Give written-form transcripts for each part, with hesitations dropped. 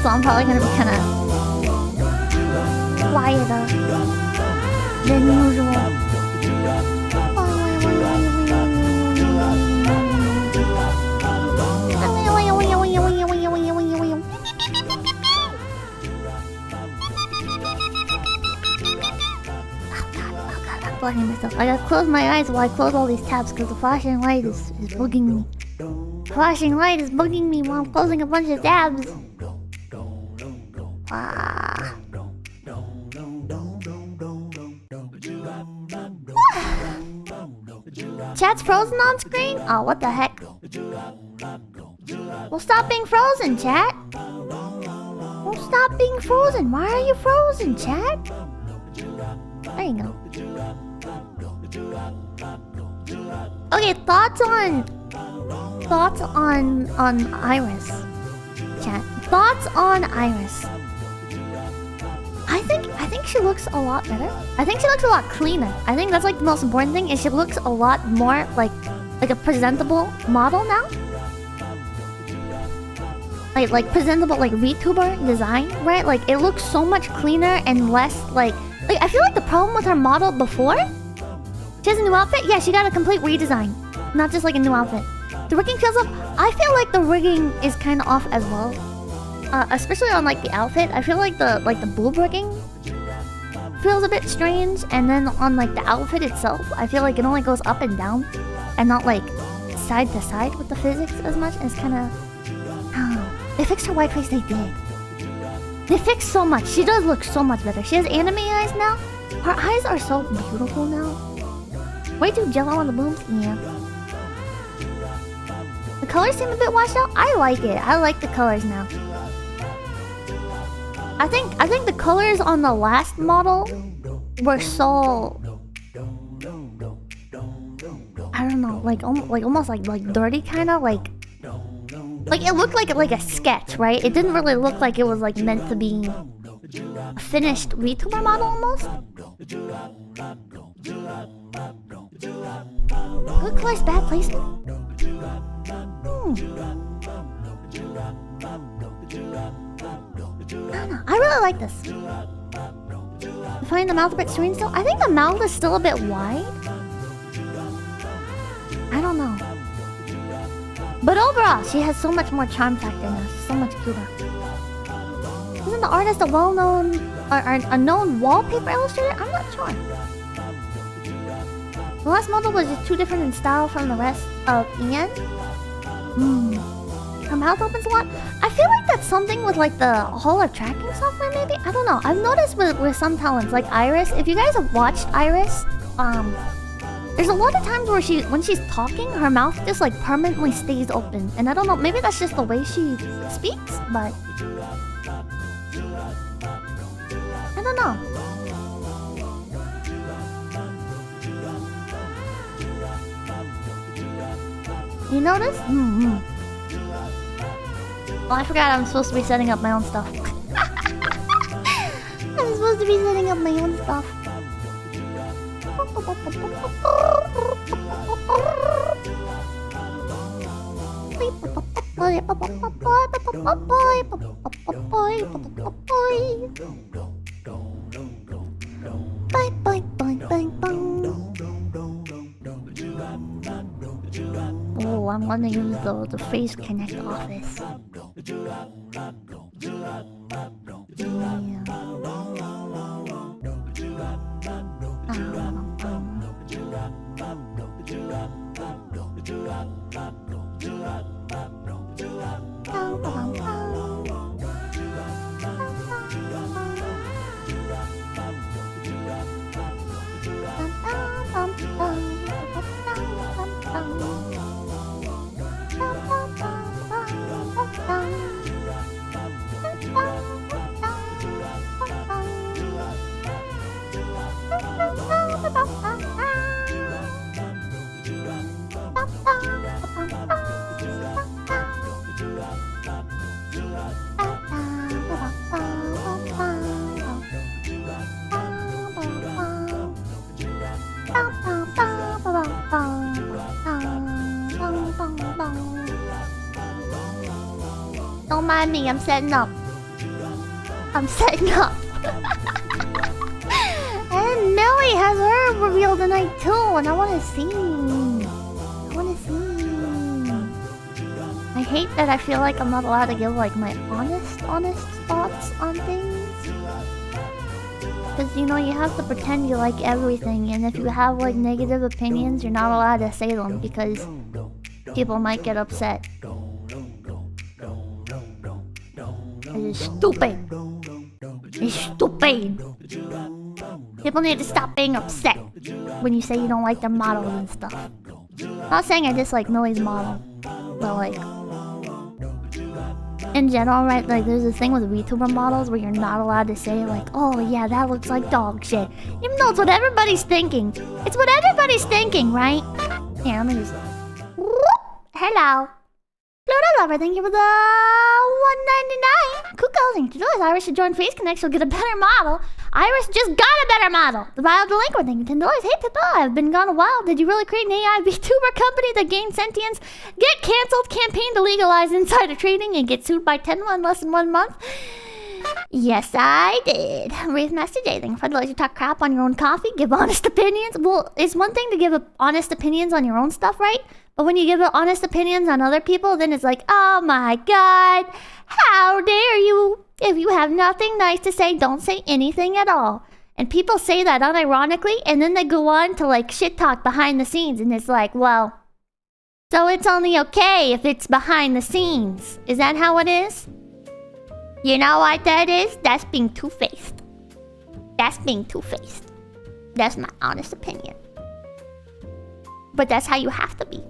so I'm probably gonna be kind of quieter than usual. Myself. I gotta close my eyes while I close all these tabs because the flashing light is bugging me. Flashing light is bugging me while I'm closing a bunch of tabs. Ah. Chat's frozen on screen? Oh, what the heck? Well, stop being frozen, chat. Well, stop being frozen. Why are you frozen, chat? There you go. Okay, thoughts on Iris, chat. Thoughts on Iris. I think she looks a lot better. I think she looks a lot cleaner. I think that's like the most important thing is she looks a lot more like a presentable model now. Like presentable like VTuber design, right? Like it looks so much cleaner and less like I feel like the problem with her model before. She has a new outfit? Yeah, she got a complete redesign. Not just like a new outfit. The rigging feels off. I feel like the rigging is kind of off as well. Especially on like the outfit. I feel like the boob rigging feels a bit strange. And then on like the outfit itself, I feel like it only goes up and down. And not like side to side with the physics as much. And it's kind of... I don't know. They fixed her white face, they did. They fixed so much. She does look so much better. She has anime eyes now. Her eyes are so beautiful now. Way too jello on the boobs? Yeah. The colors seem a bit washed out. I like it. I like the colors now. I think the colors on the last model were so... I don't know, like almost like dirty kind of like it looked like a sketch, right? It didn't really look like it was like meant to be a finished VTuber model almost. Good colors, bad placement. I don't know. I really like this. I find the mouth a bit serene still. I think the mouth is still a bit wide. I don't know. But overall, she has so much more charm factor now. She's so much cuter. Isn't the artist a well-known or a known wallpaper illustrator? I'm not sure. The last model was just too different in style from the rest of Ian. Her mouth opens a lot. I feel like that's something with like the whole tracking software maybe? I don't know. I've noticed with some talents like Iris. If you guys have watched Iris, there's a lot of times where when she's talking, her mouth just like permanently stays open. And I don't know, maybe that's just the way she speaks, but... I don't know. You notice? Oh, I forgot I'm supposed to be setting up my own stuff. I'm supposed to be setting up my own stuff. Oh, I'm gonna use the Face Connect office. Don't mind me, I'm setting up. I'm setting up. And Millie has her reveal tonight too, and I wanna see. I hate that I feel like I'm not allowed to give like my honest thoughts on things. Because you know, you have to pretend you like everything, and if you have like negative opinions, you're not allowed to say them because people might get upset. It's stupid. It's stupid. People need to stop being upset when you say you don't like their models and stuff. I'm not saying I dislike Millie's model, but like in general, right? Like there's this thing with VTuber models where you're not allowed to say like, oh yeah, that looks like dog shit. Even though it's what everybody's thinking. It's what everybody's thinking, right? Here, let me just... Hello. Pluto Lover, thank you for the $1.99. 𝐒𝐡𝐚𝐭 𝐑𝐮𝐥𝐞𝐬. Iris should join Face Connect, she'll get a better model. Iris just got a better model. The Vile Delinquent, thank you $10. Hey Pippa, I've been gone a while. Did you really create an AI VTuber company that gains sentience, get cancelled, campaign to legalize insider trading, and get sued by 10 in less than 1 month? Yes, I did. Wraith Master J, thank you $5. You talk crap on your own coffee, give honest opinions. Well, it's one thing to give honest opinions on your own stuff, right? But when you give honest opinions on other people, then it's like, oh my god, how dare you? If you have nothing nice to say, don't say anything at all. And people say that unironically, and then they go on to like shit talk behind the scenes, and it's like, well, so it's only okay if it's behind the scenes. Is that how it is? You know what that is? That's being two-faced. That's being two-faced. That's my honest opinion. But that's how you have to be.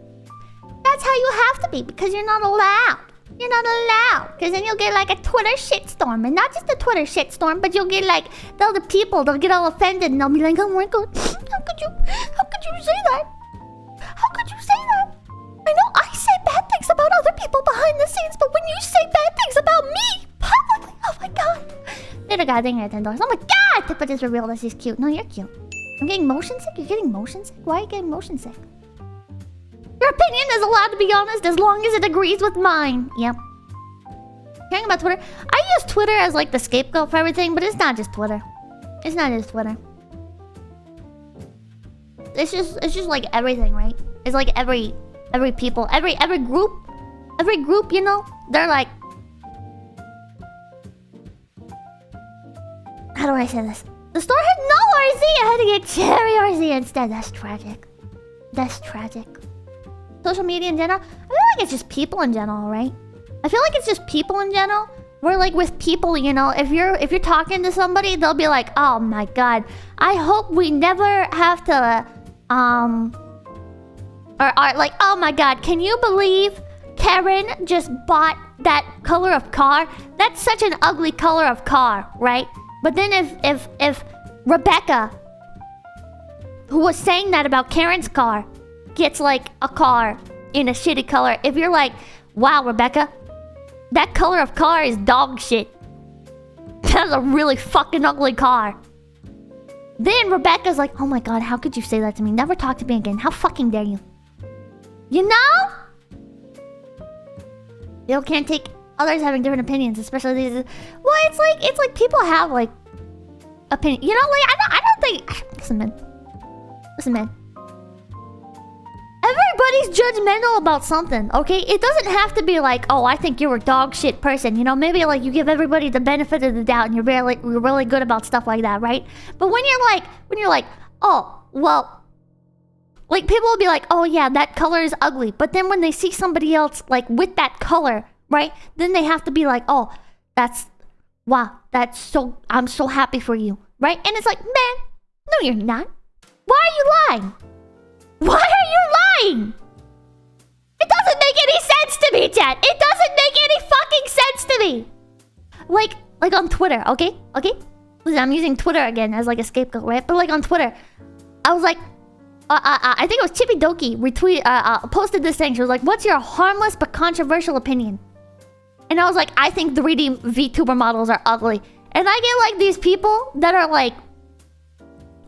That's how you have to be, because you're not allowed. You're not allowed. Because then you'll get like a Twitter shitstorm. And not just a Twitter shitstorm, but you'll get like the other people, they'll get all offended and they'll be like, oh my god, how could you say that? How could you say that? I know I say bad things about other people behind the scenes, but when you say bad things about me publicly, oh my god. Little guy, thank you $10. Oh my god, Pippa just revealed that she's cute. No, you're cute. I'm getting motion sick? You're getting motion sick? Why are you getting motion sick? Your opinion is allowed to be honest as long as it agrees with mine. Yep. Hearing about Twitter. I use Twitter as like the scapegoat for everything, but it's not just Twitter. It's not just Twitter. It's just like everything, right? It's like every people, every group, you know, they're like, how do I say this? The store had no RZ. I had to get cherry RZ instead. That's tragic. That's tragic. Social media in general, I feel like it's just people in general, right? I feel like it's just people in general. Where like with people, you know, if you're talking to somebody, they'll be like, oh my god, I hope we never have to or like, oh my god, can you believe Karen just bought that color of car? That's such an ugly color of car, right? But then if Rebecca, who was saying that about Karen's car, gets like a car in a shitty color, if you're like, wow, Rebecca, that color of car is dog shit. That's a really fucking ugly car. Then Rebecca's like, oh my god, how could you say that to me? Never talk to me again. How fucking dare you? You know? You can't take others having different opinions, especially these. Well, it's like people have like opinion. You know, like I don't think. Listen, man. Everybody's judgmental about something, okay? It doesn't have to be like, oh, I think you're a dog shit person. You know, maybe like you give everybody the benefit of the doubt and you're really good about stuff like that, right? But when you're like, oh, well, like people will be like, oh yeah, that color is ugly. But then when they see somebody else like with that color, right? Then they have to be like, oh, wow, I'm so happy for you, right? And it's like, man, no, you're not. Why are you lying? Why are you lying? It doesn't make any sense to me, chat. It doesn't make any fucking sense to me. Like on Twitter, okay? Listen, I'm using Twitter again as like a scapegoat, right? But like on Twitter, I was like, I think it was Chippy Doki posted this thing. She was like, what's your harmless but controversial opinion? And I was like, I think 3D VTuber models are ugly. And I get like these people that are like,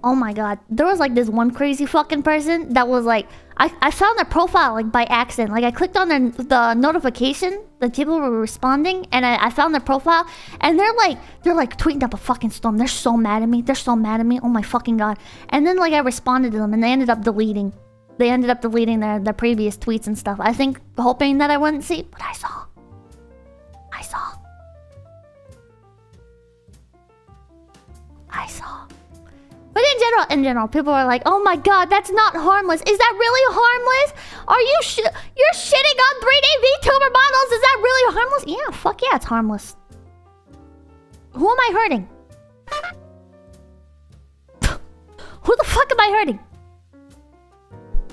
Oh my god. There was like this one crazy fucking person that was like... I found their profile like by accident. Like I clicked on the notification that people were responding, and I found their profile, and they're like tweeting up a fucking storm. They're so mad at me. They're so mad at me. Oh my fucking god. And then like I responded to them, and they ended up deleting. They ended up deleting their previous tweets and stuff. I think hoping that I wouldn't see, but I saw. I saw. I saw. But in general, people are like, "Oh my god, that's not harmless. Is that really harmless? Are you you're shitting on 3D VTuber models? Is that really harmless?" Yeah, fuck yeah, it's harmless. Who am I hurting? Who the fuck am I hurting?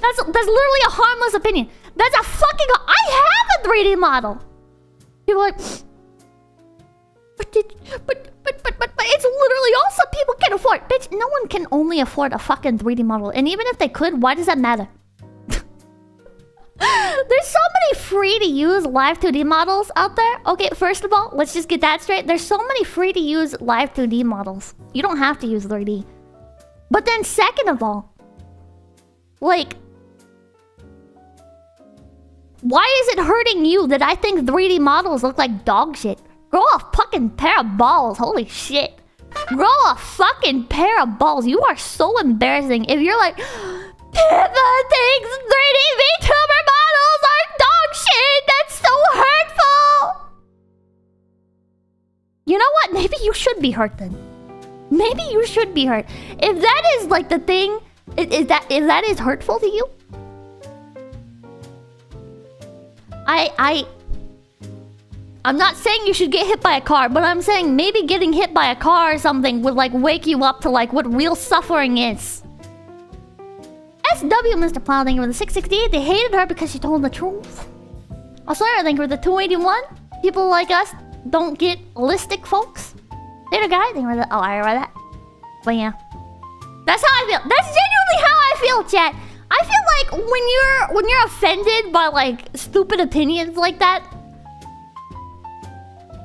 That's literally a harmless opinion. That's a fucking... I have a 3D model. People are like... But it's literally also people can afford. Bitch, no one can only afford a fucking 3D model. And even if they could, why does that matter? There's so many free to use live 2D models out there. Okay, first of all, let's just get that straight. There's so many free to use live 2D models. You don't have to use 3D. But then second of all, like, why is it hurting you that I think 3D models look like dog shit? Grow a fucking pair of balls. Holy shit. Grow a fucking pair of balls. You are so embarrassing. If you're like, Pippa thinks 3D VTuber models are dog shit. That's so hurtful. You know what? Maybe you should be hurt then. Maybe you should be hurt. If that is like the thing, if that is hurtful to you, I'm not saying you should get hit by a car, but I'm saying maybe getting hit by a car or something would like wake you up to like what real suffering is. SW Mr. Plow, thank you for the 668. They hated her because she told the truth. Also, thank you for the 281. People like us don't get holistic, folks. Later, guy. Thank you for the... Oh, I read that. But yeah. That's how I feel. That's genuinely how I feel, chat. I feel like when you're offended by like stupid opinions like that,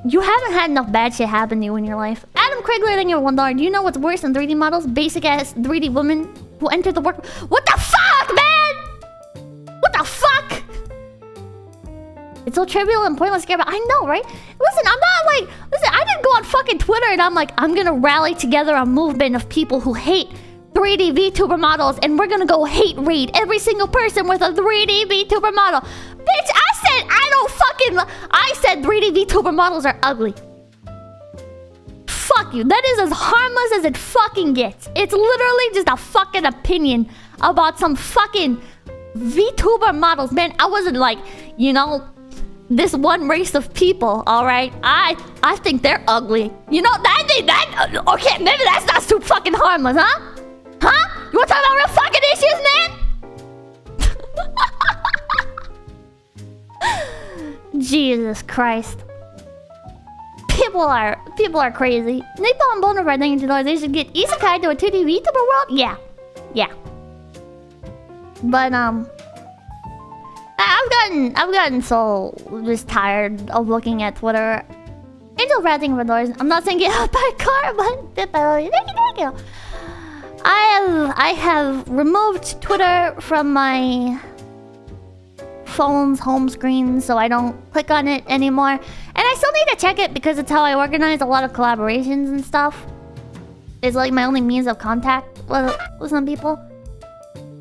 you haven't had enough bad shit happen to you in your life. Adam Craigley, thank you for $1. Do you know what's worse than 3D models? Basic ass 3D women who enter the work... What the fuck, man? What the fuck? It's so trivial and pointless to care about. I know, right? Listen, I'm not like... Listen, I didn't go on fucking Twitter and I'm like, I'm gonna rally together a movement of people who hate 3D VTuber models and we're gonna go hate raid every single person with a 3D VTuber model. Bitch, I said 3D VTuber models are ugly. Fuck you. That is as harmless as it fucking gets. It's literally just a fucking opinion about some fucking VTuber models. Man, I wasn't like, you know, this one race of people, alright? I think they're ugly. You know, okay, maybe that's not too fucking harmless, huh? Huh? You wanna talk about real fucking issues, man? Jesus Christ. People are crazy. Napalm Boner for thinking they should get Isekai to a 2D VTuber world? Yeah. Yeah. But I've gotten so just tired of looking at Twitter. Angel ratting for doors. I'm not saying get hit by a car, but thank you. I have removed Twitter from my phone's home screen so I don't click on it anymore. And I still need to check it because it's how I organize a lot of collaborations and stuff. It's like my only means of contact with some people.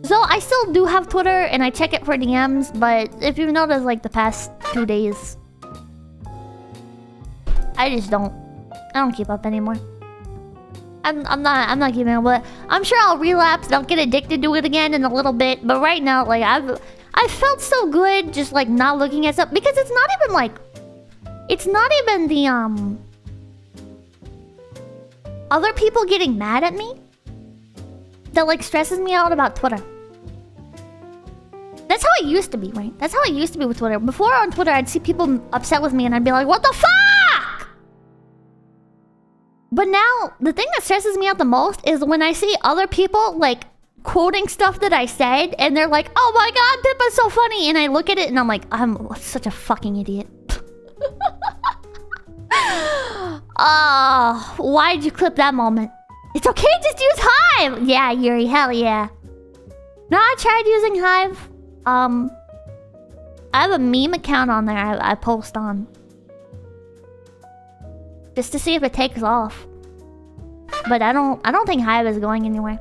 So I still do have Twitter and I check it for DMs, but if you've noticed like the past 2 days, I don't keep up anymore. I'm not keeping up, but I'm sure I'll relapse and I'll get addicted to it again in a little bit. But right now, like I felt so good just like not looking at stuff because it's not even like the other people getting mad at me that like stresses me out about Twitter. That's how it used to be, right? That's how it used to be with Twitter. Before on Twitter, I'd see people upset with me and I'd be like, what the fuck? But now, the thing that stresses me out the most is when I see other people like quoting stuff that I said and they're like, oh my god, Pippa's so funny. And I look at it and I'm like, I'm such a fucking idiot. Why'd you clip that moment? It's okay, just use Hive! Yeah, Yuri, hell yeah. No, I tried using Hive. I have a meme account on there I post on. Just to see if it takes off. But I don't think Hive is going anywhere.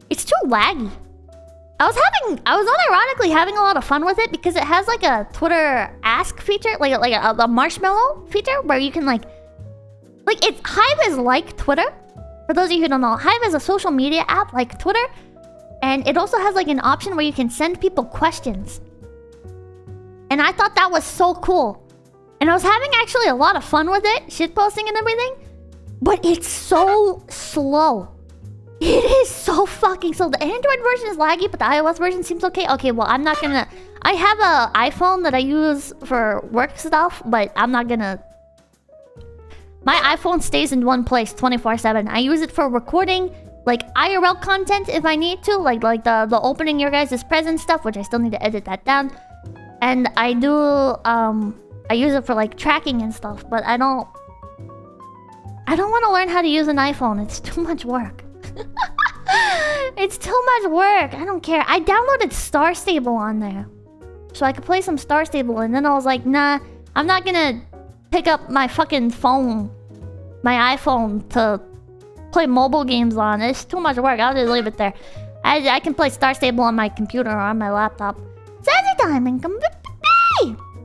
It's too laggy. I was unironically having a lot of fun with it because it has like a Twitter ask feature, like a marshmallow feature where you can like it's Hive is like Twitter. For those of you who don't know, Hive is a social media app like Twitter, and it also has like an option where you can send people questions. And I thought that was so cool. And I was having actually a lot of fun with it, shitposting and everything. But it's so slow. It is so fucking slow. The Android version is laggy, but the iOS version seems okay. Okay, well, I'm not gonna... I have an iPhone that I use for work stuff, but I'm not gonna... My iPhone stays in one place 24/7. I use it for recording, like, IRL content if I need to. Like the opening your guys' present stuff, which I still need to edit that down. And I do... I use it for, like, tracking and stuff, but I don't want to learn how to use an iPhone. It's too much work. It's too much work. I don't care. I downloaded Star Stable on there, so I could play some Star Stable, and then I was like, nah, I'm not gonna pick up my fucking phone, my iPhone, to play mobile games on. It's too much work. I'll just leave it there. I can play Star Stable on my computer or on my laptop. Sassy time and come.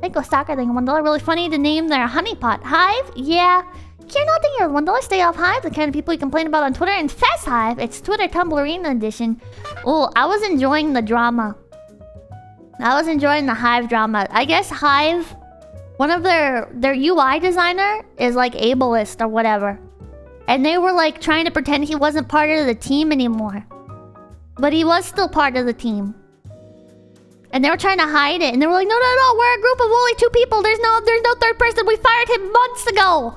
Think of soccer thing. $1 really funny to name their honeypot. Hive? Yeah. Care nothing here. $1 stay off Hive, the kind of people you complain about on Twitter. And Fess Hive, it's Twitter Tumblrina edition. Oh, I was enjoying the drama. I was enjoying the Hive drama. I guess Hive, one of their UI designer is like ableist or whatever. And they were like trying to pretend he wasn't part of the team anymore. But he was still part of the team. And they were trying to hide it. And they were like, no, we're a group of only 2 people. There's no third person. We fired him months ago.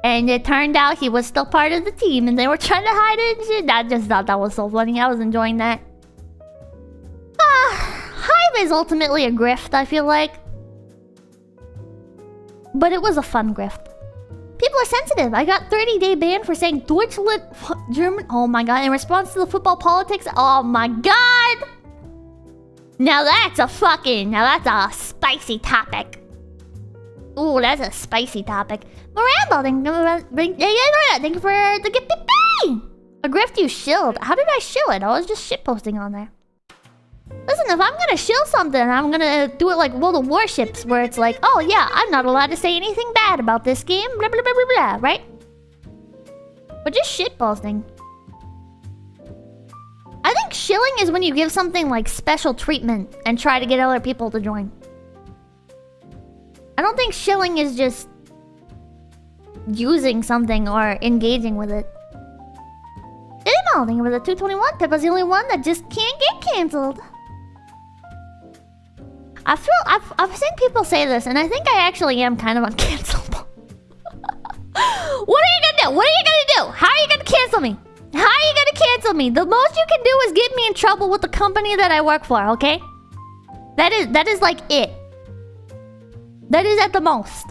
And it turned out he was still part of the team. And they were trying to hide it and shit. I just thought that was so funny. I was enjoying that. Hive is ultimately a grift, I feel like. But it was a fun grift. People are sensitive. I got 30-day ban for saying Deutschland German. Oh my god. In response to the football politics. Oh my god. Now that's a spicy topic. Ooh, that's a spicy topic. Miranda, thank you for the gifted pay. A grift you shilled. How did I shill it? I was just shitposting on there. Listen, if I'm gonna shill something, I'm gonna do it like World of Warships, where it's like, oh yeah, I'm not allowed to say anything bad about this game, blah blah blah blah blah, right? But just shitposting. I think shilling is when you give something like special treatment and try to get other people to join. I don't think shilling is just using something or engaging with it. Email, thank you for the 221. Pippa's the only one that just can't get cancelled. I feel I've seen people say this, and I think I actually am kind of uncancelable. What are you gonna do? What are you gonna do? How are you gonna cancel me? How are you gonna cancel me? The most you can do is get me in trouble with the company that I work for, okay? That is like it. That is at the most.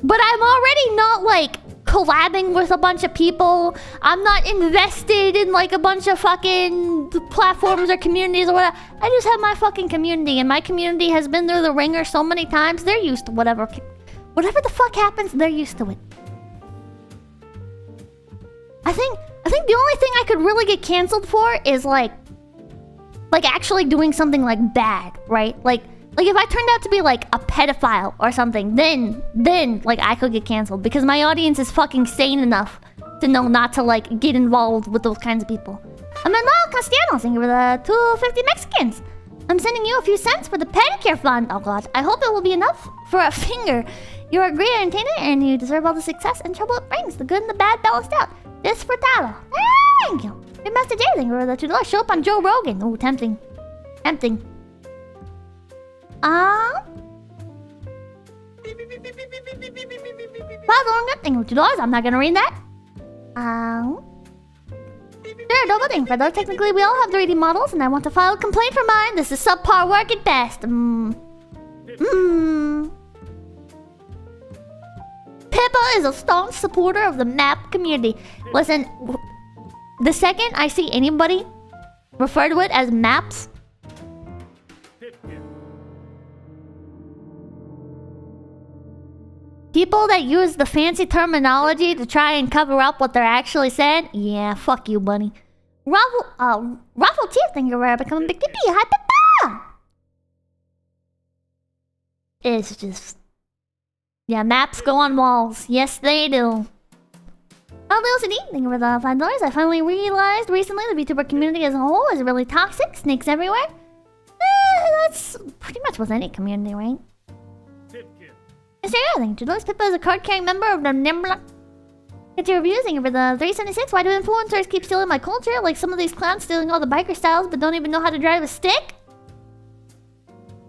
But I'm already not like collabing with a bunch of people. I'm not invested in like a bunch of fucking platforms or communities or whatever. I just have my fucking community, and my community has been through the ringer so many times. They're used to whatever the fuck happens, they're used to it. I think the only thing I could really get canceled for is like actually doing something like bad, right? Like if I turned out to be like a pedophile or something, then like I could get canceled because my audience is fucking sane enough to know not to like get involved with those kinds of people. Manuel Castellanos, thank you for the 250 Mexicans. I'm sending you a few cents for the pedicure fund. Oh god, I hope it will be enough for a finger. You're a great entertainer and you deserve all the success and trouble it brings. The good and the bad balanced out. Disfrutado. Thank you. Hey, Master J, thank you for the $2. Show up on Joe Rogan. Ooh, tempting. Tempting. Thank you for $2. I'm not gonna read that. Sure, double thing. For those, technically, we all have 3D models, and I want to file a complaint for mine. This is subpar work at best. 𝐶𝑯𝑨𝒀𝒽𝗶 is a staunch supporter of the map community. Listen, the second I see anybody refer to it as maps, people that use the fancy terminology to try and cover up what they're actually saying, yeah, fuck you, bunny. Raffle Teeth, thank you for becoming Big Pippy. Hi, Pippa! It's just... yeah, maps go on walls. Yes, they do. Oh, Lil CD, thank you for the $5. I finally realized recently the VTuber community as a whole is really toxic. Snakes everywhere. That's pretty much with any community, right? Mr. Thank you. Pippa is a card-carrying member of the Nimbla. Get your reviews, thank you for the 376. Why do influencers keep stealing my culture? Like some of these clowns stealing all the biker styles but don't even know how to drive a stick?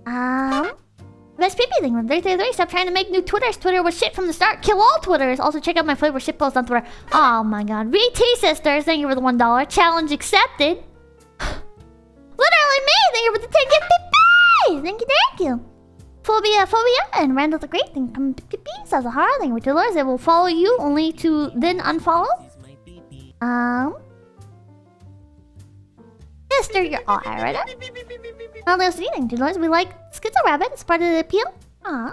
Best PP thing from 333. Stop trying to make new Twitters. Twitter was shit from the start. Kill all Twitters. Also check out my flavor shit post on Twitter. Oh my god. VT Sisters, thank you for the $1. Challenge accepted. Literally me, thank you for the 10 gift PP. Thank you. Phobia, and Randall the Great, thank you for PP. Sazahara, thank you for $2. They will follow you only to then unfollow. Mister, you're all right. Lil thank you $2. We like 𝐒𝑡𝐚𝐭. It's part of the appeal. Nemo,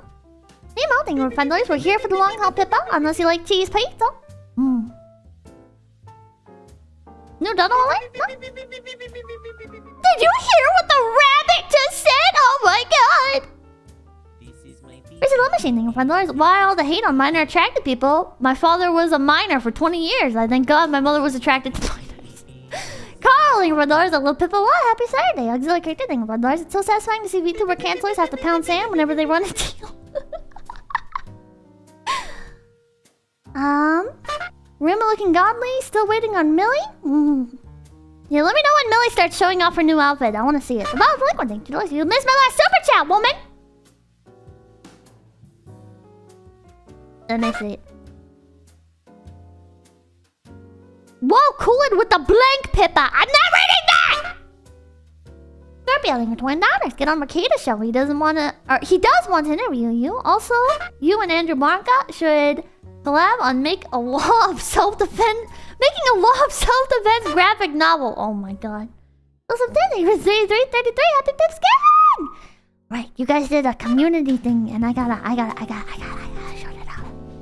thank you for $5. We're here for the long haul, Pippa. Unless you like cheese pizza. No Donald alert? No? Did you hear what the rabbit just said? Oh my god! Where's the love machine thing? $5. Why all the hate on minor attracted people? My father was a minor for 20 years. I thank God my mother was attracted to minors. Carl, $5. A little Pippa. What? Happy Saturday. Auxiliary character thing. $5. It's so satisfying to see VTuber cancelers have to pound sand whenever they run into you. Rima looking godly. Still waiting on Millie? Yeah, let me know when Millie starts showing off her new outfit. I want to see it. About Liquid, thank you. You missed my last super chat, woman! Let me see it. Whoa, cool it with the blank, Pippa! I'm not reading that! Scorpio, thank you for $20. Get on Makeda's show. He doesn't want to... or he does want to interview you. Also, you and Andrew Blanca should collab on Making a Law of Self-Defense graphic novel. Oh my god. Awesome, thank you for 3333. Happy Pipskin! Right, you guys did a community thing, and I gotta shout it out.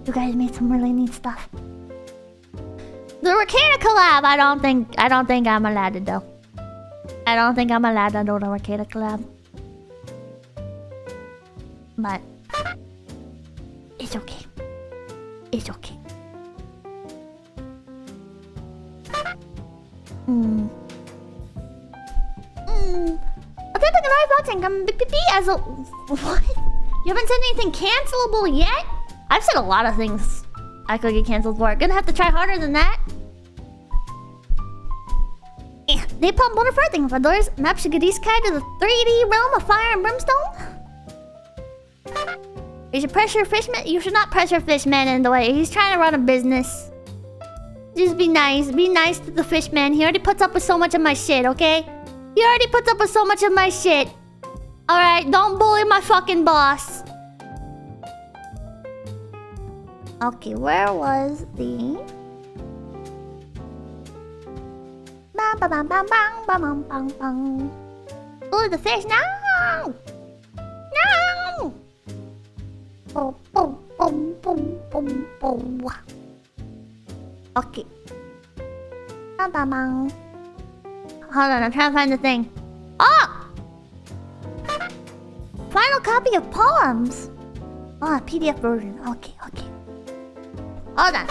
You guys made some really neat stuff. The Rakeda collab, I don't think I'm allowed to do. I don't think I'm allowed to do the Rakeda collab. But it's okay. It's okay. I think I can already I'm Big PP as a... what? You haven't said anything cancelable yet? I've said a lot of things I could get cancelled for. Gonna have to try harder than that. They pump water for thing for doors. Map should get isekai to the 3D realm of fire and brimstone. You should pressure Fishman. You should not pressure Fishman in the way. He's trying to run a business. Just be nice. Be nice to the Fishman. He already puts up with so much of my shit, okay? He already puts up with so much of my shit. Alright, don't bully my fucking boss. Okay, where was the... bam bam bam bam bam bam bam bam. Bully the fish, no! No! Boom, boom, boom, boom, boom, boom. Okay. Bam bam bam. Hold on, I'm trying to find the thing. Oh! Final copy of poems. Oh, PDF version. Okay. Hold on.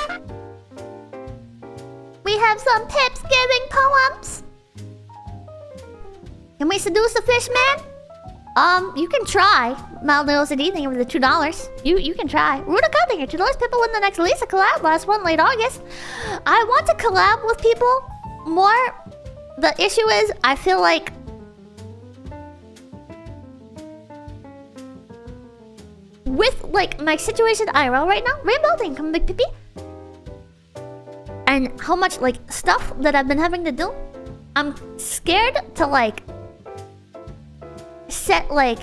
We have some Pips giving poems. Can we seduce the Fishman? You can try. Maldino CD, thank you for the $2. You can try. Rudica, thank you for $2. Pippa win the next Lisa collab. Last one, late August. I want to collab with people more. The issue is, I feel like... with, like, my situation IRL right now, Rainbow, thank you for Big Pippy. And how much, like, stuff that I've been having to do, I'm scared to, like, set, like,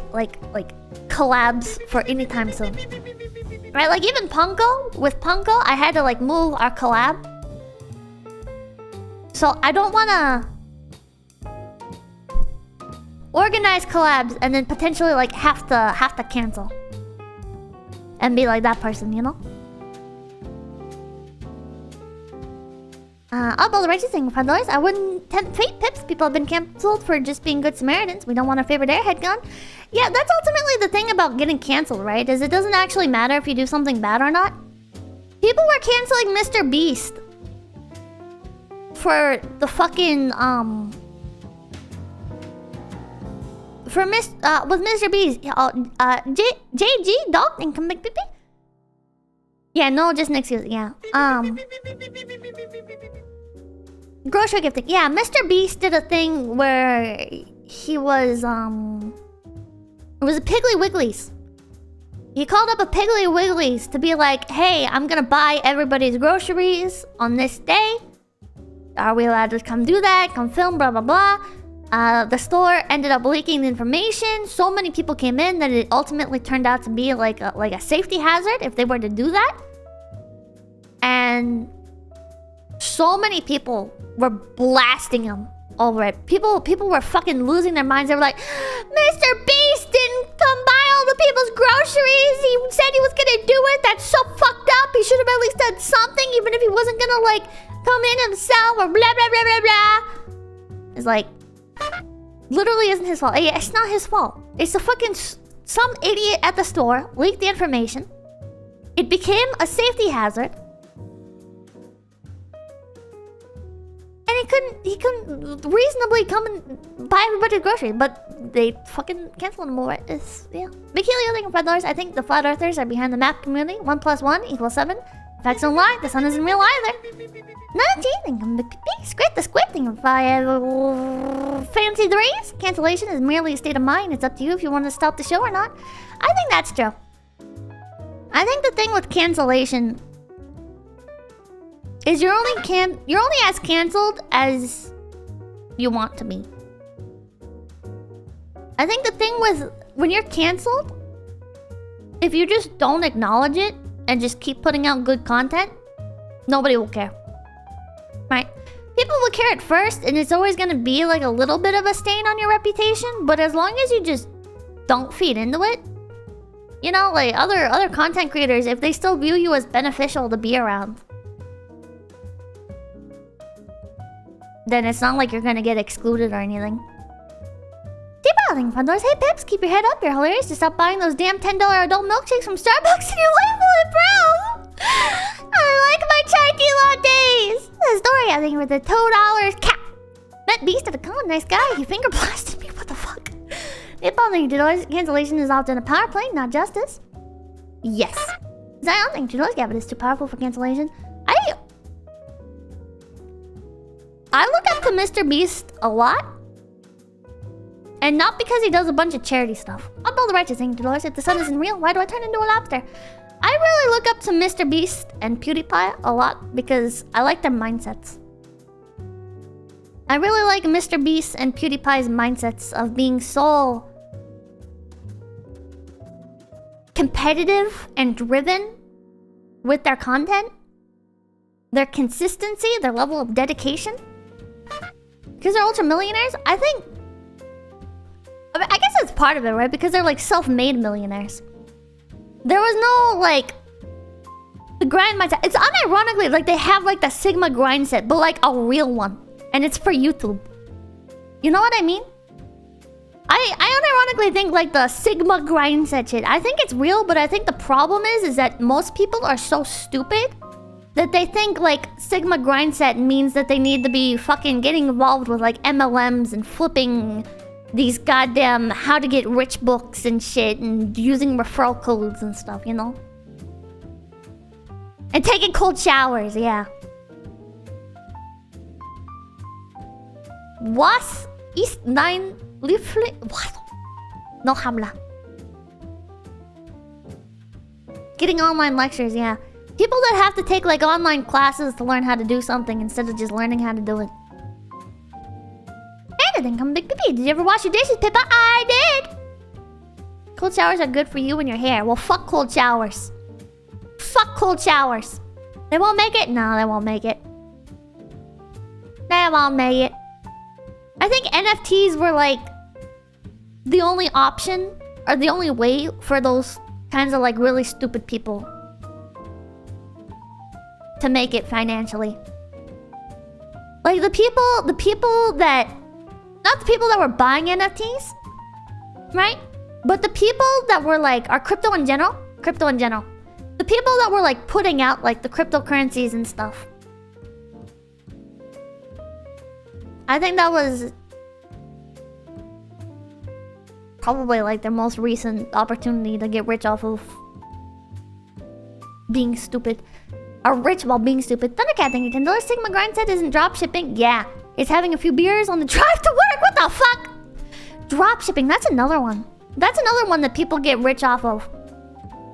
collabs for any time soon. Right, like even Punko, with Punko, I had to like move our collab. So I don't wanna organize collabs and then potentially like have to cancel. And be like that person, you know? About the righteous thing, $5. I wouldn't tempt fate, Pips. People have been cancelled for just being good Samaritans. We don't want our favorite airhead gun. Yeah, that's ultimately the thing about getting cancelled, right? Is it doesn't actually matter if you do something bad or not. People were canceling Mr. Beast for the fucking with Mr. Beast. JG dog and come back, pipi. Yeah, no, just an excuse. Yeah. Grocery gifting. Yeah, Mr. Beast did a thing where he was it was a Piggly Wigglies. He called up a Piggly Wigglies to be like, hey, I'm gonna buy everybody's groceries on this day. Are we allowed to come do that? Come film, blah blah blah. The store ended up leaking the information. So many people came in that it ultimately turned out to be like a safety hazard if they were to do that. And so many people were blasting him over it. People were fucking losing their minds. They were like, Mr. Beast didn't come buy all the people's groceries. He said he was gonna do it. That's so fucked up. He should have at least done something, even if he wasn't gonna like come in himself or blah blah blah blah blah. It's like, literally isn't his fault. Yeah, it's not his fault. It's the fucking some idiot at the store leaked the information. It became a safety hazard. And he couldn't reasonably come and buy everybody's groceries, but they fucking canceled him over it. Yeah. Big Helio, thank you for $5. I think the flat earthers are behind the map community. 1 + 1 = 7. Facts don't lie, the sun isn't real either. 19, scrape the squirting via fancy threes. Cancellation is merely a state of mind. It's up to you if you want to stop the show or not. I think that's true. I think the thing with cancellation is you're only as cancelled as you want to be. I think the thing with when you're cancelled, if you just don't acknowledge it and just keep putting out good content, nobody will care. Right? People will care at first, and it's always gonna be like a little bit of a stain on your reputation, but as long as you just don't feed into it, you know, like other content creators, if they still view you as beneficial to be around, then it's not like you're gonna get excluded or anything. $2 Hey Pips, keep your head up. You're hilarious. Just stop buying those damn $10 adult milkshakes from Starbucks and your life will improve. I like my chai tea lattes. The story, I think, with the $2 cap. Met Beast at a con. Nice guy. He finger blasted me. What the fuck? $8 cancellation is often a power play, not justice. Yes. Zion, thank you. Gavin is too powerful for cancellation. I look up to Mr. Beast a lot. And not because he does a bunch of charity stuff. I'll build the righteous thing, $2. If the sun isn't real, why do I turn into a lobster? I really look up to Mr. Beast and PewDiePie a lot because I like their mindsets. I really like Mr. Beast and PewDiePie's mindsets of being so competitive and driven with their content. Their consistency, their level of dedication. Because they're ultra millionaires, I guess it's part of it, right? Because they're like self-made millionaires. There was no like the grind mindset. It's unironically like they have like the Sigma grind set, but like a real one, and it's for YouTube. You know what I mean? I unironically think like the Sigma grind set shit. I think it's real, but I think the problem is that most people are so stupid that they think like Sigma grind set means that they need to be fucking getting involved with like MLMs and flipping these goddamn how to get rich books and shit and using referral codes and stuff, you know? And taking cold showers, yeah. Was ist 9 Liefle... What? No hamla. Getting online lectures, yeah. People that have to take like online classes to learn how to do something instead of just learning how to do it. And then come Big Pippi. Did you ever wash your dishes, Pippa? I did! Cold showers are good for you and your hair. Well, fuck cold showers. Fuck cold showers. They won't make it? No, they won't make it. They won't make it. I think NFTs were like the only option or the only way for those kinds of like really stupid people to make it financially. Like the people that, not the people that were buying NFTs, right? But the people that were like, are crypto in general. The people that were like putting out like the cryptocurrencies and stuff. I think that was probably like their most recent opportunity to get rich off of being stupid. Or rich while being stupid. Thundercat, thank you $10. Sigma Grind said isn't drop shipping. Yeah. It's having a few beers on the drive to work. What the fuck? Drop shipping. That's another one. That's another one that people get rich off of.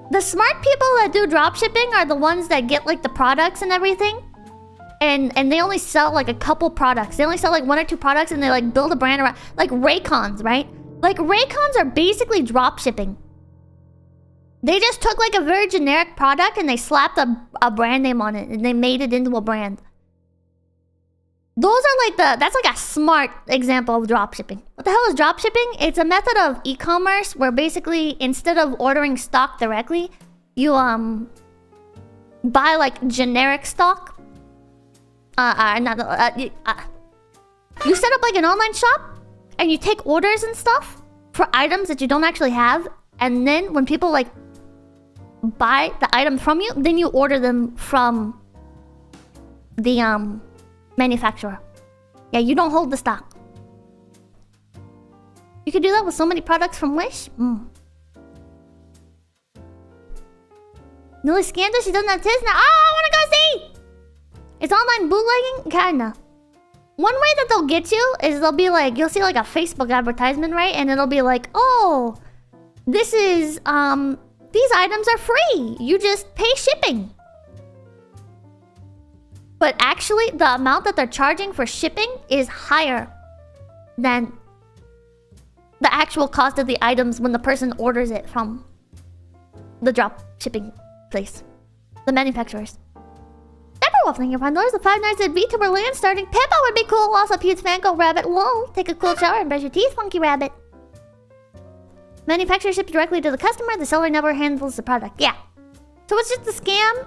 The smart people that do drop shipping are the ones that get like the products and everything. And they only sell like a couple products. They only sell like 1 or 2 products and they like build a brand around. Like Raycons, right? Like Raycons are basically drop shipping. They just took like a very generic product and they slapped a brand name on it and they made it into a brand. Those are like that's like a smart example of dropshipping. What the hell is dropshipping? It's a method of e-commerce where basically instead of ordering stock directly, you buy like generic stock. You set up like an online shop and you take orders and stuff for items that you don't actually have, and then when people like buy the item from you, then you order them from the manufacturer. Yeah, you don't hold the stock. You could do that with so many products from Wish. Millie Scandal, she doesn't have tits now. Oh, I wanna go see! It's online bootlegging? Kinda. One way that they'll get you is they'll be like, you'll see like a Facebook advertisement, right? And it'll be like, oh, this is, these items are free. You just pay shipping. But actually, the amount that they're charging for shipping is higher than the actual cost of the items when the person orders it from the drop shipping place. The manufacturers. Pepperwolf, thank you for $5. The 5 nights at VTuber Land starting. Peppa would be cool. Also, Pete's fan, go Rabbit. Lol. Take a cool shower and brush your teeth, Funky Rabbit. Manufacturer ships directly to the customer. The seller never handles the product. Yeah. So it's just a scam.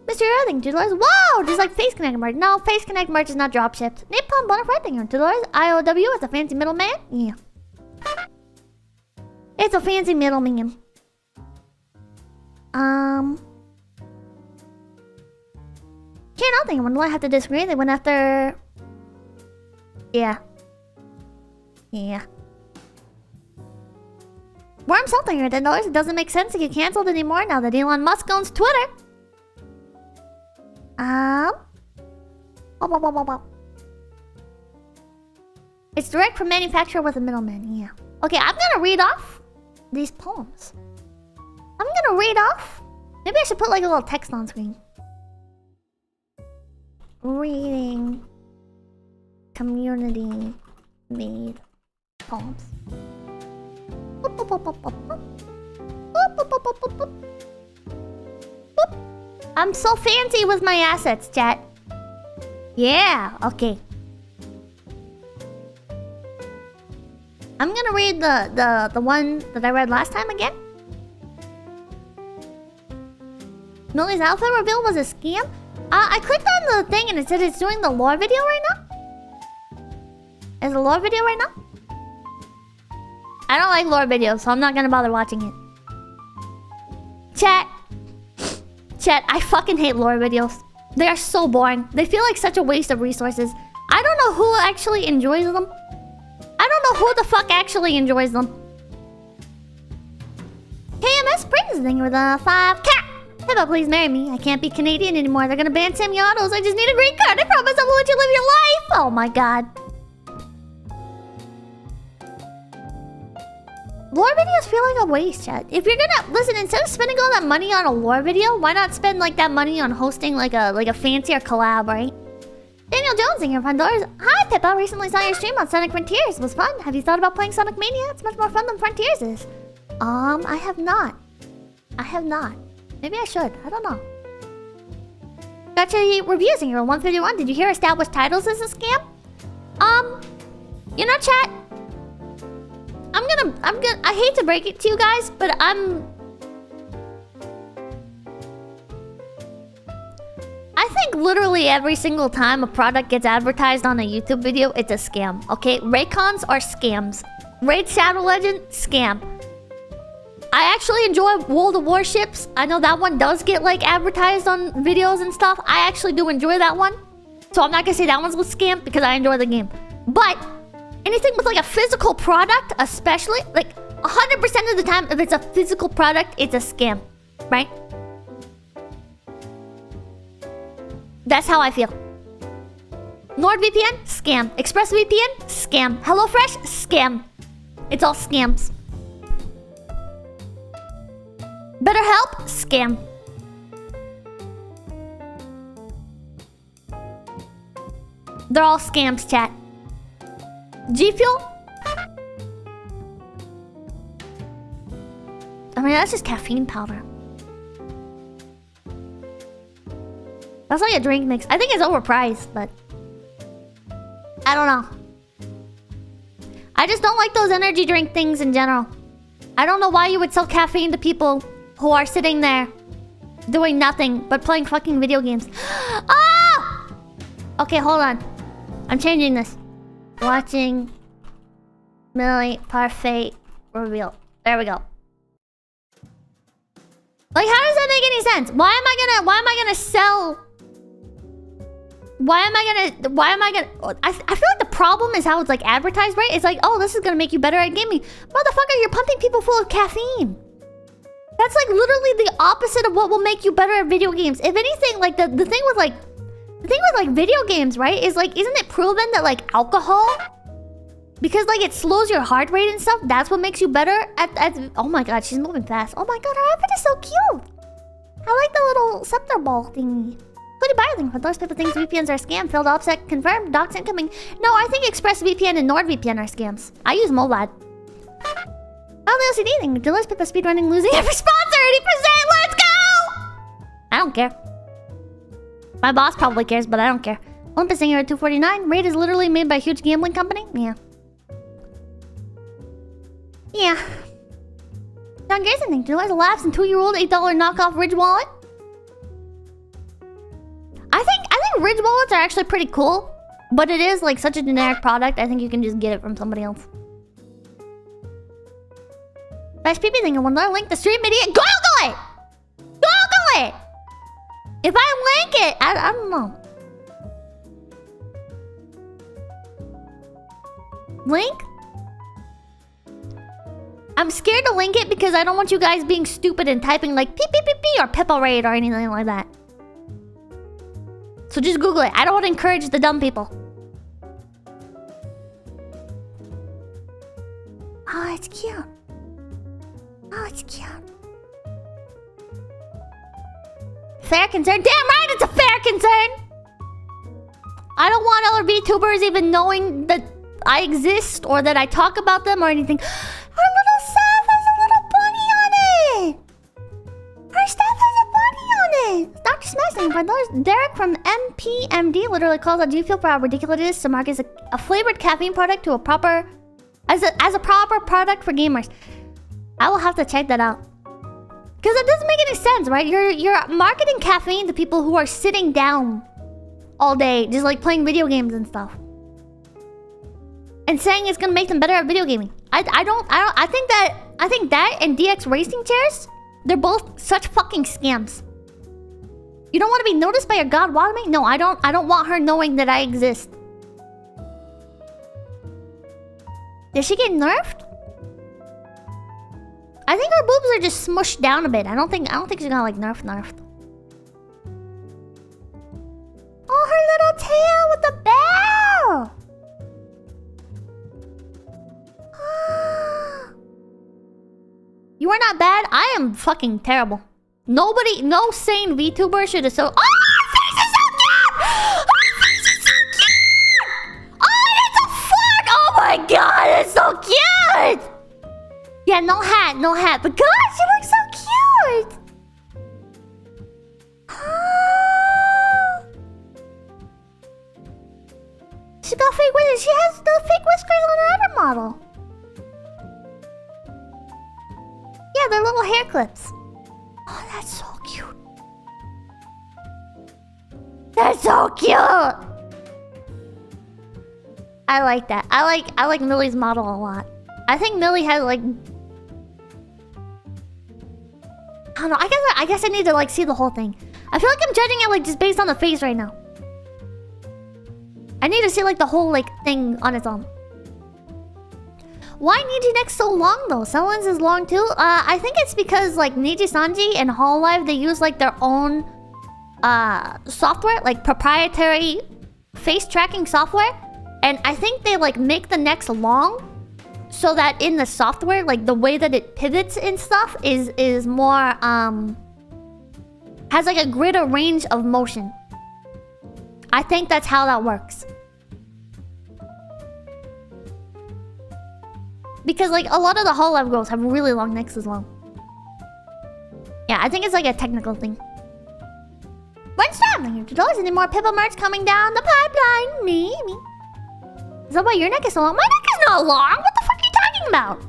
Mr. Earthing, $2. Whoa! Just like Face Connect merch. No, Face Connect merch is not drop shipped. Nippon Bonafide, thank you for $2. IOW is a fancy middleman. Yeah. It's a fancy middleman. Can't nothing. When I have to disagree, they went after. Yeah. Yeah. Worm something here, $10. It doesn't make sense to get cancelled anymore now that Elon Musk owns Twitter. It's direct from manufacturer with a middleman. Yeah. Okay, I'm gonna read off these poems. I'm gonna read off. Maybe I should put like a little text on screen. Reading community made poems. I'm so fancy with my assets, chat. Yeah, okay. I'm gonna read the one that I read last time again. Millie's outfit reveal was a scam. I clicked on the thing and it said it's doing the lore video right now. Is the lore video right now? I don't like lore videos, so I'm not gonna bother watching it. Chat, I fucking hate lore videos. They are so boring. They feel like such a waste of resources. I don't know who actually enjoys them. I don't know who the fuck actually enjoys them. KMS Springs, thank you for the 5 cat. Pippa, please marry me. I can't be Canadian anymore. They're gonna ban semi-autos. I just need a green card. I promise I will let you live your life. Oh my god. Lore videos feel like a waste, chat. If you're gonna listen, instead of spending all that money on a lore video, why not spend like that money on hosting like a fancier collab, right? Daniel Jones in your $5. Hi Pippa, recently saw your stream on Sonic Frontiers. It was fun. Have you thought about playing Sonic Mania? It's much more fun than Frontiers is. I have not. Maybe I should. I don't know. Gotcha reviews in your 151. Did you hear established titles is a scam? You know, chat. I hate to break it to you guys, but I think literally every single time a product gets advertised on a YouTube video, it's a scam. Okay, Raycons are scams. Raid Shadow Legend, scam. I actually enjoy World of Warships. I know that one does get like advertised on videos and stuff. I actually do enjoy that one. So I'm not gonna say that one's a scam because I enjoy the game. But anything with like a physical product, especially, like 100% of the time, if it's a physical product, it's a scam. Right? That's how I feel. NordVPN, scam. ExpressVPN, scam. HelloFresh, scam. It's all scams. BetterHelp, scam. They're all scams, chat. G Fuel? I mean, that's just caffeine powder. That's like a drink mix. I think it's overpriced, but I don't know. I just don't like those energy drink things in general. I don't know why you would sell caffeine to people who are sitting there doing nothing but playing fucking video games. Ah! Okay, hold on. I'm changing this. Watching Millie Parfait reveal. There we go. Like, how does that make any sense? Why am I gonna sell? I feel like the problem is how it's like advertised, right? It's like, oh, this is gonna make you better at gaming. Motherfucker, you're pumping people full of caffeine. That's like literally the opposite of what will make you better at video games. If anything, like the thing with like video games, right, is like, isn't it proven that like alcohol, because like it slows your heart rate and stuff, that's what makes you better at oh my god, she's moving fast. Oh my god, her outfit is so cute. I like the little scepter ball thingy. Goody buyer thing. For those people think VPNs are a scam, failed offset confirmed, docs incoming. No, I think ExpressVPN and NordVPN are scams. I use Molad. Oh, the LCD thing. Do those people speedrunning losing every sponsor? 80%, let's go! I don't care. My boss probably cares, but I don't care. Olympus Singer at 249. Raid is literally made by a huge gambling company? Yeah. Yeah. John Grayson thing. Do you realize a lapse in 2-year-old $8 knockoff Ridge wallet? I think Ridge wallets are actually pretty cool, but it is like such a generic product. I think you can just get it from somebody else. Best PP thing. I want to link the stream idiot. Google it. Google it. If I link it, I don't know. Link? I'm scared to link it because I don't want you guys being stupid and typing like pee pee pee pee or Peppa Raid or anything like that. So just Google it. I don't want to encourage the dumb people. Oh, it's cute. Oh, it's cute. Fair concern? Damn right it's a fair concern! I don't want other VTubers even knowing that I exist or that I talk about them or anything. Our little staff has a little bunny on it! Our staff has a bunny on it! Dr. Smashing for those. Derek from MPMD literally calls out G Fuel for how ridiculous it is to market a flavored caffeine product to a proper... As a proper product for gamers. I will have to check that out. Because it doesn't make any sense, right? You're marketing caffeine to people who are sitting down all day, just like playing video games and stuff. And saying it's gonna make them better at video gaming. I think that and DX racing chairs, they're both such fucking scams. You don't want to be noticed by your god Wadame? No, I don't want her knowing that I exist. Did she get nerfed? I think her boobs are just smushed down a bit. I don't think she's gonna like nerfed. Oh, her little tail with the bell! You are not bad. I am fucking terrible. No sane VTuber should have so. Oh, her face is so cute! Her face is so cute! Oh, it's a fork! Oh my god, it's so cute! Yeah, no hat. But god, she looks so cute! She's got fake whiskers. She has the fake whiskers on her other model. Yeah, they're little hair clips. Oh, that's so cute. That's so cute. I like that. I like Millie's model a lot. I think Millie has like, I don't know. I guess I need to like see the whole thing. I feel like I'm judging it like just based on the face right now. I need to see like the whole like thing on its own. Why Niji neck so long though? Someone's is long too. I think it's because like Niji-sanji and Hololive, they use like their own software, like proprietary face tracking software, and I think they like make the necks long so that in the software, like the way that it pivots and stuff is more has like a greater range of motion. I think that's how that works. Because like a lot of the Hololive girls have really long necks as well. Yeah, I think it's like a technical thing. When's that? $100. Any more Pippa merch coming down the pipeline? Maybe. Is that why your neck is so long? My neck is not long. What the fuck are you talking about?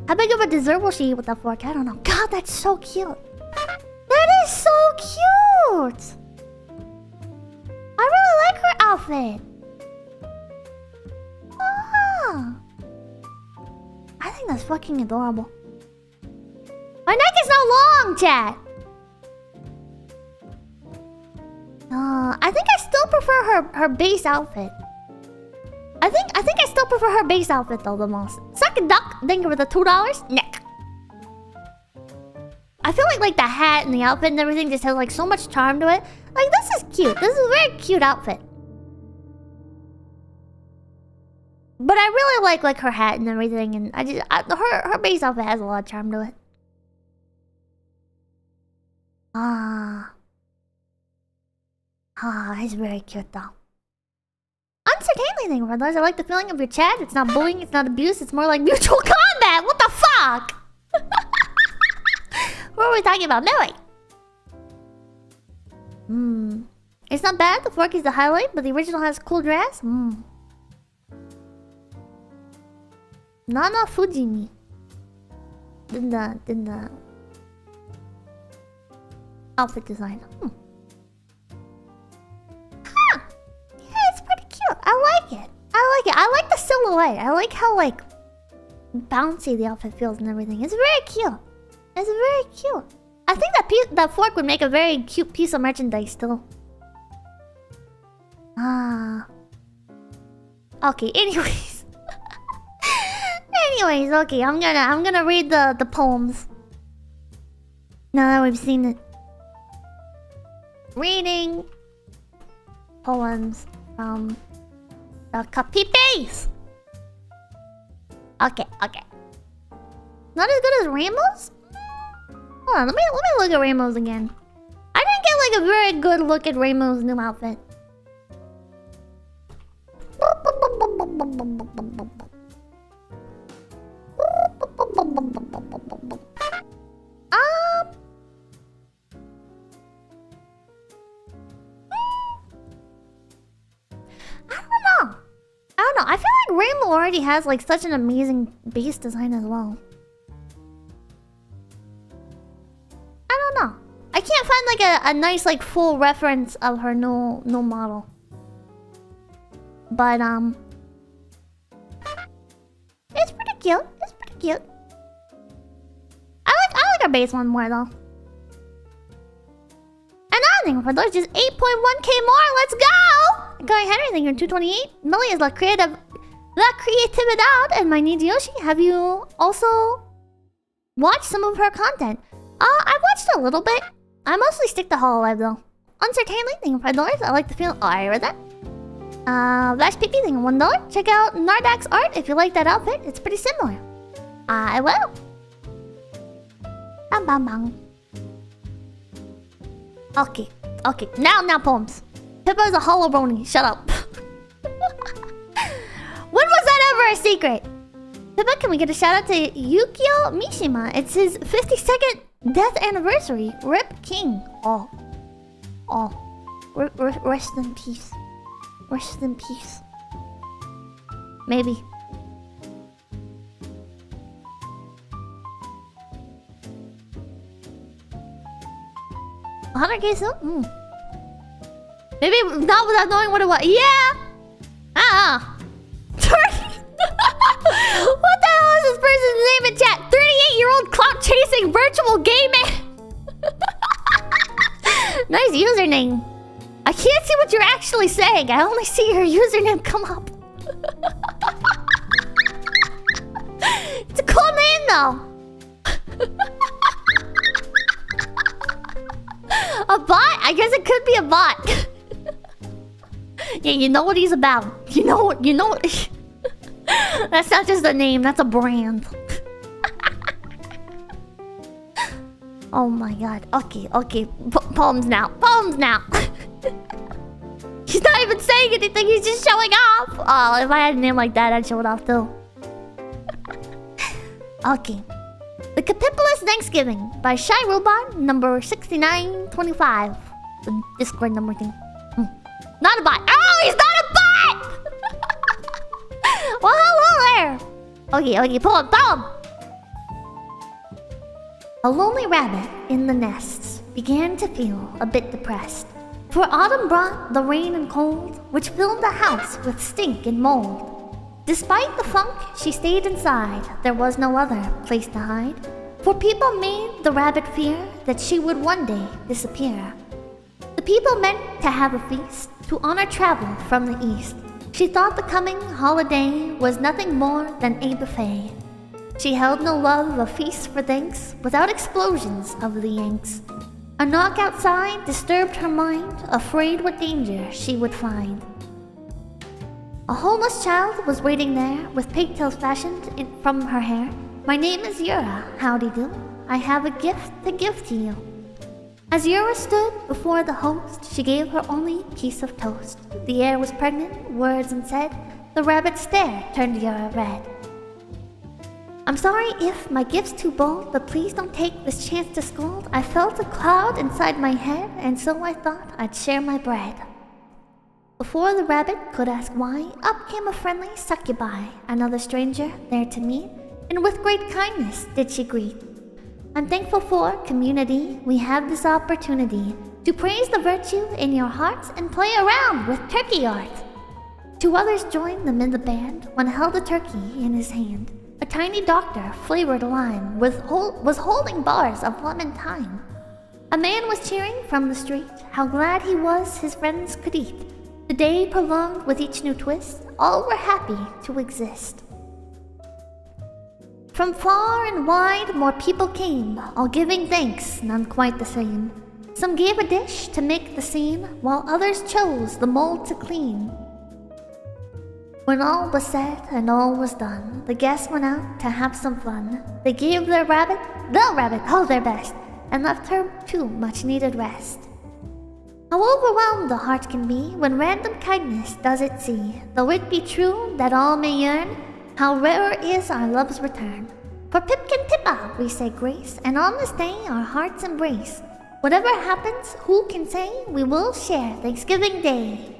How big of a dessert will she eat with that fork? I don't know. God, that's so cute. That is so cute. I really like her outfit. Ah. I think that's fucking adorable. My neck is not long, chat. I think I still prefer her base outfit. I think I still prefer her base outfit though the most. Suck a duck. Thank you for the $2. Neck. I feel like the hat and the outfit and everything just has like so much charm to it. Like this is cute. This is a very cute outfit. But I really like her hat and everything, and her base outfit has a lot of charm to it. It's very cute though. Uncertainly thing, brothers. I like the feeling of your chat. It's not bullying, it's not abuse, it's more like mutual combat. What the fuck? What are we talking about? Millie. It's not bad. The fork is the highlight, but the original has cool dress. Nana Fujimi. Then the outfit design. Yeah, it's pretty cute. I like it. I like the silhouette. I like how like bouncy the outfit feels and everything. It's very cute. It's very cute. I think that fork would make a very cute piece of merchandise too. Okay, anyways. Okay, I'm gonna read the poems. Now that we've seen it. Reading poems from the Capipes. Okay. Not as good as Rainbow's? Hold on, let me look at Rainbow's again. I didn't get like a very good look at Rainbow's new outfit. I don't know. I feel like Rainbow already has like such an amazing base design as well. I don't know. I can't find like a nice like full reference of her new model. But it's pretty cute. I like her base one more though. Another thing for those just 8.1k more. Let's go! Going ahead, anything you're 228. Millie is La Creatividad and my Niji Yoshi. Have you also watched some of her content? I watched a little bit. I mostly stick to Hololive though. Uncertainly, thank you for $5. I like the feel. Oh, I read that. Vash PP, thank you $1. Check out Nardak's art if you like that outfit. It's pretty similar. I will. Bang bang bang. Okay. Now poems. Pippa's a hollow brony. Shut up. When was that ever a secret? Pippa, can we get a shout out to Yukio Mishima? It's his 52nd death anniversary. Rip King. Oh. Rest in peace. Rest in peace. Maybe. $100K still? Maybe not without knowing what it was. Yeah! What the hell is this person's name in chat? 38-year-old clout-chasing virtual gay man. Nice username. I can't see what you're actually saying. I only see your username come up. It's a cool name, though. A bot? I guess it could be a bot. Yeah, you know what he's about. You know what? That's not just a name, that's a brand. Oh my god. Okay. Poems now. He's not even saying anything, he's just showing off. Oh, if I had a name like that, I'd show it off too. Okay. The Capitulus Thanksgiving by Shy Robot, number 6925. The Discord number thing. Not a bot. Oh, he's not a bot! Well, hello there. Okay, poem. A lonely rabbit in the nests began to feel a bit depressed. For autumn brought the rain and cold, which filled the house with stink and mold. Despite the funk, she stayed inside. There was no other place to hide. For people made the rabbit fear that she would one day disappear. The people meant to have a feast to honor travel from the east. She thought the coming holiday was nothing more than a buffet. She held no love of feast for thanks without explosions of the Yanks. A knock outside disturbed her mind, afraid what danger she would find. A homeless child was waiting there with pigtails fashioned from her hair. My name is Yura, howdy do. I have a gift to give to you. As Yura stood before the host, she gave her only piece of toast. The air was pregnant, words unsaid. The rabbit's stare turned Yura red. I'm sorry if my gift's too bold, but please don't take this chance to scold. I felt a cloud inside my head, and so I thought I'd share my bread. Before the rabbit could ask why, up came a friendly succubi, another stranger there to meet, and with great kindness did she greet. I'm thankful for community. We have this opportunity to praise the virtue in your hearts and play around with turkey art. Two others joined them in the band. One held a turkey in his hand. A tiny doctor, flavored lime, was holding bars of lemon thyme. A man was cheering from the street, how glad he was his friends could eat. The day prolonged with each new twist, all were happy to exist. From far and wide more people came, all giving thanks, none quite the same. Some gave a dish to make the scene, while others chose the mold to clean. When all was said and all was done, the guests went out to have some fun. They gave the rabbit, all their best, and left her to much needed rest. How overwhelmed the heart can be when random kindness does it see. Though it be true that all may yearn, how rare is our love's return. For Pipkin Pippa we say grace, and on this day our hearts embrace. Whatever happens, who can say, we will share Thanksgiving Day.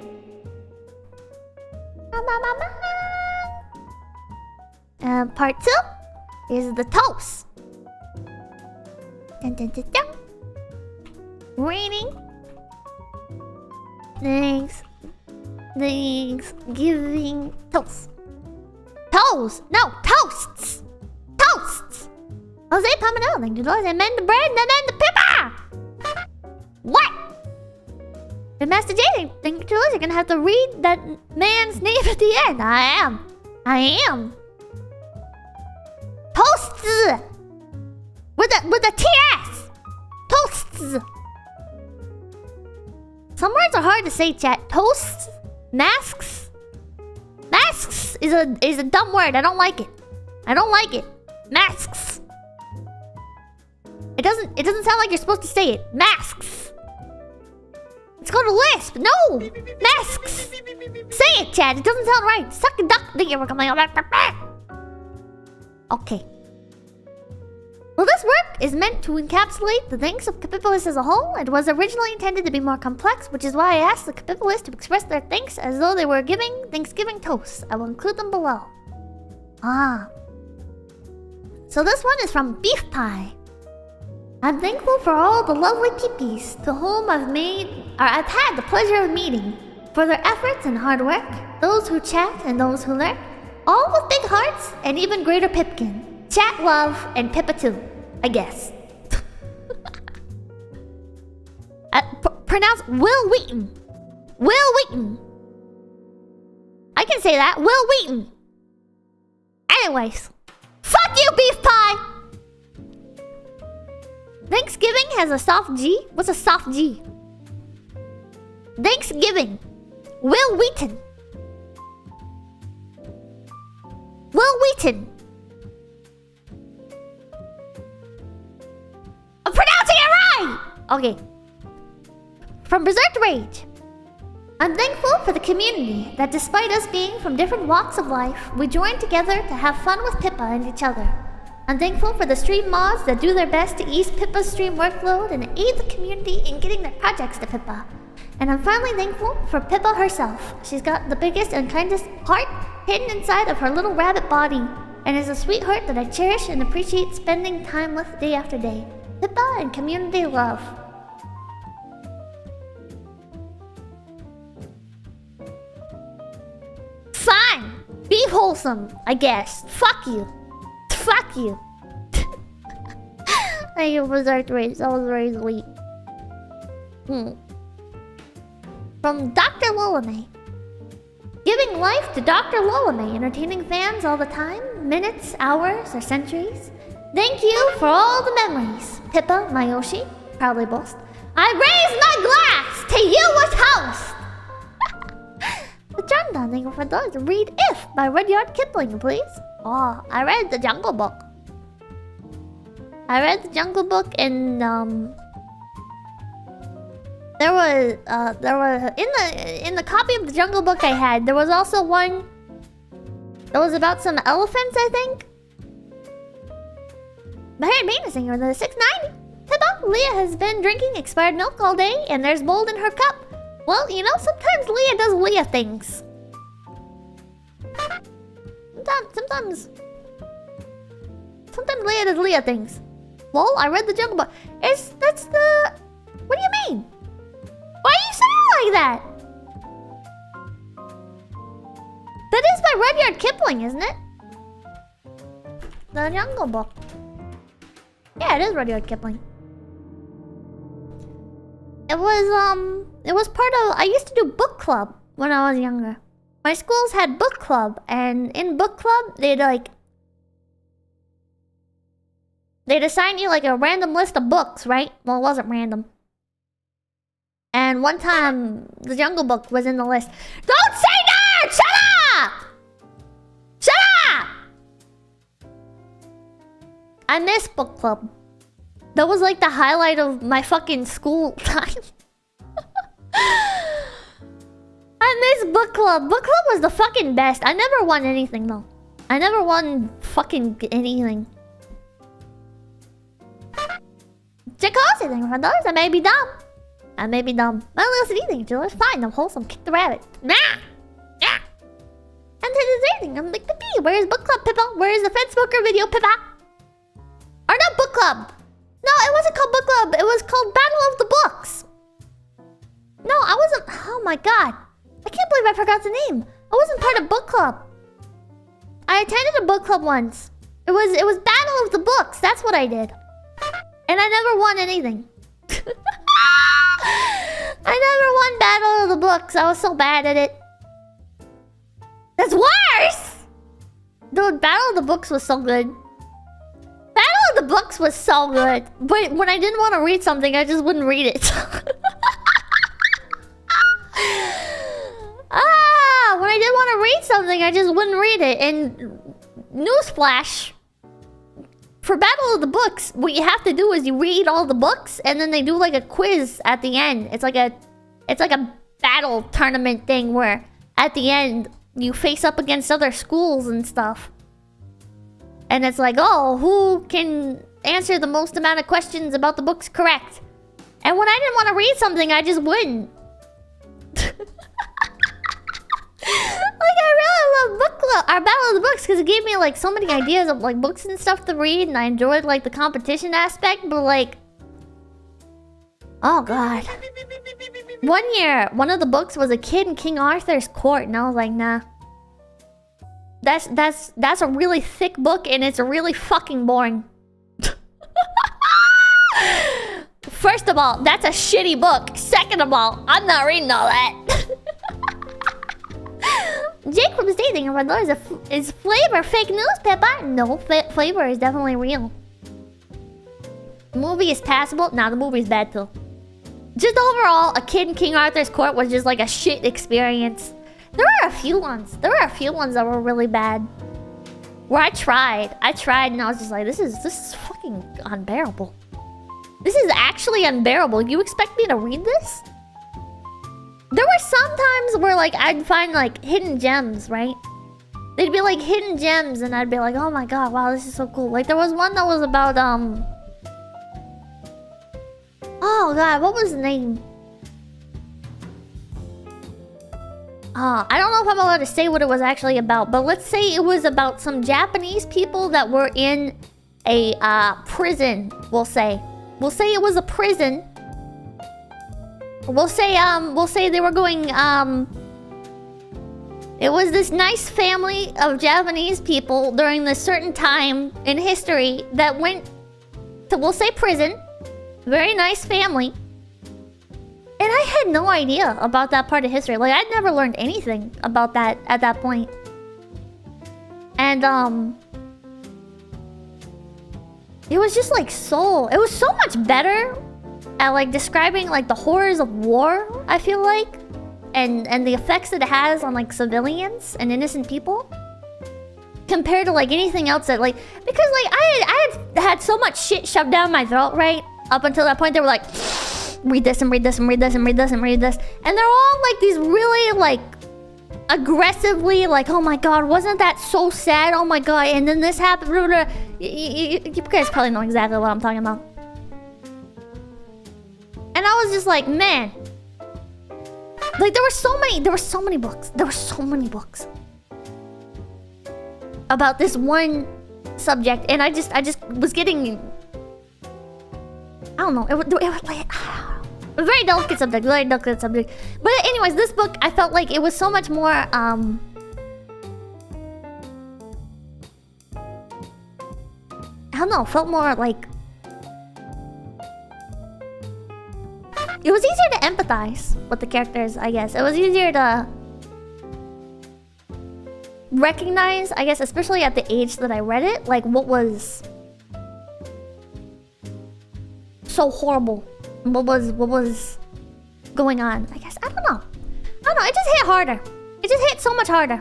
Part 2 is the toast. Dun, dun, dun, dun. Raining. Thanksgiving toast. Toast! No, toasts! Toasts! Jose Pomelo, thank you, Lord. And mend the bread and then the pepper! What? And Master J, thank you, Lord. You're gonna have to read that man's name at the end. I am. Toasts! With a TS! Toasts! Some words are hard to say, chat. Toasts? Masks? Masks is a dumb word. I don't like it. Masks. It doesn't sound like you're supposed to say it. Masks. Let's go to Lisp. No! Masks! Say it, chat. It doesn't sound right. Suck a duck. Okay. Well, this work is meant to encapsulate the thanks of 𝐒𝐡𝐵𝗶𝗶𝐻 as a whole. It was originally intended to be more complex, which is why I asked the 𝐒𝐡𝐵𝗶𝗶𝐻 to express their thanks as though they were giving Thanksgiving toasts. I will include them below. Ah. So this one is from Beef Pie. I'm thankful for all the lovely peepees to whom I've had the pleasure of meeting, for their efforts and hard work, those who chat and those who lurk, all with big hearts and even greater pipkin. Chat, love, and Pippa too, I guess. Pronounce Will Wheaton. Will Wheaton. I can say that. Will Wheaton. Anyways. Fuck you, Beef Pie! Thanksgiving has a soft G? What's a soft G? Thanksgiving. Will Wheaton. Will Wheaton. I'm pronouncing it right! Okay. From Berserk Rage. I'm thankful for the community that despite us being from different walks of life, we join together to have fun with Pippa and each other. I'm thankful for the stream mods that do their best to ease Pippa's stream workload and aid the community in getting their projects to Pippa. And I'm finally thankful for Pippa herself. She's got the biggest and kindest heart hidden inside of her little rabbit body, and is a sweetheart that I cherish and appreciate spending time with day after day. Pippa and community love. Fine! Be wholesome, I guess. Fuck you. Fuck you. Thank you for Berserk Rage. That was very sweet. From Dr. Lolame. Giving life to Dr. Lolame, entertaining fans all the time, minutes, hours, or centuries. Thank you for all the memories. Pippa, Mayoshi, proudly boast. I raise my glass to you as host! The Janda, thank you for those. Read If by Rudyard Kipling, please. Oh, I read the Jungle Book. I read the Jungle Book and there was in the copy of the Jungle Book I had, there was also one that was about some elephants, I think. But hey, amazing, you're the 690. Pippa, Leah has been drinking expired milk all day, and there's mold in her cup. Well, you know, sometimes Leah does Leah things. Sometimes Leah does Leah things. Lol, I read the Jungle Book. That's the... What do you mean? Why are you saying like that? That is by Rudyard Kipling, isn't it? The Jungle Book. Yeah, it is Rudyard Kipling. It was part of... I used to do book club when I was younger. My schools had book club, and in book club, they'd assign you like a random list of books, right? Well, it wasn't random. And one time, the Jungle Book was in the list. Don't say nerd! Shut up! Shut up! I miss book club. That was like the highlight of my fucking school time. I miss book club. Book club was the fucking best. I never won anything though. I never won fucking anything. 𝐒𝐡𝐚𝐭, thank you for those. I may be dumb. I may be dumb. I don't listen to anything. It's fine. I'm wholesome. Kick the rabbit. Nah! Nah! And then there's anything. I'm like, Pippi, where is book club, Pippa? Where is the Fed Smoker video, Pippa? Or no, book club. No, it wasn't called book club. It was called Battle of the Books. No, I wasn't... Oh my god. I can't believe I forgot the name. I wasn't part of book club. I attended a book club once. It was Battle of the Books. That's what I did. And I never won anything. I never won Battle of the Books. I was so bad at it. That's worse! Dude, Battle of the Books was so good. Battle of the Books was so good. But when I didn't want to read something, I just wouldn't read it. When I didn't want to read something, I just wouldn't read it. And newsflash. For Battle of the Books, what you have to do is you read all the books, and then they do like a quiz at the end. It's like a battle tournament thing where at the end you face up against other schools and stuff. And it's like, oh, who can answer the most amount of questions about the books correct. And when I didn't want to read something, I just wouldn't. Like, I really love book club, our Battle of the Books, because it gave me like so many ideas of like books and stuff to read, and I enjoyed like the competition aspect. But like, oh god, one year one of the books was a kid in King Arthur's court, and I was like, nah. That's a really thick book, and it's really fucking boring. First of all, that's a shitty book. Second of all, I'm not reading all that. Jake from Stating about those is Flavor fake news, Peppa? No, Flavor is definitely real. The movie is passable. Nah, the movie is bad too. Just overall, a kid in King Arthur's court was just like a shit experience. There were a few ones. There were a few ones that were really bad. Where I tried, and I was just like, this is fucking unbearable. This is actually unbearable. You expect me to read this? There were some times where like I'd find like hidden gems, right? They'd be like hidden gems, and I'd be like, oh my god, wow, this is so cool. Like there was one that was about oh god, what was the name? I don't know if I'm allowed to say what it was actually about, but let's say it was about some Japanese people that were in a prison, we'll say. We'll say it was a prison. We'll say they were going, it was this nice family of Japanese people during this certain time in history that went to, we'll say, prison. Very nice family. And I had no idea about that part of history. Like, I'd never learned anything about that at that point. And, it was just like it was so much better at like describing like the horrors of war, I feel like. And the effects that it has on like civilians and innocent people. Compared to like anything else that like... Because like, I had so much shit shoved down my throat, right? Up until that point, they were like... Read this and read this and read this and read this and read this. And they're all like these really like... aggressively like, oh my god, wasn't that so sad? Oh my god, and then this happened. You guys probably know exactly what I'm talking about. And I was just like, man. Like there were so many books about this one subject, and I just was getting, I don't know, it was like a very delicate subject, But anyways, this book, I felt like it was so much more, I don't know, felt more like... It was easier to empathize with the characters, I guess. It was easier to recognize, I guess, especially at the age that I read it, like what was so horrible. What was going on, I guess. I don't know. It just hit harder. It just hit so much harder.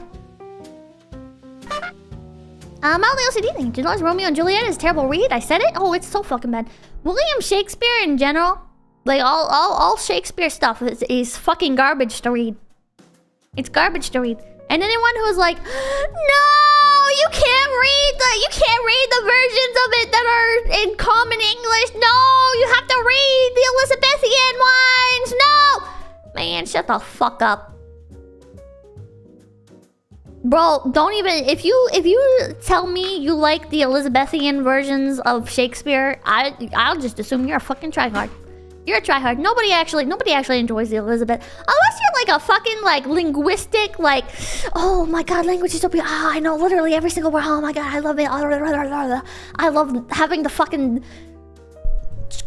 Mildly OCD thing. Do you know Romeo and Juliet is a terrible read? I said it? Oh, it's so fucking bad. William Shakespeare in general, like all Shakespeare stuff is fucking garbage to read. It's garbage to read. And anyone who's like, no, you can't read the versions of it that are in common English. No, you have to read the Elizabethan ones. No, man, shut the fuck up, bro. Don't even, if you tell me you like the Elizabethan versions of Shakespeare, I'll just assume you're a fucking tryhard. You're a tryhard. Nobody actually enjoys the Elizabeth. Unless you're like a fucking like linguistic, like, oh my god, language is so beautiful. Oh, I know literally every single word. Oh my god, I love it. I love having the fucking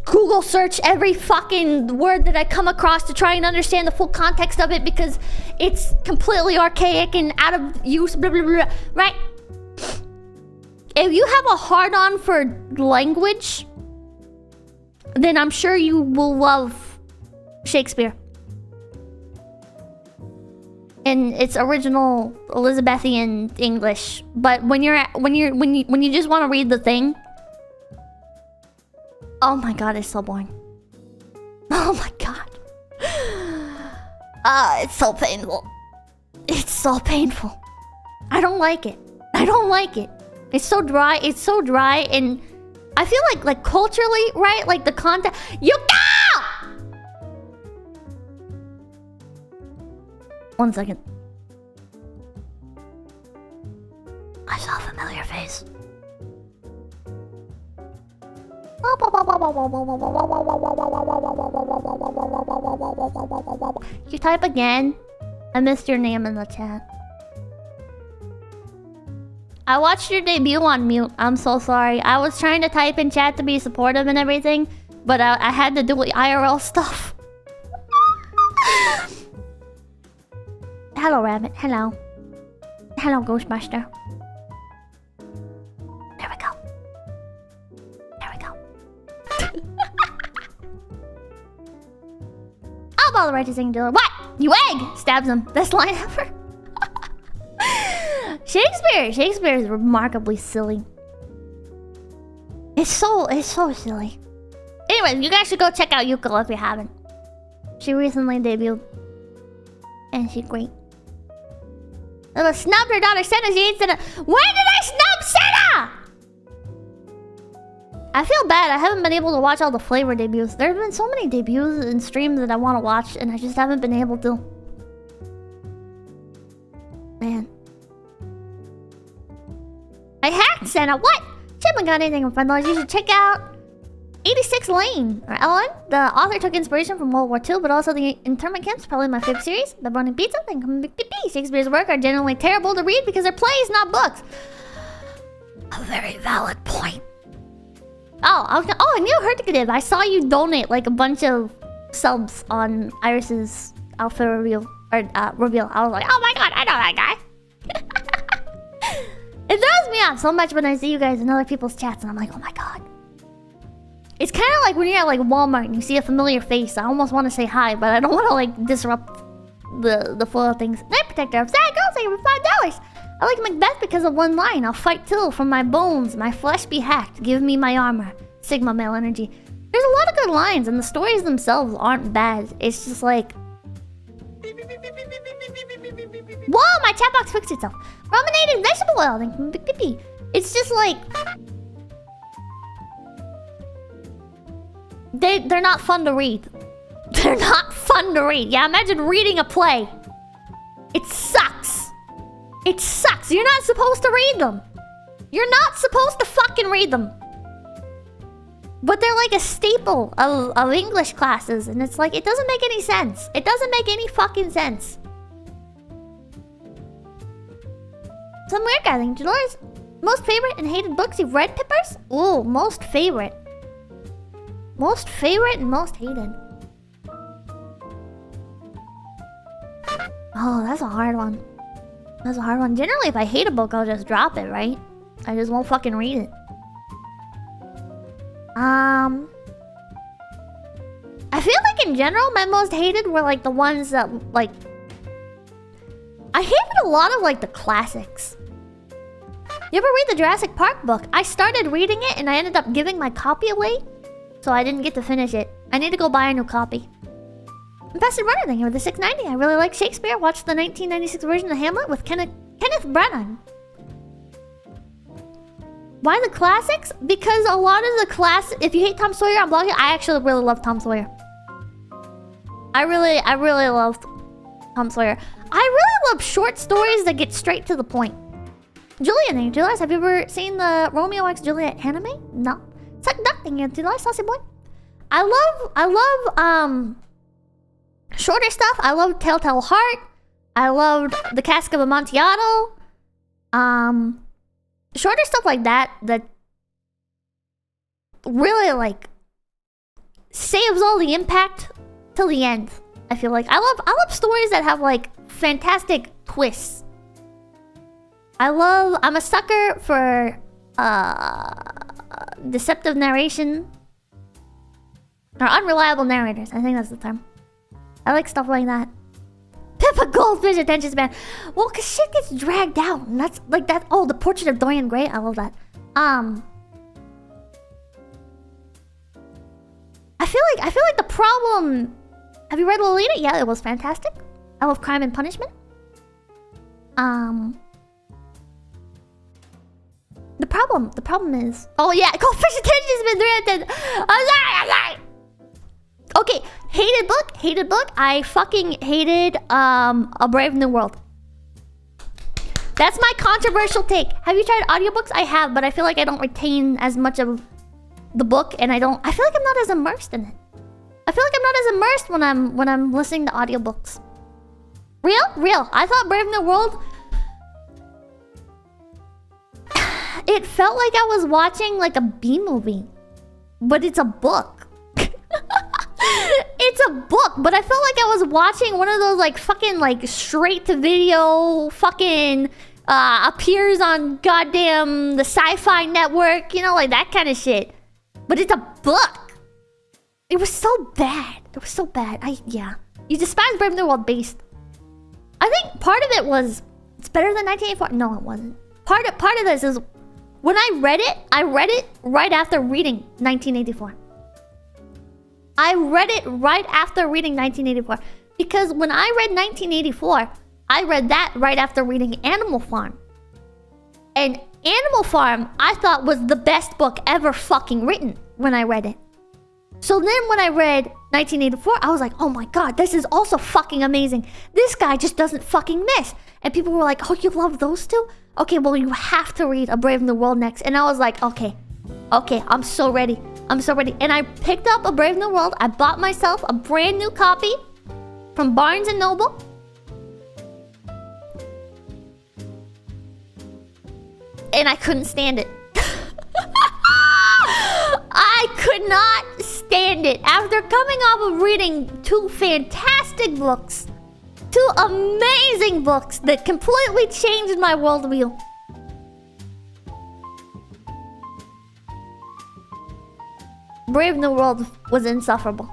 Google search every fucking word that I come across to try and understand the full context of it because it's completely archaic and out of use, blah, blah, blah, right? If you have a hard-on for language, then I'm sure you will love Shakespeare in its original Elizabethan English. But when you just want to read the thing, oh my god, it's so boring. Oh my god. It's so painful. It's so painful. I don't like it. It's so dry. It's so dry, and I feel like culturally, right? Like the content. Yuka! 1 second. I saw a familiar face. You type again? I missed your name in the chat. I watched your debut on mute. I'm so sorry. I was trying to type in chat to be supportive and everything, but I had to do IRL stuff. Hello, Rabbit. Hello. Hello, Ghostbuster. There we go. There we go. I'll bother right to sing to her. What? You egg! Stabs him. Best line ever. Shakespeare is remarkably silly. It's so silly. Anyway, you guys should go check out 𝐒𝐚𝐭 if you haven't. She recently debuted. And she's great. Little snubbed her daughter Senna. She ain't Senna. When did I snub Senna? I feel bad. I haven't been able to watch all the flavor debuts. There's been so many debuts and streams that I want to watch, and I just haven't been able to. Man. I hacked Senna. What? She haven't got anything in front of us. You should check out 86 Lane, or Ellen. The author took inspiration from World War II, but also the internment camps. Probably my favorite series. The Burning Pizza and Shakespeare's work are generally terrible to read because they're plays, not books. A very valid point. I knew 𝐏𝐡𝐚𝐭. I saw you donate like a bunch of subs on Iris's outfit reveal. Reveal. I was like, oh my god, I know that guy. It throws me off so much when I see you guys in other people's chats, and I'm like, oh my god. It's kind of like when you're at like Walmart and you see a familiar face. I almost want to say hi, but I don't want to like disrupt the flow of things. Night Protector, I'm sad girl, thank you for $5. I like Macbeth because of one line. I'll fight till from my bones, my flesh be hacked. Give me my armor. Sigma male energy. There's a lot of good lines, and the stories themselves aren't bad. It's just like... Whoa, my chat box fixed itself. Brominated vegetable oil. It's just like... They're not fun to read. They're not fun to read. Yeah, imagine reading a play. It sucks. It sucks. You're not supposed to read them. You're not supposed to fucking read them. But they're like a staple of English classes. And it's like, it doesn't make any sense. It doesn't make any fucking sense. Some weird guy thing. Dolores, most favorite and hated books you've read, Pippers? Ooh, most favorite. Most favorite and most hated. Oh, that's a hard one. That's a hard one. Generally, if I hate a book, I'll just drop it, right? I just won't fucking read it. I feel like in general, my most hated were like the ones that like... I hated a lot of like the classics. You ever read the Jurassic Park book? I started reading it and I ended up giving my copy away. So I didn't get to finish it. I need to go buy a new copy. Invested Runner, thank you for the 690. I really like Shakespeare. Watched the 1996 version of Hamlet with Kenneth Branagh. Why the classics? Because a lot of the if you hate Tom Sawyer on blogging, I actually really love Tom Sawyer. I really love Tom Sawyer. I really love short stories that get straight to the point. Julian, Julius, have you ever seen the Romeo x Juliet anime? No. Suck duck, thank you, Julius, saucy boy. I love shorter stuff. I love Telltale Heart. I loved The Cask of Amontillado. Shorter stuff like that really like saves all the impact till the end. I feel like I love stories that have like fantastic twists. I'm a sucker for deceptive narration or unreliable narrators. I think that's the term. I like stuff like that. Pippa Goldfish attention span. Well, cause shit gets dragged out, and that's like that. Oh, the Portrait of Dorian Gray. I love that. I feel like the problem. Have you read Lolita? Yeah, it was fantastic. I love Crime and Punishment. The problem is... Oh yeah, Goldfish attention's been 3 out of 10. I'm sorry. Okay, hated book. I fucking hated A Brave New World. That's my controversial take. Have you tried audiobooks? I have, but I feel like I don't retain as much of the book, and I feel like I'm not as immersed in it. I feel like I'm not as immersed when I'm listening to audiobooks. Real. I thought Brave New World... It felt like I was watching like a B-movie. But it's a book. It's a book, but I felt like I was watching one of those like fucking like straight-to-video fucking appears on goddamn the Sci-Fi Network, you know, like that kind of shit. But it's a book. It was so bad. Yeah. You despise Brave New World based. I think part of it was it's better than 1984. No, it wasn't. Part of this is when I read it right after reading 1984. I read it right after reading 1984 because when I read 1984, I read that right after reading Animal Farm. And Animal Farm, I thought was the best book ever fucking written when I read it. So then when I read 1984, I was like, oh my god, this is also fucking amazing. This guy just doesn't fucking miss. And people were like, oh, you love those two? Okay, well, you have to read A Brave New World next. And I was like, okay, I'm so ready. And I picked up A Brave New World. I bought myself a brand new copy from Barnes & Noble. And I couldn't stand it. I could not stand it. After coming off of reading 2 fantastic books, 2 amazing books that completely changed my worldview. Brave New World was insufferable.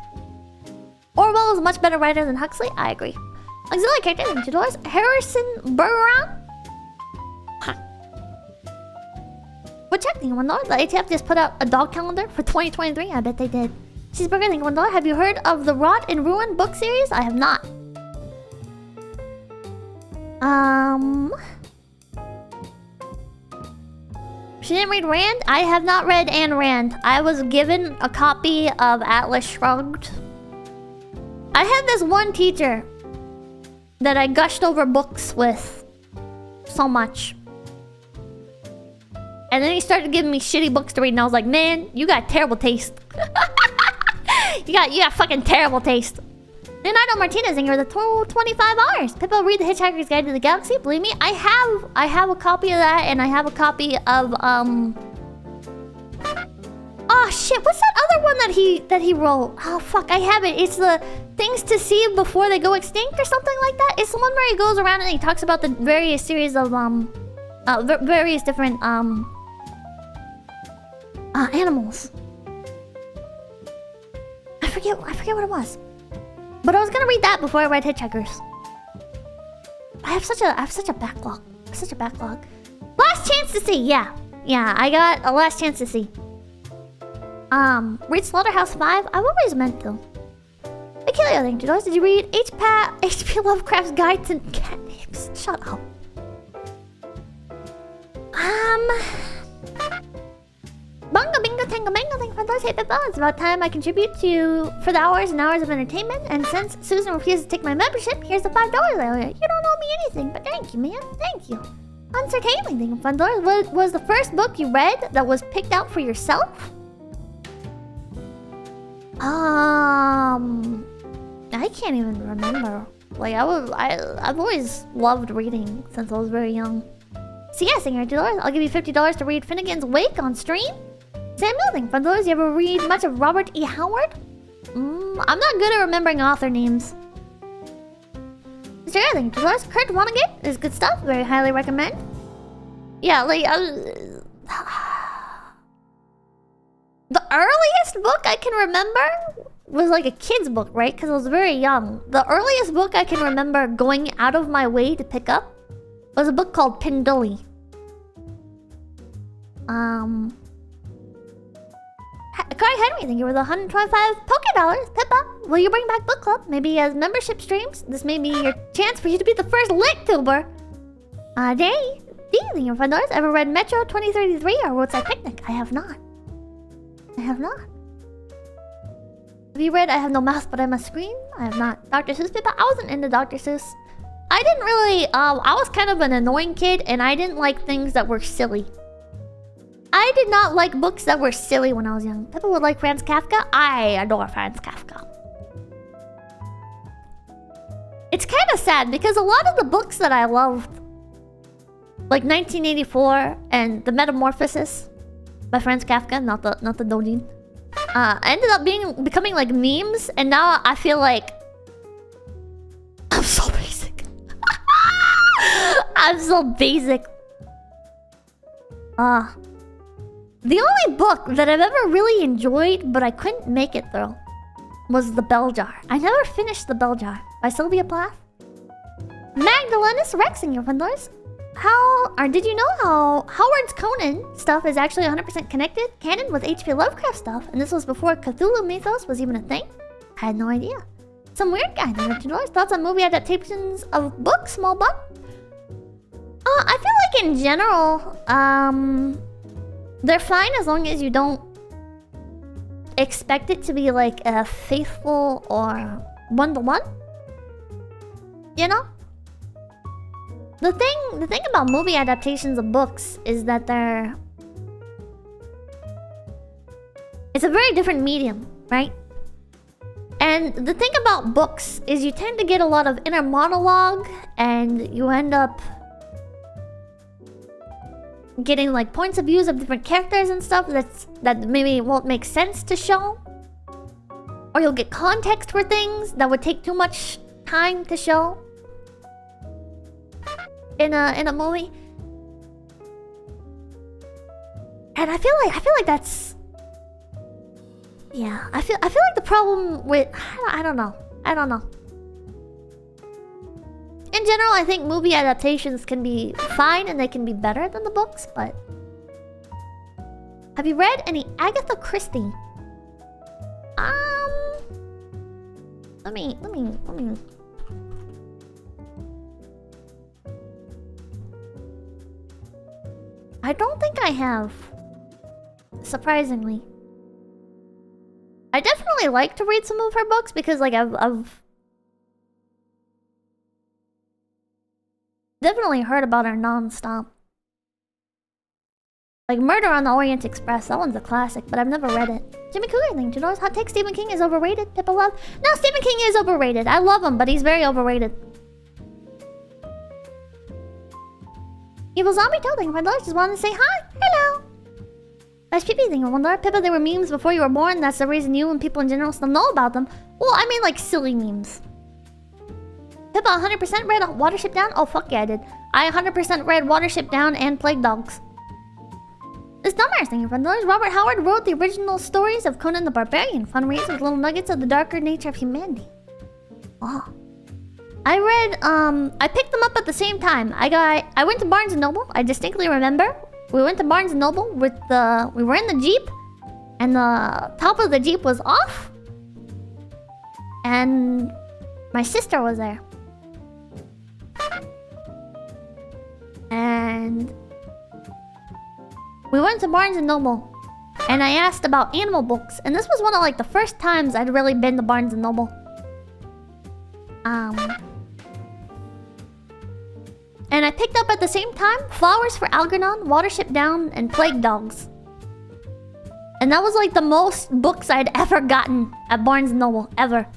Orwell is a much better writer than Huxley. I agree. Auxiliary character in $2. Harrison Bergeron. Huh. What check? $1. The ATF just put out a dog calendar for 2023. I bet they did. Cheeseburger, $1. Have you heard of the Rot and Ruin book series? I have not. She didn't read Rand? I have not read Ayn Rand. I was given a copy of Atlas Shrugged. I had this one teacher that I gushed over books with so much. And then he started giving me shitty books to read, and I was like, man, you got terrible taste. you got fucking terrible taste. Leonardo Martinez, and you're the 25 hours. Pippo, read The Hitchhiker's Guide to the Galaxy. Believe me, I have a copy of that, and I have a copy of Oh shit! What's that other one that he wrote? Oh fuck! I have it. It's the Things to See Before They Go Extinct or something like that. It's the one where he goes around and he talks about the various series of various different animals. I forget what it was. But I was gonna read that before I read Hitchhikers. I have such a backlog. Last Chance to See, yeah. I got a Last Chance to See. Read Slaughterhouse 5. I've always meant to. Achillea, thank you. Did you read H.P. Lovecraft's Guide to Cat Names? Shut up. Bunga bingo tango mango, thank you for those. Hey Pippa, it's about time I contribute for the hours and hours of entertainment. And since Susan refuses to take my membership, here's the $5 I owe you. You don't owe me anything, but thank you, man. Thank you. Uncertainly, thank you for $5. Was the first book you read that was picked out for yourself? I can't even remember. Like I've always loved reading since I was very young. So yeah, Singer, $2. I'll give you $50 to read Finnegan's Wake on stream. Sam Building, for those, you ever read much of Robert E. Howard? I'm not good at remembering author names. Mr. Erling, $2. Kurt Vonnegut is good stuff. Very highly recommend. Yeah, like the earliest book I can remember was like a kid's book, right? Because I was very young. The earliest book I can remember going out of my way to pick up was a book called Pinduli. Kari Henry, thank you for the 125 $Poké. Pippa, will you bring back book club? Maybe as membership streams? This may be your chance for you to be the first lit tuber. Day, Thank you for those. Ever read Metro 2033 or Roadside Picnic? I have not. I have not. Have you read I Have No Mouth But I Must Scream? I have not. Dr. Seuss paper? I wasn't into Dr. Seuss. I didn't really, I was kind of an annoying kid and I didn't like things that were silly. I did not like books that were silly when I was young. People would like Franz Kafka. I adore Franz Kafka. It's kind of sad because a lot of the books that I loved, like 1984 and The Metamorphosis by Franz Kafka, not the Dojin, ended up becoming like memes, and now I feel like I'm so basic. I'm so basic. The only book that I've ever really enjoyed, but I couldn't make it through, was The Bell Jar. I never finished The Bell Jar by Sylvia Plath. Magdalena's Rexing, your fundlers. Did you know how Howard's Conan stuff is actually 100% connected canon with H.P. Lovecraft stuff, and this was before Cthulhu mythos was even a thing? I had no idea. Some weird guy named Richard. Thoughts on movie adaptations of books, small buck? I feel like in general, they're fine as long as you don't expect it to be like a faithful or one-to-one. You know? The thing about movie adaptations of books is that it's a very different medium, right? And the thing about books is you tend to get a lot of inner monologue and you end up getting like points of views of different characters and stuff that maybe won't make sense to show. Or you'll get context for things that would take too much time to show in a movie. And I feel like that's, yeah, I feel like the problem with I don't know. In general, I think movie adaptations can be fine and they can be better than the books, but have you read any Agatha Christie? Let me I don't think I have. Surprisingly. I definitely like to read some of her books because like I've definitely heard about her non-stop. Like Murder on the Orient Express, that one's a classic, but I've never read it. Jimmy Cougar, thank you. Hot take, Stephen King is overrated. Pippa Love. No, Stephen King is overrated. I love him, but he's very overrated. Evil Zombie Toad, thank you. Just wanted to say hi. Hello. That's Pippi, thank you. Pippa, they were memes before you were born. That's the reason you and people in general still know about them. Well, I mean like silly memes. Pippa 100% read Watership Down? Oh, fuck yeah, I did. I 100% read Watership Down and Plague Dogs. This dumbass thing, friend. Robert Howard wrote the original stories of Conan the Barbarian. Fun reads with little nuggets of the darker nature of humanity. Oh. I read, I picked them up at the same time. I went to Barnes & Noble. I distinctly remember. We went to Barnes & Noble with we were in the Jeep. And the top of the Jeep was off. And my sister was there. And we went to Barnes & Noble. And I asked about animal books. And this was one of like the first times I'd really been to Barnes & Noble. And I picked up at the same time Flowers for Algernon, Watership Down, and Plague Dogs. And that was like the most books I'd ever gotten at Barnes & Noble, ever.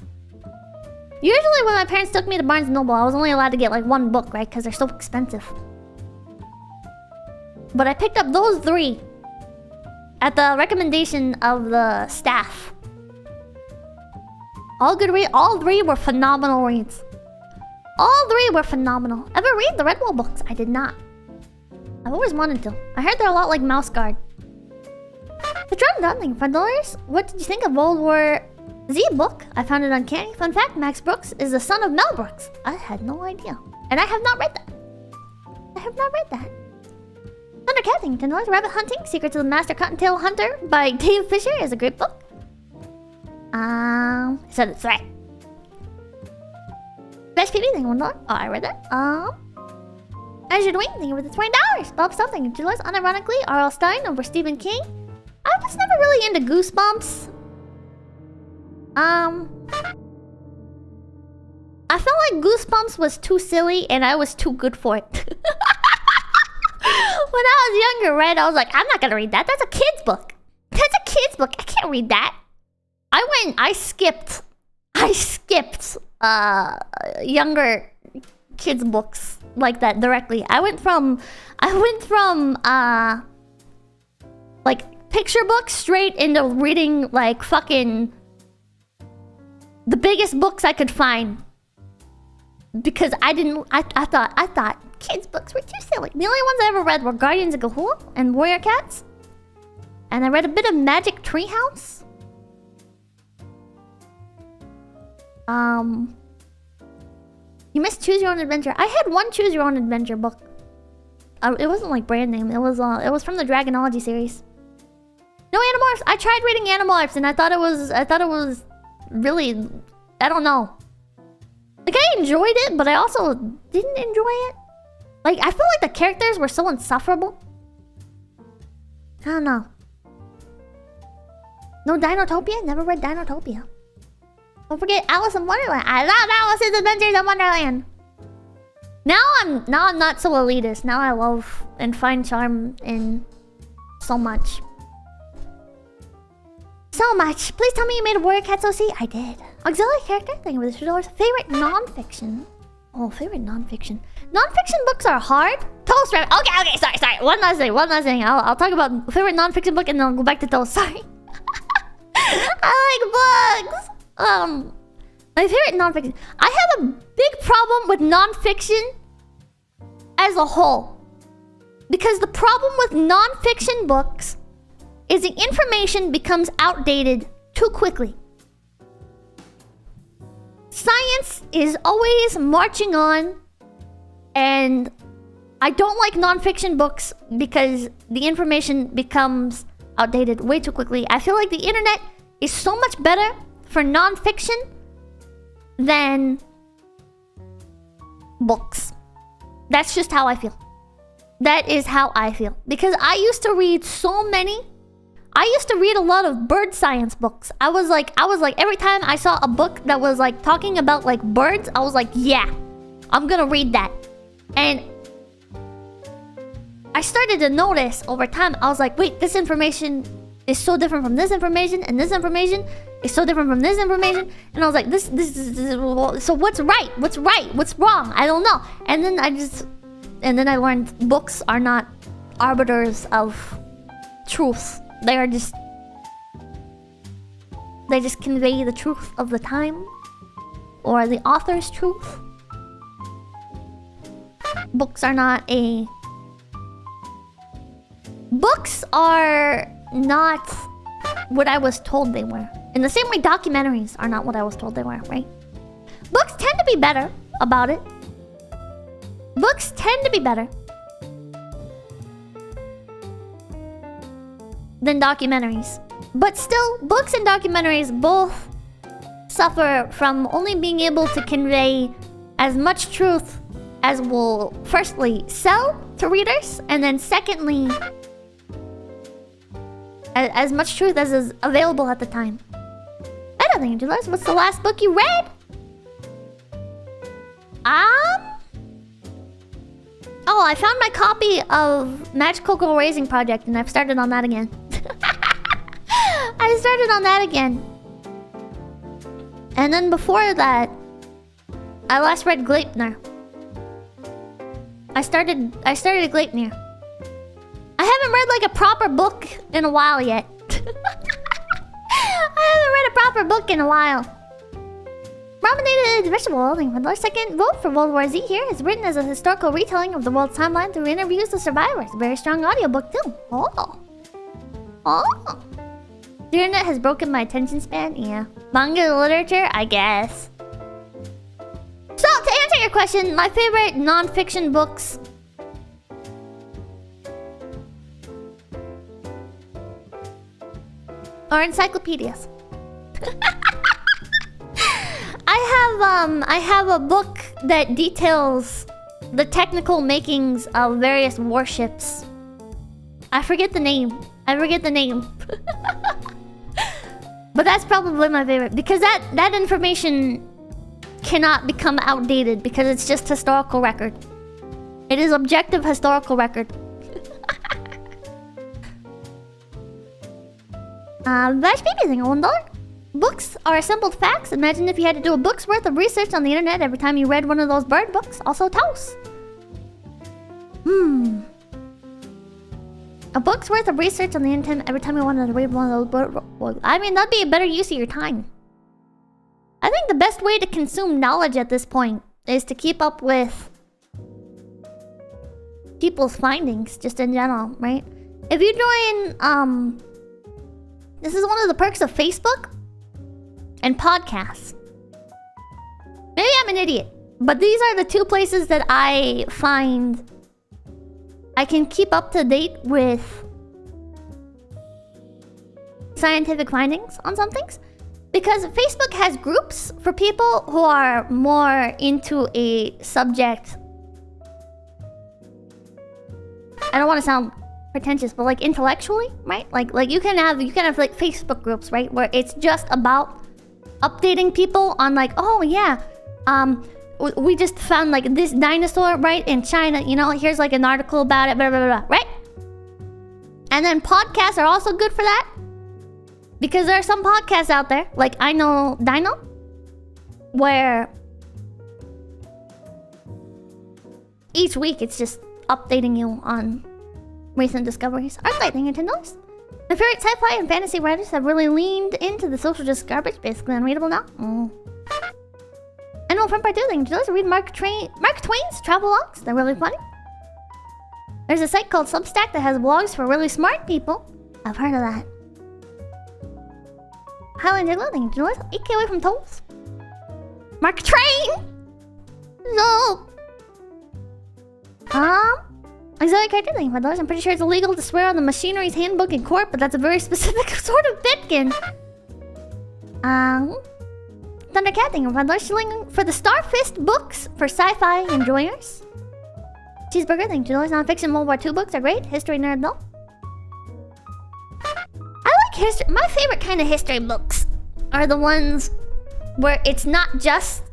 Usually when my parents took me to Barnes & Noble, I was only allowed to get like one book, right? Because they're so expensive. But I picked up those three at the recommendation of the staff. All good read. All three were phenomenal reads. All three were phenomenal. Ever read the Redwall books? I did not. I've always wanted to. I heard they're a lot like Mouse Guard. Patron Dunning, $5. What did you think of World War Z book? I found it uncanny. Fun fact, Max Brooks is the son of Mel Brooks. I had no idea. And I have not read that. I have not read that. Thundercat, thank you, $10. Rabbit Hunting, Secrets of the Master Cottontail Hunter by Dave Fisher is a great book. I said it's right. Best PB thing, $1. Oh, I read that. As you're doing, thank you for the $20. Bob Stuff, thank you for $2. Unironically, R.L. Stein over Stephen King. I was never really into Goosebumps. I felt like Goosebumps was too silly and I was too good for it. When I was younger, right, I was like, I'm not gonna read that. That's a kid's book. That's a kid's book. I can't read that. I skipped younger kids' books like that directly. I went from like picture books straight into reading like fucking the biggest books I could find. Because I thought kids' books were too silly. The only ones I ever read were Guardians of Gahul and Warrior Cats. And I read a bit of Magic Treehouse. You missed Choose Your Own Adventure. I had one Choose Your Own Adventure book. It wasn't like brand name. It was from the Dragonology series. No Animorphs. I tried reading Animorphs and I thought it was really, I don't know. Like I enjoyed it, but I also didn't enjoy it. Like I feel like the characters were so insufferable. I don't know. No Dinotopia? Never read Dinotopia. Don't forget Alice in Wonderland. I love Alice's Adventures in Wonderland. Now I'm not so elitist. Now I love and find charm in so much. So much. Please tell me you made a Warrior Cats OC. I did. Auxiliary character. Thank you for the $2. Favorite non-fiction. Oh, favorite non-fiction. Non-fiction books are hard. Toast Rabbit. Okay. Sorry. One last thing. I'll talk about favorite non-fiction book and then I'll go back to Toast. Sorry. I like books. My favorite non-fiction. I have a big problem with non-fiction as a whole. Because the problem with non-fiction books is the information becomes outdated too quickly. Science is always marching on, and I don't like non-fiction books because the information becomes outdated way too quickly. I feel like the internet is so much better for non-fiction than books. That's just how I feel. That is how I feel. Because I used to read a lot of bird science books. I was like, every time I saw a book that was like talking about like birds, I was like, yeah, I'm gonna read that. And I started to notice over time, I was like, wait, this information is so different from this information, and this information is so different from this information. And I was like, this is, so what's right? What's right? What's wrong? I don't know. And then I learned books are not arbiters of truth. They just convey the truth of the time or the author's truth. Books are not what I was told they were. In the same way documentaries are not what I was told they were, right? Books tend to be better about it. Books tend to be better than documentaries. But still, books and documentaries both suffer from only being able to convey as much truth as will firstly sell to readers, and then secondly, as much truth as is available at the time. I don't think you do. What's the last book you read? Oh, I found my copy of Magical Girl Raising Project, and I've started on that again. I started on that again. And then before that, I last read Gleipnir. I started Gleipnir. I haven't read like a proper book in a while yet. I haven't read a proper book in a while. Raminated Vegetable, thank you for the second vote for World War Z here. It's written as a historical retelling of the world's timeline through interviews with survivors. A very strong audiobook too. Oh. The internet has broken my attention span? Yeah. Manga literature? I guess. So, to answer your question, my favorite non-fiction books are encyclopedias. I have a book that details the technical makings of various warships. I forget the name. But that's probably my favorite, because that information cannot become outdated because it's just historical record. It is objective historical record. Bash baby thing, $1. Books are assembled facts. Imagine if you had to do a book's worth of research on the internet every time you read one of those bird books. Also toast. A book's worth of research on the internet every time you wanted to read one of those bird books. I mean, that'd be a better use of your time. I think the best way to consume knowledge at this point is to keep up with people's findings, just in general, right? If you join, this is one of the perks of Facebook and podcasts. Maybe I'm an idiot, but these are the two places that I find I can keep up to date with scientific findings on some things. Because Facebook has groups for people who are more into a subject. I don't want to sound pretentious, but like intellectually, right? Like you can have like Facebook groups, right, where it's just about updating people on like, oh yeah, we just found like this dinosaur, right, in China, you know, here's like an article about it, blah blah blah, right? And then podcasts are also good for that, because there are some podcasts out there, like I Know Dino, where each week it's just updating you on recent discoveries. Arclight, thank you $10. My favorite sci-fi and fantasy writers have really leaned into the social just garbage, basically unreadable now. Animal Friend Part 2, thank you $2. Read Mark Twain's travelogues, they're really funny. There's a site called Substack that has blogs for really smart people. I've heard of that. Highland Diggler, thank you $2. 8K away from tolls. Mark Twain! No! Auxiliary character, thank you $5. I'm pretty sure it's illegal to swear on the Machinery's Handbook in court, but that's a very specific sort of bitkin. Thundercat, thank you $5. Shilling for the Starfist books for sci-fi enjoyers. Cheeseburger, thank you $2. Non-fiction World War II books are great. History nerd though. I like history. My favorite kind of history books are the ones where it's not just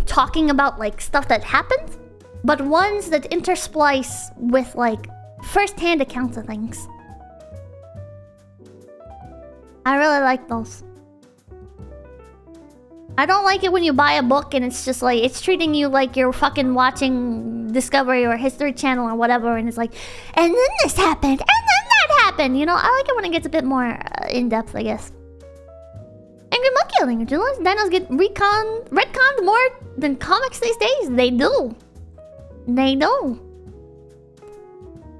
talking about like stuff that happened, but ones that intersplice with like first-hand accounts of things. I really like those. I don't like it when you buy a book and it's just like, it's treating you like you're fucking watching Discovery or History Channel or whatever, and it's like, and then this happened, and then that happened, you know? I like it when it gets a bit more in-depth, I guess. Angry Monkey, I think dinos get retconned more than comics these days. They do. They do.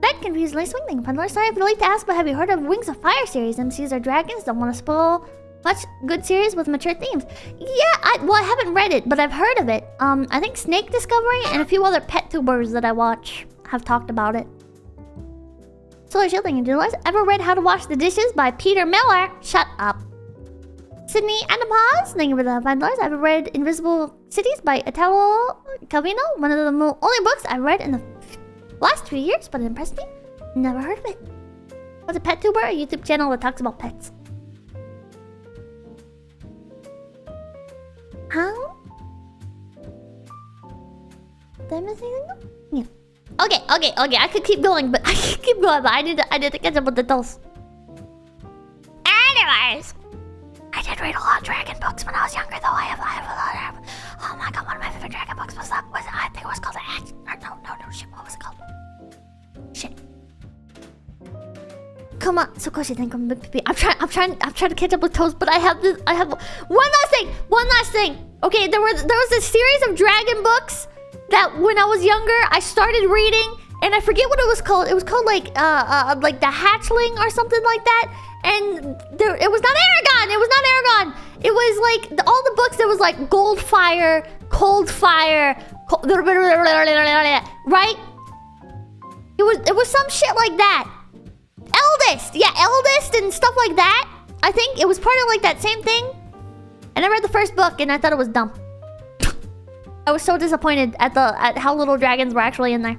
That confused Lay Swing thing. Sorry if you're late to ask, but have you heard of Wings of Fire series? MCs are dragons. Don't want to spoil much good series with mature themes. Yeah, I haven't read it, but I've heard of it. I think Snake Discovery and a few other pet tubers that I watch have talked about it. Solar Shield thing. Ever read How to Wash the Dishes by Peter Miller? Shut up. Sydney and a Pause, thank you for the $5. I've read Invisible Cities by Italo Calvino, one of the only books I've read in the last few years, but it impressed me. Never heard of it. What's a pet tuber? A YouTube channel that talks about pets. How? Did I miss anything? Yeah. Okay. I could keep going, but I need to catch up with the dolls. Anyways. I did read a lot of dragon books when I was younger, though. I have a lot of... Oh my god, one of my favorite dragon books was I think it was called the Action... No, shit, what was it called? Shit. Come on, 𝑐𝑚𝐭 𝐑𝐮𝐿. I'm trying to catch up with Toast, but I have one last thing! Okay, there was a series of dragon books that when I was younger, I started reading, and I forget what it was called. It was called like the Hatchling or something like that. And it was not Aragon. It was like all the books. There was like Gold Fire, Cold Fire, right? It was some shit like that. Eldest and stuff like that. I think it was part of like that same thing. And I read the first book and I thought it was dumb. I was so disappointed at how little dragons were actually in there.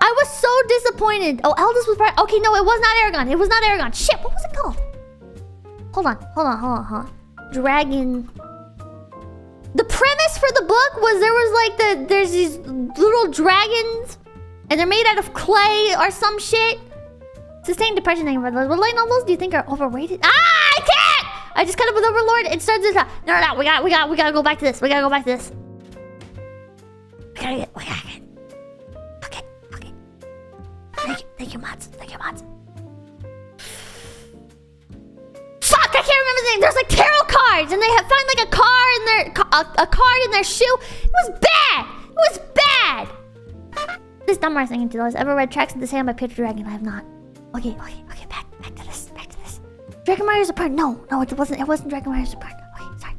I was so disappointed. Oh, Eldest was part. Okay, no, it was not Aragon. It was not Aragon. Shit, what was it called? Hold on. Dragon. The premise for the book was there's these little dragons, and they're made out of clay or some shit. Sustained depression thing. What light novels do you think are overrated? Ah, I can't! I just cut up with Overlord. It starts with no. We gotta go back to this. We gotta go back to this. We gotta get. Okay. Thank you, mods. Fuck! I can't remember the name. There's like tarot cards, and they find like a card in their shoe. It was bad. This dumb ass thing into those. Ever read Tracks of the Sand by Peter Dragon? I have not. Okay. Back to this. Dragon Warriors Apart. No, it wasn't. It wasn't Dragon Warriors Apart. Okay, sorry.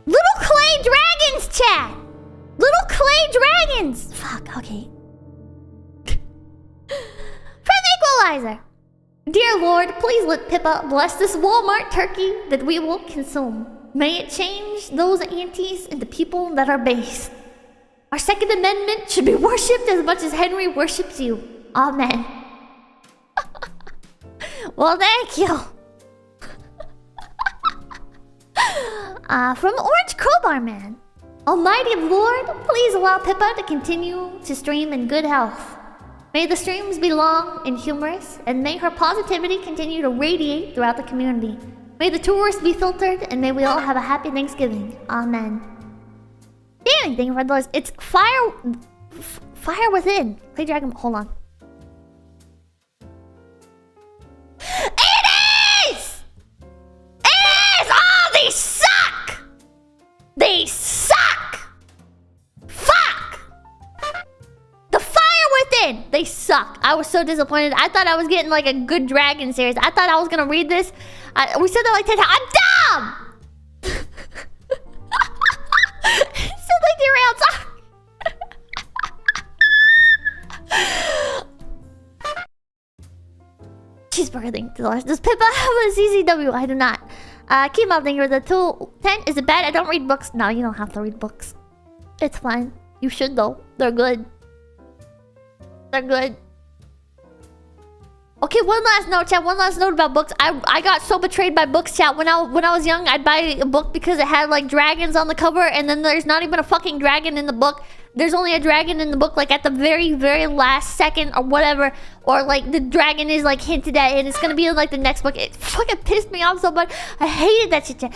Little clay dragons, chat. Little clay dragons. Fuck. Okay. From Equalizer. Dear Lord, please let Pippa bless this Walmart turkey that we will consume. May it change those aunties into people that are based. Our Second Amendment should be worshipped as much as Henry worships you. Amen. Well, thank you. From Orange Crowbar Man. Almighty Lord, please allow Pippa to continue to stream in good health. May the streams be long and humorous, and may her positivity continue to radiate throughout the community. May the tours be filtered, and may we all have a happy Thanksgiving. Amen. Damn, thank you for those. It's Fire Within. Clay Dragon. Hold on. It is! Oh, they suck! Fuck! The Fire Within. They suck. I was so disappointed. I thought I was getting like a good dragon series. I thought I was gonna read this. We said that like 10 times. I'm dumb! Said like derailed. Cheeseburger thing. Does Pippa have a CCW? I do not. Keep up thinking the 210. Is it bad? I don't read books. No, you don't have to read books. It's fine. You should though. They're good. Okay, one last note, chat. One last note about books. I got so betrayed by books, chat. When I was young, I'd buy a book because it had like dragons on the cover, and then there's not even a fucking dragon in the book. There's only a dragon in the book, like at the very, very last second or whatever, or like the dragon is like hinted at, and it's gonna be in like the next book. It fucking pissed me off so much. I hated that shit, chat.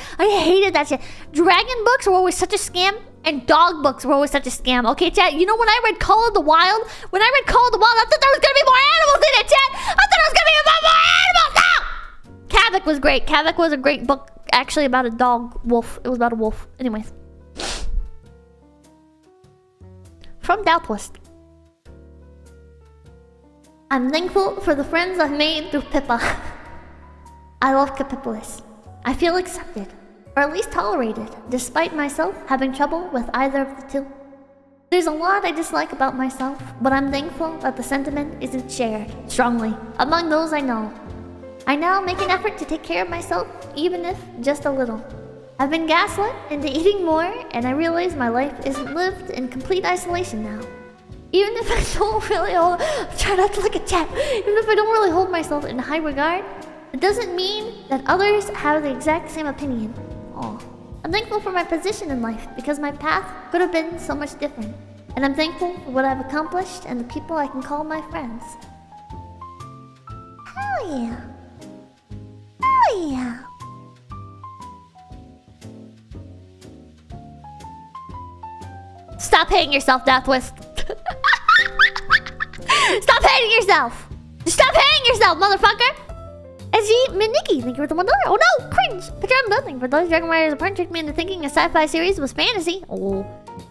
Dragon books were always such a scam. And dog books were always such a scam. Okay, chat? You know when I read Call of the Wild? I thought there was gonna be more animals in it, chat! I thought there was gonna be more animals! No! Kovik was great. Kovik was a great book, actually, about a dog wolf. It was about a wolf. Anyways. From Doubtwist. I'm thankful for the friends I've made through Pippa. I love Capitolis. I feel accepted. Or at least tolerated, despite myself having trouble with either of the two. There's a lot I dislike about myself, but I'm thankful that the sentiment isn't shared strongly among those I know. I now make an effort to take care of myself, even if just a little. I've been gaslit into eating more, and I realize my life isn't lived in complete isolation now. Even if I don't really try not to look at chat. Even if I don't really hold myself in high regard, it doesn't mean that others have the exact same opinion. Oh. I'm thankful for my position in life because my path could have been so much different. And I'm thankful for what I've accomplished and the people I can call my friends. Hell yeah. Hell yeah. Stop hating yourself, Deathwist. Stop hating yourself. Stop hating yourself, motherfucker. SG Miniki, thank you for the $1. Oh no, cringe! Picture I'm building. For those Dragon Warriors Apart tricked me into thinking a sci-fi series was fantasy. Oh.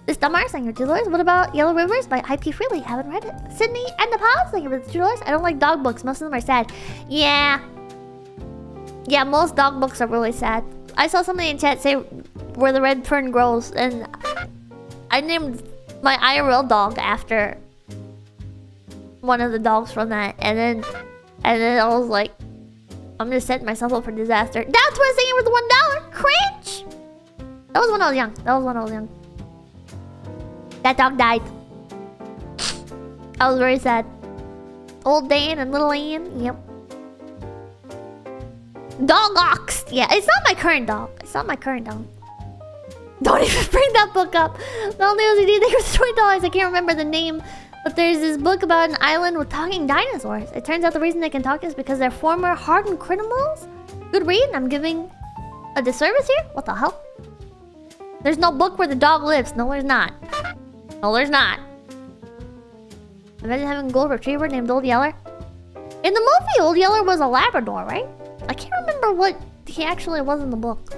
This dumbass, thank you for $2. What about Yellow Rivers by IP Freely? Haven't read it. Sydney and the Pause, thank you for the $2. I don't like dog books. Most of them are sad. Yeah, most dog books are really sad. I saw somebody in chat say where the red fern grows, and I named my IRL dog after one of the dogs from that, and then I was like, I'm just setting myself up for disaster. That's what I was thinking with the $1. Cringe! That was when I was young. That was when I was young. That dog died. I was very sad. Old Dan and little Ian. Yep. Dog Ox. Yeah, it's not my current dog. It's not my current dog. Don't even bring that book up. The only OCD thing was $20. I can't remember the name. But there's this book about an island with talking dinosaurs. It turns out the reason they can talk is because they're former hardened criminals. Good read. I'm giving a disservice here? What the hell? There's no book where the dog lives. No, there's not. No, there's not. Imagine having a gold retriever named Old Yeller. In the movie, Old Yeller was a Labrador, right? I can't remember what he actually was in the book.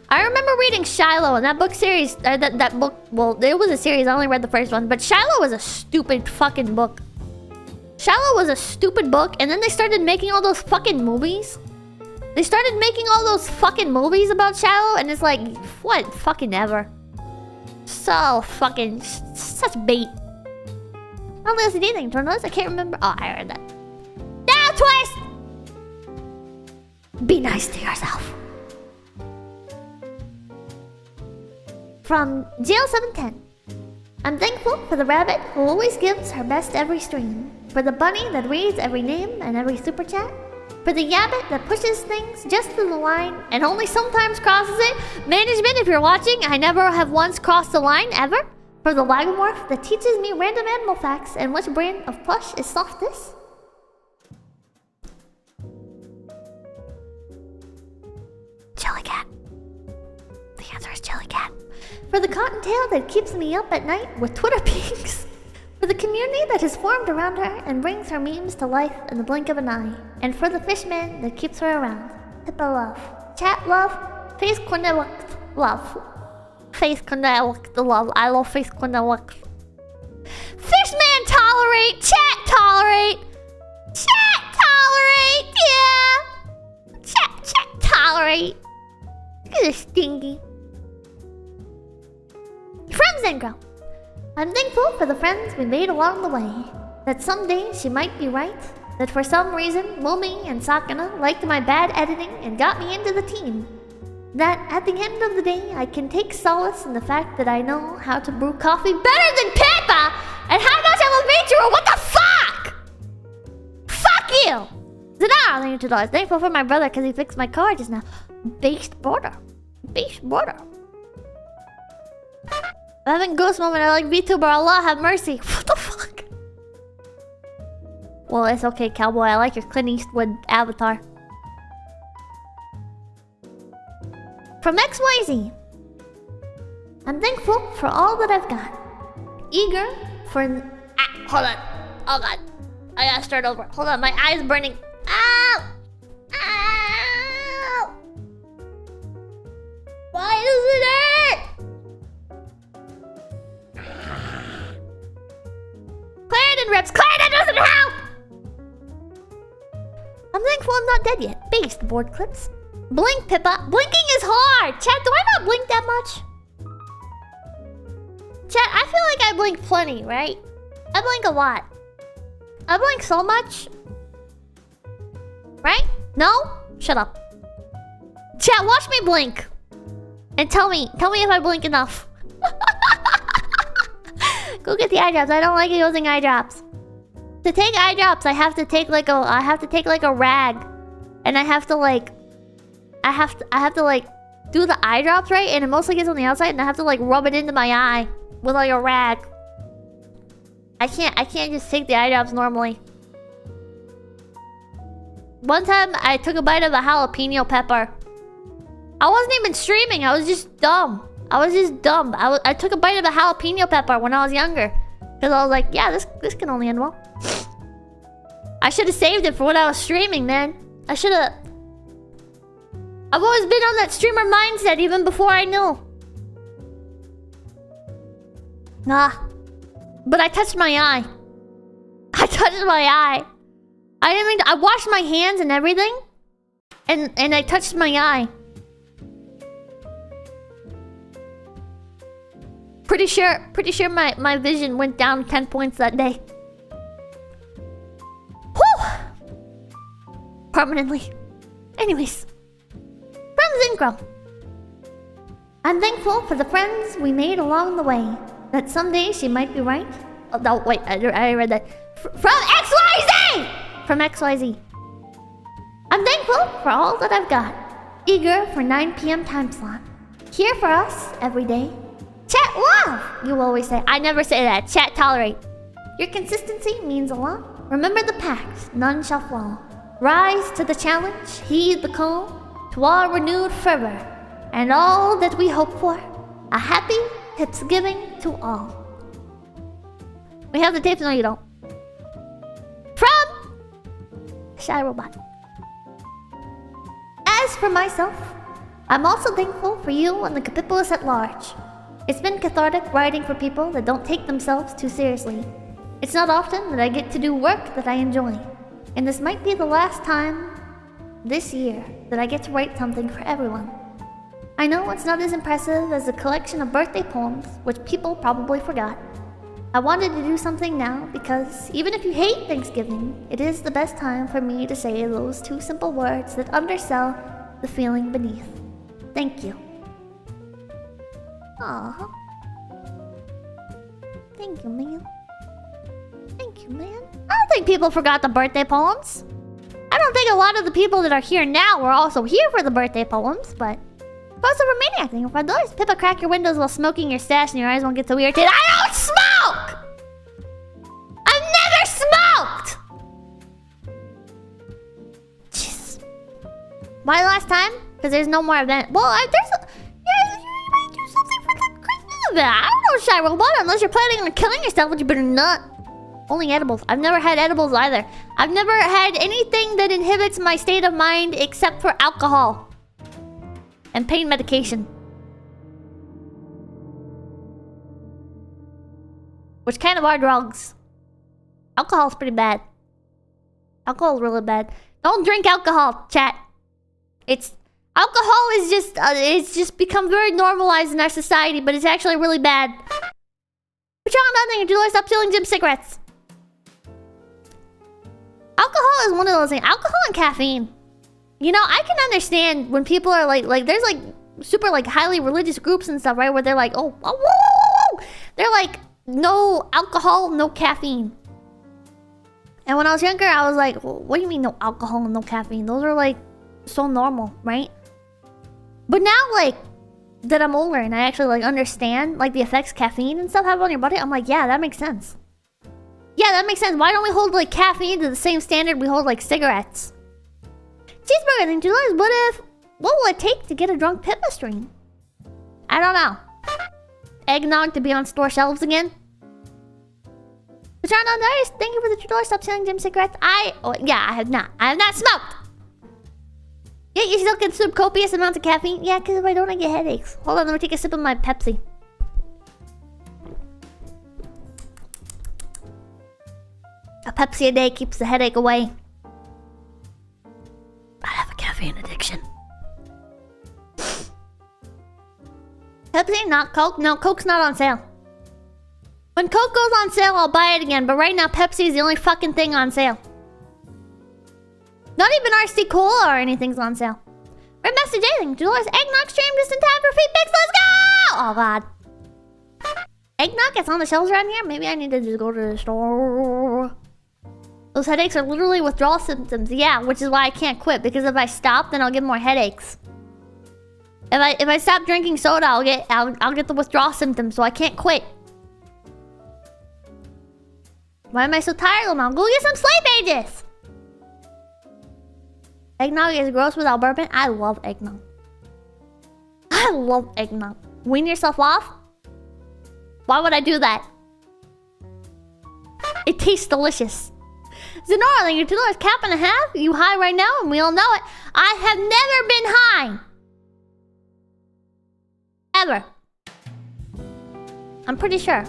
I remember reading Shiloh and that book series. That book, well, it was a series. I only read the first one. But Shiloh was a stupid fucking book. Shiloh was a stupid book. And then they started making all those fucking movies. They started making all those fucking movies about Shiloh. And it's like, what fucking ever. So fucking, such bait. I don't think that's anything. Journalist, I can't remember. Oh, I heard that. Now twist! Be nice to yourself. From Jail710. I'm thankful for the rabbit who always gives her best every stream. For the bunny that reads every name and every super chat. For the yabbit that pushes things just to the line and only sometimes crosses it. Management, if you're watching, I never have once crossed the line, ever. For the lagomorph that teaches me random animal facts and which brand of plush is softest. Chili cat. The answer is chili cat. For the cottontail that keeps me up at night with Twitter peaks. For the community that has formed around her and brings her memes to life in the blink of an eye. And for the fishman that keeps her around. Pippa love. Chat love. Face connect love. Face connect love. I love face connect. Fishman tolerate. Chat tolerate. Chat tolerate. Yeah. Chat tolerate. Look at this stinky. Friends and girl. I'm thankful for the friends we made along the way. That someday she might be right. That for some reason, Momi and Sakana liked my bad editing and got me into the team. That at the end of the day, I can take solace in the fact that I know how to brew coffee better than Peppa! And how much I'm a feature? What the fuck? Fuck you! Zanara, thank you $2. Thankful for my brother because he fixed my car just now. Based border. Based border. I'm having ghost moment. I like VTuber. Allah have mercy. What the fuck? Well, it's okay, cowboy. I like your Clint Eastwood avatar. From XYZ. I'm thankful for all that I've got. Eager for... hold on. Oh god. I gotta start over. Hold on, my eye's burning. Ow! Ow! Why does it hurt? Clarendon rips. Clarendon doesn't help! I'm thankful I'm not dead yet. Based board clips. Blink, Pippa. Blinking is hard! Chat, do I not blink that much? Chat, I feel like I blink plenty, right? I blink a lot. I blink so much. Right? No? Shut up. Chat, watch me blink. And tell me if I blink enough. Go get the eye drops. I don't like using eye drops. To take eye drops, I have to take like a rag. And I have to like do the eye drops, right? And it mostly gets on the outside and I have to like rub it into my eye with like a rag. I can't just take the eye drops normally. One time I took a bite of a jalapeno pepper. I wasn't even streaming, I was just dumb. I took a bite of a jalapeno pepper when I was younger. Cause I was like, yeah, this can only end well. I should have saved it for when I was streaming, man. I should have. I've always been on that streamer mindset even before I knew. Nah. But I touched my eye. I touched my eye. I didn't mean to, I washed my hands and everything. And I touched my eye. Pretty sure my vision went down 10 points that day. Whew! permanently. Anyways. From 𝐶𝑯𝑨𝒀𝒀𝒽𝒀𝒽. I'm thankful for the friends we made along the way. That someday she might be right. Oh, no, wait, I read that. From XYZ! From XYZ. I'm thankful for all that I've got. Eager for 9 p.m. time slot. Here for us every day. Chat love, you always say. I never say that. Chat tolerate. Your consistency means a lot. Remember the pact, none shall fall. Rise to the challenge, heed the call. To our renewed fervor, and all that we hope for. A happy 𝐒𝐡𝐚𝐭 to all. We have the tapes, no you don't. From Shy Robot. As for myself, I'm also thankful for you and the 𝐒𝐡𝐵𝗶𝗶ℏ at large. It's been cathartic writing for people that don't take themselves too seriously. It's not often that I get to do work that I enjoy. And this might be the last time this year that I get to write something for everyone. I know it's not as impressive as a collection of birthday poems, which people probably forgot. I wanted to do something now because even if you hate Thanksgiving, it is the best time for me to say those 2 simple words that undersell the feeling beneath. Thank you. Aww. Thank you, man. Thank you, man. I don't think people forgot the birthday poems. I don't think a lot of the people that are here now were also here for the birthday poems, but... Post a Romaniac thing. If I notice Pippa crack your windows while smoking your stash and your eyes won't get so irritated. I don't smoke! I've never smoked! Jeez. Why last time? Because there's no more event. Well, there's a... Yeah, you might do something for the Christmas event. I don't know, Shy Robot. Unless you're planning on killing yourself, which you better not. Only edibles. I've never had edibles either. I've never had anything that inhibits my state of mind except for alcohol. And pain medication. Which kind of are drugs. Alcohol's pretty bad. Alcohol's really bad. Don't drink alcohol, chat. Alcohol is just... it's just become very normalized in our society, but it's actually really bad. But y'all nothing. Do I stop stealing gym cigarettes? Alcohol is one of those things. Alcohol and caffeine. You know, I can understand when people are like there's like super like highly religious groups and stuff, right? Where they're like, oh, whoa, whoa, whoa. They're like, no alcohol, no caffeine. And when I was younger, I was like, well, what do you mean no alcohol and no caffeine? Those are like so normal, right? But now like that I'm older and I actually like understand like the effects caffeine and stuff have on your body, I'm like, yeah, that makes sense. Yeah, that makes sense. Why don't we hold like caffeine to the same standard we hold like cigarettes? Cheeseburger thing, what will it take to get a drunk Pippa stream? I don't know. Eggnog to be on store shelves again? John Andres, thank you for the $2. Stop selling gym cigarettes. Yeah, I have not. I have not smoked. Yeah, you still consume copious amounts of caffeine? Yeah, because if I don't, I get headaches. Hold on, let me take a sip of my Pepsi. A Pepsi a day keeps the headache away. I have a caffeine addiction. Pepsi, not Coke? No, Coke's not on sale. When Coke goes on sale, I'll buy it again. But right now, Pepsi is the only fucking thing on sale. Not even RC Cola or anything's on sale. Red Master J thing. $2 eggnog stream just in time for free picks. Let's go! Oh, God. Eggnog is on the shelves around here? Maybe I need to just go to the store. Those headaches are literally withdrawal symptoms. Yeah, which is why I can't quit. Because if I stop, then I'll get more headaches. If I stop drinking soda, I'll get the withdrawal symptoms. So I can't quit. Why am I so tired, Mom? Go get some sleep, Aegis! Eggnog is gross without bourbon. I love eggnog. I love eggnog. Wean yourself off? Why would I do that? It tastes delicious. Zenora, your $2 cap and a half. You high right now, and we all know it. I have never been high. Ever. I'm pretty sure.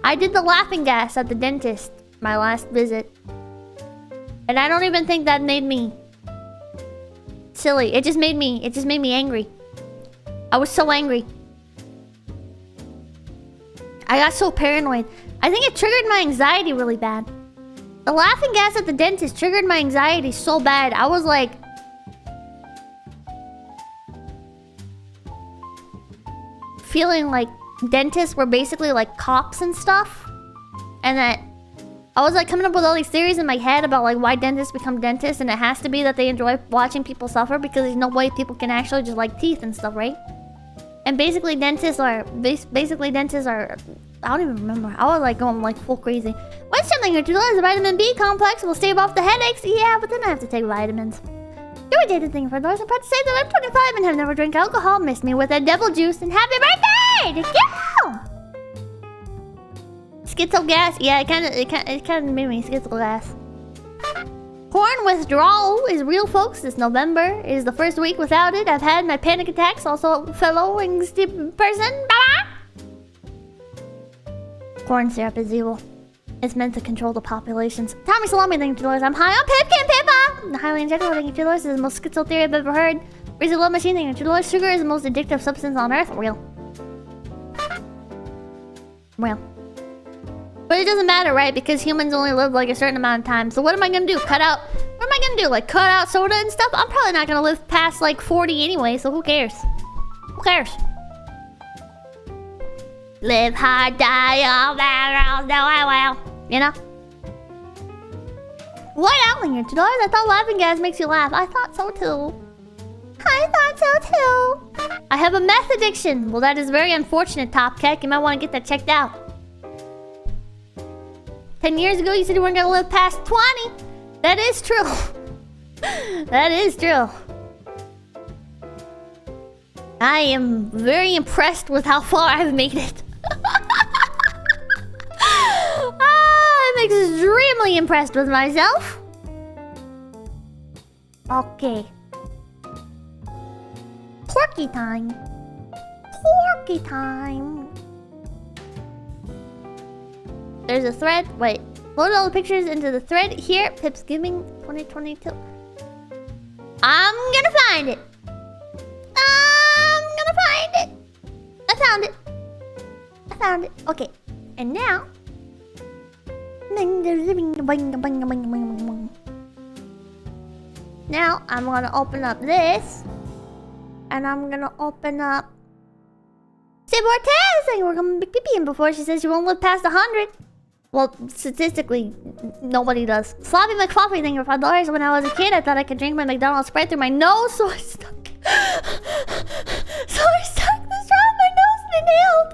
I did the laughing gas at the dentist my last visit. And I don't even think that made me silly. It just made me angry. I was so angry. I got so paranoid. I think it triggered my anxiety really bad. The laughing gas at the dentist triggered my anxiety so bad. I was like... feeling like dentists were basically like cops and stuff. And that... I was like coming up with all these theories in my head about like why dentists become dentists. And it has to be that they enjoy watching people suffer. Because there's no way people can actually just like teeth and stuff, right? And basically dentists are... I don't even remember. I was like going like full crazy. What's something your $2 the vitamin B complex will stave off the headaches? Yeah, but then I have to take vitamins. You're a dated thing for those. I'm proud to say that I'm 25 and have never drank alcohol. Miss me with a devil juice and happy birthday! Yeah! Schizo gas. Yeah, it kind of made me schizo gas. Corn withdrawal is real, folks. This November is the first week without it. I've had my panic attacks. Also, fellow stupid person. Bye-bye! Corn syrup is evil. It's meant to control the populations. Tommy Salami, thank you $2. I'm high on Pipkin Pippa! The highly injectable, thank you $2. This is the most schizo theory I've ever heard. Breezy Love Machine, thank you $2. Sugar is the most addictive substance on earth. Real. Real. But it doesn't matter, right? Because humans only live like a certain amount of time. So what am I gonna do? Cut out... What am I gonna do? Like cut out soda and stuff? I'm probably not gonna live past like 40 anyway, so who cares? Who cares? Live hard, die all that, no I will. You know? What Outling here? $2? I thought laughing gas makes you laugh. I thought so too. I thought so too. I have a meth addiction. Well, that is very unfortunate, Top Keck. You might want to get that checked out. 10 years ago, you said you weren't gonna live past 20. That is true. That is true. I am very impressed with how far I've made it. I'm extremely impressed with myself. Okay. Porky time. Porky time. There's a thread. Wait. Load all the pictures into the thread here. Pips Giving 2022. I'm gonna find it. I'm gonna find it. I found it. I found it. Okay. And now... Now, I'm gonna open up this. And I'm gonna open up... 𝐶𝑯𝑨𝒀𝒀𝑶𝑆 saying we're gonna be peeing before she says she won't live past 100. Well, statistically, nobody does. Sloppy McFluffy thing for $5. When I was a kid, I thought I could drink my McDonald's Sprite through my nose, so I stuck... so I stuck the straw in my nose and inhaled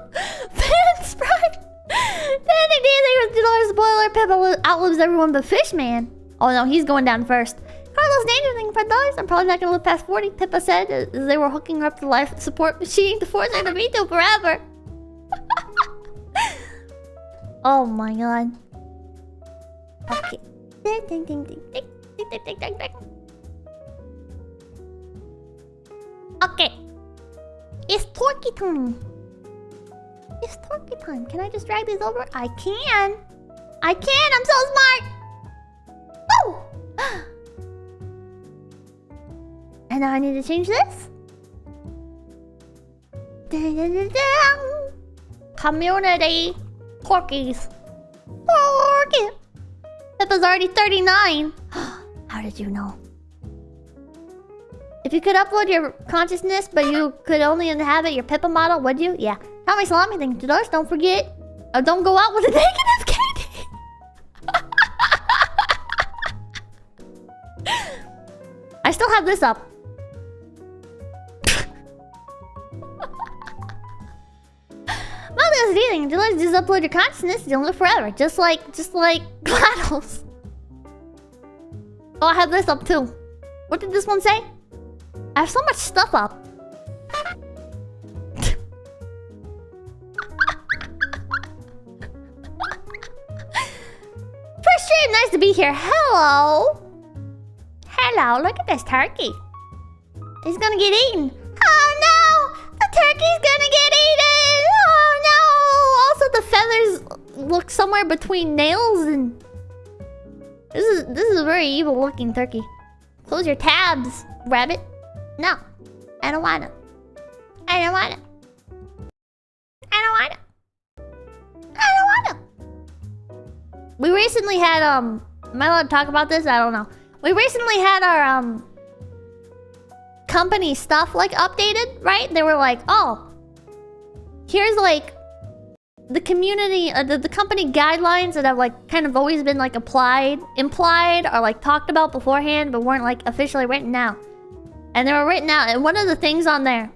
Fan Sprite. Danny D, thank you for $2. Spoiler, Pip outlives everyone but Fishman. Oh no, he's going down first. Carlos Danger, thank you for $5. I'm probably not gonna live past 40, Pippa said, as they were hooking her up the life support machine to force her to veto forever. Oh my god. Okay. Ding ding ding ding ding ding ding ding ding ding. Okay. It's turkey time. It's turkey time. Can I just drag these over? I can. I can. I'm so smart. Oh. And now I need to change this. Ding, ding, ding, ding. Community. Porkies. Porky. Pippa's already 39. How did you know? If you could upload your consciousness, but you could only inhabit your Pippa model, would you? Yeah. Tommy Salami, thank you $2. Don't forget. Don't go out with a negative candy. I still have this up. Anything. Just upload your consciousness, you'll live forever. Just like GLaDOS. Oh, I have this up too. What did this one say? I have so much stuff up. First stream, nice to be here. Hello. Hello, look at this turkey. He's gonna get eaten. Oh no! The turkey's gonna get eaten! Oh no! Also, the feathers look somewhere between nails and... This is a very evil looking turkey. Close your tabs, rabbit. No. I don't want it. I don't want it. I don't want it. I don't want it. We recently had Am I allowed to talk about this? I don't know. We recently had our company stuff like updated, right? They were like, oh, here's like the community, the company guidelines that have like kind of always been like implied, or like talked about beforehand, but weren't like officially written out. And they were written out, and one of the things on there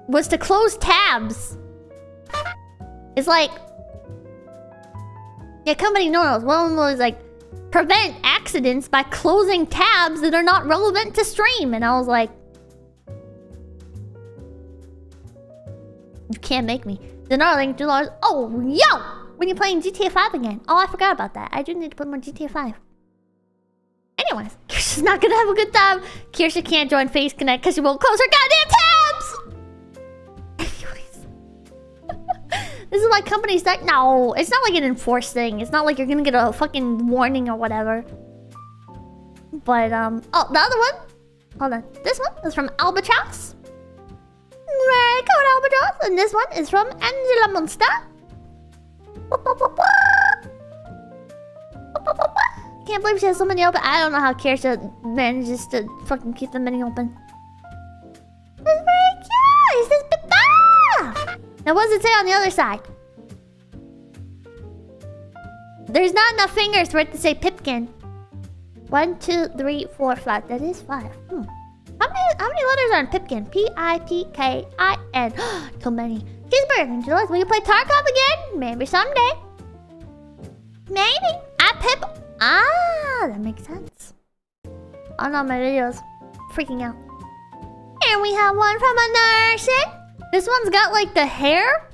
was to close tabs. It's like, yeah, company normals. One was like, prevent accidents by closing tabs that are not relevant to stream. And I was like, you can't make me. Another thing, $2. Oh, yo! When you're playing GTA 5 again. Oh, I forgot about that. I do need to put more GTA 5. Anyways, Kirsha's not gonna have a good time. Kirsha can't join Face Connect because she won't close her goddamn tabs! Anyways. This is why companies that... No, it's not like an enforced thing. It's not like you're gonna get a fucking warning or whatever. But, oh, the other one. Hold on. This one is from 𝐒𝐡𝐚𝐭. Very good, 𝐒𝐴lbatross. And this one is from Angela Monster. Can't believe she has so many open. I don't know how Kirsha manages to fucking keep them many open. It's very cute. It says Pita. Now, what does it say on the other side? There's not enough fingers for it to say Pipkin. 1, 2, 3, 4, 5. That is 5. How many letters are in Pipkin? P-I-P-K-I-N. Too many. Cheeseburger, Julius, will you play Tarkov again? Maybe someday. Maybe. Pip. Ah, that makes sense. Oh no, my video's freaking out. Here we have one from a nursing. This one's got like the hair.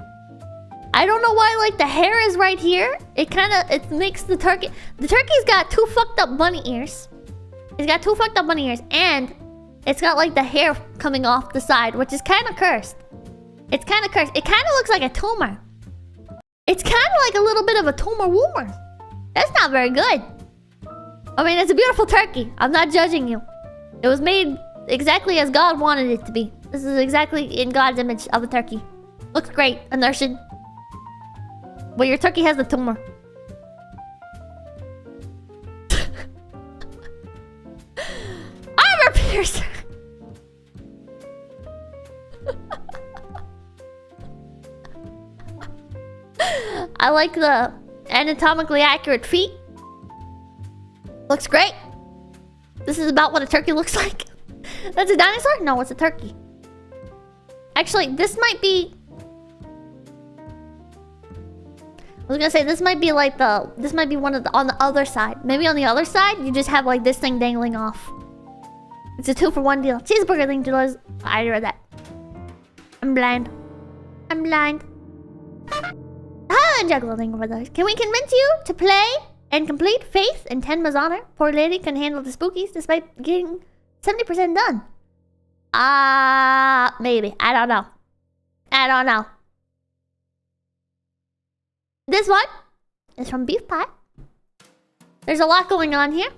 I don't know why like the hair is right here. It makes the turkey. The turkey's got 2 fucked up bunny ears. It's got 2 fucked up bunny ears, and it's got like the hair coming off the side, which is kind of cursed. It's kind of cursed. It kind of looks like a tumor. It's kind of like a little bit of a tumor woomer. That's not very good. I mean, it's a beautiful turkey. I'm not judging you. It was made exactly as God wanted it to be. This is exactly in God's image of a turkey. Looks great, a nursing. But your turkey has a tumor. Armor piercer! I like the anatomically accurate feet. Looks great. This is about what a turkey looks like. That's a dinosaur? No, it's a turkey. Actually, this might be... I was gonna say, this might be like the... This might be one of the... On the other side. Maybe on the other side, you just have like this thing dangling off. It's a 2-for-1 deal. Cheeseburger thing to... I read that. I'm blind. I'm blind. Ah, juggler thing over there. Can we convince you to play and complete Faith and 10 Mazana? Poor lady can handle the spookies despite getting 70% done. Maybe. I don't know. I don't know. This one is from Beef Pie. There's a lot going on here.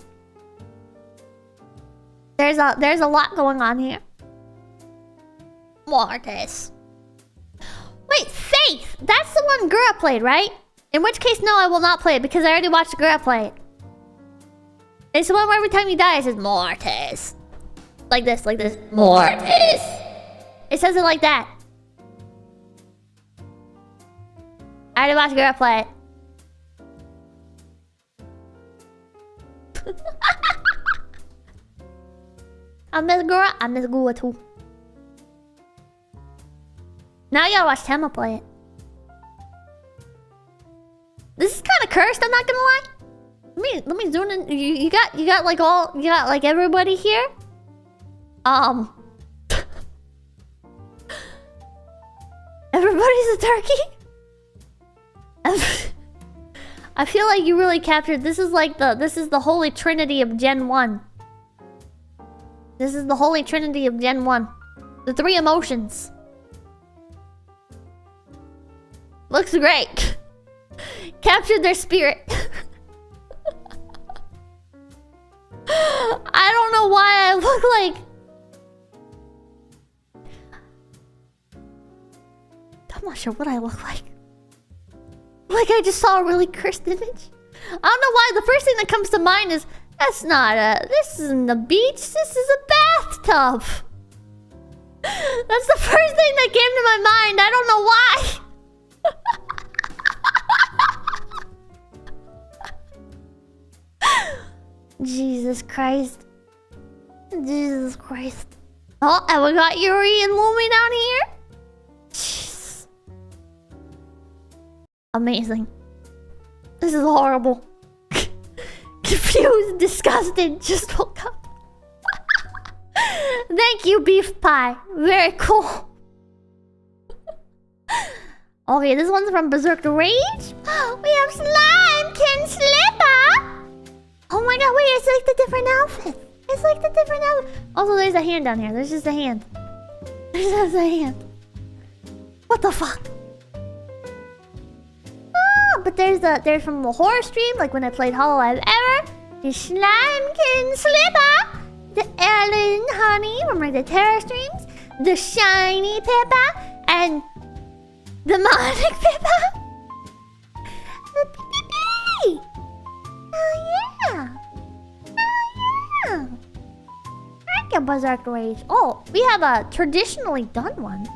There's a lot going on here. Mortis. Wait, Faith! That's the one Gura played, right? In which case, no, I will not play it because I already watched Gura play it. It's the one where every time you die, it says Mortis. Like this, like this. Mortis! It says it like that. I already watched Gura play it. I miss Gura. I miss Gura too. Now you gotta watch Tema play it. This is kind of cursed, I'm not gonna lie. Let me zoom in. You got like all, you got like everybody here. Everybody's a turkey. I feel like you really captured. This is like this is the holy trinity of Gen 1. This is the holy trinity of Gen 1. The 3 emotions. Looks great. Captured their spirit. I don't know why I look like... I'm not sure what I look like. Like I just saw a really cursed image. don't know why. The first thing that comes to mind is, this isn't a beach. This is a bathtub. That's the first thing that came to my mind. I don't know why. Jesus Christ. Jesus Christ. Oh, and we got Yuri and Lumi down here. Jeez. Amazing. This is horrible. Confused, disgusted, just woke up. Thank you, beef pie. Very cool. Okay, this one's from Berserk Rage. We have 𝐂𝐚𝐭 𝐑𝐮𝐥𝐞𝐬. Oh my god, wait, it's like the different outfit. It's like the different outfit. Also, there's a hand down here. There's just a hand. There's just a hand. What the fuck? Ah, but there's from the horror stream, like when I played Hololive Ever. The 𝐂𝐚𝐭 𝐑𝐮𝐥𝐞𝐬. The Ellen Honey from like the terror streams. The Shiny Pippa. And the Demonic Pippa. The Pippi. Oh yeah. Oh yeah. Thank you, Berserk Rage. Oh, we have a traditionally done one.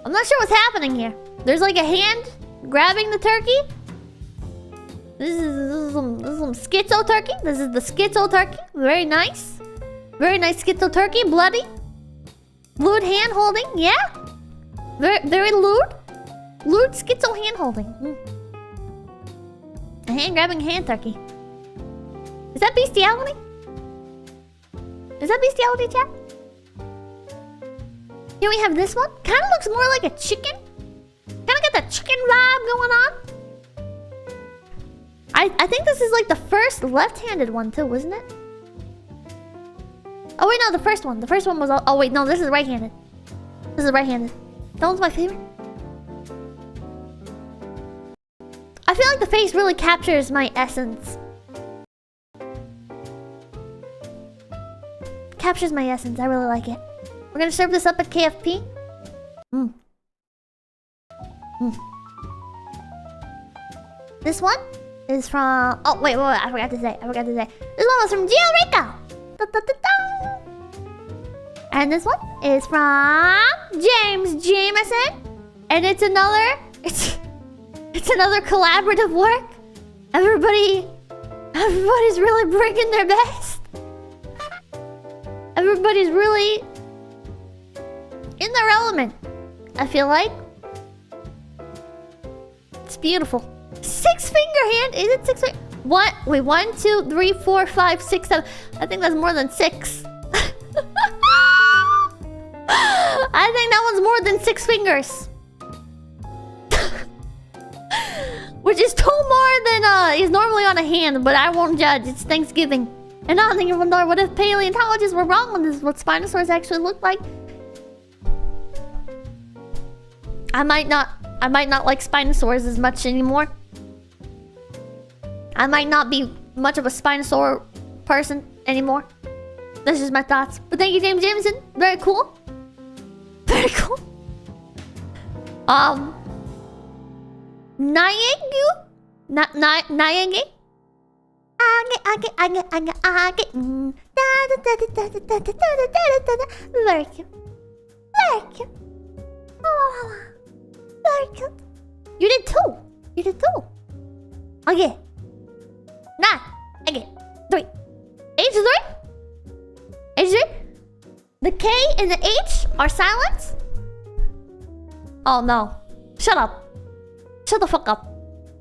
I'm not sure what's happening here. There's like a hand grabbing the turkey. This is some schizo turkey. This is the schizo turkey. Very nice. Very nice schizo turkey. Bloody. Lewd hand holding. Yeah. Very lewd. Lewd schizo hand holding. A hand grabbing hand turkey. Is that bestiality? Is that bestiality, chat? Here we have this one. Kind of looks more like a chicken. Kind of got the chicken vibe going on. I think this is like the first left-handed one too, wasn't it? Oh wait, no, the first one. The first one was... Oh wait, no, this is right-handed. This is right-handed. That one's my favorite. I feel like the face really captures my essence. Captures my essence. I really like it. We're gonna serve this up at KFP. This one is from... Oh, wait, I forgot to say. This one was from Gio Rico. And this one is from James Jameson. And it's another... It's another collaborative work. Everybody's really bringing their best. Everybody's really in their element, I feel like. It's beautiful. 6-finger hand? Is it 6 finger? What? Wait, 1, 2, 3, 4, 5, 6, 7. I think that's more than 6. I think that one's more than 6 fingers. Which is 2 more than is normally on a hand, but I won't judge. It's Thanksgiving. And I don't think everyone knows what if paleontologists were wrong on this, what Spinosaurus actually look like. I might not like Spinosaurs as much anymore. I might not be much of a Spinosaur person anymore. That's just my thoughts. But thank you, James Jameson. Very cool. Very cool. Nyangu? Nyangi? Very cute. Very cute. Very cute. You did 2. You did 2. Okay. 9. Okay. 3. H3? H3? The K and the H are silent? Oh no. Shut up. Shut the fuck up.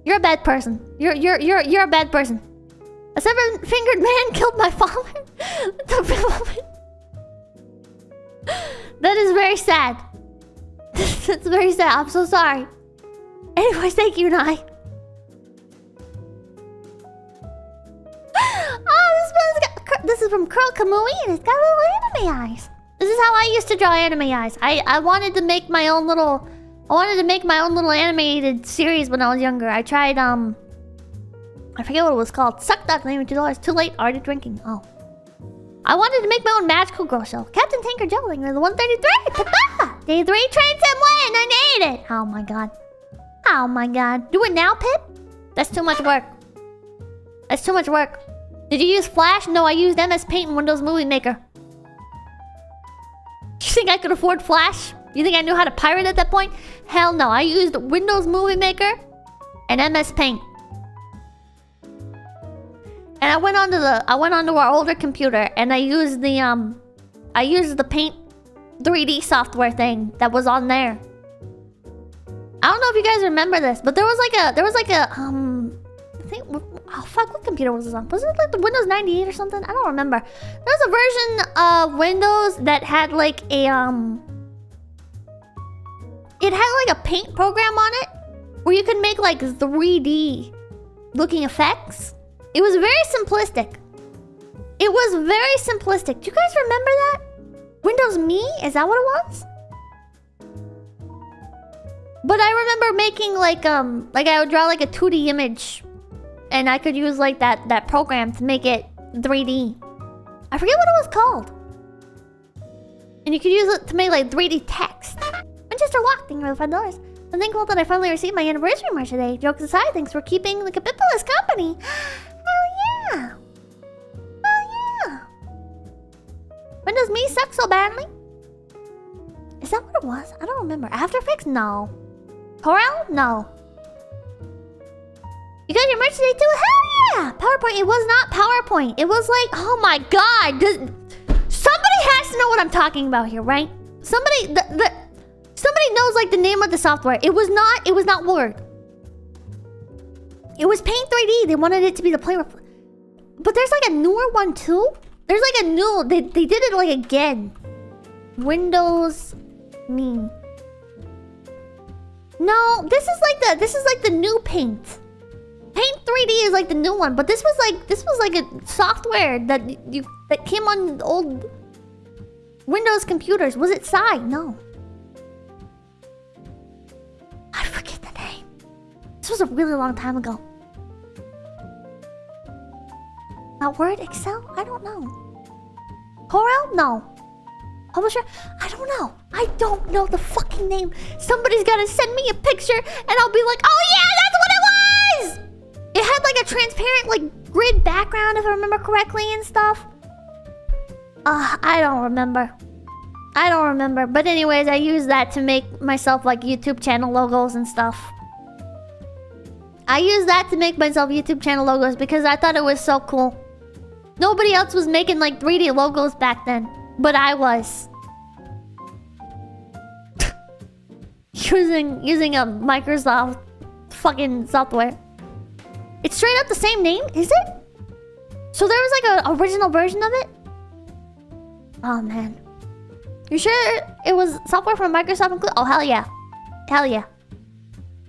You're a bad person. You're a bad person. A 7-fingered man killed my father. That is very sad. That's very sad. I'm so sorry. Anyways, thank you, Nai. Oh, this is from 𝐴𝐡𝐚𝐭, and it's got little anime eyes. This is how I used to draw anime eyes. I wanted to make my own little... animated series when I was younger. I tried, I forget what it was called. Suck Duck, $92. Too late, already drinking. Oh. I wanted to make my own magical girl show. Captain Tinker Joe, thank you for the 133. Papa! Day 3 train sim win! I made it! Oh my god. Oh my god. Do it now, Pip? That's too much work. That's too much work. Did you use Flash? No, I used MS Paint and Windows Movie Maker. You think I could afford Flash? You think I knew how to pirate at that point? Hell no. I used Windows Movie Maker and MS Paint. And I went onto our older computer and I used the Paint 3D software thing that was on there. I don't know if you guys remember this, but there was like a I think, oh fuck, what computer was this on? Was it like the Windows 98 or something? I don't remember. There was a version of Windows that had like a it had like a paint program on it where you could make like 3D looking effects. It was very simplistic. It was very simplistic. Do you guys remember that? Windows Me? Is that what it was? But I remember making like I would draw like a 2D image and I could use like that program to make it 3D. I forget what it was called. And you could use it to make like 3D text. Manchester Walk, thank you for the $5. I'm thankful that I finally received my anniversary merch today. Jokes aside, thanks for keeping the 𝐒𝐡𝐵𝐵𝐵𝐵𝐵 company. Hell yeah. Hell yeah. Windows Me sucks so badly. Is that what it was? I don't remember. After Effects? No. Corel? No. You got your merch today too? Hell yeah! PowerPoint. It was not PowerPoint. It was like, oh my god. Somebody has to know what I'm talking about here, right? Somebody knows like the name of the software. It was not Word. It was Paint 3D. They wanted it to be the player. But there's like a newer one too. There's like a new. They did it like again. Windows Me. No, this is like the new Paint. Paint 3D is like the new one, but this was like a software that came on old Windows computers. Was it Psy? No. I forget the name. This was a really long time ago. Not Word? Excel? I don't know. Corel? No. Publisher? I don't know. I don't know the fucking name. Somebody's gotta send me a picture and I'll be like, oh yeah, that's what it was! It had like a transparent like grid background if I remember correctly and stuff. I don't remember. I don't remember. But anyways, I use that to make myself like YouTube channel logos and stuff. I use that to make myself YouTube channel logos because I thought it was so cool. Nobody else was making like 3D logos back then. But I was. using a Microsoft fucking software. It's straight up the same name, is it? So there was like an original version of it? Oh man. You sure it was software from Microsoft included? Oh hell yeah. Hell yeah.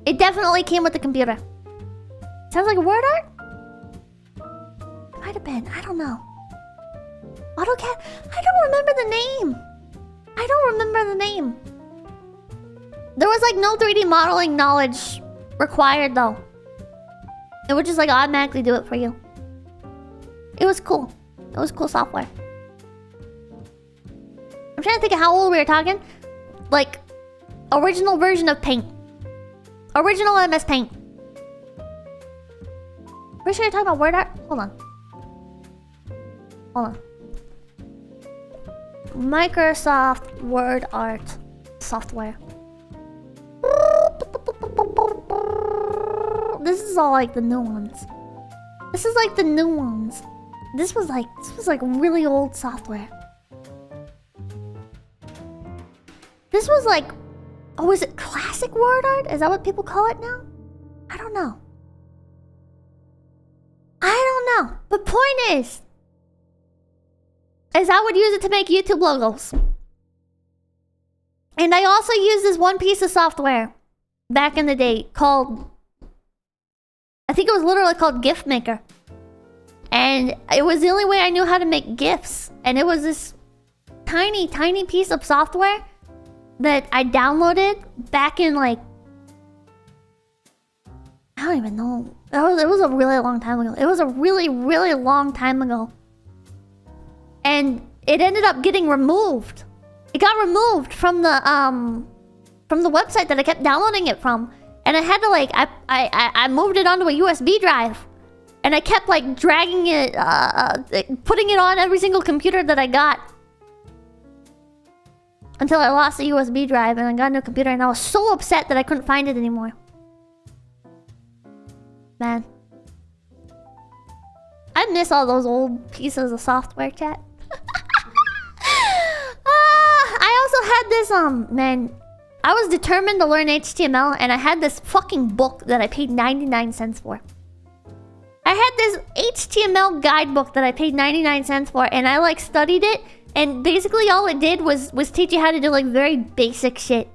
It definitely came with the computer. Sounds like a word art? It might have been. I don't know. AutoCAD? I don't remember the name. I don't remember the name. There was like no 3D modeling knowledge required though. It would just like automatically do it for you. It was cool. It was cool software. I'm trying to think of how old we were talking. Like, original version of Paint. Original MS Paint. Pretty sure you're talking about word art? Hold on. Hold on. Microsoft Word Art software. This is all like the new ones. This is like the new ones. This was like really old software. This was like, oh, is it classic word art? Is that what people call it now? I don't know. I don't know. But point is I would use it to make YouTube logos. And I also used this one piece of software back in the day called, I think it was literally called GIF Maker. And it was the only way I knew how to make GIFs. And it was this tiny, tiny piece of software that I downloaded back in like, I don't even know. It was a really long time ago. It was a really, really long time ago. And it ended up getting removed. It got removed from the website that I kept downloading it from. And I had to like I moved it onto a USB drive, and I kept like dragging it, putting it on every single computer that I got, until I lost the USB drive and I got a new computer, and I was so upset that I couldn't find it anymore. Man, I miss all those old pieces of software, chat. I also had this man, I was determined to learn HTML, and I had this fucking book that I paid 99 cents for. I had this HTML guidebook that I paid 99 cents for, and I like studied it, and basically all it did was teach you how to do like very basic shit.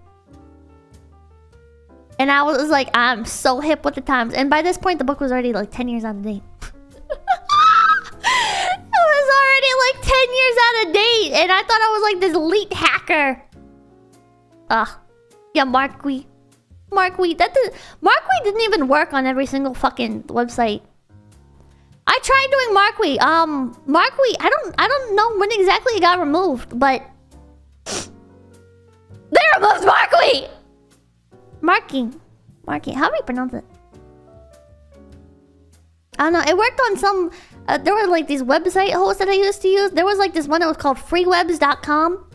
And I was like, I'm so hip with the times. And by this point, the book was already like 10 years out of date. It was already like 10 years out of date, and I thought I was like this elite hacker. Yeah, Markwee. Markwee didn't even work on every single fucking website. I tried doing Markwee. Markwee, I don't know when exactly it got removed, but they removed Markwee! Marking. How do you pronounce it? I don't know. It worked on some... there were like these website hosts that I used to use. There was like this one that was called freewebs.com.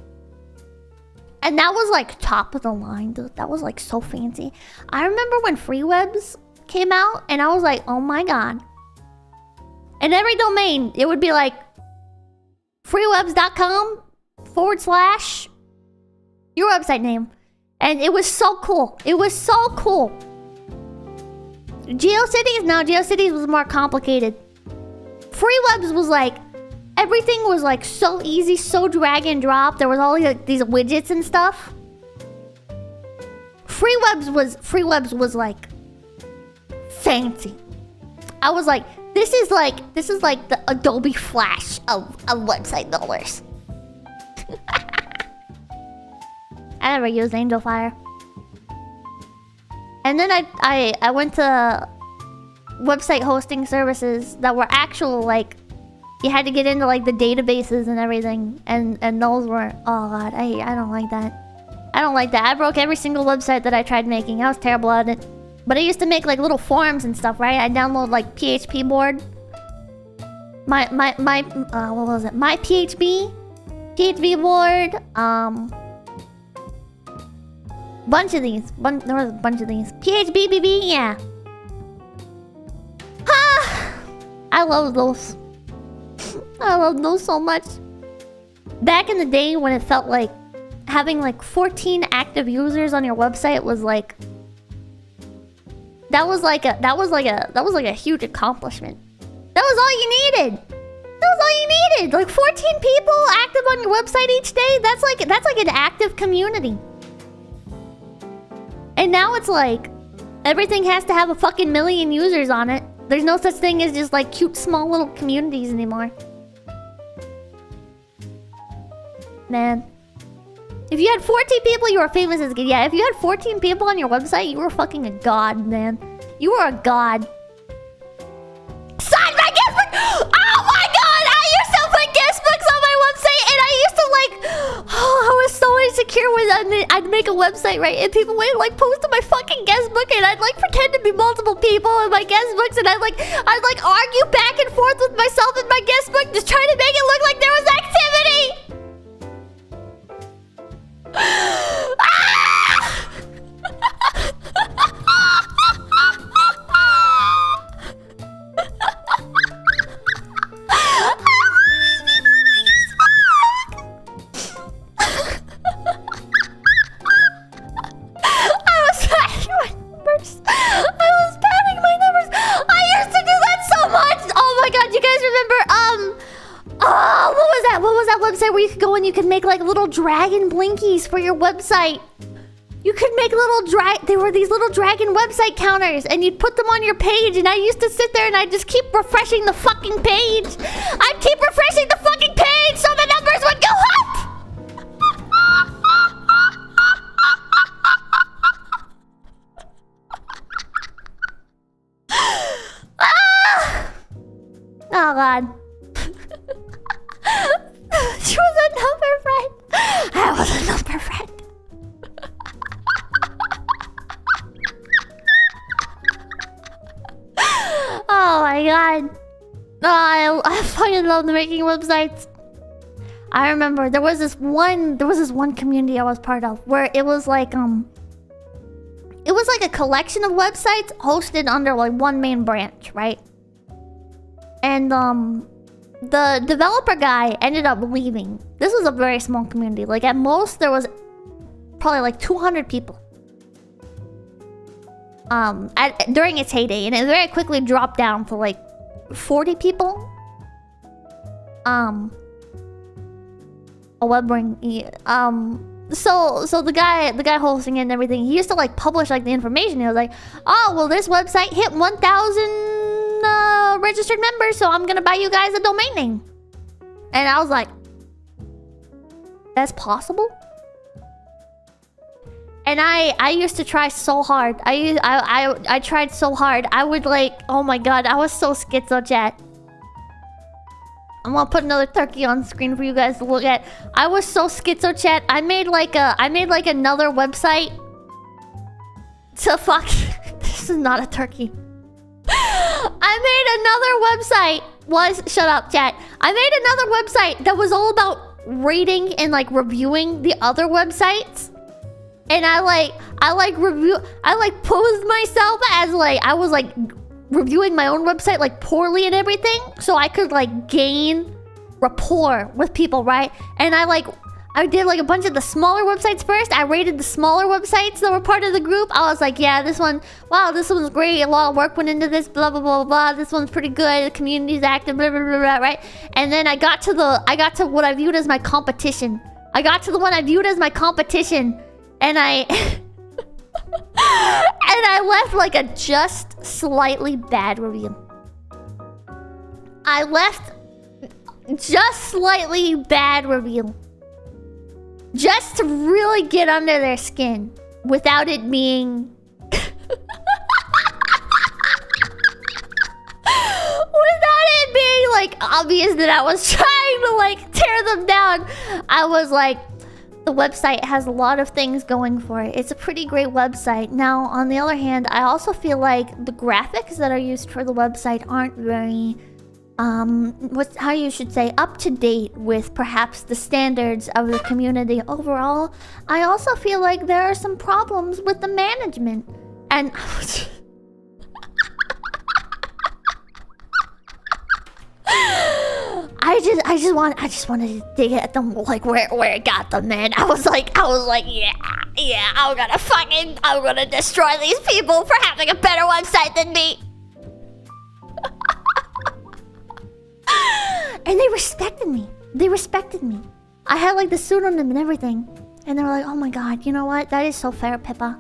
And that was like top of the line, dude. That was like so fancy. I remember when Freewebs came out, and I was like, oh my god. And every domain, it would be like freewebs.com / your website name. And it was so cool. It was so cool. GeoCities? No, GeoCities was more complicated. Freewebs was like, everything was like so easy, so drag and drop. There was all like these widgets and stuff. Freewebs was like fancy. I was like, this is like the Adobe Flash of website builders. I never used Angel Fire. And then I went to website hosting services that were actual, like, you had to get into like the databases and everything, and those were, oh god, I don't like that. I don't like that. I broke every single website that I tried making. I was terrible at it. But I used to make like little forums and stuff, right? I download like PHP board. What was it? My PHP board. Bunch of these. There was a bunch of these. PHBBB, yeah. I love those. I love those so much. Back in the day when it felt like having like 14 active users on your website was like, that was like a huge accomplishment. That was all you needed. That was all you needed. Like 14 people active on your website each day. That's like an active community. And now it's like everything has to have a fucking million users on it. There's no such thing as just like cute small little communities anymore. Man. If you had 14 people, you were famous as a kid. Yeah, if you had 14 people on your website, you were fucking a god, man. You were a god. Sign my guest book! Oh my god! I used to put guest books on my website, and I used to like... Oh, I was so insecure when I'd make a website, right? And people would like post to my fucking guest book, and I'd like pretend to be multiple people in my guest books, and I'd like argue back and forth with myself in my guest book, just trying to make it look like there was activity! Where you could go and you could make like little dragon blinkies for your website. You could make there were these little dragon website counters, and you'd put them on your page, and I used to sit there and I'd just keep refreshing the fucking page. I'd keep refreshing the fucking page so the numbers would go up. Oh god. She was a number friend. I was a number friend. I fucking love making websites. I remember there was this one community I was part of where it was like a collection of websites hosted under like one main branch, right? And the developer guy ended up leaving. This was a very small community. Like at most there was probably like 200 people. During its heyday, and it very quickly dropped down to like 40 people. A web ring. So the guy hosting it and everything, he used to like publish like the information. He was like, oh well, this website hit 1,000 registered members, so I'm gonna buy you guys a domain name. And I was like, that's possible? And I used to try so hard. I tried so hard. I would like, oh my god, I was so schizo, chat. I'm gonna put another turkey on screen for you guys to look at. I was so schizo, chat. I made like another website to fuck. This is not a turkey. I made another website. Shut up, chat. I made another website that was all about rating and like reviewing the other websites. And I posed myself as like I was like reviewing my own website like poorly and everything, so I could like gain rapport with people, right? And I did like a bunch of the smaller websites first. I rated the smaller websites that were part of the group. I was like, yeah, this one, wow, this one's great. A lot of work went into this, blah blah blah blah. This one's pretty good. The community's active, blah blah blah, blah, right? And then I got to what I viewed as my competition. I got to the one I viewed as my competition, and I left like a just slightly bad review. I left just slightly bad review. Just to really get under their skin without it being like obvious that I was trying to like tear them down. I was like, the website has a lot of things going for it. It's a pretty great website. Now, on the other hand, I also feel like the graphics that are used for the website aren't very, how you should say, up to date with perhaps the standards of the community overall. I also feel like there are some problems with the management. And I just wanted to dig at them like where it got them, man. I was like, yeah, I'm gonna destroy these people for having a better website than me. And they respected me. I had like the pseudonym and everything. And they were like, oh my god, you know what? That is so fair, Pippa.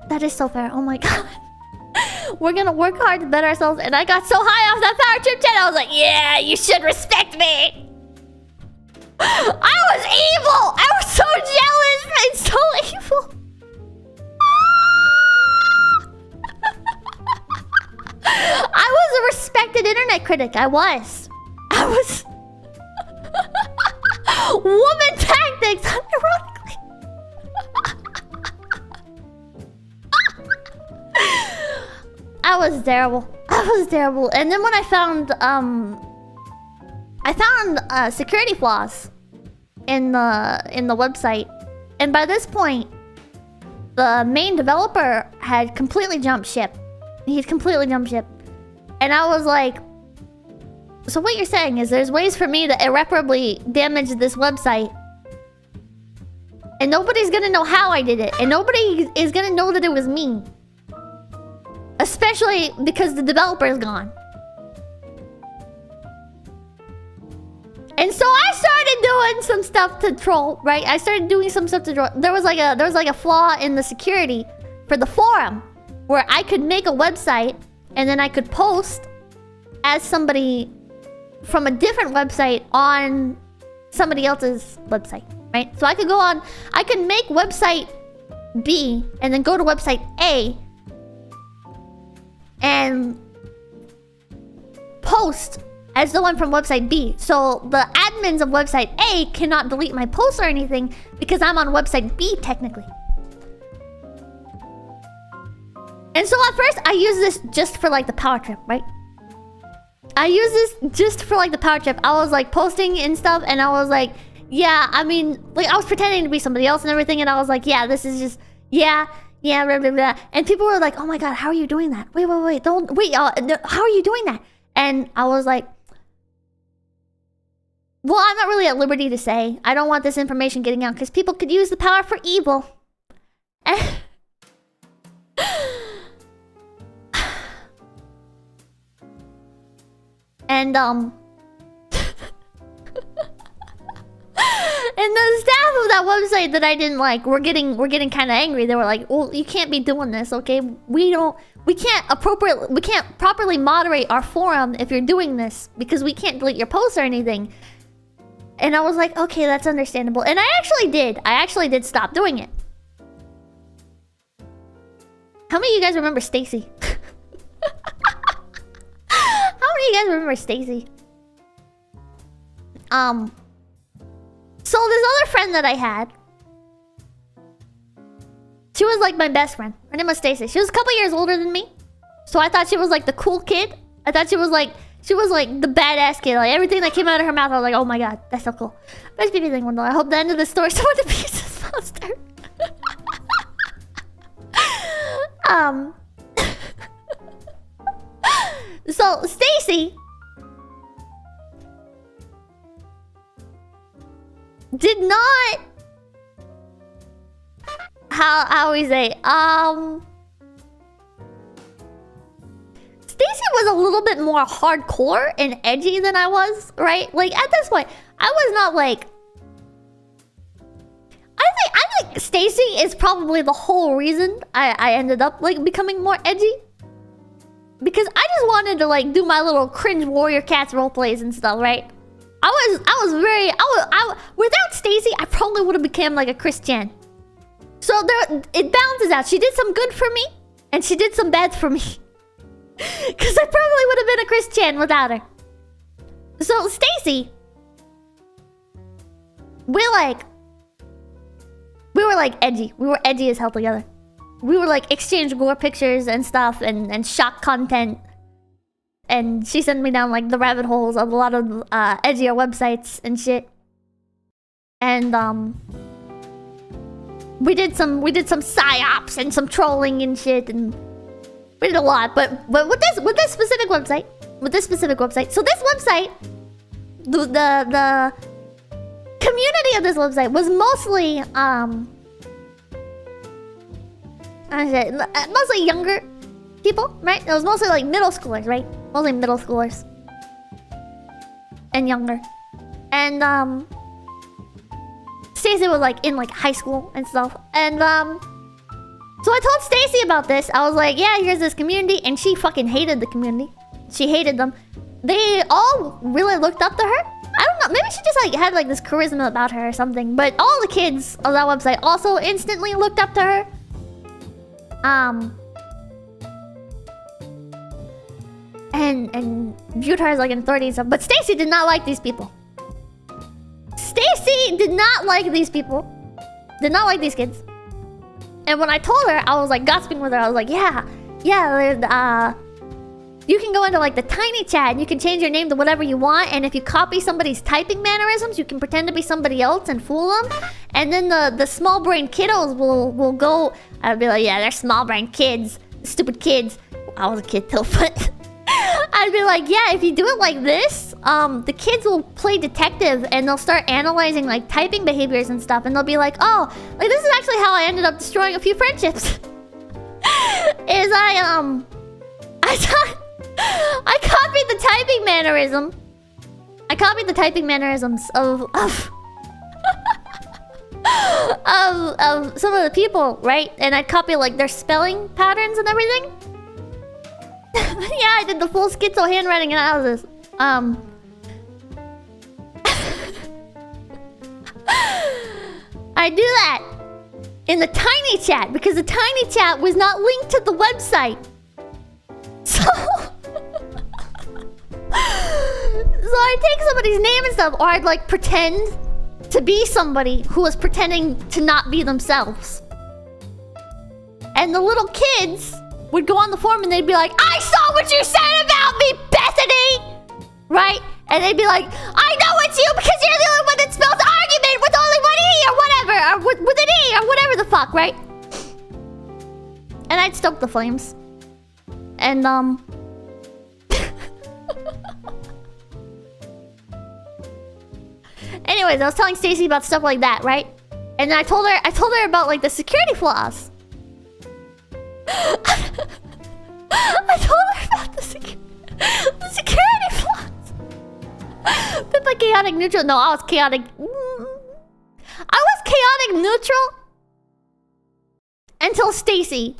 That is so fair. Oh my god. We're gonna work hard to better ourselves. And I got so high off that power trip chat. I was like, yeah, you should respect me. I was evil. I was so jealous and so evil. I was a respected internet critic. I was. Woman tactics, ironically. I was terrible. And then when I found security flaws in the website, and by this point, the main developer had completely jumped ship. He'd completely jumped ship, and I was like, so what you're saying is there's ways for me to irreparably damage this website, and nobody's gonna know how I did it, and nobody is gonna know that it was me. Especially because the developer is gone. And so I started doing some stuff to troll, right? There was like a flaw in the security for the forum where I could make a website and then I could post as somebody from a different website on somebody else's website, right? So I could make website B and then go to website A and post as the one from website B. So the admins of website A cannot delete my post or anything because I'm on website B technically. And so at first I used this just for like the power trip, right? I use this just for like the power trip. I was like posting and stuff, and I was like, yeah, I mean, like I was pretending to be somebody else and everything, and I was like, yeah, this is just, yeah, blah, blah, blah. And people were like, oh my god, how are you doing that? Wait, don't, wait, how are you doing that? And I was like, well, I'm not really at liberty to say. I don't want this information getting out because people could use the power for evil. And and the staff of that website that I didn't like were getting kind of angry. They were like, "Well, you can't be doing this, okay? We can't properly moderate our forum if you're doing this because we can't delete your posts or anything." And I was like, "Okay, that's understandable." And I actually did stop doing it. How many of you guys remember Stacy? How many of you guys remember Stacy? So this other friend that I had, she was like my best friend. Her name was Stacy. She was a couple years older than me, so I thought she was like the cool kid. I thought she was like the badass kid. Like everything that came out of her mouth, I was like, oh my god, that's so cool. Best baby thing one though. I hope the end of the story someone defeats this monster. So Stacy did not, how we say, Stacy was a little bit more hardcore and edgy than I was, right? Like at this point, I was not like, I think Stacy is probably the whole reason I ended up like becoming more edgy. Because I just wanted to like do my little cringe warrior cats roleplays and stuff, right? Without Stacy, I probably would have become like a Christian. So it balances out. She did some good for me, and she did some bad for me. Because I probably would have been a Christian without her. So Stacy, we were like edgy. We were edgy as hell together. We were like exchange gore pictures and stuff and shock content. And she sent me down like the rabbit holes of a lot of edgier websites and shit. And we did some psyops and some trolling and shit, and we did a lot. But with this specific website, so this website, the community of this website was mostly mostly younger people, right? It was mostly like middle schoolers, right? Mostly middle schoolers and younger. And Stacy was like in like high school and stuff. And so I told Stacy about this. I was like, yeah, here's this community, and she fucking hated the community. She hated them. They all really looked up to her. I don't know, maybe she just like had like this charisma about her or something. But all the kids on that website also instantly looked up to her. And viewed her as like an authority and stuff. But Stacy did not like these people. Stacy did not like these people. Did not like these kids. And when I told her, I was like gossiping with her. I was like, yeah, you can go into like the tiny chat and you can change your name to whatever you want. And if you copy somebody's typing mannerisms, you can pretend to be somebody else and fool them. And then the small brain kiddos will go. I'd be like, yeah, they're small brain kids, stupid kids. I was a kid too, but I'd be like, yeah, if you do it like this, the kids will play detective and they'll start analyzing like typing behaviors and stuff, and they'll be like, oh, like this is actually how I ended up destroying a few friendships. Is I copied the typing mannerism. I copied the typing mannerisms of some of the people, right? And I'd copy like their spelling patterns and everything. Yeah, I did the full schizo handwriting analysis. I do that in the tiny chat because the tiny chat was not linked to the website. So I'd take somebody's name and stuff, or I'd like pretend to be somebody who was pretending to not be themselves. And the little kids would go on the forum and they'd be like, I saw what you said about me, Bethany! right? And they'd be like, I know it's you because you're the only one that spells argument with only one E or whatever, or with an E or whatever the fuck, right? And I'd stoke the flames. And, anyways, I was telling Stacy about stuff like that, right? And then I told her about, like, the security flaws. I told her about the security flaws. Bit by chaotic neutral. No, I was chaotic. I was chaotic neutral until Stacy.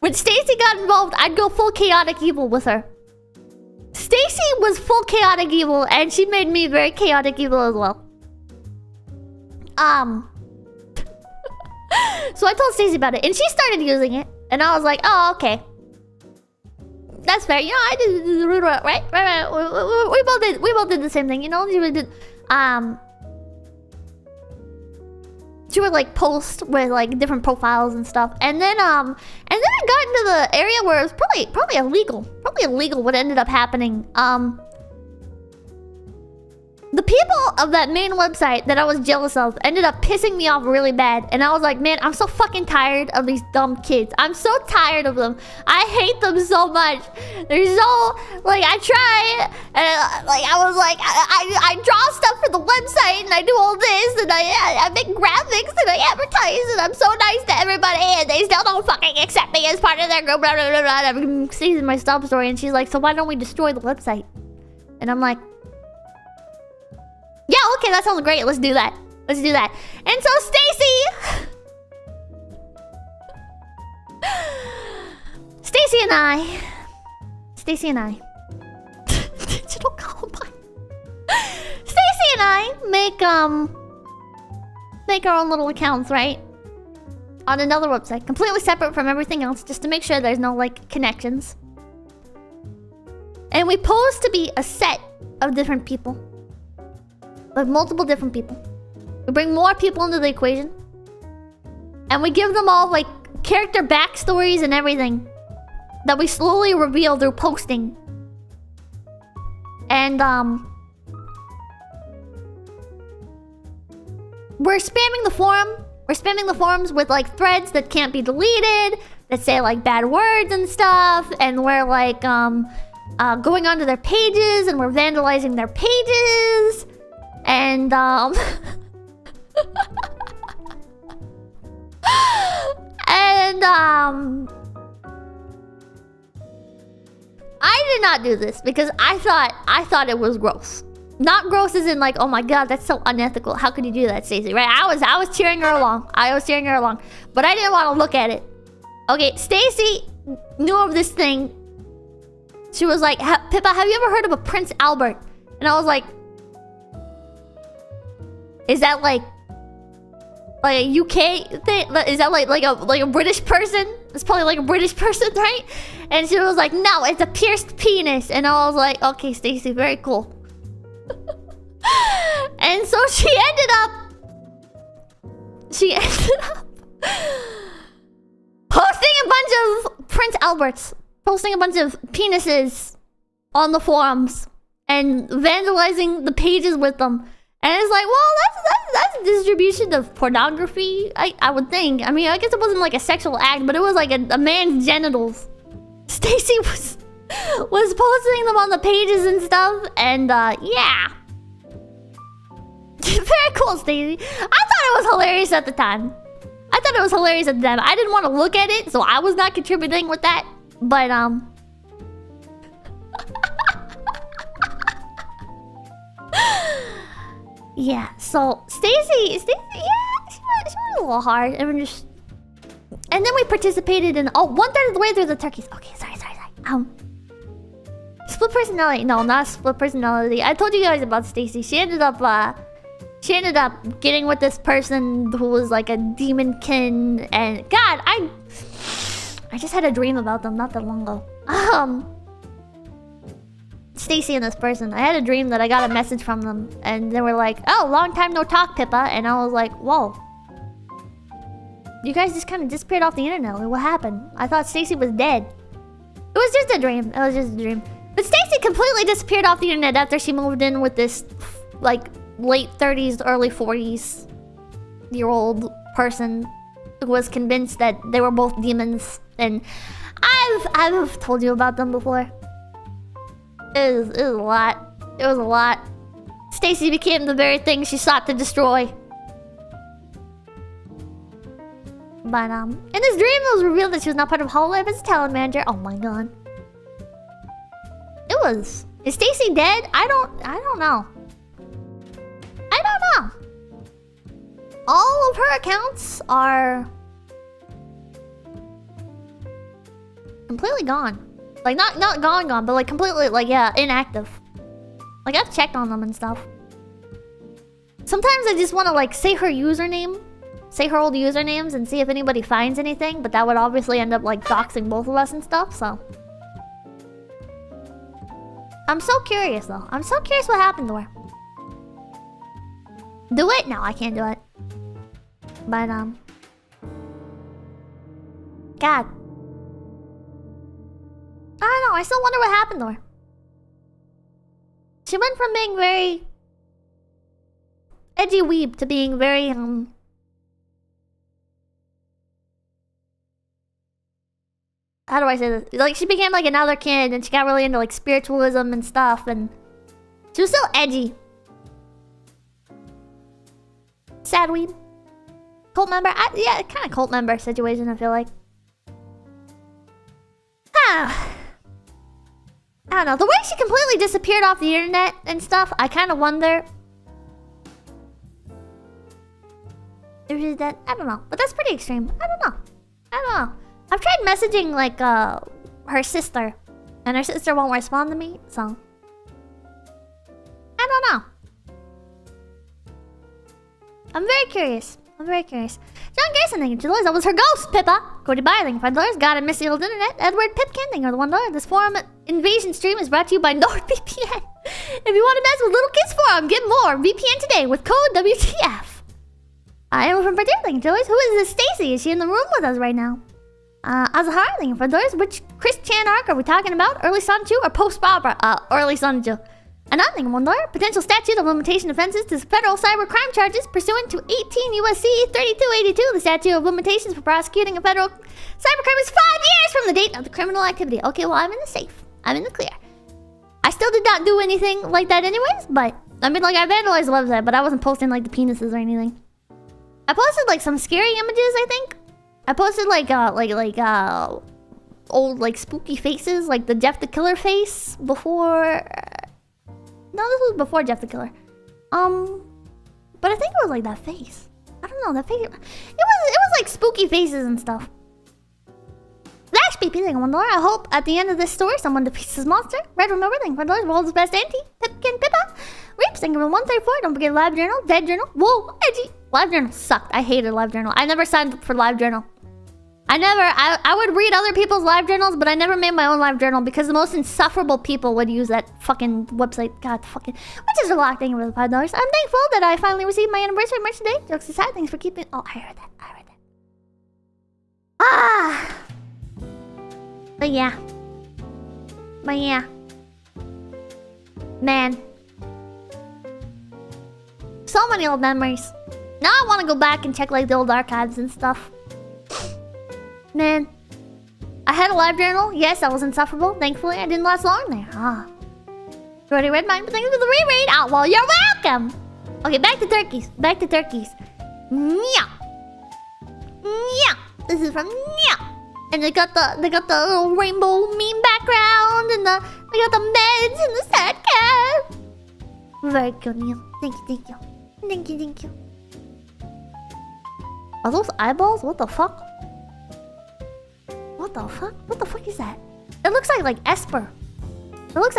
When Stacy got involved, I'd go full chaotic evil with her. Stacy was full chaotic evil, and she made me very chaotic evil as well. So I told Stacy about it, and she started using it, and I was like, oh, okay. That's fair. You know, I did right. We both did the same thing. You know, she did. She would like post with like different profiles and stuff, and then I got into the area where it was probably illegal. What ended up happening. The people of that main website that I was jealous of ended up pissing me off really bad. And I was like, man, I'm so fucking tired of these dumb kids. I'm so tired of them. I hate them so much. They're so... Like, I try... And, like, I was like... I draw stuff for the website, and I do all this, and I make graphics, and I advertise, and I'm so nice to everybody, and they still don't fucking accept me as part of their group, blah, blah, blah, blah. I'm seeing my stop story, and she's like, so why don't we destroy the website? And I'm like... Yeah, okay, that sounds great. Let's do that. Let's do that. And so Stacy and I Digital Columbine. Stacy and I make our own little accounts, right? On another website, completely separate from everything else, just to make sure there's no like connections. And we pose to be a set of different people. Like multiple different people. We bring more people into the equation. And we give them all like character backstories and everything that we slowly reveal through posting. And we're spamming the forum. We're spamming the forums with like threads that can't be deleted, that say like bad words and stuff, and we're like going onto their pages and we're vandalizing their pages. And and I did not do this because I thought it was gross. Not gross as in like, oh my god, that's so unethical. How could you do that, Stacey? Right? I was cheering her along. But I didn't want to look at it. Okay, Stacey knew of this thing. She was like, Pippa, have you ever heard of a Prince Albert? And I was like, is that like a UK thing? Is that like a British person? It's probably like a British person, right? And she was like, no, it's a pierced penis. And I was like, okay, Stacey, very cool. And so she ended up posting a bunch of Prince Alberts, posting a bunch of penises on the forums and vandalizing the pages with them. And it's like, well, that's distribution of pornography, I would think. I mean, I guess it wasn't like a sexual act, but it was like a man's genitals. Stacy was posting them on the pages and stuff, and yeah. Very cool, Stacy. I thought it was hilarious at the time. I didn't want to look at it, so I was not contributing with that. But yeah, so Stacy, yeah, she was a little hard. And then we participated in 1/3 of the way through the turkeys. Okay, sorry. Split personality. No, not split personality. I told you guys about Stacy. She ended up getting with this person who was like a demonkin, and God, I just had a dream about them not that long ago. Stacy and this person. I had a dream that I got a message from them, and they were like, "Oh, long time no talk, Pippa." And I was like, "Whoa, you guys just kind of disappeared off the internet. Like, what happened? I thought Stacy was dead." It was just a dream. But Stacy completely disappeared off the internet after she moved in with this, like, late 30s, early 40s-year-old person who was convinced that they were both demons. And I've told you about them before. It was a lot. It was a lot. Stacy became the very thing she sought to destroy. But, in this dream, it was revealed that she was not part of Hololive as a talent manager. Oh my god. It was... Is Stacy dead? I don't know. I don't know. All of her accounts are... completely gone. Like, not gone, but like completely, like, yeah, inactive. Like, I've checked on them and stuff. Sometimes I just want to, like, say her username. Say her old usernames and see if anybody finds anything. But that would obviously end up, like, doxing both of us and stuff, so... I'm so curious, though. I'm so curious what happened to her. Do it? No, I can't do it. But, God. I don't know. I still wonder what happened to her. She went from being very... edgy weeb to being very, how do I say this? Like, she became like another kid and she got really into like spiritualism and stuff, and she was still edgy. Sad weeb. Cult member? Yeah, kind of cult member situation, I feel like. I don't know. The way she completely disappeared off the internet and stuff, I kind of wonder if she's dead. I don't know. But that's pretty extreme. I don't know. I've tried messaging, like, her sister. And her sister won't respond to me, so... I don't know. I'm very curious. John Grayson, thank you $2. That was her ghost, Pippa. Cody Byer, thank you $5. God, I miss the old internet. Edward Pipkin, thank you $1. This forum invasion stream is brought to you by NordVPN. If you want to mess with Little Kids Forum, get more. VPN today with code WTF. I am from Purdue, thank you $2. Who is this Stacy? Is she in the room with us right now? Azahar, thank you $5. Which Chris Chan arc are we talking about? Early Son 2 or post Barbara? Early Son 2. Another thing, $1. Potential statute of limitation offenses to federal cyber crime charges pursuant to 18 U.S.C. 3282. The statute of limitations for prosecuting a federal cyber crime is 5 years from the date of the criminal activity. Okay, well, I'm in the safe. I'm in the clear. I still did not do anything like that anyways, but... I mean, like, I vandalized the website, but I wasn't posting, like, the penises or anything. I posted, like, some scary images, I think. I posted, like, old, like, spooky faces, like the Jeff the Killer face before... No, this was before Jeff the Killer. But I think it was like that face. I don't know, that face... It was like spooky faces and stuff. Lash BP, thank you $1. I hope at the end of this story someone defeats this monster. Red Remember, thank you $5. World's best auntie. Pipkin Pippa. Reaps, thank you for 134. Don't forget Live Journal. Dead Journal. Whoa, edgy. Live Journal sucked. I hated Live Journal. I never signed up for Live Journal. I would read other people's live journals, but I never made my own live journal because the most insufferable people would use that fucking website. God, fucking... Which is a lot. Thank you for the $5. I'm thankful that I finally received my anniversary merch today. Jokes aside, thanks for keeping... Oh, I heard that. But yeah. Man. So many old memories. Now I want to go back and check, like, the old archives and stuff. Man. I had a live journal. Yes, I was insufferable. Thankfully, I didn't last long there. You already read mine, but thank you for the re-read. Oh, well, you're welcome. Okay, back to turkeys. Meow. This is from Meow. And they got the little rainbow meme background, and they got the meds and the sad cat. Very good, Meow. Thank you. Are those eyeballs? What the fuck? What the fuck is that? It looks like Esper. What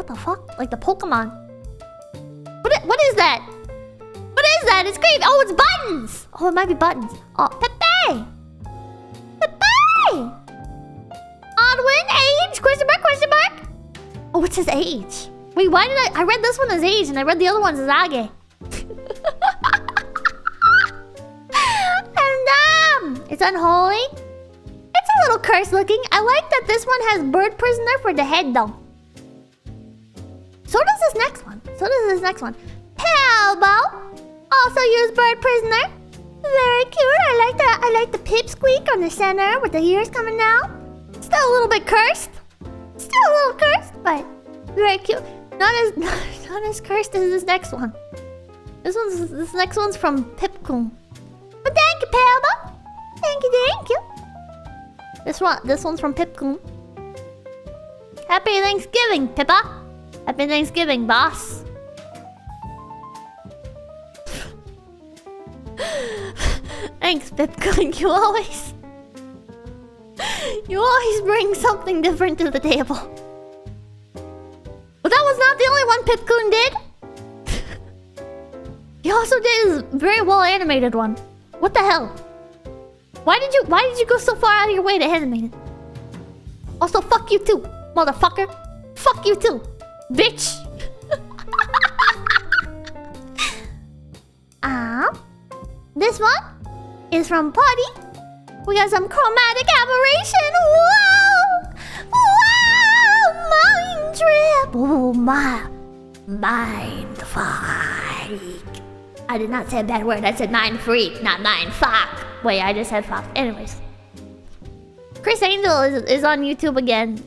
the fuck? Like the Pokemon. What is that? It's great. Oh, it's buttons. Oh, it might be buttons. Oh, Pepe. Odwin, age? Question mark? Oh, what's his age? Wait, why did I read this one as age and I read the other one as Age. It's unholy. It's a little cursed looking. I like that this one has bird prisoner for the head though. So does this next one. Pelbo. Also use bird prisoner. Very cute. I like the pipsqueak on the center with the ears coming out. Still a little bit cursed. But very cute. Not as cursed as this next one. This next one's from 𝐿𝐴𝐻𝐿. But thank you, Pelbo. Thank you. This one's from 𝐿𝐴𝐻𝐿. Happy Thanksgiving, Pippa. Happy Thanksgiving, boss. Thanks, 𝐿𝐴𝐻𝐿. You always bring something different to the table. But that was not the only one 𝐿𝐴𝐻𝐿 did. He also did his very well animated one. What the hell? Why did you go so far out of your way to animate it? Also, fuck you too, motherfucker. Fuck you too, bitch. This one is from Putty. We got some chromatic aberration. Whoa! Mind trip. Oh, mind freak. I did not say a bad word. I said mind freak, not mind fuck. Wait, I just said fuck. Anyways, 𝐻𝐴ngel is on YouTube again.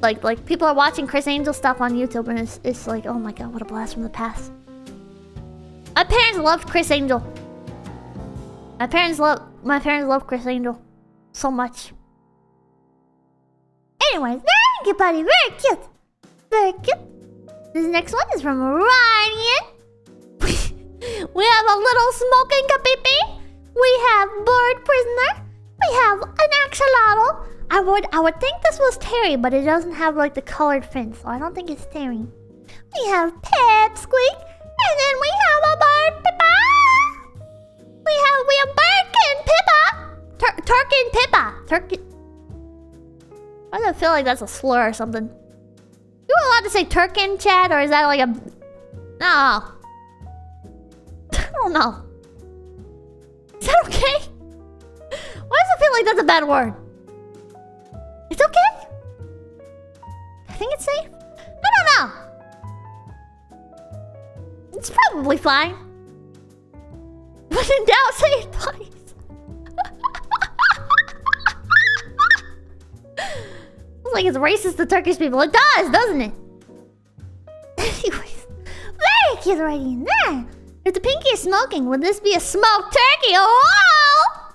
Like people are watching 𝐻𝐴ngel stuff on YouTube, and it's like, oh my god, what a blast from the past. My parents loved 𝐻𝐴ngel. My parents love 𝐻𝐴ngel so much. Anyways, very cute, buddy. Very cute. This next one is from Ryan. We have a little smoking kapipi. We have bird prisoner. We have an axolotl. I would think this was Terry, but it doesn't have like the colored fin, so I don't think it's Terry. We have pipsqueak, and then we have a bird Pippa. We have birdkin Pippa. Turkin Pippa. Why does it feel like that's a slur or something? You allowed to say Turkin, Chad, or is that like a... No. I don't know. Is that okay? Why does it feel like that's a bad word? It's okay? I think it's safe? I don't know. It's probably fine. But in doubt, say it twice. It's like it's racist to Turkish people. It does, doesn't it? Anyways, very cute right in there. If the pinky is smoking, would this be a smoked turkey? Oh!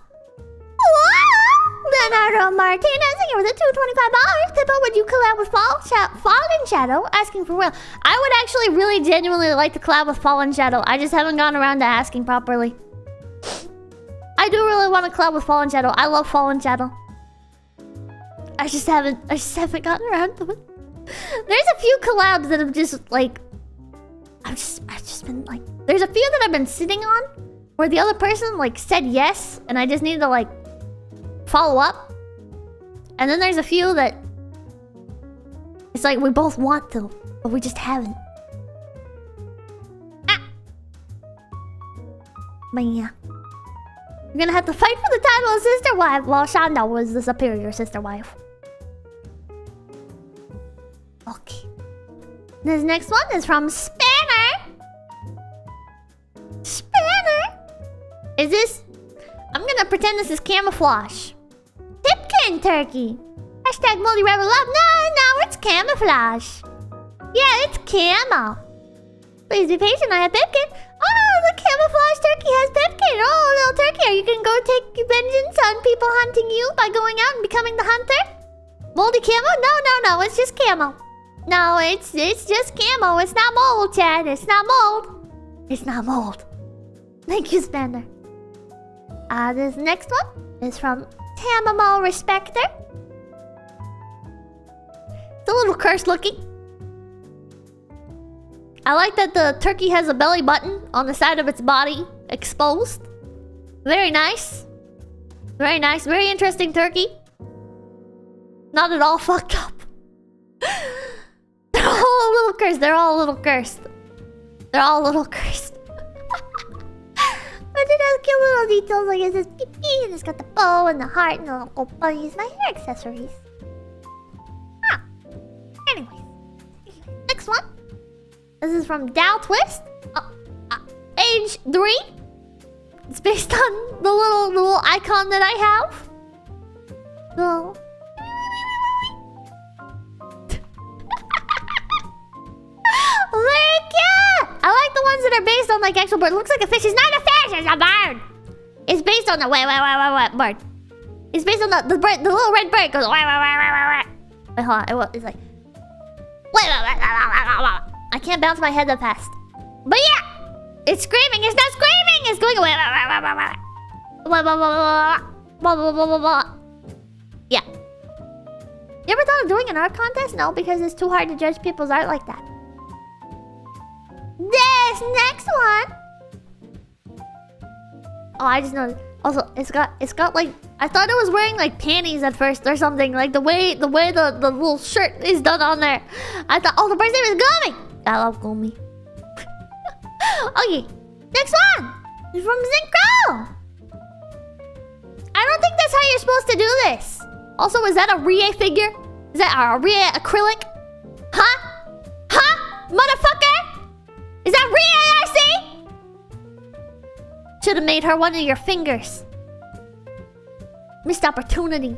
Leonardo Martinez, thank you for the $225. Pippa, would you collab with Fallen Shadow? Asking for real. I would actually really genuinely like to collab with Fallen Shadow. I just haven't gone around to asking properly. I do really want to collab with Fallen Shadow. I love Fallen Shadow. I just haven't gotten around to it. There's a few collabs that have just like I've just been like, there's a few that I've been sitting on where the other person like said yes and I just need to like follow up. And then there's a few that it's like we both want to, but we just haven't. But yeah. We're gonna have to fight for the title of Sister Wife while Shanda was the superior Sister Wife. Okay. This next one is from Spanner. Is this... I'm gonna pretend this is camouflage. Tipkin turkey. Hashtag multi-rebel love. No, it's camouflage. Yeah, it's camo. Please be patient, I have Pipkin. Oh, the camouflage turkey has Pipkin. Oh, little turkey, are you gonna go take vengeance on people hunting you by going out and becoming the hunter? Moldy camo? No, it's just camo. No, it's just camo. It's not mold, Chad. It's not mold. It's not mold. Thank you, Spender. This next one is from Tamamo Respector. It's a little cursed looking. I like that the turkey has a belly button on the side of its body exposed. Very nice. Very nice. Very interesting turkey. Not at all fucked up. They're all a little cursed. They're all a little cursed. They're all a little cursed. But it has cute little details like it says pee-pee and it's got the bow and the heart and the little bunnies. My hair accessories. Anyways. Next one This is from 𝐿Twist. Age 3. It's based on the little icon that I have. So... Very cute! I like the ones that are based on like actual bird. It looks like a fish. It's not a fish, it's a bird. It's based on the wait, bird. It's based on the bird, the little red bird. It goes wait. Wait, hold on. It's like wait. I can't bounce my head that fast. But yeah, it's screaming. It's not screaming. It's going wait. Yeah. You ever thought of doing an art contest? No, because it's too hard to judge people's art like that. This next one. Oh, I just noticed. Also, it's got like, I thought it was wearing like panties at first or something. Like the way the little shirt is done on there. I thought, oh, the bird's name is Gumi. I love Gumi. Okay, next one is from 𝐶𝑯𝑨𝒀𝑚. I don't think that's how you're supposed to do this. Also, is that a Rie figure? Is that a Rie acrylic? Huh? Huh? Motherfucker? Is that Rie IRC? Should have made her one of your fingers. Missed opportunity.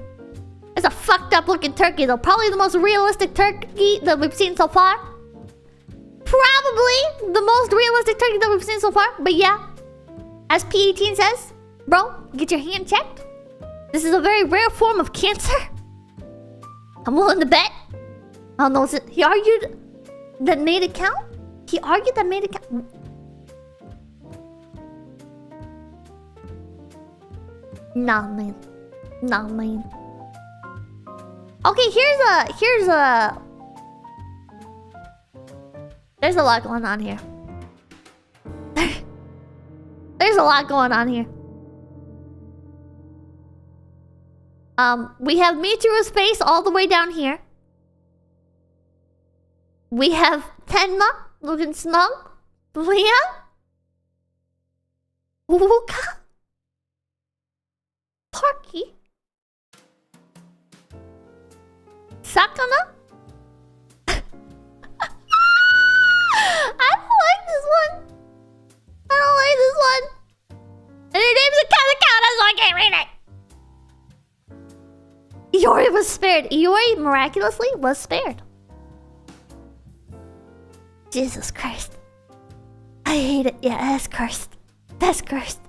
It's a fucked up looking turkey though. Probably the most realistic turkey that we've seen so far. Probably the most realistic turkey that we've seen so far. But yeah, as P18 says, bro, get your hand checked. This is a very rare form of cancer. I'm willing to bet. I don't know. He argued that made it count. He argued that made it count. Nah, man. Nah, man. Okay, here's a... There's a lot going on here. There's a lot going on here. We have Michiru's face all the way down here. We have Tenma looking snug. Leah. Luca. Parky. Sakana. I don't like this one. I don't like this one. And her name's 𝐒𝐚𝐭, so I can't read it. Iori was spared. Iori miraculously was spared. Jesus Christ. I hate it. Yeah, that's cursed. That's cursed.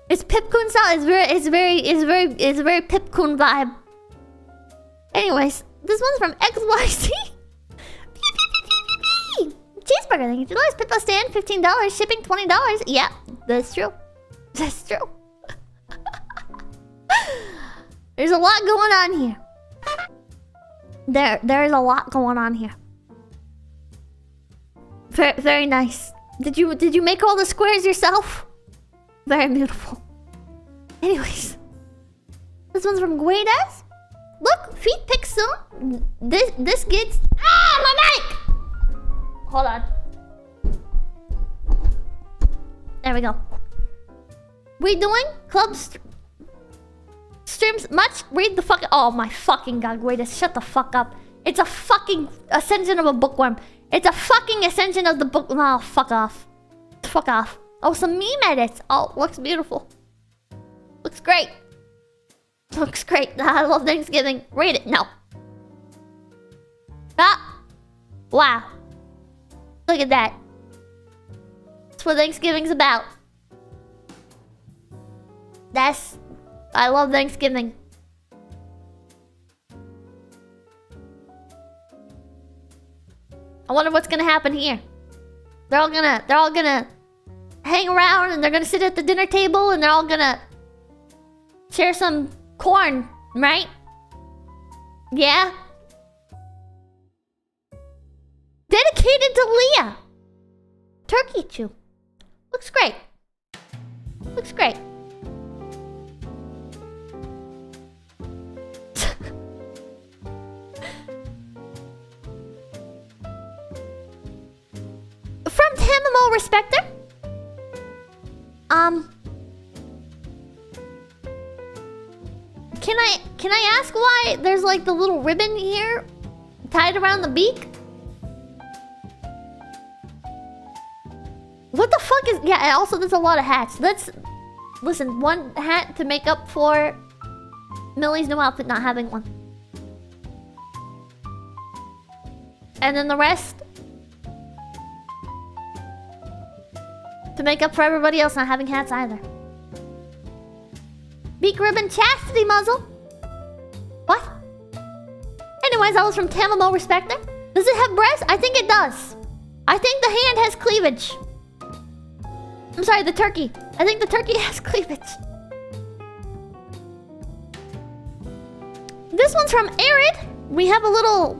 It's Pipkun style. It's very Pipkun vibe. Anyways, this one's from XYZ. Cheeseburger, thank you. $2. Pippa stand, $15. Shipping, $20. Yeah, that's true. That's true. There's a lot going on here. There is a lot going on here. Very nice. Did you make all the squares yourself? Very beautiful. Anyways, this one's from 𝐒𝐡𝐚𝐭. Look, feet pick soon. This gets my mic. Hold on. There we go. We doing club streams much? Read the fucking... Oh my fucking god, 𝐒𝐡𝐚, shut the fuck up. It's a fucking ascension of a bookworm. It's a fucking ascension of the book... Oh, fuck off. Fuck off. Oh, some meme edits. Oh, looks beautiful. Looks great. Looks great. I love Thanksgiving. Read it. No. Ah. Wow. Look at that. That's what Thanksgiving's about. That's... I love Thanksgiving. I wonder what's gonna happen here. They're all gonna hang around and they're gonna sit at the dinner table and they're all gonna share some corn, right? Yeah? Dedicated to Leah. Turkey chew. Looks great. Looks great. From Tamamo Respector. Can I ask why there's like the little ribbon here tied around the beak? Yeah, and also there's a lot of hats. Let's... Listen, one hat to make up for Millie's new outfit not having one. And then the rest to make up for everybody else not having hats either. Beak ribbon chastity muzzle. What? Anyways, that was from Chamomile Respecter. Does it have breasts? I think it does. I think the hand has cleavage. I'm sorry, the turkey. I think the turkey has cleavage. This one's from Arid. We have a little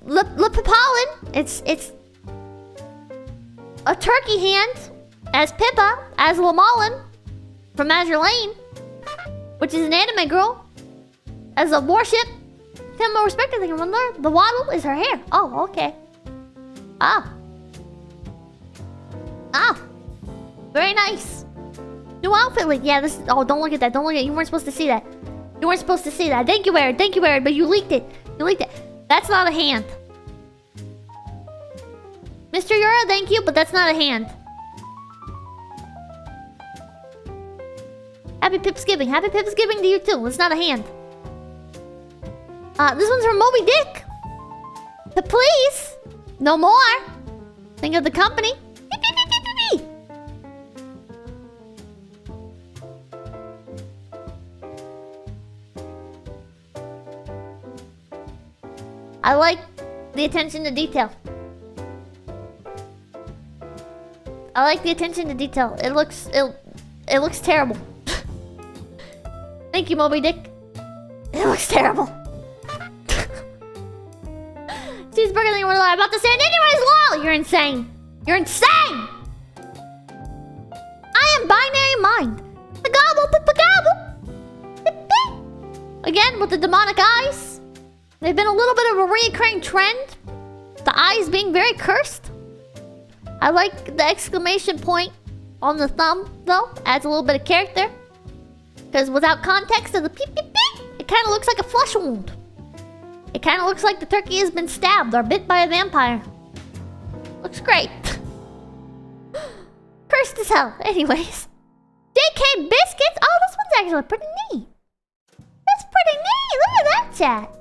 Lipipollen. It's a turkey hand as Pippa, as Lamalin from Azure Lane, which is an anime girl, as a warship. Chamomile Respecter, I wonder. The waddle is her hair. Oh, okay. Ah. Ah. Very nice. New outfit leak. Yeah, this... Oh, don't look at that. Don't look at it. You weren't supposed to see that. You weren't supposed to see that. Thank you, Aaron. Thank you, Aaron. But you leaked it. You leaked it. That's not a hand. Mr. Yura, thank you, but that's not a hand. Happy Pipsgiving. Happy Pipsgiving to you, too. It's not a hand. This one's from Moby Dick. But please, no more. Think of the company. I like the attention to detail. I like the attention to detail. It looks terrible. Thank you, Moby Dick. It looks terrible. Cheeseburger thing we're about to say it anyways. Lol, you're insane. You're insane. I am binary mind. The gobble, the gobble. Again with the demonic eyes. They've been a little bit of a recurring trend. The eyes being very cursed. I like the exclamation point on the thumb, though. Adds a little bit of character. Because without context of the peep peep peep, it kind of looks like a flesh wound. It kind of looks like the turkey has been stabbed or bit by a vampire. Looks great. Cursed as hell. Anyways. JK Biscuits. Oh, this one's actually pretty neat. That's pretty neat. Look at that, chat.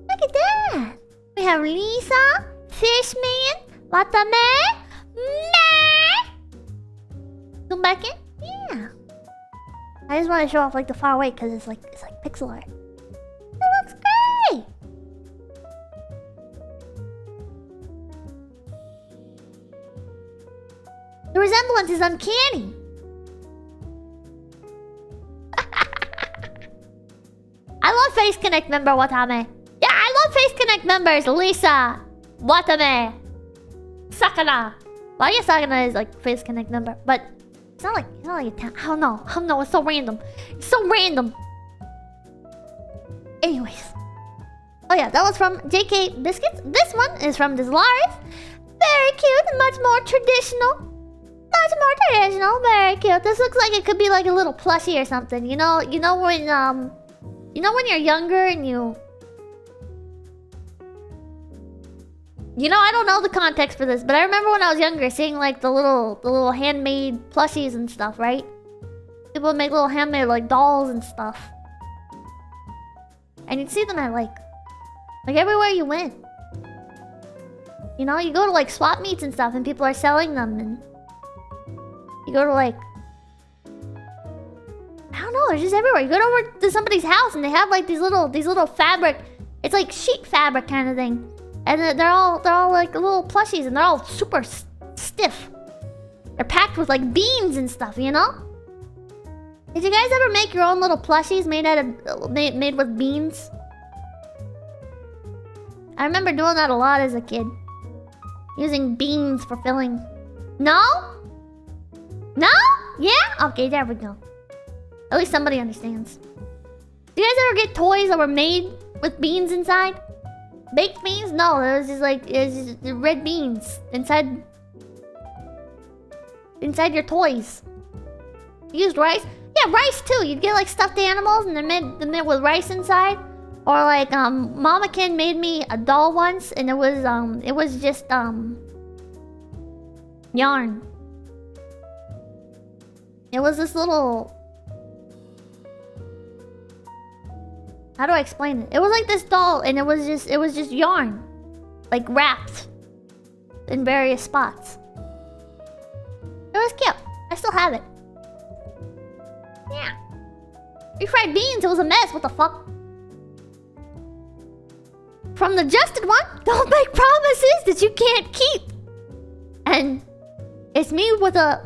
Look at that. We have Lisa, Fishman, Watame, Meh. Zoom back in? Yeah. I just want to show off like the far away because it's like pixel art. It looks great. The resemblance is uncanny. I love Face Connect member Watame. Yeah, I love Face Connect members Lisa, Watame, Sakana. Well, I guess Sakana is like Face Connect member, but it's not like a town. I don't know. It's so random. It's so random. Anyways. Oh yeah, that was from JK Biscuits. This one is from Deslaris. Very cute and much more traditional. Much more traditional. Very cute. This looks like it could be like a little plushie or something. You know when you're younger and I don't know the context for this, but I remember when I was younger seeing like the little handmade plushies and stuff, right? People would make little handmade like dolls and stuff. And you'd see them at like everywhere you went. You know, you go to like swap meets and stuff and people are selling them, and you go to like, I don't know, they're just everywhere. You go over to somebody's house and they have like these little fabric, it's like sheet fabric kind of thing. And they're all like little plushies, and they're all super stiff. They're packed with like beans and stuff, you know? Did you guys ever make your own little plushies made with beans? I remember doing that a lot as a kid. Using beans for filling. No? No? Yeah? Okay, there we go. At least somebody understands. Do you guys ever get toys that were made with beans inside? Baked beans? No, it was just red beans inside your toys. You used rice? Yeah, rice too. You'd get like stuffed animals and they're made with rice inside. Or like Mamakin made me a doll once, and it was just yarn. It was this little... How do I explain it? It was like this doll, and it was just yarn. Like, wrapped. In various spots. It was cute. I still have it. Yeah. Refried beans, it was a mess. What the fuck? From the Justin one, don't make promises that you can't keep. And it's me with a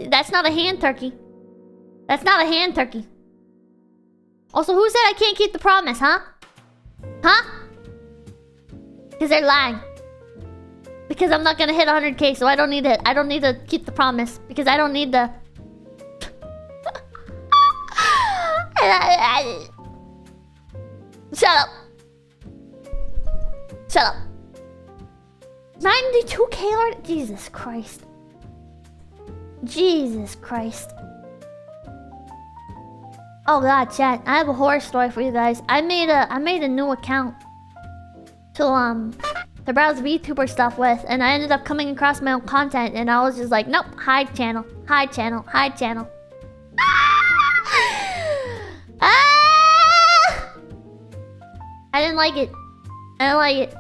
that's not a hand turkey. That's not a hand turkey. Also, who said I can't keep the promise, huh? Huh? Because they're lying. Because I'm not gonna hit 100k, so I don't need to keep the promise. Because I don't need the... Shut up. Shut up. 92k art? Jesus Christ. Jesus Christ. Oh god, chat. I have a horror story for you guys. I made a new account to browse VTuber stuff with, and I ended up coming across my own content, and I was just like, nope, hide channel, hide channel, hide channel. I didn't like it. I don't like it.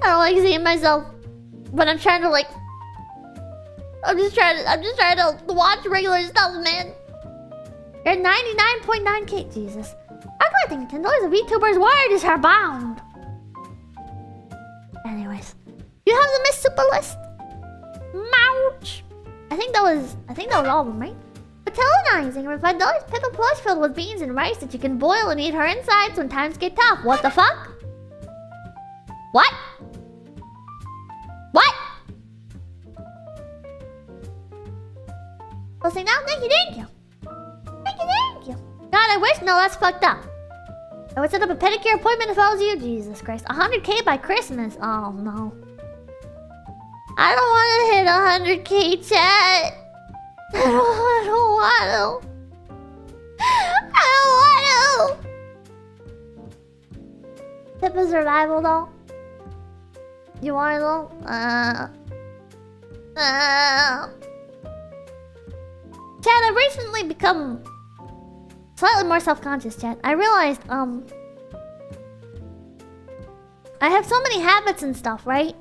I don't like seeing myself. But I'm trying to like... I'm just trying to watch regular stuff, man. You're 99.9k. Jesus. I think $10 a VTuber's word is her bound. Anyways. You have the Miss Super list? Mouch. I think that was all of them, right? Patellonizing for $5. Pepper plush filled with beans and rice that you can boil and eat her insides when times get tough. What the fuck? What? What? I'll say now, thank you. Thank you. God, I wish. No, that's fucked up. I would set up a pedicure appointment if I was you. Jesus Christ. 100k by Christmas. Oh, no. I don't want to hit 100k, chat. I don't want to. Tip of survival, though. You want it, though? Chat, I've recently become slightly more self-conscious, chat. I realized, I have so many habits and stuff, right?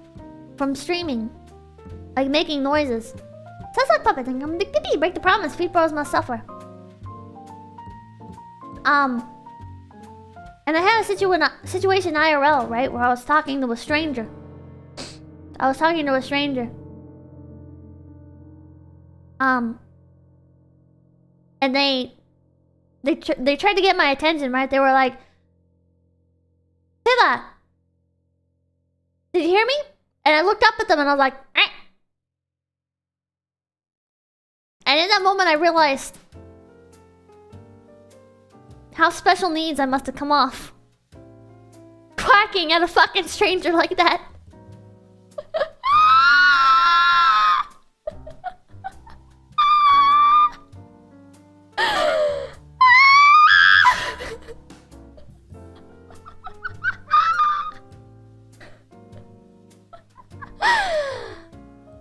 From streaming. Like making noises. Says like puppet thing. I'm addicted. Break the promise. Feed bros must suffer. And I had a situation IRL, right? Where I was talking to a stranger. And they tried to get my attention, right? They were like, "Piva, did you hear me?" And I looked up at them and I was like, eh. And in that moment I realized how special needs I must have come off. Quacking at a fucking stranger like that.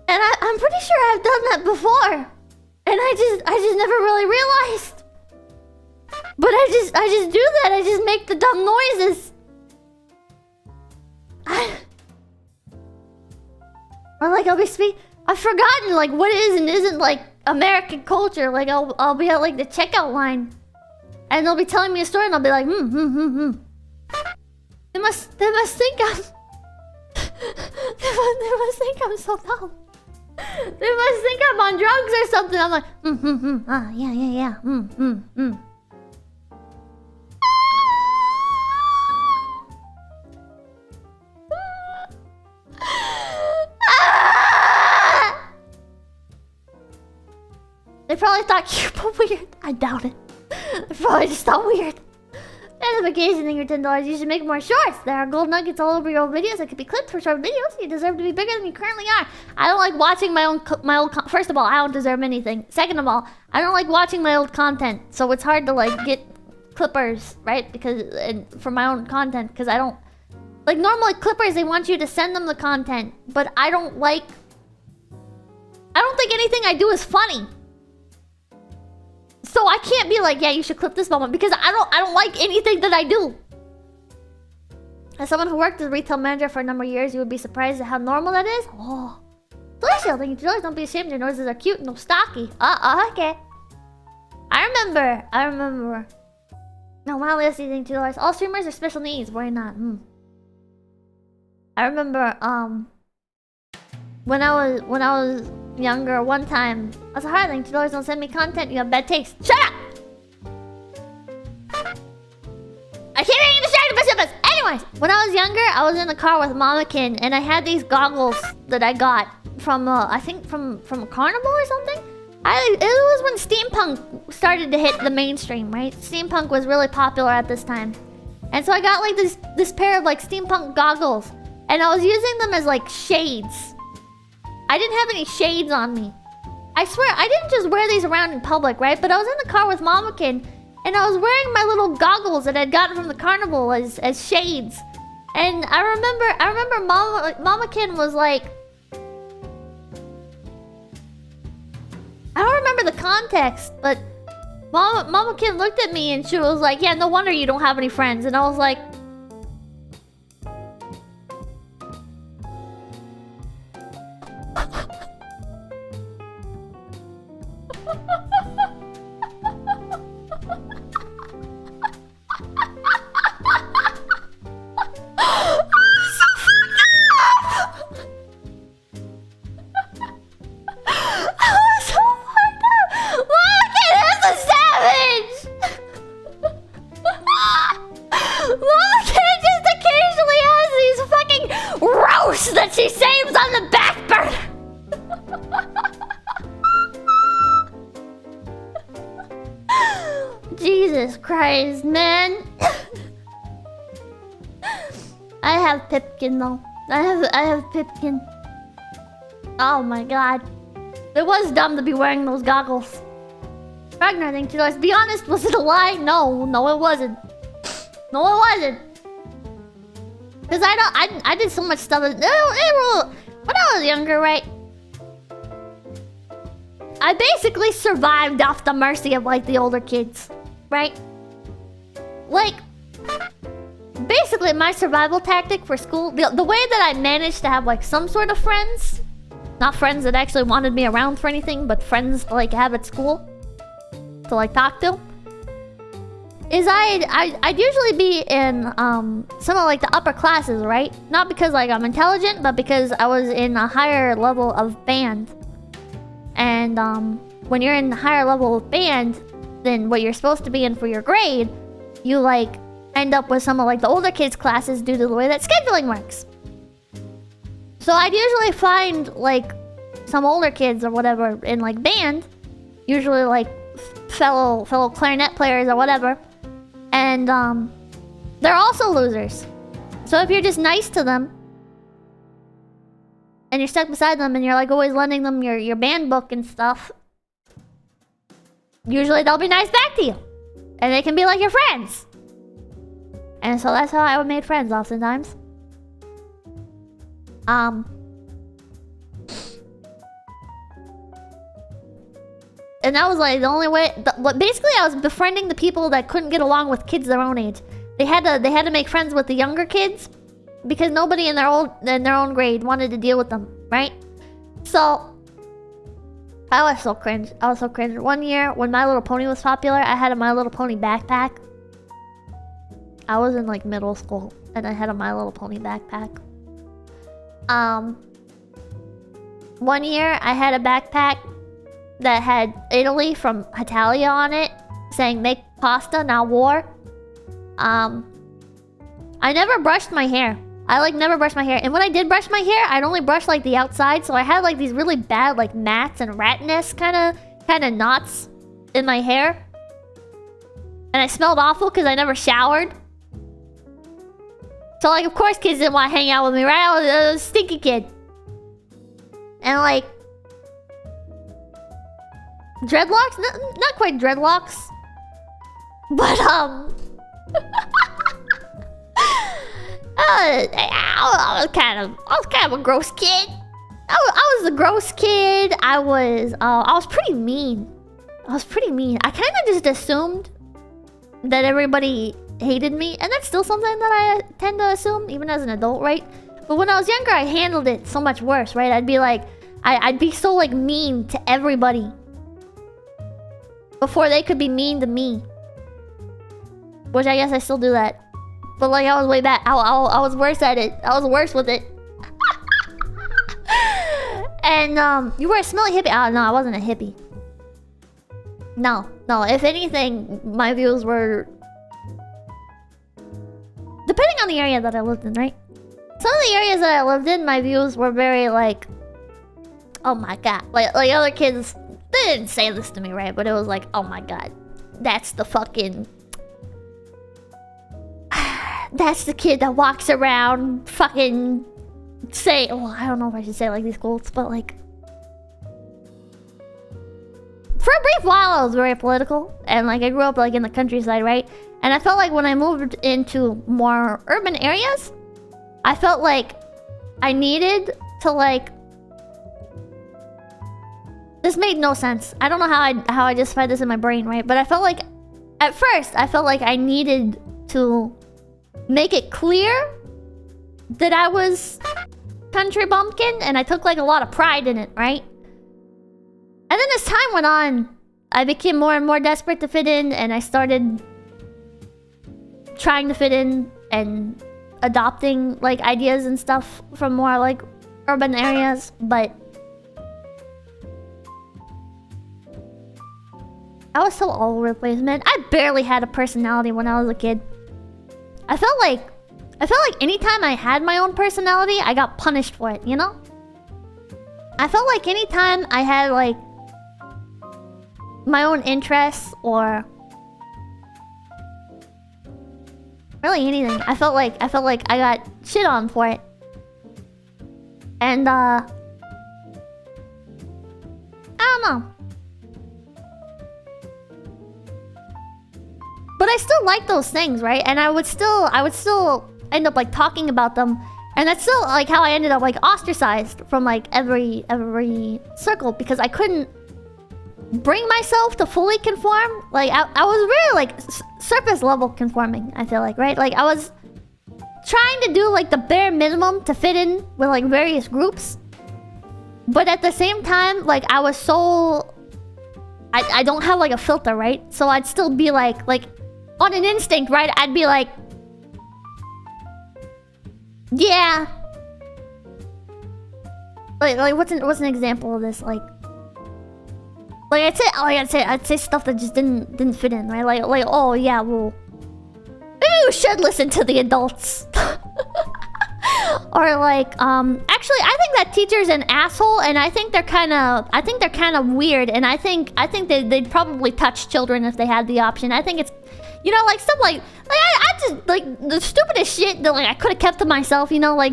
And I'm pretty sure I've done that before. And I just never really realized. But I just do that. I just make the dumb noises. Or like I've forgotten like what is and isn't like American culture. Like I'll be at like the checkout line, and they'll be telling me a story, and I'll be like, They must think I'm. They must think I'm so dumb. They must think I'm on drugs or something. I'm like, yeah. They probably thought cute but weird. I doubt it. They probably just thought weird. Notification in your $10. You should make more shorts. There are gold nuggets all over your old videos that could be clipped for short videos. You deserve to be bigger than you currently are. I don't like watching my old first of all, I don't deserve anything. Second of all, I don't like watching my old content. So it's hard to like get clippers, right? Because for my own content, because I don't like normally clippers. They want you to send them the content, but I don't think anything I do is funny. So I can't be like, yeah, you should clip this moment because I don't like anything that I do. As someone who worked as a retail manager for a number of years, you would be surprised at how normal that is. Oh. Delicious, thank you, don't be ashamed. Your noises are cute and no stocky. Okay. I remember. No, my list eating $2. All streamers are special needs. Why not? I remember, when I was younger, one time, I was hard thing. $2 don't send me content. You have bad taste. Shut up! I keep getting distracted by shit. Anyways, when I was younger, I was in the car with Mamakin, and I had these goggles that I got from, I think from a carnival or something. It was when steampunk started to hit the mainstream, right? Steampunk was really popular at this time. And so I got like this pair of like steampunk goggles. And I was using them as like shades. I didn't have any shades on me. I swear, I didn't just wear these around in public, right? But I was in the car with Mamakin, and I was wearing my little goggles that I'd gotten from the carnival as shades. And I remember Mamakin was like, I don't remember the context, but Mamakin looked at me and she was like, yeah, no wonder you don't have any friends. And I was like, that she saves on the back burner. Jesus Christ, man. I have Pipkin though. I have Pipkin. Oh my god. It was dumb to be wearing those goggles. Ragnar, thank you. Let's be honest, was it a lie? No, it wasn't. No, it wasn't. Cause I did so much stuff. When I was younger, right? I basically survived off the mercy of like the older kids, right? Like, basically my survival tactic for school, the way that I managed to have like some sort of friends, not friends that actually wanted me around for anything, but friends to like have at school, to like talk to, is I'd usually be in some of like the upper classes, right? Not because like I'm intelligent, but because I was in a higher level of band. And when you're in a higher level of band than what you're supposed to be in for your grade, you like end up with some of like the older kids' classes due to the way that scheduling works. So I'd usually find like some older kids or whatever in like band, usually like fellow clarinet players or whatever. And they're also losers. So if you're just nice to them and you're stuck beside them and you're like always lending them your band book and stuff, usually they'll be nice back to you. And they can be like your friends. And so that's how I made friends oftentimes. And that was like the only way. Basically, I was befriending the people that couldn't get along with kids their own age. They had to make friends with the younger kids because nobody in their own grade wanted to deal with them, right? So I was so cringe. One year when My Little Pony was popular, I had a My Little Pony backpack. I was in like middle school and I had a My Little Pony backpack. One year I had a backpack that had Italy from Italia on it, saying make pasta, not war. I never brushed my hair. I like never brushed my hair. And when I did brush my hair, I'd only brush like the outside, so I had like these really bad like mats and rat nest kind of knots in my hair. And I smelled awful because I never showered. So like of course kids didn't want to hang out with me, right? I was a stinky kid. And like dreadlocks? Not quite dreadlocks. But I was kind of a gross kid. I was a gross kid. I was pretty mean. I was pretty mean. I kind of just assumed that everybody hated me, and that's still something that I tend to assume, even as an adult, right? But when I was younger, I handled it so much worse, right? I'd be like, I'd be so like mean to everybody before they could be mean to me. Which I guess I still do that. But like, I was way back. I was worse at it. I was worse with it. And you were a smelly hippie. Oh no, I wasn't a hippie. No. If anything, my views were... depending on the area that I lived in, right? Some of the areas that I lived in, my views were very like... oh my god. Like other kids, they didn't say this to me, right? But it was like, oh my god. That's the fucking... that's the kid that walks around fucking... say... well, I don't know if I should say like these quotes, but like... for a brief while, I was very political. And like, I grew up like in the countryside, right? And I felt like when I moved into more urban areas, I felt like I needed to like... this made no sense. I don't know how I justified this in my brain, right? But I felt like... at first, I felt like I needed to make it clear that I was country bumpkin, and I took like a lot of pride in it, right? And then as time went on, I became more and more desperate to fit in, and I started trying to fit in and adopting like ideas and stuff from more like urban areas, but I was so all over the place, man. I barely had a personality when I was a kid. I felt like anytime I had my own personality, I got punished for it, you know? I felt like anytime I had like my own interests or really anything, I felt like I got shit on for it. And I don't know. But I still like those things, right? And I would still end up like talking about them. And that's still like how I ended up like ostracized from like every circle, because I couldn't bring myself to fully conform. Like I was really like surface level conforming, I feel like, right? Like I was trying to do like the bare minimum to fit in with like various groups. But at the same time, like I was so... I don't have like a filter, right? So I'd still be like on an instinct, right? I'd be like, yeah. Like what's an example of this? Like I'd say stuff that just didn't fit in, right? Like oh yeah, well, maybe we should listen to the adults. Or like actually I think that teacher's an asshole, and I think they're kind of weird, and I think they'd probably touch children if they had the option. I think it's, you know, like stuff like I just like the stupidest shit that like I could have kept to myself, you know, like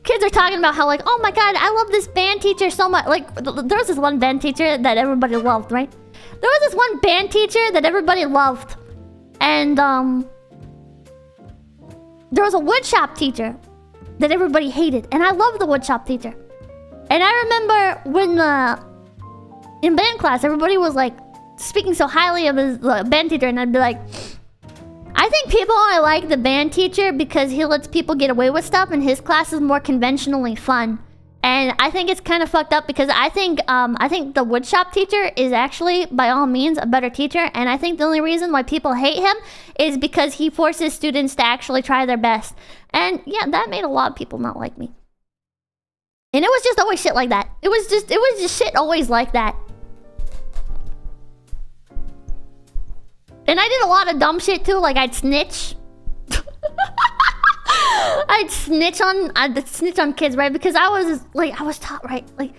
kids are talking about how like, oh my god, I love this band teacher so much. Like there was this one band teacher that everybody loved, right? There was this one band teacher that everybody loved, and there was a woodshop teacher that everybody hated, and I loved the woodshop teacher. And I remember when in band class everybody was like speaking so highly of his band teacher, and I'd be like, I think people only like the band teacher because he lets people get away with stuff, and his class is more conventionally fun. And I think it's kind of fucked up, because I think the woodshop teacher is actually by all means a better teacher, and I think the only reason why people hate him is because he forces students to actually try their best. And yeah, that made a lot of people not like me. And it was just always shit like that. It was just shit always like that. And I did a lot of dumb shit too, like I'd snitch. I'd snitch on kids, right? Because I was taught, right? Like,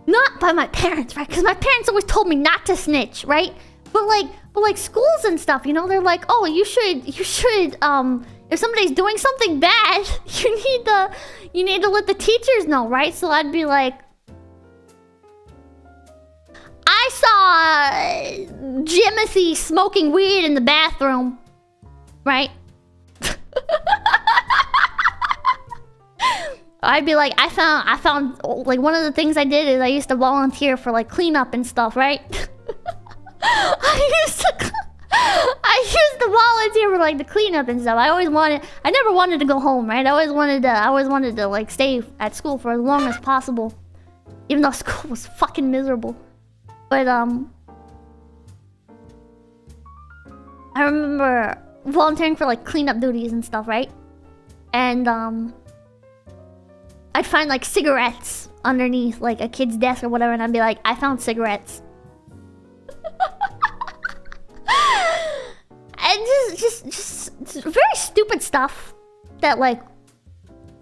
not by my parents, right? Because my parents always told me not to snitch, right? But like schools and stuff, you know, they're like, oh, you should if somebody's doing something bad, you need to let the teachers know, right? So I'd be like, I saw Jimothy smoking weed in the bathroom, right? I'd be like, I found like one of the things I did is I used to volunteer for like cleanup and stuff, right? I used to volunteer for like the cleanup and stuff. I never wanted to go home, right? I always wanted to like stay at school for as long as possible. Even though school was fucking miserable. But I remember volunteering for like cleanup duties and stuff, right? And I'd find like cigarettes underneath like a kid's desk or whatever, and I'd be like, I found cigarettes. And just very stupid stuff that like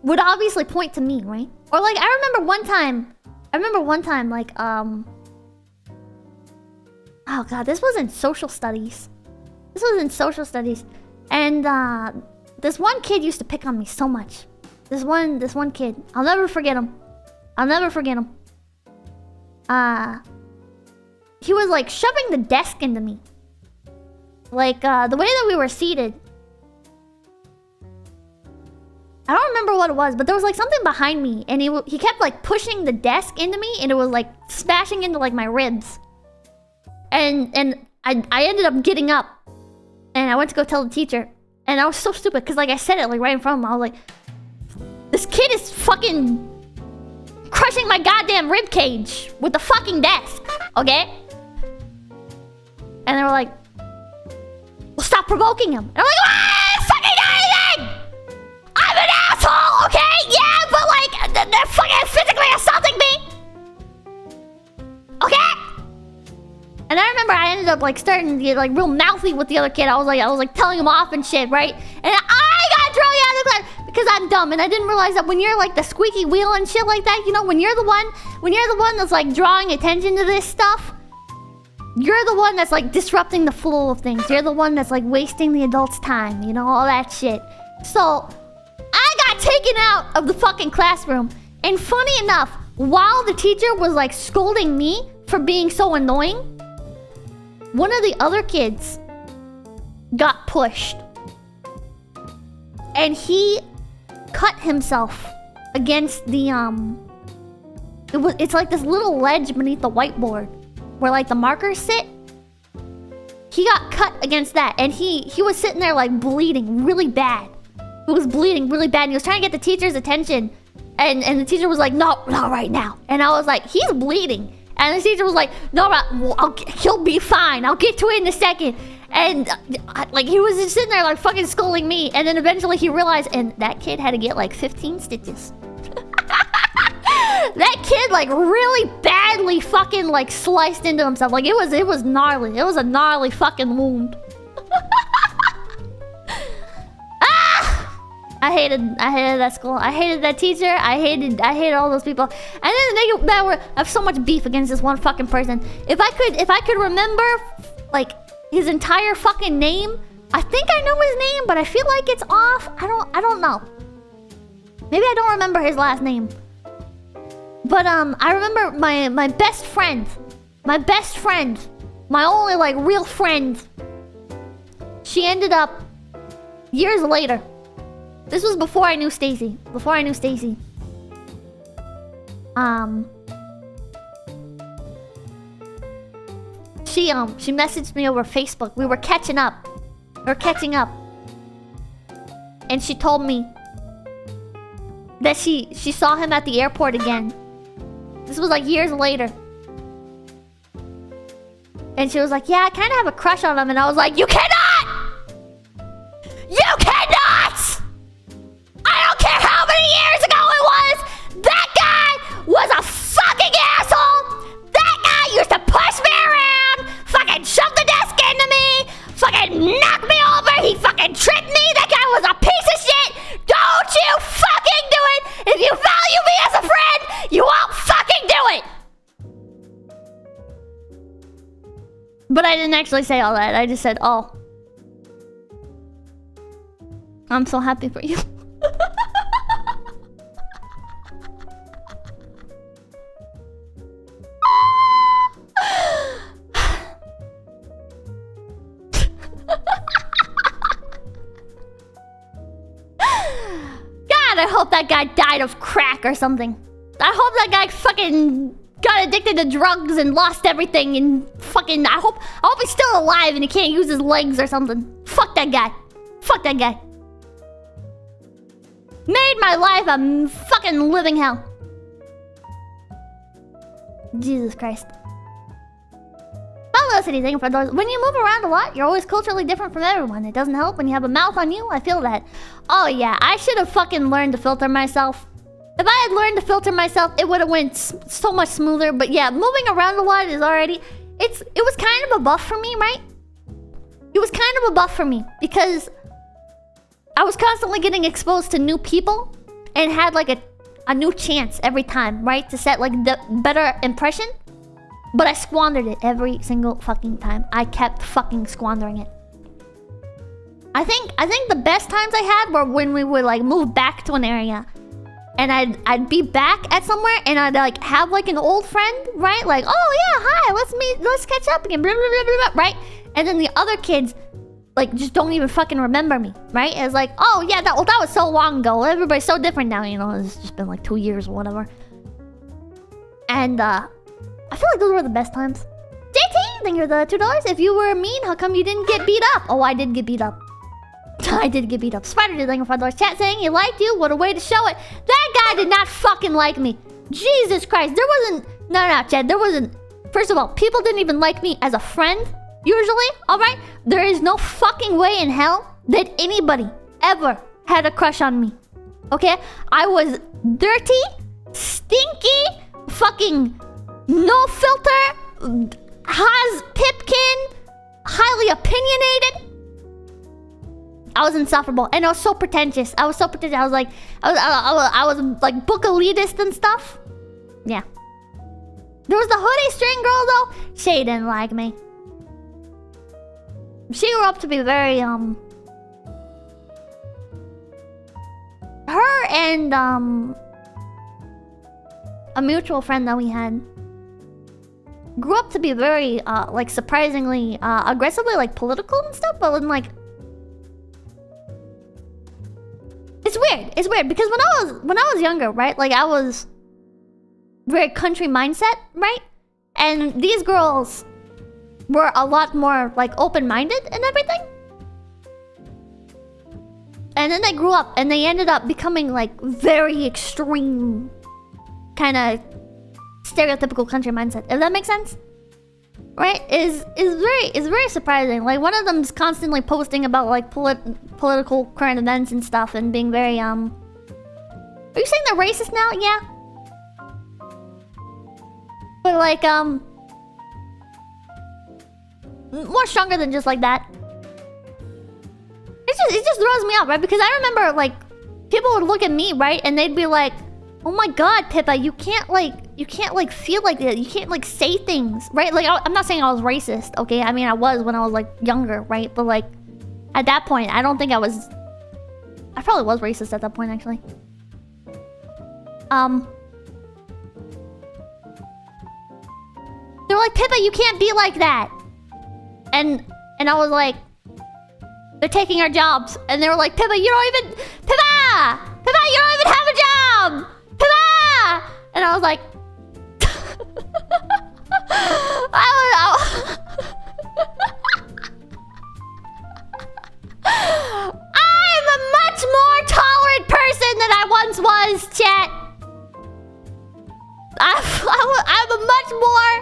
would obviously point to me, right? Or like I remember one time like oh god, this was in social studies. And this one kid used to pick on me so much. This one kid. I'll never forget him. He was like shoving the desk into me. Like the way that we were seated. I don't remember what it was, but there was like something behind me, and he kept like pushing the desk into me, and it was like smashing into like my ribs. And I ended up getting up, and I went to go tell the teacher, and I was so stupid because like I said it like right in front of him. I was like, this kid is fucking crushing my goddamn rib cage with the fucking desk, okay? And they were like, well, stop provoking him. And I'm like, ah, fucking anything! I'm an asshole, okay? Yeah, but like, they're fucking physically assaulting me! Okay? And I remember I ended up like starting to get like real mouthy with the other kid. I was like telling him off and shit, right? And I got thrown out of the class because I'm dumb, and I didn't realize that when you're like the squeaky wheel and shit like that, you know, when you're the one that's like drawing attention to this stuff, you're the one that's like disrupting the flow of things. You're the one that's like wasting the adults' time, you know, all that shit. So I got taken out of the fucking classroom, and funny enough, while the teacher was like scolding me for being so annoying, one of the other kids got pushed, and he cut himself against the it's like this little ledge beneath the whiteboard where like the markers sit. He got cut against that, and he was sitting there like bleeding really bad. He was bleeding really bad, and he was trying to get the teacher's attention, and the teacher was like, no, not right now. And I was like, he's bleeding. And the teacher was like, no, he'll be fine. I'll get to it in a second. And like he was just sitting there like fucking scolding me. And then eventually he realized, and that kid had to get like 15 stitches. That kid like really badly fucking like sliced into himself. Like it was gnarly. It was a gnarly fucking wound. I hated that school. I hated that teacher. I hated all those people. And then I have so much beef against this one fucking person. If I could remember like his entire fucking name, I think I know his name, but I feel like it's off. I don't know. Maybe I don't remember his last name. But I remember my best friend, my only like real friend. She ended up years later. This was before I knew Stacy. She messaged me over Facebook. We were catching up. And she told me that she saw him at the airport again. This was like years later. And she was like, yeah, I kind of have a crush on him. And I was like, you cannot! You cannot! I don't care how many years ago it was! That guy was a fucking asshole! That guy used to push me around! Fucking shove the desk into me! Fucking knock me over! He fucking tripped me! That guy was a piece of shit! Don't you fucking do it! If you value me as a friend, you won't fucking do it! But I didn't actually say all that. I just said, oh. I'm so happy for you. God, I hope that guy died of crack or something. I hope that guy fucking got addicted to drugs and lost everything and fucking... I hope he's still alive and he can't use his legs or something. Fuck that guy. Fuck that guy. Made my life a fucking living hell. Jesus Christ. Publicity for those. When you move around a lot, you're always culturally different from everyone. It doesn't help when you have a mouth on you. I feel that. Oh yeah, I should have fucking learned to filter myself. If I had learned to filter myself, it would have went so much smoother. But yeah, moving around a lot is already... It was kind of a buff for me, right? It was kind of a buff for me. Because I was constantly getting exposed to new people. And had like a new chance every time, right? To set like the better impression. But I squandered it every single fucking time. I kept fucking squandering it. I think the best times I had were when we would like move back to an area. And I'd be back at somewhere and I'd like have like an old friend, right? Like, oh yeah, hi, let's catch up again, blah, blah, blah, blah, blah, right? And then the other kids like just don't even fucking remember me, right? It's like, oh yeah, that was so long ago. Everybody's so different now, you know. It's just been like 2 years or whatever. And I feel like those were the best times. JT, thank you for the $2. If you were mean, how come you didn't get beat up? Oh, I did get beat up. I did get beat up. Spider did thank you for $5. Chat saying he liked you. What a way to show it. That guy did not fucking like me. Jesus Christ. There wasn't... No, Chad. There wasn't... First of all, people didn't even like me as a friend. Usually. Alright? There is no fucking way in hell that anybody ever had a crush on me. Okay? I was dirty, stinky, fucking... No filter, has pipkin, highly opinionated. I was insufferable, and I was so pretentious. I was like, I was like book elitist and stuff. Yeah. There was the hoodie string girl though. She didn't like me. She grew up to be very her and a mutual friend that we had. Grew up to be very, like, surprisingly, aggressively, like, political and stuff, but then, like... It's weird, because when I was younger, right, like, I was very country mindset, right? And these girls were a lot more, like, open-minded and everything. And then they grew up, and they ended up becoming, like, very extreme, kind of... stereotypical country mindset, if that makes sense, right? Is very surprising. Like one of them's constantly posting about like political current events and stuff, and being very Are you saying they're racist now? Yeah. But like more stronger than just like that. It just throws me off, right? Because I remember like people would look at me, right, and they'd be like, oh my god, Pippa, you can't like feel like that. You can't like say things, right? Like I'm not saying I was racist, okay? I mean I was when I was like younger, right? But like at that point, I don't think I was. I probably was racist at that point, actually. They're like, Pippa, you can't be like that. And I was like, they're taking our jobs, and they were like, Pippa, you don't even, Pippa, you don't even have a job. And I was like, I'm a much more tolerant person than I once was, chat. I'm a much more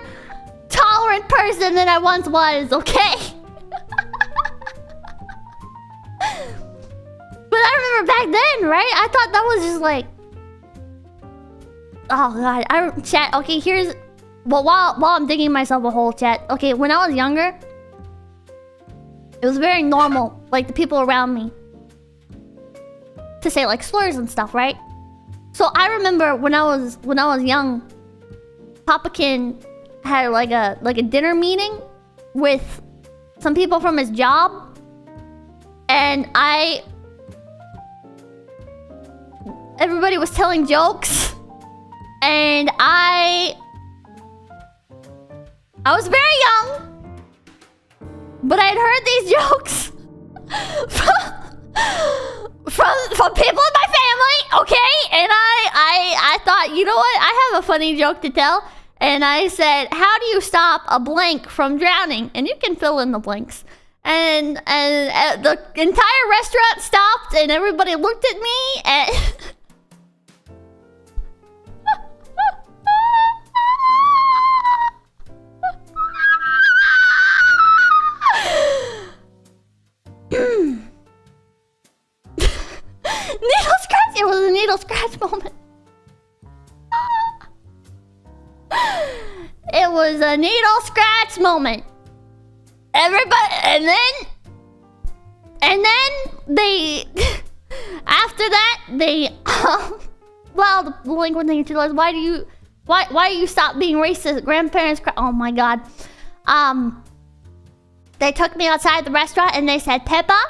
tolerant person than I once was, okay? But I remember back then, right? I thought that was just like... Oh god, chat, okay, here's... Well, while I'm digging myself a hole, chat. Okay, when I was younger, it was very normal, like the people around me, to say like slurs and stuff, right? So I remember when I was young, Papakin had like a dinner meeting with some people from his job, and everybody was telling jokes. And I was very young, but I had heard these jokes from people in my family, okay? And I thought, you know what? I have a funny joke to tell. And I said, how do you stop a blank from drowning? And you can fill in the blanks. And the entire restaurant stopped and everybody looked at me and... Needle scratch! It was a needle scratch moment. It was a needle scratch moment. Everybody, and then they, after that, they, well, the delinquent thing was, why do you stop being racist? Grandparents cry. Oh my god. They took me outside the restaurant and they said, Peppa,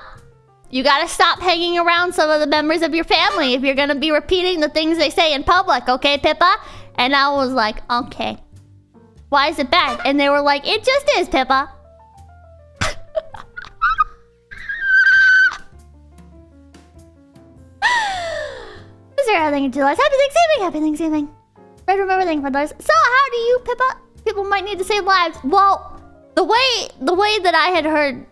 you gotta stop hanging around some of the members of your family if you're gonna be repeating the things they say in public, okay, Pippa? And I was like, okay. Why is it bad? And they were like, it just is, Pippa. Is there anything to do? Happy Thanksgiving! Happy Thanksgiving. Right, remember things for those. So, how do you, Pippa? People might need to save lives. Well, the way that I had heard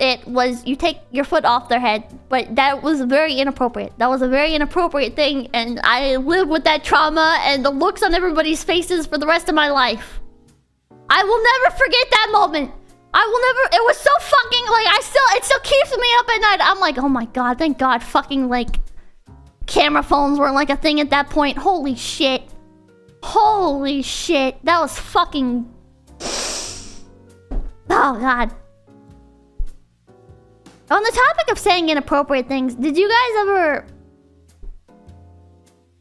it was you take your foot off their head, but that was very inappropriate. That was a very inappropriate thing, and I live with that trauma and the looks on everybody's faces for the rest of my life. I will never forget that moment. I will never. It was so fucking like it still keeps me up at night. I'm like, oh my god, thank God, fucking like camera phones were like a thing at that point. Holy shit. Holy shit. That was fucking. Oh god. On the topic of saying inappropriate things, did you guys ever...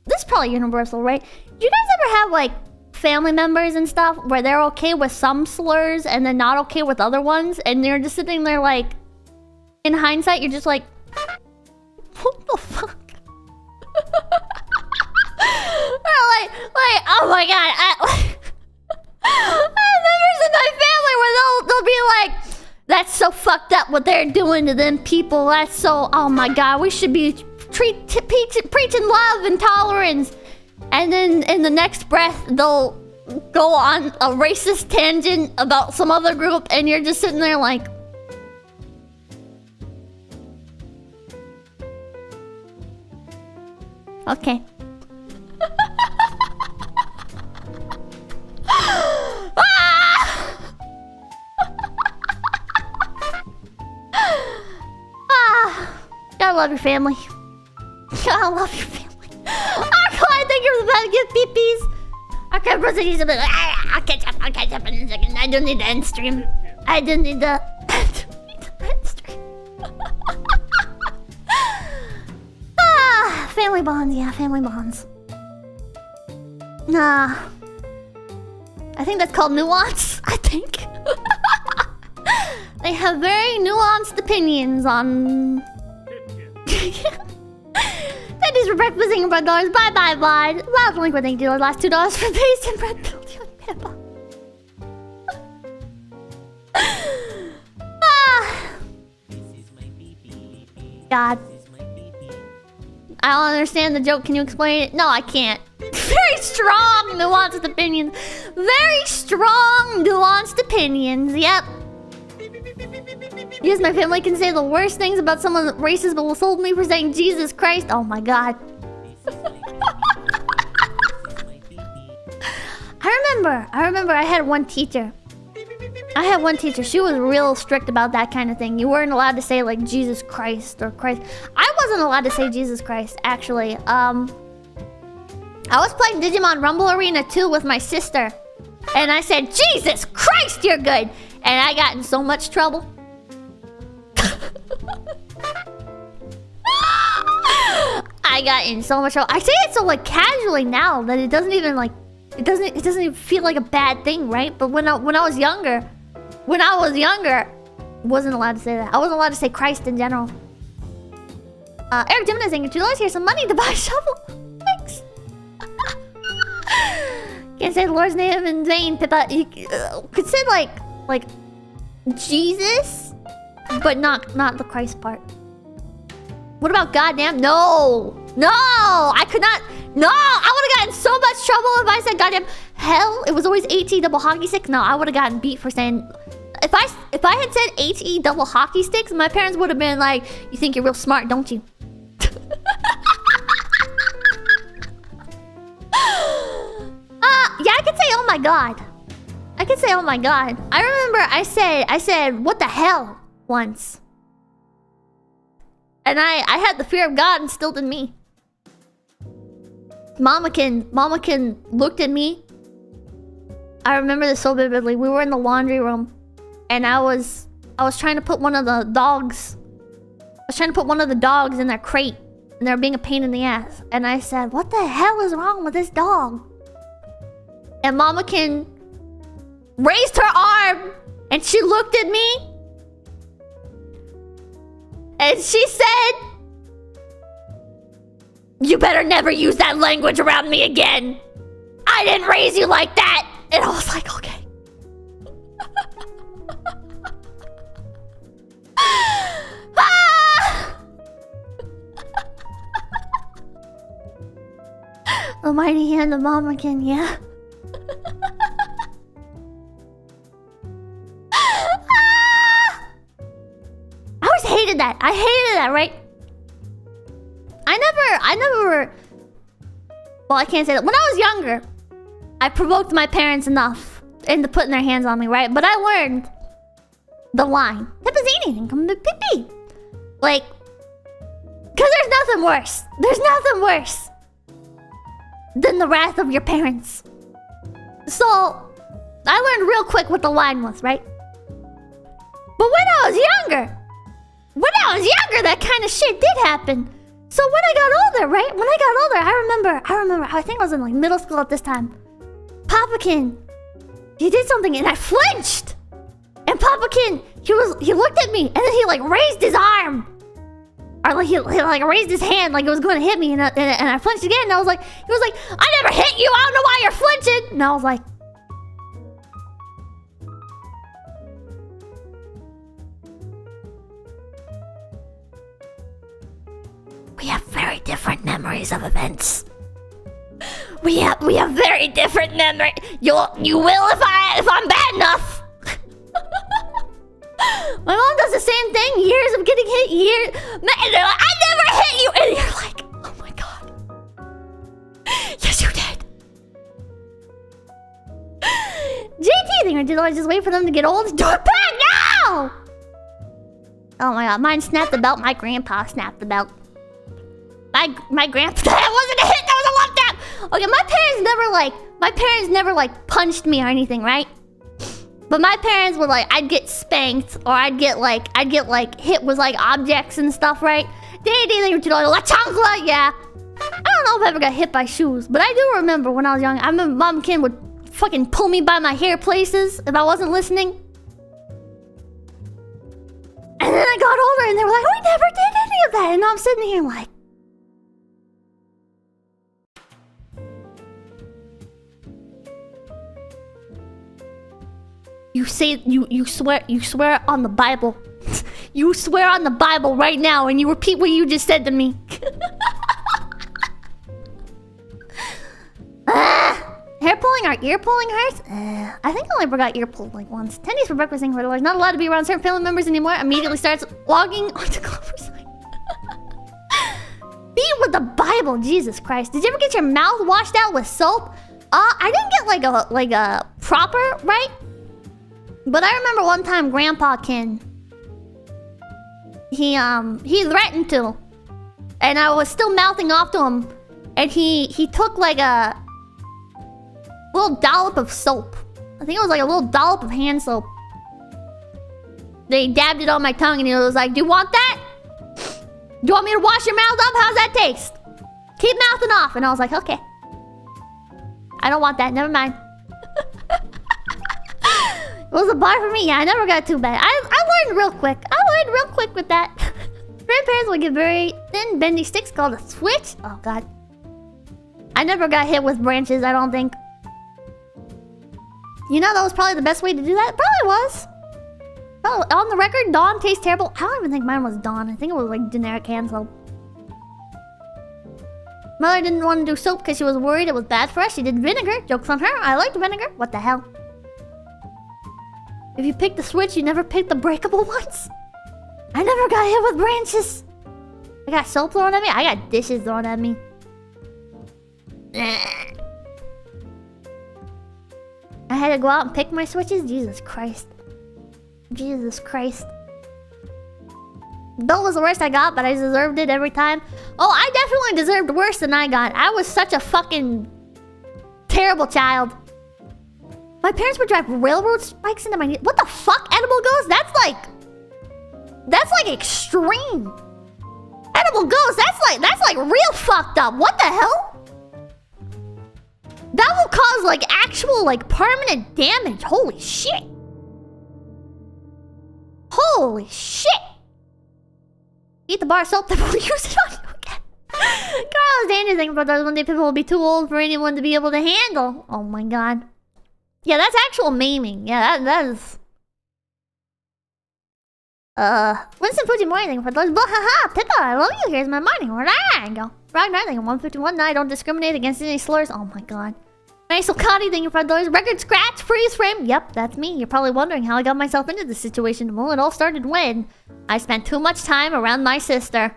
This is probably universal, right? Did you guys ever have, like, family members and stuff where they're okay with some slurs and then not okay with other ones? And they're just sitting there, like... In hindsight, you're just like... What the fuck? Or like, oh my god, I have members in my family where they'll be like... That's so fucked up what they're doing to them people. That's so... Oh my god, we should be preaching love and tolerance. And then in the next breath, they'll go on a racist tangent about some other group and you're just sitting there like... Okay. Gotta love your family. Gotta love your family. I think you're about to get peepees. Okay, Rosie's a bit like, I'll catch up in a second. I don't need the end stream. I don't need the end stream. Family bonds, yeah, family bonds. Nah. I think that's called nuance, I think. They have very nuanced opinions on... Thank you for breakfast and bread dollars. Bye bye bye. Last link for thank you. Last $2 for paste and bread build. Peppa. God. I don't understand the joke. Can you explain it? No, I can't. Very strong nuanced opinions. Very strong nuanced opinions. Yep. Yes, my family can say the worst things about someone racist, but will scold me for saying Jesus Christ. Oh my god. I remember I had one teacher. She was real strict about that kind of thing. You weren't allowed to say like Jesus Christ or Christ. I wasn't allowed to say Jesus Christ, actually. I was playing Digimon Rumble Arena 2 with my sister. And I said, Jesus Christ, you're good. And I got in so much trouble. I got in so much trouble. I say it so like casually now that it doesn't even like it doesn't even feel like a bad thing, right? But when I was younger, wasn't allowed to say that. I wasn't allowed to say Christ in general. Eric Gemini saying, $2, here's some money to buy a shovel. Thanks. Can't say the Lord's name in vain, Pippa. You could say like Jesus, but not the Christ part. What about goddamn? No, I could not. No, I would have gotten so much trouble if I said goddamn. hell, it was always HE double hockey sticks. No, I would have gotten beat for saying... If I had said HE double hockey sticks, my parents would have been like, you think you're real smart, don't you? Yeah, I could say, oh my god. I could say, oh my god. I remember I said, what the hell, once. And I had the fear of God instilled in me. Mamakin looked at me. I remember this so vividly. We were in the laundry room, and I was trying to put one of the dogs. I was trying to put one of the dogs in their crate, and they were being a pain in the ass. And I said, "What the hell is wrong with this dog?" And Mamakin raised her arm, and she looked at me, and she said, "You better never use that language around me again. I didn't raise you like that." And I was like, okay. The mighty hand of Mamakin, yeah. I always hated that. I hated that, right? I never... Well, I can't say that. When I was younger, I provoked my parents enough into putting their hands on me, right? But I learned the line. Come to pee-pee. Like, because there's nothing worse. There's nothing worse than the wrath of your parents. So, I learned real quick what the line was, right? But when I was younger, that kind of shit did happen. So when I got older, right? When I got older, I remember, I think I was in like middle school at this time. Papakin, he did something and I flinched. And Papakin, he looked at me and then he like raised his arm. Or like he like raised his hand like it was going to hit me, and I flinched again, and he was like, "I never hit you, I don't know why you're flinching." And I was like, we have very different memories of events. We have very different memory. You will if I'm bad enough. My mom does the same thing. Years of getting hit. Man, they're like, "I never hit you," and you're like, "Oh my god, yes you did." JT thing, or did I just wait for them to get old? Do it back now! Oh my god, mine snapped the belt. My grandpa snapped the belt. My grandpa. That wasn't a hit. That was a love tap. Okay, my parents never like punched me or anything, right? But my parents were like, I'd get spanked, or I'd get like hit with like objects and stuff, right? They were like la chancla, yeah. I don't know if I ever got hit by shoes, but I do remember when I was young. I remember Momkin would fucking pull me by my hair places if I wasn't listening. And then I got older, and they were like, "We never did any of that," and I'm sitting here like. You say you swear on the Bible. You swear on the Bible right now, and you repeat what you just said to me. Hair pulling or ear pulling hurts? I think I only got ear pulled like once. 10 days for breakfast in $4. Not allowed to be around certain family members anymore. Immediately starts logging onto Clover's site. Beat with the Bible, Jesus Christ. Did you ever get your mouth washed out with soap? I didn't get like a proper, right? But I remember one time Grandpa Kin, he threatened to, and I was still mouthing off to him, and he took like a little dollop of soap. I think it was like a little dollop of hand soap. They dabbed it on my tongue, and he was like, "Do you want that? Do you want me to wash your mouth up? How's that taste? Keep mouthing off." And I was like, "Okay. I don't want that. Never mind." It was a bar for me. Yeah, I never got too bad. I learned real quick. With that. Grandparents would get very thin, bendy sticks called a switch. Oh, God. I never got hit with branches, I don't think. You know, that was probably the best way to do that? It probably was. Oh, on the record, Dawn tastes terrible. I don't even think mine was Dawn. I think it was like generic hand soap. Mother didn't want to do soap because she was worried it was bad for us. She did vinegar. Joke's on her. I liked vinegar. What the hell? If you pick the switch, you never pick the breakable ones. I never got hit with branches. I got soap thrown at me. I got dishes thrown at me. I had to go out and pick my switches. Jesus Christ. Jesus Christ. That was the worst I got, but I deserved it every time. Oh, I definitely deserved worse than I got. I was such a fucking terrible child. My parents would drive railroad spikes into my knee. What the fuck, Edible Ghost? That's like extreme. Edible Ghost, that's like real fucked up. What the hell? That will cause like actual like permanent damage. Holy shit. Holy shit. Eat the bar of soap that will use it on you again. Carlos Danger's thing for those one day people will be too old for anyone to be able to handle. Oh my god. Yeah, that's actual maiming. Yeah, that is. Winston Fujimori thing for those. Haha, Pippa, I love you. Here's my money. Where I go? Frog Night thing 151. I don't discriminate against any slurs. Oh my god. Nice Okati thing for those. Record scratch, freeze frame. Yep, that's me. You're probably wondering how I got myself into this situation. Well, it all started when I spent too much time around my sister.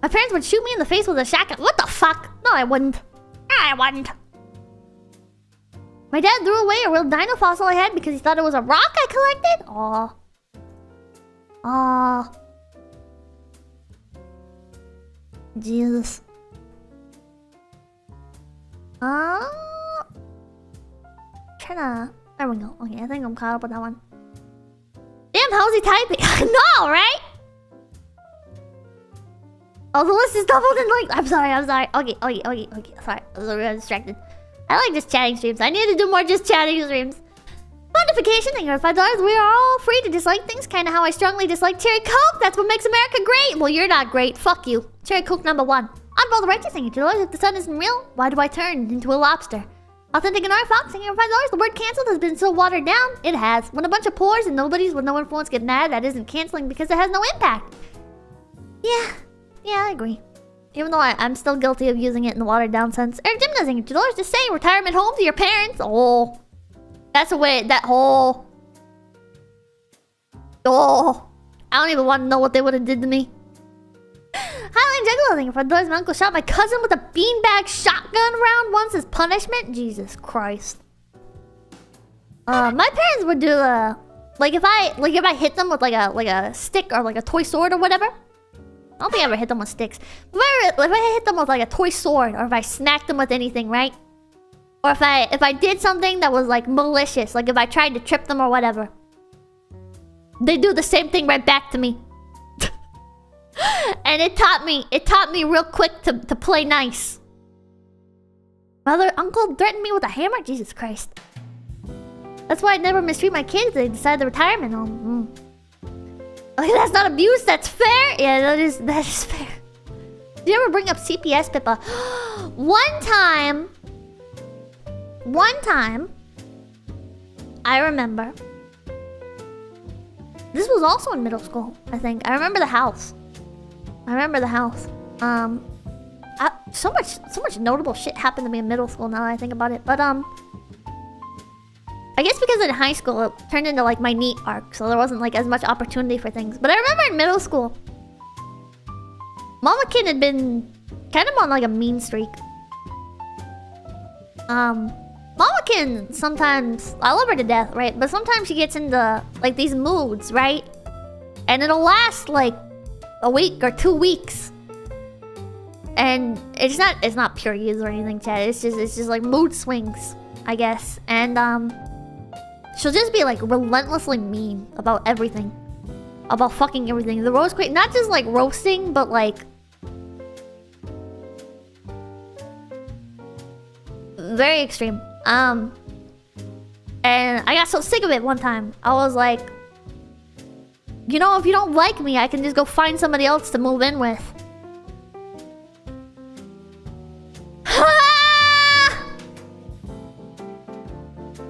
My parents would shoot me in the face with a shotgun. What the fuck? No, I wouldn't. I wouldn't. My dad threw away a real dino fossil I had because he thought it was a rock I collected. Aw. Aw. Jesus. Tryna. There we go. Okay, I think I'm caught up with that one. Damn, how's he typing? I know, right? Oh, the list is doubled in like. I'm sorry. Okay. Sorry, I was really distracted. I like just chatting streams. I need to do more just chatting streams. Modification thing for $5. We are all free to dislike things. Kind of how I strongly dislike Cherry Coke. That's what makes America great. Well, you're not great. Fuck you. Cherry Coke #1. Oddball the righteous thing. If the sun isn't real, why do I turn into a lobster? Authentic and R Fox thing for $5. The word cancelled has been so watered down. It has. When a bunch of pores and nobodies with no influence get mad, that isn't cancelling because it has no impact. Yeah, I agree. Even though I'm still guilty of using it in the watered down sense. Eric Gymnasing, $2 just saying retirement home to your parents. Oh. That's a way that whole. Oh. I don't even want to know what they would have did to me. Highline Juggalo thing for $5. My uncle shot my cousin with a beanbag shotgun round once as punishment. Jesus Christ. My parents would do like if I hit them with like a stick or like a toy sword or whatever. I don't think I ever hit them with sticks. If I hit them with like a toy sword, or if I smacked them with anything, right? Or if I did something that was like malicious, like if I tried to trip them or whatever, they do the same thing right back to me. And it taught me real quick to play nice. My uncle threatened me with a hammer? Jesus Christ. That's why I never mistreat my kids. They decided the retirement home. Okay, that's not abuse, that's fair. Yeah, that is fair. Did you ever bring up CPS, Pippa? One time, I remember. This was also in middle school, I think. I remember the house. So much notable shit happened to me in middle school now that I think about it. But I guess because in high school it turned into like my NEET arc, so there wasn't like as much opportunity for things. But I remember in middle school, Mamakin had been kind of on like a mean streak. Mamakin sometimes, I love her to death, right? But sometimes she gets into like these moods, right? And it'll last like a week or 2 weeks. And it's not pure use or anything, Chad. It's just like mood swings, I guess. And she'll just be like relentlessly mean about everything. About fucking everything. The roast crate, not just like roasting, but like very extreme. And I got so sick of it one time. I was like, you know, if you don't like me, I can just go find somebody else to move in with.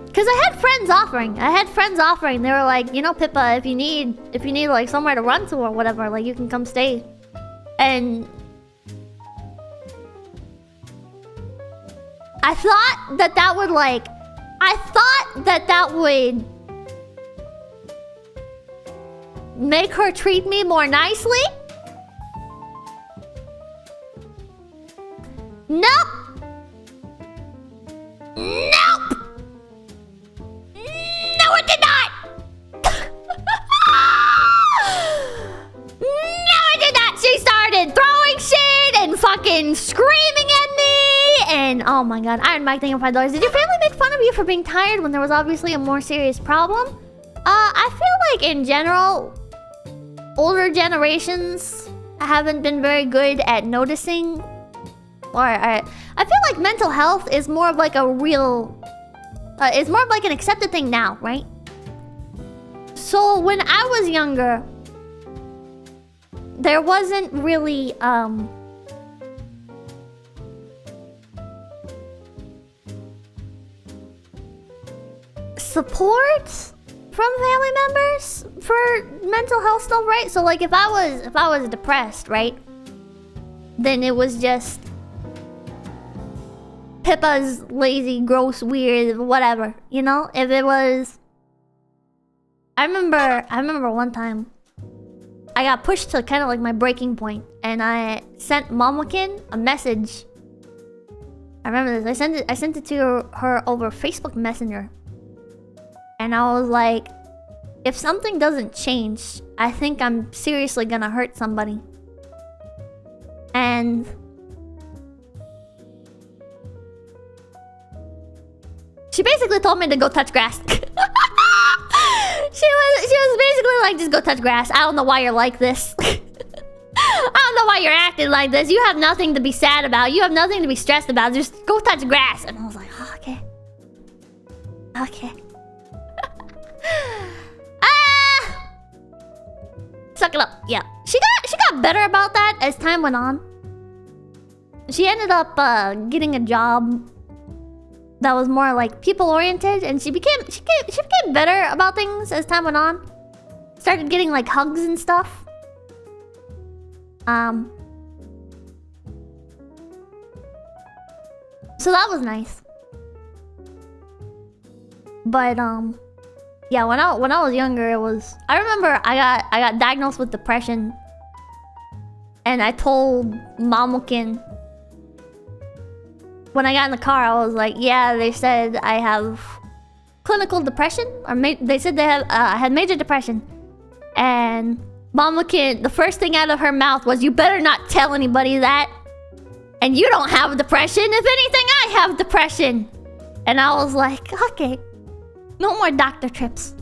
Because I had friends offering. They were like, you know, Pippa, if you need like somewhere to run to or whatever, like you can come stay. And I thought that that would like... I thought that that would... make her treat me more nicely. Nope. Nope. No, it did not. No, it did not. She started throwing shit and fucking screaming at me. And oh my god, Iron Mike, thank you for $5. Did your family make fun of you for being tired when there was obviously a more serious problem? I feel like in general, older generations haven't been very good at noticing. Or I feel like mental health is more of like a real... it's more of like an accepted thing now, right? So when I was younger, there wasn't really support from family members for mental health stuff, right? So like if I was depressed, right? Then it was just Pippa's lazy, gross, weird, whatever, you know? If it was... I remember one time I got pushed to kind of like my breaking point, and I sent 𝐂𝐚𝐭 a message. I remember this. I sent it to her over Facebook Messenger. And I was like, if something doesn't change, I think I'm seriously gonna hurt somebody. And she basically told me to go touch grass. She was basically like, just go touch grass. I don't know why you're like this. I don't know why you're acting like this. You have nothing to be sad about. You have nothing to be stressed about. Just go touch grass. And I was like, oh, okay. Okay. Suck it up. Yeah. She got better about that as time went on. She ended up getting a job that was more like people-oriented, and she became better about things as time went on. Started getting like hugs and stuff. So that was nice. But yeah, when I was younger, it was... I remember I got diagnosed with depression, and I told 𝐂𝐚𝐭 when I got in the car. I was like, yeah, they said I have clinical depression, or they said they have I had major depression. And 𝐂𝐚𝐭, the first thing out of her mouth was, you better not tell anybody that. And you don't have depression. If anything, I have depression. And I was like, okay. No more doctor trips.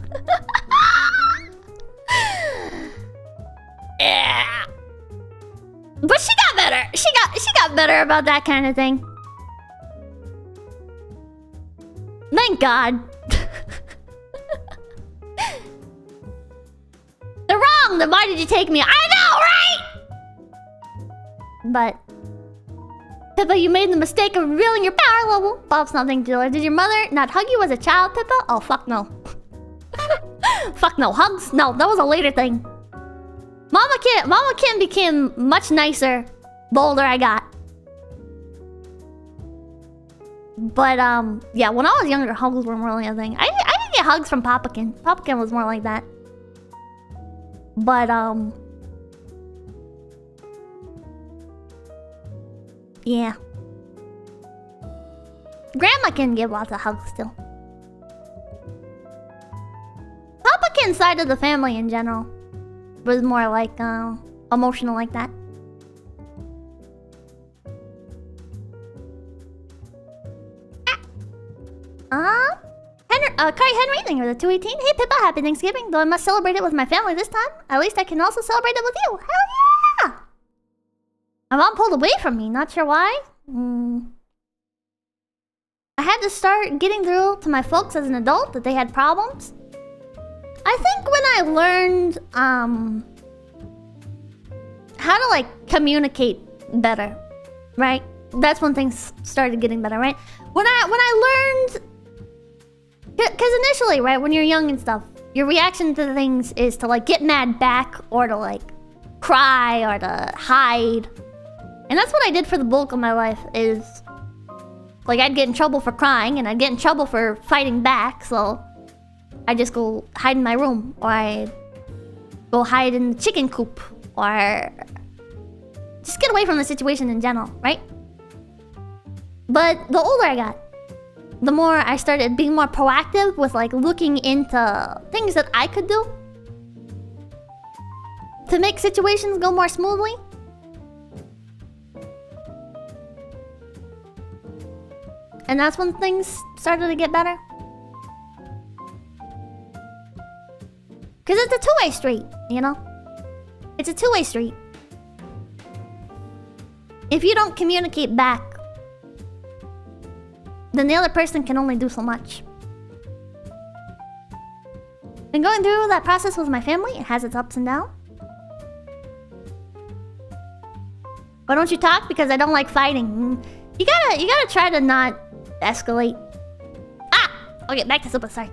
Yeah. But she got better. She got better about that kind of thing. Thank God. They're wrong. Then why did you take me? I know, right? But Pippa, you made the mistake of revealing your power level. Bob's nothing to do. Did your mother not hug you as a child, Pippa? Oh, fuck no. Fuck no. Hugs? No, that was a later thing. 𝐂𝐚𝐭 became much nicer the older I got. But, yeah, when I was younger, hugs were more really a thing. I didn't get hugs from 𝐴𝐴𝐴. 𝐴𝐴𝐴 was more like that. But, yeah. Grandma can give lots of hugs still. 𝐴𝐴𝐴's side of the family in general was more like, emotional like that. Kari Henry, thank you for the 218. Hey Pippa, happy Thanksgiving. Though I must celebrate it with my family this time, at least I can also celebrate it with you. Hell yeah! My mom pulled away from me, not sure why. I had to start getting through to my folks as an adult that they had problems. I think when I learned how to like communicate better, right? That's when things started getting better, right? When I learned, because initially, right, when you're young and stuff, your reaction to things is to like get mad back, or to like cry, or to hide. And that's what I did for the bulk of my life, is Like, I'd get in trouble for crying, and I'd get in trouble for fighting back, so... I'd just go hide in my room, or I'd go hide in the chicken coop, or... Just get away from the situation in general, right? But the older I got, the more I started being more proactive with, like, looking into things that I could do to make situations go more smoothly. And that's when things started to get better. Because it's a two-way street, you know? It's a two-way street. If you don't communicate back, then the other person can only do so much. And going through that process with my family, it has its ups and downs. Why don't you talk? Because I don't like fighting. You gotta try to not escalate. Ah! Okay, back to Super, sorry.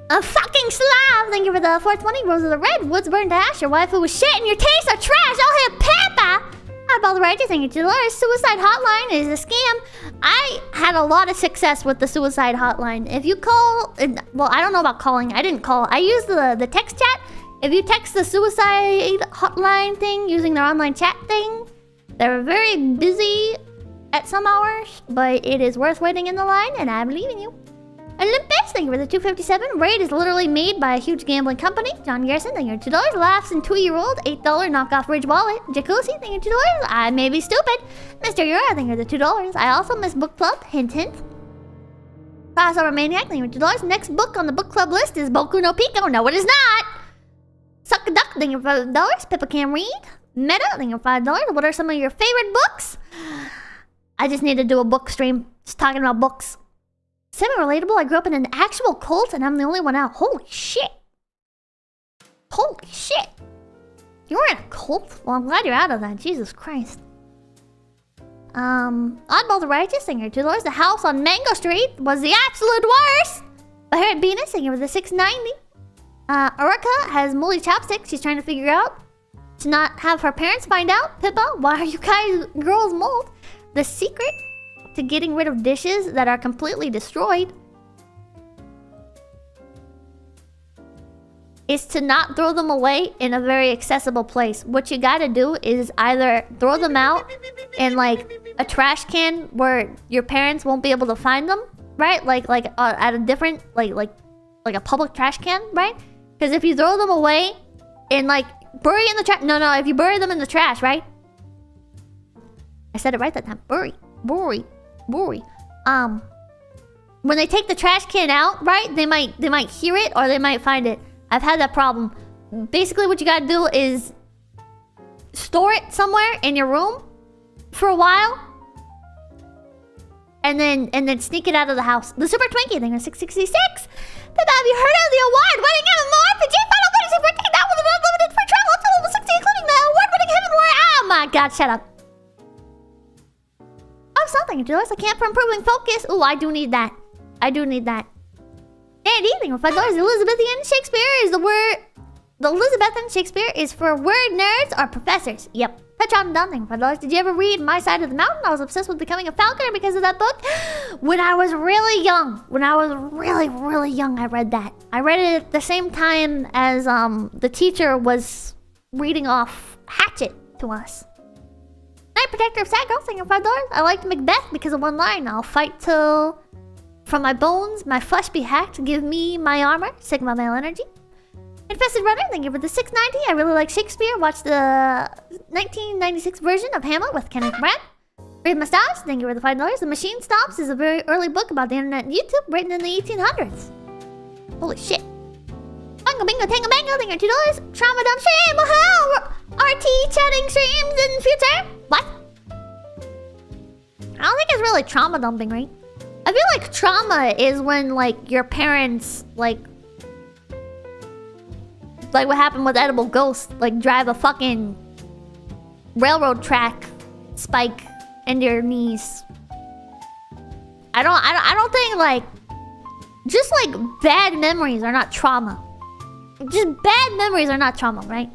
A fucking Slav! Thank you for the 420. Roses are red, woods burned to ash. Your waifu was shit and your tastes are trash. I'll hit Peppa! Oddball the Righteous, thank you to Dolores. Suicide hotline is a scam. I had a lot of success with the suicide hotline. If you call... Well, I don't know about calling. I didn't call. I used the text chat. If you text the suicide hotline thing using their online chat thing, they're very busy at some hours, but it is worth waiting in the line, and I'm leaving you. Olympus, thank you for the 257. Raid is literally made by a huge gambling company. John Garrison, thank you for $2. Laughs and 2-year-old, $8 knockoff Ridge wallet. Jacuzzi, thank you for $2. I may be stupid. Mr. Yura, thank you for the $2. I also miss book club. Hint, hint. Crossover Maniac, thank you for $2. Next book on the book club list is Boku no Pico. No, it is not. Suck a duck, thank you for $5. Pippa can read. Meta, thank you for $5. What are some of your favorite books? I just need to do a book stream. Just talking about books. Semi-relatable, I grew up in an actual cult and I'm the only one out. Holy shit. Holy shit. You were in a cult? Well, I'm glad you're out of that. Jesus Christ. Oddball the Righteous, singer $2. The house on Mango Street was the absolute worst. Baharat Venus, singer with the 690. Aruka has moldy chopsticks. She's trying to figure out to not have her parents find out. Pippa, why are you guys girls mold? The secret to getting rid of dishes that are completely destroyed is to not throw them away in a very accessible place. What you gotta do is either throw them out in like a trash can where your parents won't be able to find them, right? Like at a different like a public trash can, right? Because if you throw them away and like bury in the trash, no, if you bury them in the trash, right? I said it right that time. Bury. When they take the trash can out, right? They might hear it or they might find it. I've had that problem. Basically, what you gotta do is store it somewhere in your room for a while, and then sneak it out of the house. The Super Twinkie thing is 666. But have you heard of the award-winning MMORPG Final Fantasy 14 now with an unlimited free travel up to level 60, including the award-winning Heaven Warrior? Oh my god, shut up. Oh, something, Julius. I can't for improving focus. Ooh, I do need that. And eating for $5. Elizabethan Shakespeare is the word. The Elizabethan Shakespeare is for word nerds or professors. Yep. Touch on nothing for $5. Did you ever read My Side of the Mountain? I was obsessed with becoming a falconer because of that book. When I was really young. When I was really young, I read that. I read it at the same time as the teacher was reading off Hatchet to us. Night Protector of Sad Girls, thank you for $5. I liked Macbeth because of one line. I'll fight till from my bones, my flesh be hacked. Give me my armor. Sigma male energy. Infested Runner, thank you for the 690. I really like Shakespeare. Watch the 1996 version of Hamlet with Kenneth Branagh. Read Mustache, thank you for the $5. The Machine Stops is a very early book about the internet and YouTube written in the 1800s. Holy shit. Bungo Bingo Tango Bango, thank you for $2. Trauma Dump Stream, wow! RT chatting streams in future. What? I don't think it's really trauma dumping, right? I feel like trauma is when like your parents like what happened with Edible Ghost, like drive a fucking railroad track spike into your knees. I don't think like just like bad memories are not trauma. Just bad memories are not trauma, right?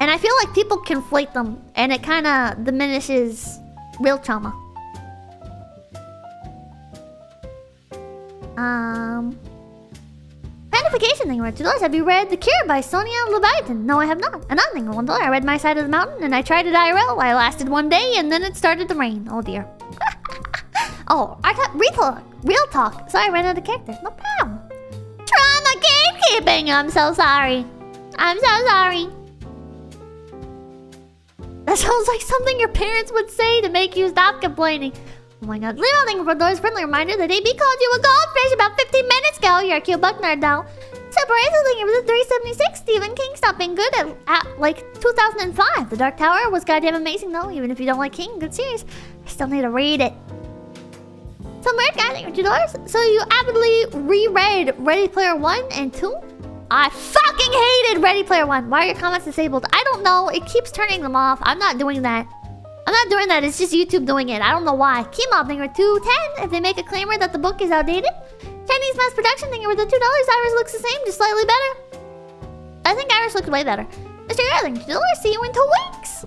And I feel like people conflate them, and it kind of diminishes real trauma. Fanfication thing, $2. Have you read The Cure by Sonia Leviathan? No, I have not. Another thing, $1. I read My Side of the Mountain, and I tried it IRL. I lasted 1 day, and then it started to rain. Oh dear. Oh, I got real talk. Sorry, I ran out of characters. No problem. Trauma gatekeeping. I'm so sorry. I'm so sorry. That sounds like something your parents would say to make you stop complaining. Oh my god. Little thing for those friendly reminder that AB called you a goldfish about 15 minutes ago. You're a cute buck nerd now. Separation thing, it was a 376. Stephen King stopped being good at like 2005. The Dark Tower was goddamn amazing though, even if you don't like King. Good series. I still need to read it. Some weird guy thing for $2. So you avidly reread Ready Player 1 and 2? I fucking hated Ready Player 1. Why are your comments disabled? I don't know. It keeps turning them off. I'm not doing that. I'm not doing that. It's just YouTube doing it. I don't know why. Keymob thing for $2.10. If they make a claimer that the book is outdated. Chinese mass production thing with the $2. Iris looks the same, just slightly better. I think Iris looked way better. Mr. Erling, $2. See you in 2 weeks.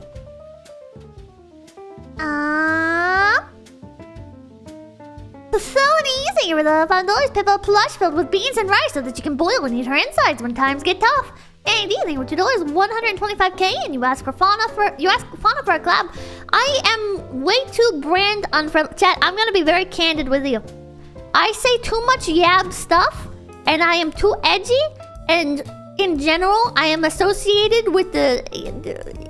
Facilities thing with the $5. Pippa plush filled with beans and rice so that you can boil and eat her insides when times get tough. AD thing with $2. 125k, and you ask Fauna for a collab. I am way too brand unfriendly. Chat, I'm gonna be very candid with you. I say too much yab stuff, and I am too edgy, and in general, I am associated with the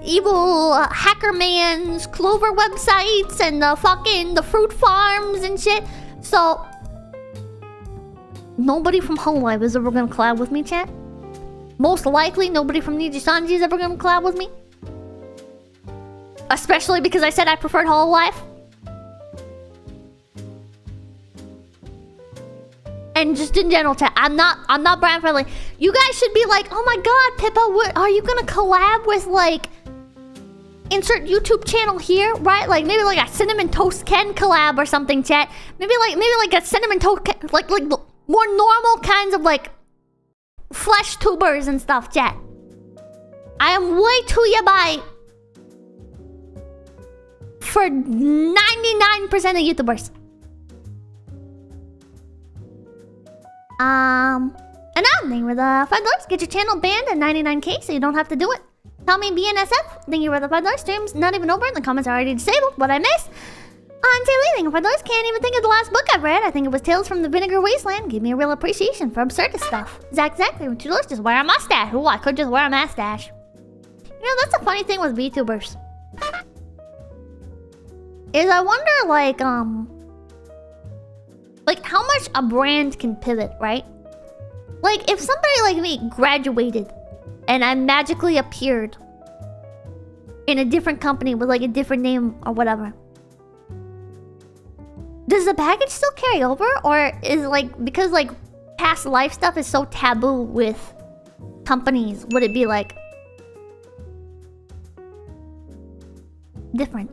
evil Hackerman's Clover websites and the fruit farms and shit. So nobody from Hololive is ever gonna collab with me, chat. Most likely, nobody from Nijisanji is ever gonna collab with me. Especially because I said I preferred Hololive. And just in general, chat, I'm not brand friendly. You guys should be like, oh my god, Pippa, what are you gonna collab with? Like, insert YouTube channel here, right? Like maybe like a Cinnamon Toast Ken collab or something, chat. Maybe like a Cinnamon Toast Ken, like more normal kinds of like flesh tubers and stuff, chat. I am way too yabai for 99% of YouTubers. Another thing with the $5. Get your channel banned at 99k so you don't have to do it. Tell me BNSF. Thank you for the $5. Streams not even over and the comments are already disabled. What I miss? On Taylor, $5. Can't even think of the last book I've read. I think it was Tales from the Vinegar Wasteland. Give me a real appreciation for absurdist stuff. Exactly. $2. Just wear a mustache. Oh, I could just wear a mustache. You know, that's a funny thing with VTubers. Is I wonder like how much a brand can pivot, right? Like if somebody like me graduated and I magically appeared in a different company with like a different name or whatever, does the baggage still carry over? Or is like, because like past life stuff is so taboo with companies, would it be like different?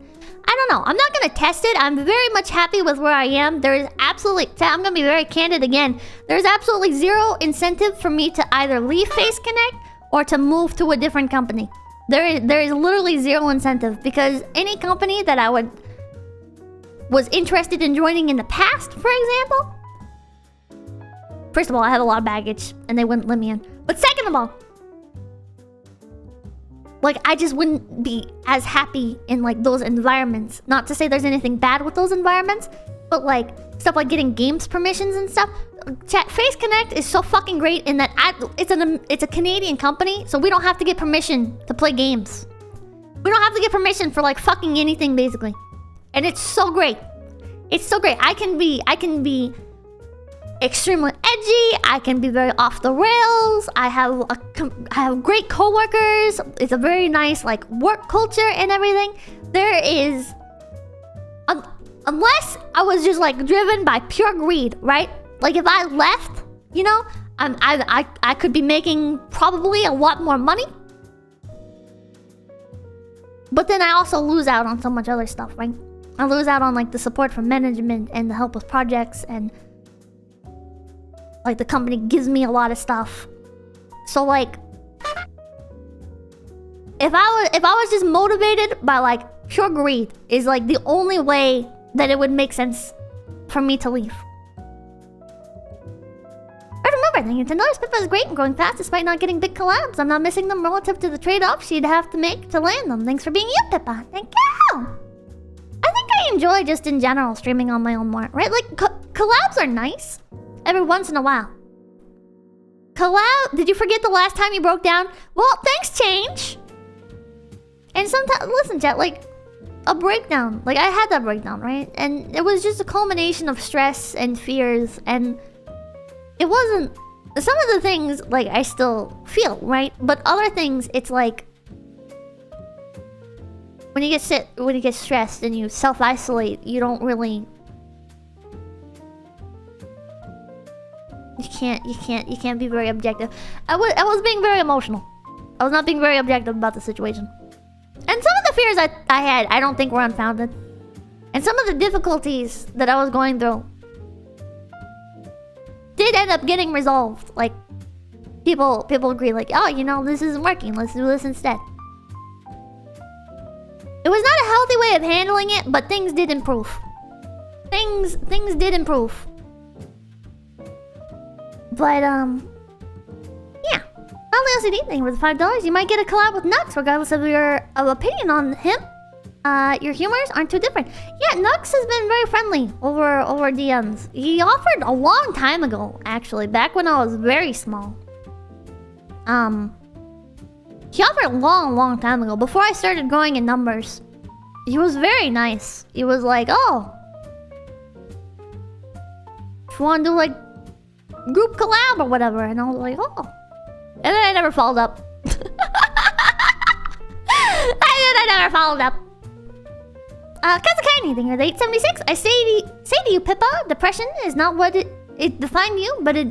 I don't know. I'm not gonna test it. I'm very much happy with where I am. There is absolutely... I'm gonna be very candid again. There's absolutely zero incentive for me to either leave Face Connect or to move to a different company. There is literally zero incentive because any company that I was interested in joining in the past, for example... First of all, I have a lot of baggage and they wouldn't let me in. But second of all, like, I just wouldn't be as happy in, like, those environments. Not to say there's anything bad with those environments, but, like, stuff like getting games permissions and stuff. Chat, Face Connect is so fucking great in that it's a Canadian company, so we don't have to get permission to play games. We don't have to get permission for, like, fucking anything, basically. And it's so great. It's so great. I can be extremely edgy. I can be very off the rails. I have great coworkers. It's a very nice like work culture and everything. There is, unless I was just like driven by pure greed, right? Like if I left, you know, I could be making probably a lot more money. But then I also lose out on so much other stuff, right? I lose out on like the support from management and the help with projects, and like the company gives me a lot of stuff. So like if I was just motivated by like pure greed, is like the only way that it would make sense for me to leave. But remember, the Nintendo 𝐶𝑯𝑨𝒀𝑃𝑒𝐻 is great and growing fast despite not getting big collabs. I'm not missing them relative to the trade-off she'd have to make to land them. Thanks for being you, Pippa. Thank you. I think I enjoy just in general streaming on my own more, right? Like collabs are nice every once in a while. Collab? Did you forget the last time you broke down? Well, thanks, Change. And sometimes, listen, chat, like a breakdown. Like I had that breakdown, right? And it was just a culmination of stress and fears, and it wasn't. Some of the things like I still feel, right? But other things, it's like when you get stressed and you self-isolate, you don't really. You can't be very objective. I was being very emotional. I was not being very objective about the situation. And some of the fears I had, I don't think were unfounded. And some of the difficulties that I was going through did end up getting resolved. Like people agree, like, oh, you know, this isn't working, let's do this instead. It was not a healthy way of handling it, but things did improve. Things did improve. But yeah. Only LCD thing with $5, you might get a collab with Nux, regardless of your opinion on him. Your humors aren't too different. Yeah, Nux has been very friendly over DMs. He offered a long time ago, actually, back when I was very small. He offered a long time ago, before I started growing in numbers. He was very nice. He was like, oh, if you want to do like group collab or whatever, and I was like, oh. And then I never followed up. I never followed up. 𝐂𝐡𝐚𝐭, thank you for the 876. I say to you, Pippa, depression is not what it defined you, but it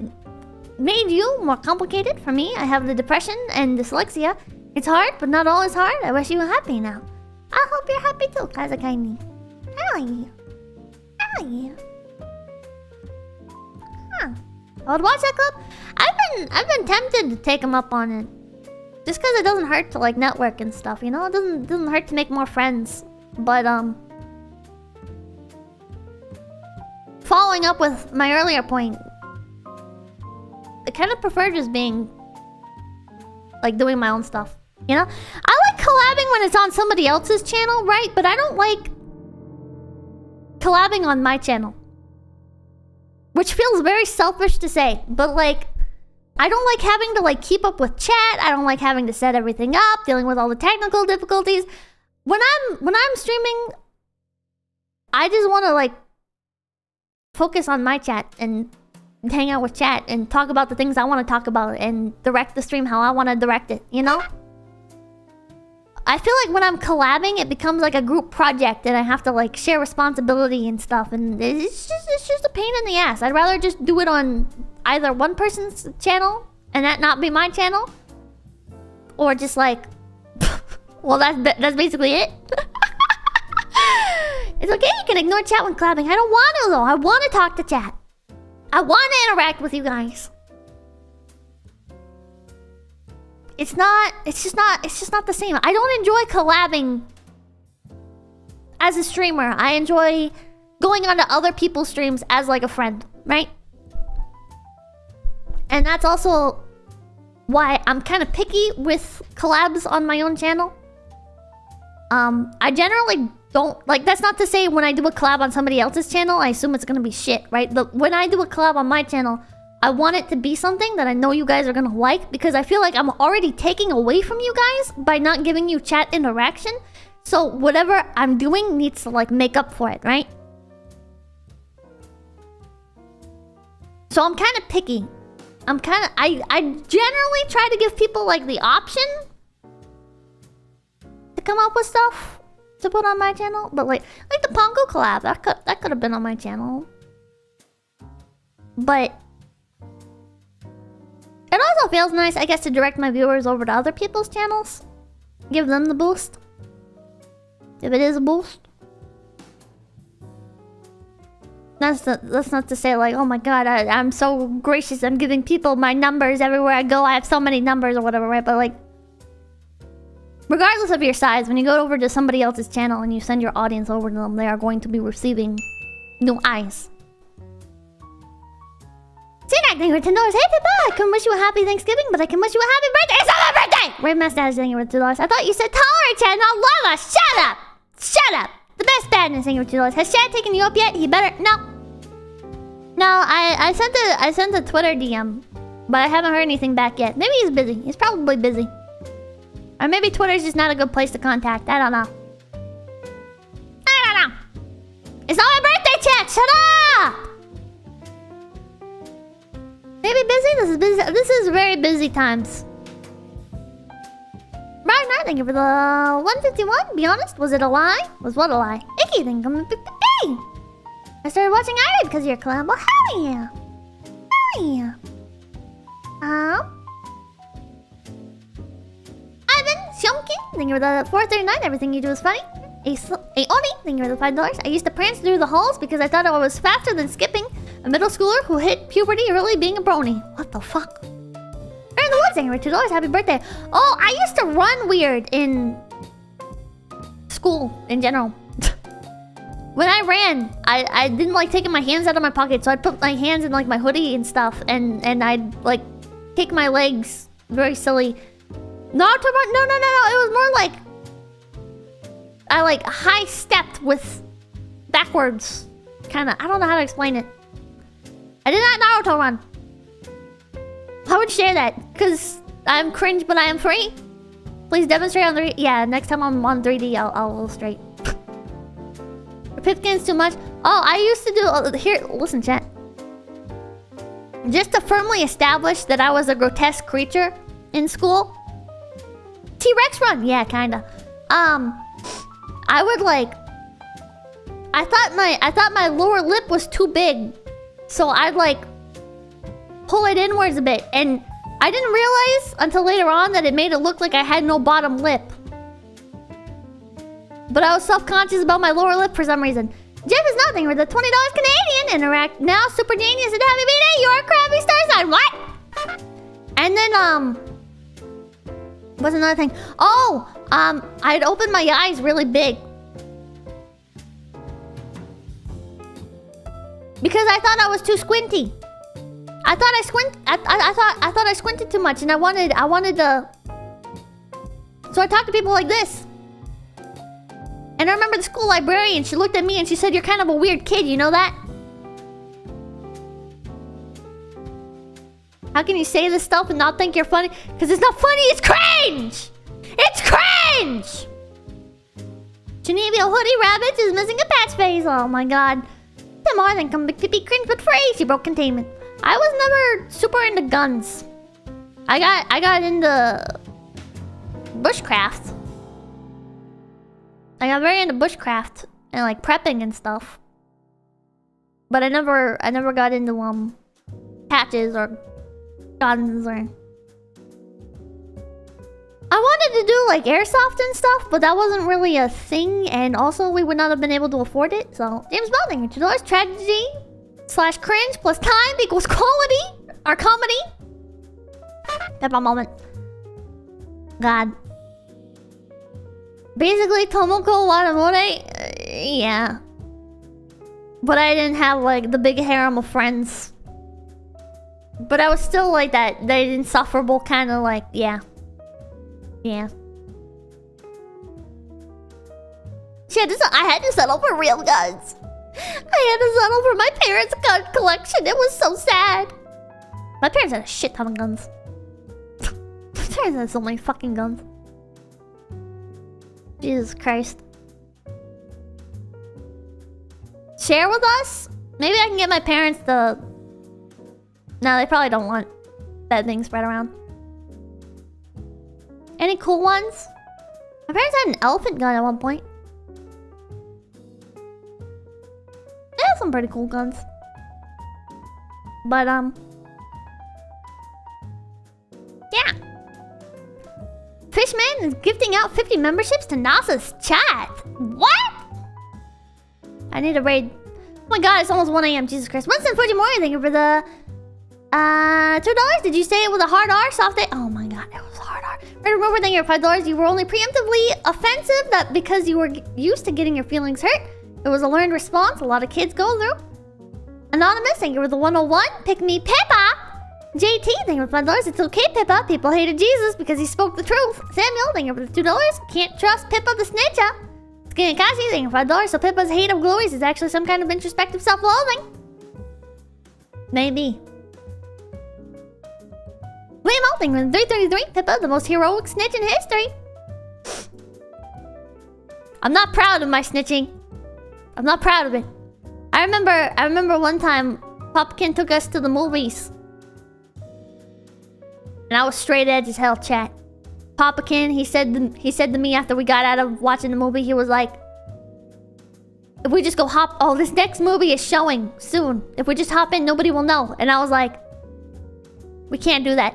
made you more complicated. For me, I have the depression and dyslexia. It's hard, but not all is hard. I wish you were happy now. I hope you're happy too, 𝐂𝐡𝐚𝐭. Hell yeah. Hell yeah. Huh. I would watch that club. I've been tempted to take him up on it. Just because it doesn't hurt to like network and stuff, you know? It doesn't hurt to make more friends. But following up with my earlier point, I kind of prefer just being like doing my own stuff, you know? I like collabing when it's on somebody else's channel, right? But I don't like collabing on my channel. Which feels very selfish to say, but like I don't like having to like keep up with chat. I don't like having to set everything up, dealing with all the technical difficulties. When I'm streaming, I just want to like focus on my chat and hang out with chat and talk about the things I want to talk about and direct the stream how I want to direct it, you know? I feel like when I'm collabing, it becomes like a group project and I have to like share responsibility and stuff, and it's just a pain in the ass. I'd rather just do it on either one person's channel and that not be my channel, or just like well, that's basically it. It's okay, you can ignore chat when collabing. I don't want to though. I want to talk to chat. I want to interact with you guys. It's just not the same. I don't enjoy collabing as a streamer. I enjoy going onto other people's streams as like a friend, right? And that's also why I'm kind of picky with collabs on my own channel. I generally don't like. That's not to say when I do a collab on somebody else's channel, I assume it's gonna be shit, right? When I do a collab on my channel, I want it to be something that I know you guys are gonna like, because I feel like I'm already taking away from you guys by not giving you chat interaction. So whatever I'm doing needs to like make up for it, right? So I'm kind of picky. I generally try to give people like the option to come up with stuff to put on my channel, but like the Pongo collab, that could have been on my channel. But it also feels nice, I guess, to direct my viewers over to other people's channels. Give them the boost. If it is a boost. That's not to say like, oh my god, I'm so gracious, I'm giving people my numbers everywhere I go, I have so many numbers or whatever, right? But like, Regardless of your size, when you go over to somebody else's channel and you send your audience over to them, they are going to be receiving new eyes. C-Nack, thank you for $10. Hey, Pippa, I can wish you a happy Thanksgiving, but I can wish you a happy birthday. It's not my birthday! Red Mustache, thank you for $2. I thought you said tolerant, Chad, not lava. Shut up! Shut up! The best badness, thank you for $2. Has Chad taken you up yet? He better... No. No, I sent a Twitter DM, but I haven't heard anything back yet. Maybe he's busy. He's probably busy. Or maybe Twitter's just not a good place to contact. I don't know. I don't know. It's not my birthday, chat! Shut up! Maybe busy? This is busy. This is very busy times. Brian, thank you for the 151. Be honest, was it a lie? Was what a lie? Icky, thank you. I started watching Iron because of your collab. Well, hell yeah. Hell yeah. Ivan, Xiongkin, thank you for the 439. Everything you do is funny. Oni, thank you for the $5. I used to prance through the halls because I thought I was faster than skipping. A middle schooler who hit puberty early being a brony. What the fuck? Aaron the Woods, thank you for $2. Happy birthday. Oh, I used to run weird in school in general. When I ran, I didn't like taking my hands out of my pocket, so I'd put my hands in like my hoodie and stuff, and I'd like kick my legs. Very silly. No, it was more like I like high stepped with backwards. Kinda. I don't know how to explain it. I did not Naruto run. I would share that, because I'm cringe but I am free. Please demonstrate on 3D. Yeah, next time I'm on 3D, I'll illustrate. Pipkin's too much. Oh, I used to do... here, listen, chat. Just to firmly establish that I was a grotesque creature in school. T-Rex run. Yeah, kinda. I would like... I thought my lower lip was too big. So I'd like... pull it inwards a bit. And I didn't realize until later on that it made it look like I had no bottom lip. But I was self-conscious about my lower lip for some reason. Jeff is nothing for the $20 Canadian. Interact now, super genius and happy birthday. You're a crappy star sign. What? And then what's another thing? Oh, I'd open my eyes really big because I thought I was too squinty. I thought I squinted too much, and I wanted to. So I talked to people like this. And I remember the school librarian, she looked at me and she said, "You're kind of a weird kid, you know that?" How can you say this stuff and not think you're funny? Because it's not funny, it's cringe! It's cringe! Genevia Hoodie Rabbit is missing a patch face. Oh my god. Tim Arden come big to be cringe but free. She broke containment. I was never super into guns. I got into bushcraft. I got very into bushcraft and like prepping and stuff. But I never got into patches or guns or... I wanted to do like airsoft and stuff, but that wasn't really a thing, and also we would not have been able to afford it. So James Balding, $2 tragedy / cringe plus time equals quality or comedy. Peppa moment. God. Basically, Tomoko Wadamore, yeah. But I didn't have like the big harem of friends. But I was still like that insufferable kind of like, yeah. Yeah. Shit, I had to settle for real guns. I had to settle for my parents' gun collection. It was so sad. My parents had a shit ton of guns. My parents had so many fucking guns. Jesus Christ. Share with us? Maybe I can get my parents the... No, they probably don't want that thing spread around. Any cool ones? My parents had an elephant gun at one point. They have some pretty cool guns. But, yeah. Fishman is gifting out 50 memberships to NASA's chat. What? I need a raid. Oh my god, it's almost 1 AM. Jesus Christ. Winston Fujimori, thank you for the... $2? Did you say it with a hard R? Soft A? Oh my god, it was hard R. Right, remember that your $5, you were only preemptively offensive that because you were used to getting your feelings hurt. It was a learned response a lot of kids go through. Anonymous, thank you for the 101. Pick me, Pippa. JT, thank you for $5. It's okay, Pippa. People hated Jesus because he spoke the truth. Samuel, thank you for the $2. Can't trust Pippa the snitcher. 𝐂𝐚𝐭, thank you for $5. So Pippa's hate of glories is actually some kind of introspective self-loathing. Maybe. Liam, thank you for the 333. Pippa, the most heroic snitch in history. I'm not proud of my snitching. I'm not proud of it. I remember one time Popkin took us to the movies. And I was straight edge as hell, chat. Popkin, he said to me after we got out of watching the movie, he was like, if we just go hop... Oh, this next movie is showing soon. If we just hop in, nobody will know. And I was like, we can't do that.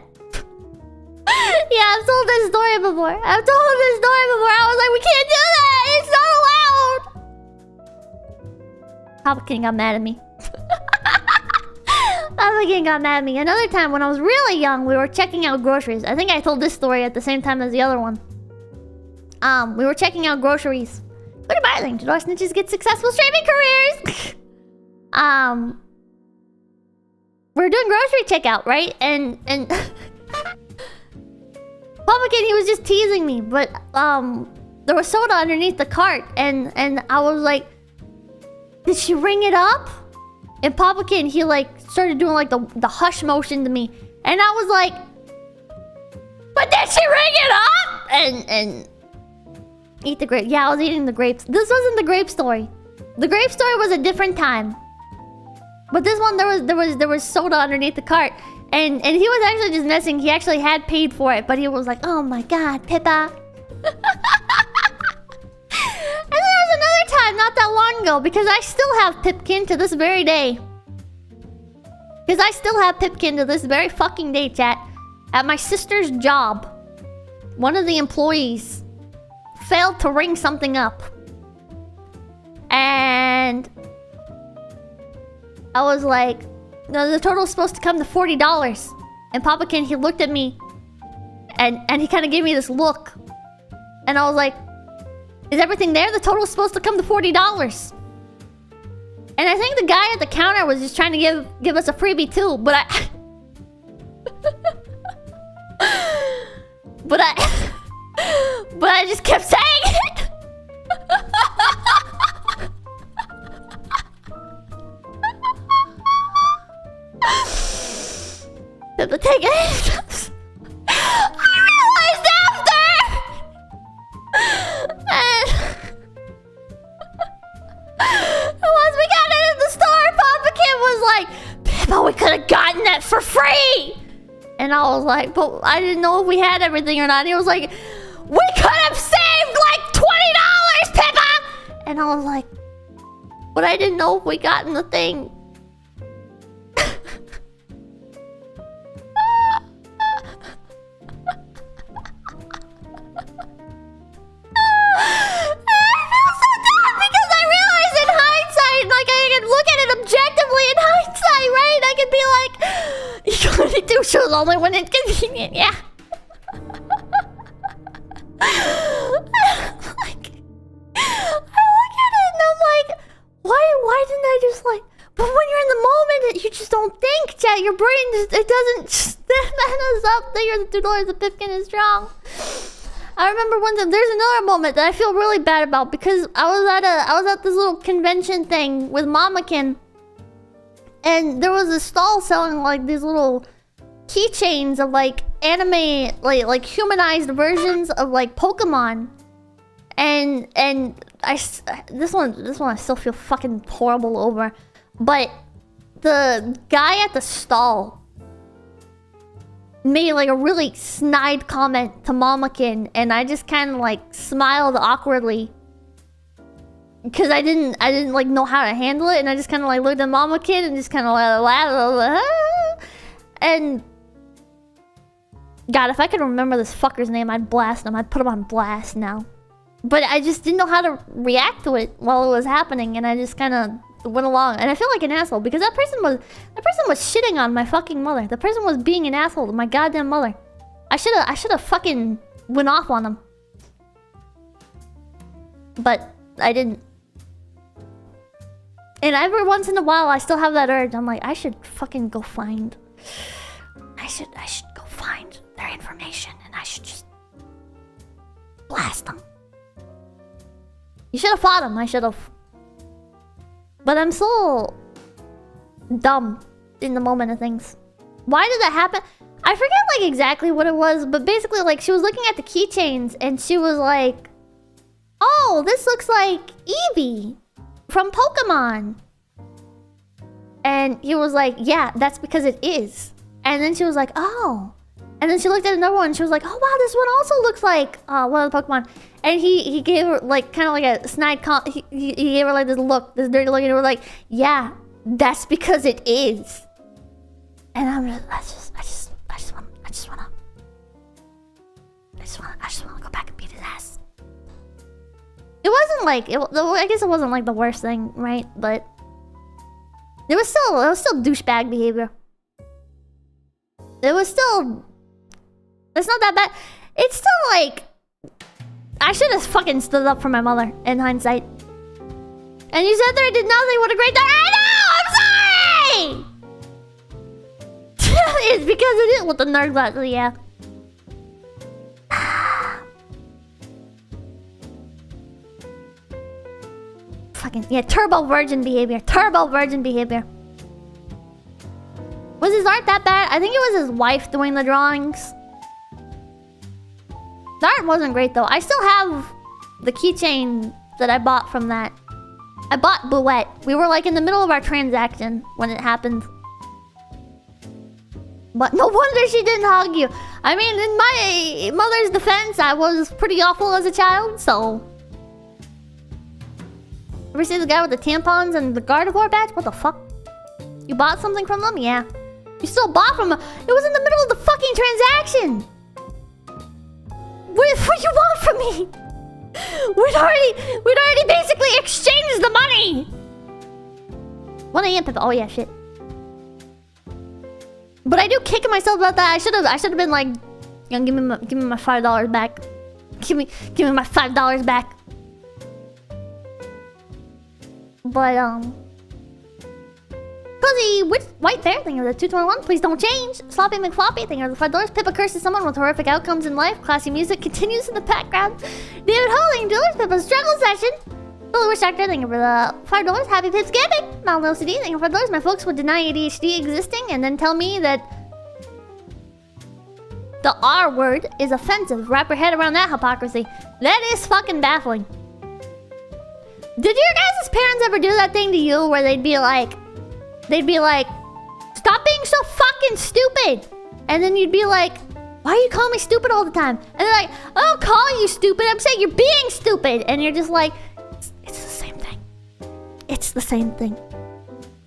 Yeah, I've told this story before. I was like, we can't do that! It's not allowed! Popkin got mad at me. Popkin got mad at me. Another time when I was really young, we were checking out groceries. I think I told this story at the same time as the other one. We were checking out groceries. What about it? Did our snitches get successful streaming careers? We were doing grocery checkout, right? And Popkin, he was just teasing me, but there was soda underneath the cart, and I was like, did she ring it up? And Popkin, he like started doing like the hush motion to me, and I was like, but did she ring it up? And eat the grape. Yeah, I was eating the grapes. This wasn't the grape story. The grape story was a different time. But this one, there was soda underneath the cart, and he was actually just messing. He actually had paid for it, but he was like, "Oh my god, Pippa." And there was another time not that long ago, because I still have Pipkin to this very day. Because I still have Pipkin to this very fucking day, chat. At my sister's job, one of the employees failed to ring something up. And I was like, no, the total is supposed to come to $40. And Popkin, he looked at me and he kind of gave me this look. And I was like, is everything there? The total is supposed to come to $40. And I think the guy at the counter was just trying to give us a freebie too, but I but I just kept saying it. The thing is, I realized after, and once we got it in the store, Papa Kid was like, "Pippa, we could have gotten that for free." And I was like, "But I didn't know if we had everything or not." And he was like, "We could have saved like $20, Pippa." And I was like, "But I didn't know if we got in the thing." Shows only when it's convenient, yeah. Like, I look at it and I'm like, why didn't I just like... But when you're in the moment, you just don't think, chat. Your brain just, it doesn't stand us up. There, the $2 of Pipkin is strong. I remember one time, there's another moment that I feel really bad about, because I was at this little convention thing with Mamakin, and there was a stall selling like these little keychains of like anime, like humanized versions of like Pokemon, and this one I still feel fucking horrible over, but the guy at the stall made like a really snide comment to Mamakin, and I just kind of like smiled awkwardly because I didn't like know how to handle it, and I just kind of like looked at Mamakin and just kind of like laughed, and God, if I could remember this fucker's name, I'd blast him. I'd put him on blast now. But I just didn't know how to react to it while it was happening, and I just kind of went along. And I feel like an asshole because that person was shitting on my fucking mother. The person was being an asshole to my goddamn mother. I should have fucking went off on him. But I didn't. And every once in a while, I still have that urge. I'm like, I should fucking go find... I should go find their information and I should just... blast them. You should have fought him. I should have. But I'm so... dumb in the moment of things. Why did that happen? I forget like exactly what it was, but basically like she was looking at the keychains and she was like, oh, this looks like Eevee from Pokemon. And he was like, yeah, that's because it is. And then she was like, oh. And then she looked at another one and she was like, oh wow, this one also looks like one of the Pokemon. And he gave her like kind of like a snide he gave her like this look, this dirty look, and he was like, yeah, that's because it is. And I'm just, I just want to go back and beat his ass. It wasn't like I guess it wasn't like the worst thing, right? But it was still douchebag behavior. It was still, it's not that bad. It's still like, I should have fucking stood up for my mother in hindsight. And you said that I did nothing. What a great day! I know. I'm sorry. It's because it is with the nerd glasses, yeah. Fucking yeah, turbo virgin behavior. Turbo virgin behavior. Was his art that bad? I think it was his wife doing the drawings. The art wasn't great though. I still have the keychain that I bought from that. I bought 𝐂𝐴𝐻𝐻𝐻. We were like in the middle of our transaction when it happened. But no wonder she didn't hug you. I mean, in my mother's defense, I was pretty awful as a child, so... Ever see the guy with the tampons and the Gardevoir badge? What the fuck? You bought something from them? Yeah. You still bought from them. It was in the middle of the fucking transaction. What do you want from me? We'd already basically exchanged the money. What I am, Pippa? Oh yeah, shit. But I do kick myself about that. I should have been like, you know, give me my $5 back. Give me my $5 back. But Fuzzy White Bear, thank you for the 221. Please don't change. Sloppy McFloppy, thank you for the $5. Pippa curses someone with horrific outcomes in life. Classy music continues in the background. David Hall, thank you for Pippa's struggle session. Billy Wish Doctor, thank you for the $5. Happy Pips Giving. Mal LCD, thank you for $5. My folks would deny ADHD existing and then tell me that the R word is offensive. Wrap your head around that hypocrisy. That is fucking baffling. Did your guys' parents ever do that thing to you where they'd be like, stop being so fucking stupid. And then you'd be like, why are you calling me stupid all the time? And they're like, I don't call you stupid. I'm saying you're being stupid. And you're just like, it's the same thing. It's the same thing.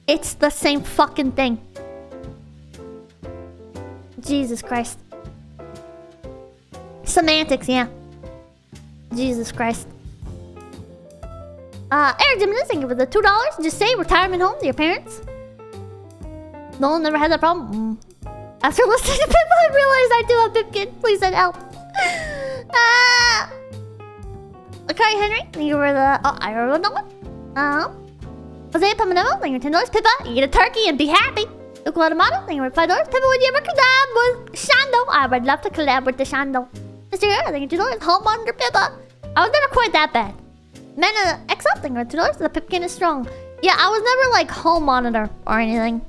It's the same fucking thing. Jesus Christ. Semantics, yeah. Jesus Christ. Eric Jimenez, thank you for the $2. Just say retirement home to your parents. No one never had that problem. After listening to Pippa, I realized I do have Pipkin. Please send help. Akari Henry, thank you for the... Oh, I wrote that one. Jose Pamanemo, thank you for $10. Pippa, you get a turkey and be happy. Ukulamato, thank you for $5. Pippa, would you ever collab with Shando? I would love to collab with the Shando. Mr. Guerrero, thank you for $2. Home under Pippa. I was never quite that bad. Mena XL, thank you for $2. The Pipkin is strong. Yeah, I was never like home monitor or anything.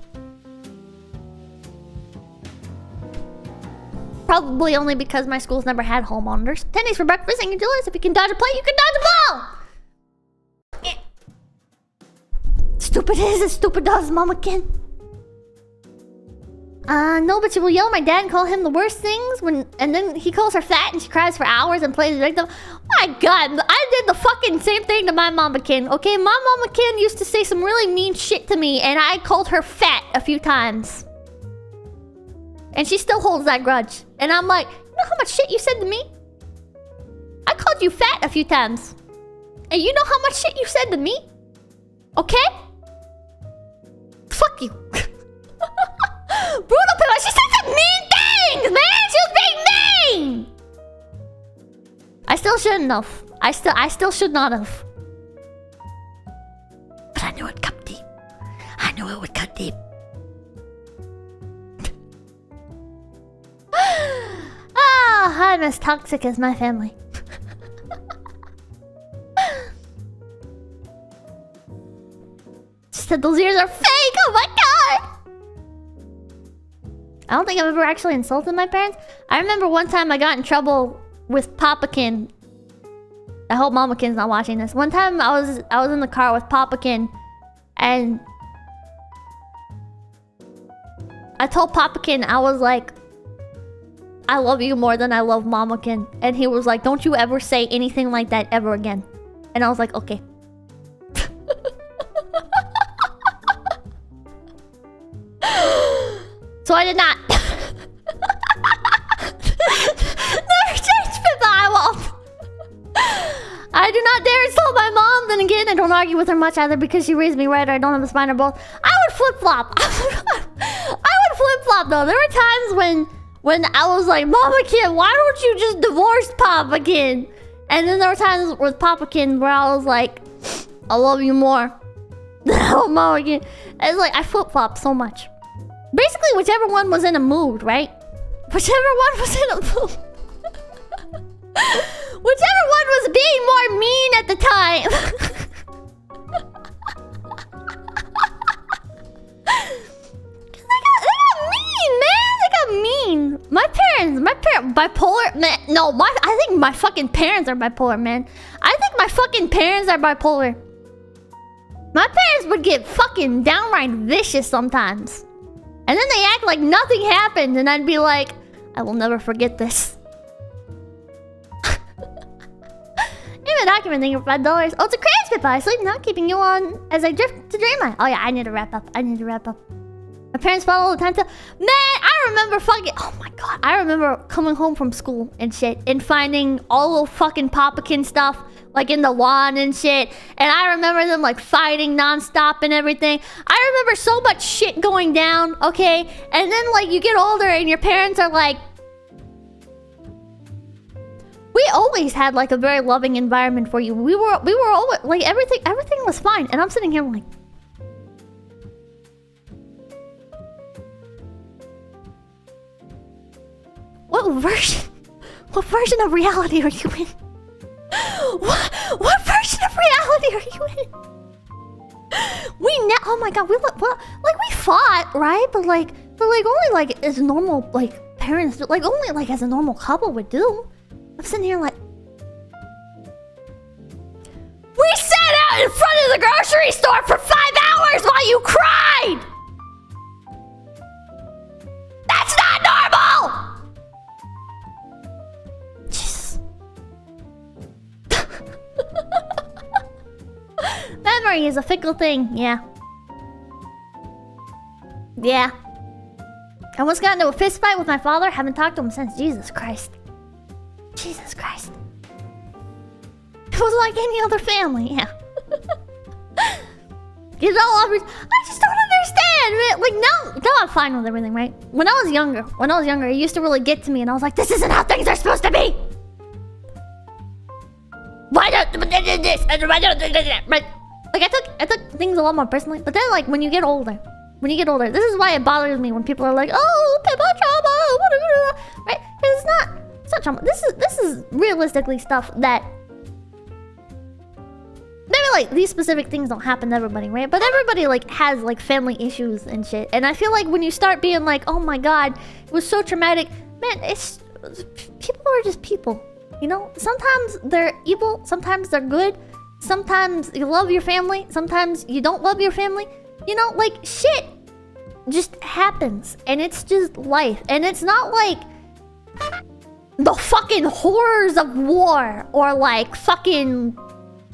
Probably only because my schools never had home monitors. 10 days for breakfast, thank you for $2. If you can dodge a plate, you can dodge a ball! Stupid is as stupid does, Mama Ken. No, but she will yell at my dad and call him the worst things and then he calls her fat and she cries for hours and plays the victim. My god, I did the fucking same thing to my Mama Ken, okay? My Mama Ken used to say some really mean shit to me and I called her fat a few times. And she still holds that grudge. And I'm like, you know how much shit you said to me? I called you fat a few times. And you know how much shit you said to me? Okay? Fuck you. Brutal Pippa, she said some mean things, man! She was being mean! still shouldn't have. I still should not have. But I knew it cut deep. I knew it would cut deep. Ah, I'm as toxic as my family. She said those ears are fake. Oh my god. I don't think I've ever actually insulted my parents. I remember one time I got in trouble with Papakin. I hope Mamakin's not watching this. One time I was in the car with Papakin, and I told Papakin, I was like, I love you more than I love Mamakin. And he was like, don't you ever say anything like that ever again. And I was like, okay. So I did not. Never change Pippa, I won't. I do not dare insult my mom. Then again, I don't argue with her much either because she raised me right or I don't have a spine or both. I would flip-flop. I would flip-flop though. There were times when I was like, Mama Kid, why don't you just divorce Papa Kid? And then there were times with Papa Kid where I was like, I love you more than I love Mama Kid. It's like, I flip-flop so much. Basically, whichever one was in a mood, right? Whichever one was in a mood. Whichever one was being more mean at the time. They got mean, man. They got mean. My parents, bipolar. Man, no, I think my fucking parents are bipolar, man. I think my fucking parents are bipolar. My parents would get fucking downright vicious sometimes. And then they act like nothing happened, and I'd be like, I will never forget this. Even document, thank you for $5. Oh, it's a crazy spit by sleep now, keeping you on as I drift to dreamland. Oh yeah, I need to wrap up. My parents fought all the time too. Man, I remember fucking... Oh my god. I remember coming home from school and shit, and finding all the fucking Papakin stuff, like in the lawn and shit. And I remember them like fighting nonstop and everything. I remember so much shit going down, okay? And then like you get older and your parents are like... We always had like a very loving environment for you. We were always like everything was fine. And I'm sitting here like... What version of reality are you in? What version of reality are you in? Oh my god, we fought, right? But only like as normal like parents, like only like as a normal couple would do. I'm sitting here like, we sat out in front of the grocery store for 5 hours while you cried. That's not normal. Memory is a fickle thing, yeah. Yeah. I once got into a fist fight with my father. Haven't talked to him since. Jesus Christ. Jesus Christ. It was like any other family, yeah. You know, I just don't understand, man. Like now I'm fine with everything, right? When I was younger, it used to really get to me, and I was like, this isn't how things are supposed to be. Why don't this? Right? Like I took things a lot more personally. But then like when you get older, this is why it bothers me when people are like, oh, Pippa trauma, right? It's not trauma. This is realistically stuff that maybe like these specific things don't happen to everybody, right? But everybody like has like family issues and shit. And I feel like when you start being like, oh my god, it was so traumatic, man, people are just people. You know, sometimes they're evil, sometimes they're good, sometimes you love your family, sometimes you don't love your family. You know, like, shit just happens, and it's just life. And it's not like the fucking horrors of war, or like fucking...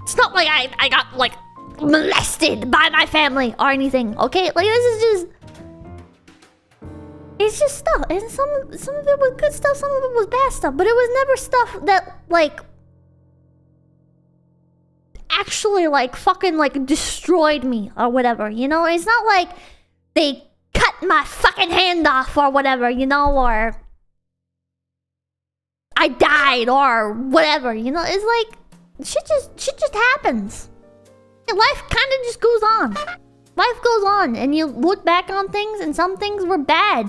It's not like I got, like, molested by my family or anything, okay? Like, this is just... It's just stuff, and some of it was good stuff, some of it was bad stuff, but it was never stuff that, like, actually, like, fucking, like, destroyed me or whatever, you know? It's not like they cut my fucking hand off or whatever, you know, or... I died or whatever, you know? It's like, shit just happens. And life kind of just goes on. Life goes on, and you look back on things, and some things were bad.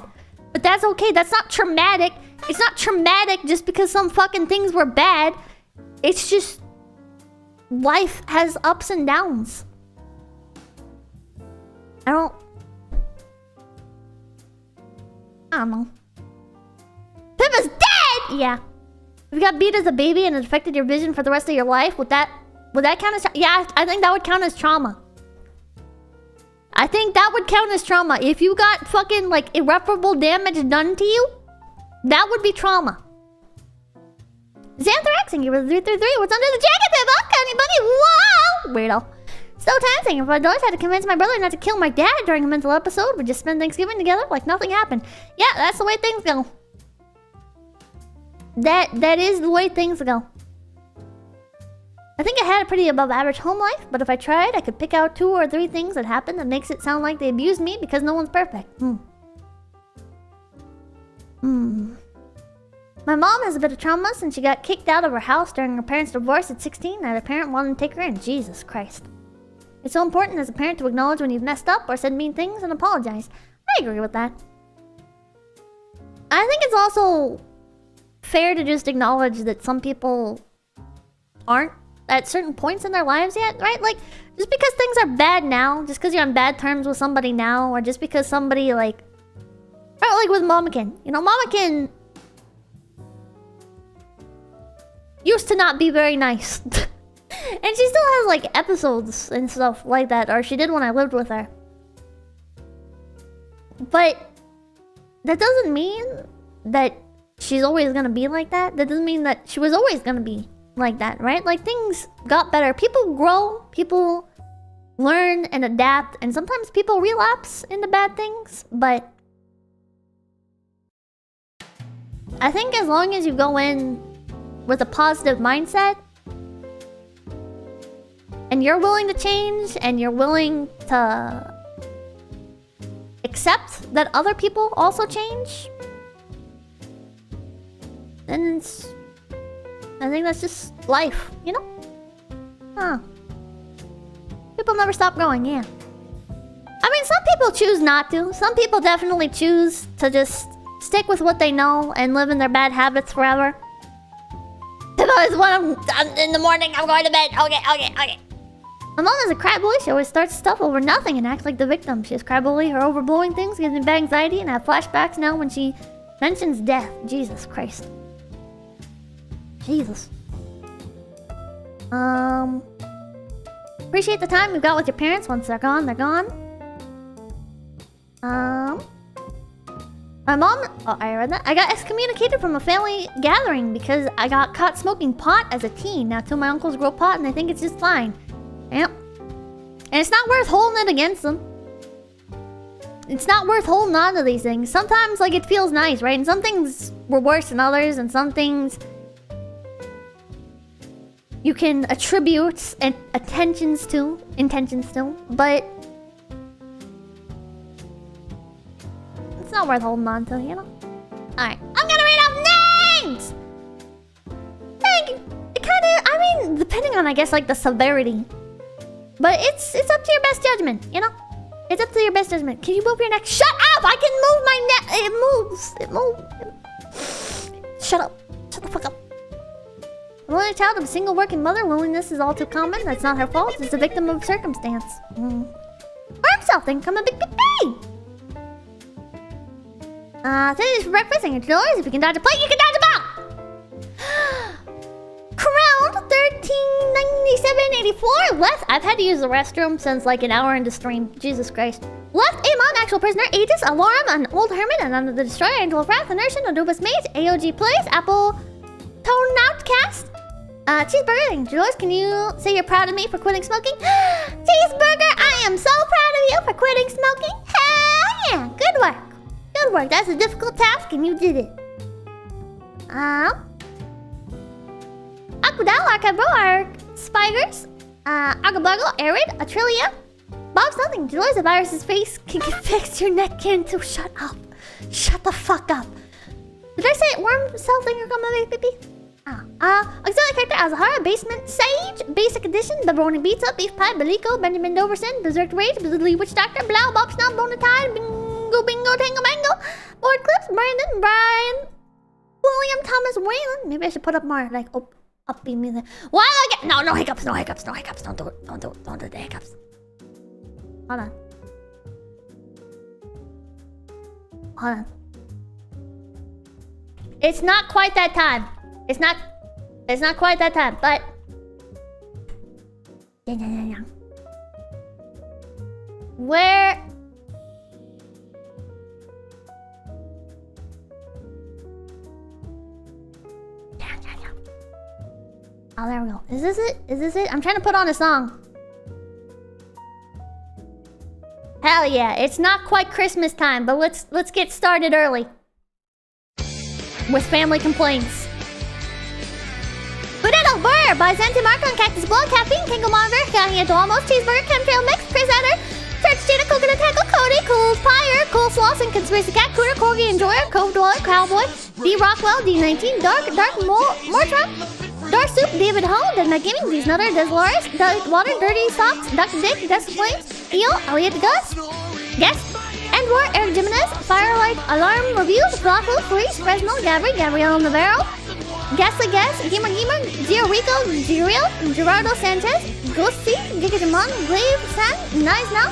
But that's okay. That's not traumatic. It's not traumatic just because some fucking things were bad. It's just... life has ups and downs. I don't know. Pippa's dead! Yeah. If you got beat as a baby and it affected your vision for the rest of your life, would that count as... yeah, I think that would count as trauma. I think that would count as trauma. If you got fucking, like, irreparable damage done to you, that would be trauma. Xanthrax, thank you for the 333. What's under the jacket, Pippa? Anybody? Whoa! Weirdo. So thank you for the doors. I had to convince my brother not to kill my dad during a mental episode. We just spent Thanksgiving together like nothing happened. Yeah, that's the way things go. That is the way things go. I think I had a pretty above average home life, but if I tried, I could pick out 2 or 3 things that happened that makes it sound like they abused me because no one's perfect. My mom has a bit of trauma since she got kicked out of her house during her parents' divorce at 16 and her parent wanted to take her in. Jesus Christ. It's so important as a parent to acknowledge when you've messed up or said mean things and apologize. I agree with that. I think it's also fair to just acknowledge that some people aren't at certain points in their lives yet, right? Like, just because things are bad now, just because you're on bad terms with somebody now, or just because somebody, like... or like with Mamakin. You know, Mamakin... used to not be very nice. And she still has, like, episodes and stuff like that, or she did when I lived with her. But... that doesn't mean that she's always gonna be like that. That doesn't mean that she was always gonna be like that, right? Like, things got better. People grow, people learn and adapt, and sometimes people relapse into bad things, but I think as long as you go in with a positive mindset and you're willing to change and you're willing to accept that other people also change, then it's... I think that's just life, you know? Huh. People never stop growing, yeah. I mean, some people choose not to. Some people definitely choose to just stick with what they know and live in their bad habits forever. Because when I'm in the morning, I'm going to bed. Okay. My mom is a cry bully. She always starts stuff over nothing and acts like the victim. She is cry bully. Her overblowing things gives me bad anxiety, and I have flashbacks now when she mentions death. Jesus Christ. Jesus. Appreciate the time you've got with your parents. Once they're gone, they're gone. My mom... oh, I read that. I got excommunicated from a family gathering because I got caught smoking pot as a teen. Now, 2 of my uncles grow pot and I think it's just fine. Yep. And it's not worth holding it against them. It's not worth holding on to these things. Sometimes, like, it feels nice, right? And some things were worse than others, and some things... you can attribute intentions to, but... it's not worth holding on to, you know? Alright, I'm gonna read off names! Thank you! It kinda, I mean, depending on, I guess, like, the severity. But it's up to your best judgment, you know? It's up to your best judgment. Can you move your neck? Shut up! I can move my neck! It moves. Shut up. Shut the fuck up. I'm only a child of a single working mother. Loneliness is all too common. That's not her fault. She's a victim of circumstance. Or himself, then come a big baby! Today's for breakfast and your doors. If you can dodge a plate, you can dodge a ball! Crown 139784. Left. I've had to use the restroom since like an hour into stream. Jesus Christ. Left Amon, actual prisoner. Aegis, Alorum, an old hermit, and under the destroyer, Angel of Wrath, Inertian, Anubis Mage, AOG Plays, Apple Tone Outcast. Cheeseburger, thank you, Jules. Can you say you're proud of me for quitting smoking? Cheeseburger, I am so proud of you for quitting smoking. Hell yeah, good work. Good work. That's a difficult task, and you did it. Aquadal, Arcabro, Spiders, Agabago, Arid, Atrilia, Bob something. Jules, the virus's face can get fixed. Your neck can too. Shut up. Shut the fuck up. Did I say worm cell thing or coming, baby? Auxiliary character Azahara, Basement Sage, Basic Edition, Pepperoni Pizza, Beef Pie, Belico, Benjamin Doverson, Berserk Rage, Blizzardly Witch Doctor, Blau, Bob Snob, Bonatide, Bingo Bingo, Tango Mango, Board Clips, Brandon, Brian, William Thomas Wayland. Maybe I should put up more like upbeat music. Why do I get no hiccups, no hiccups, no hiccups. Don't do it. Don't do the hiccups. Hold on. Hold on. It's not quite that time. It's not quite that time, but yeah. Where? Oh, there we go. Is this it? Is this it? I'm trying to put on a song. Hell yeah! It's not quite Christmas time, but let's get started early with family complaints. Potato Burr by 𝐶𝑯𝑨𝒀𝑀, Cactus Blood, Caffeine, King Commander, 𝐏𝐡𝐚𝐭 Cheeseburger, Chemtrail Mix, Chris Eder, Church Jada, Coconut Tackle, Cody, Cool Pyre, Cool Slauson, Conspiracy Cat, Cooter, Corgi Enjoyer, Cove Dweller, Cowboy, D Rockwell, D19, Dark Mortrap, Dark Soup, David Ho, Dead Mac Gaming, D's Nutter, Des Loris, Dark Water, Dirty Socks, Duck Dick, Des Flames, Eel, Elliot Gus, Guest, Endwar, Eric Jimenez, Firelight, Alarm Reviews, Flaco, Freeze, Fresno, Gabriel Navarro, Gasly Gas, Gamer, Gio Rico, Giriel, Gerardo Sanchez, Ghosty, Gigademon, Glaive, San, Nice Now.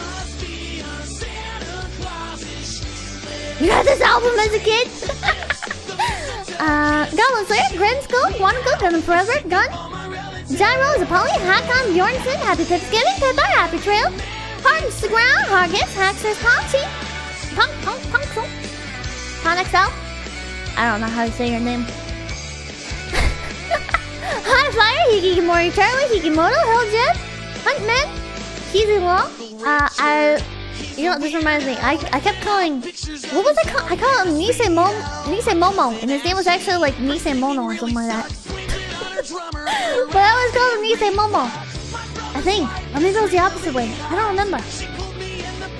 You got this album as a kid? Goblin Slayer, Grim Skull, Quantico, Gun Forever, Gun, Gyro, Zapali, Hakon, Bjornsson, Happy Thanksgiving, Pepper, Happy Trail, Hardens to Ground, Hargis, Haxers, Ponchi, Punk XL. I don't know how to say your name. High Flyer, Hikimori Charlie, Hikimoto, Helljet, Huntman, Kizzy Law. You know, this reminds me. I kept calling. What was I called? I called him Nisei Momo, and his name was actually like Nisei Mono or something like that. But I always called him Nisei Momo. I think. Or maybe it was the opposite way. I don't remember.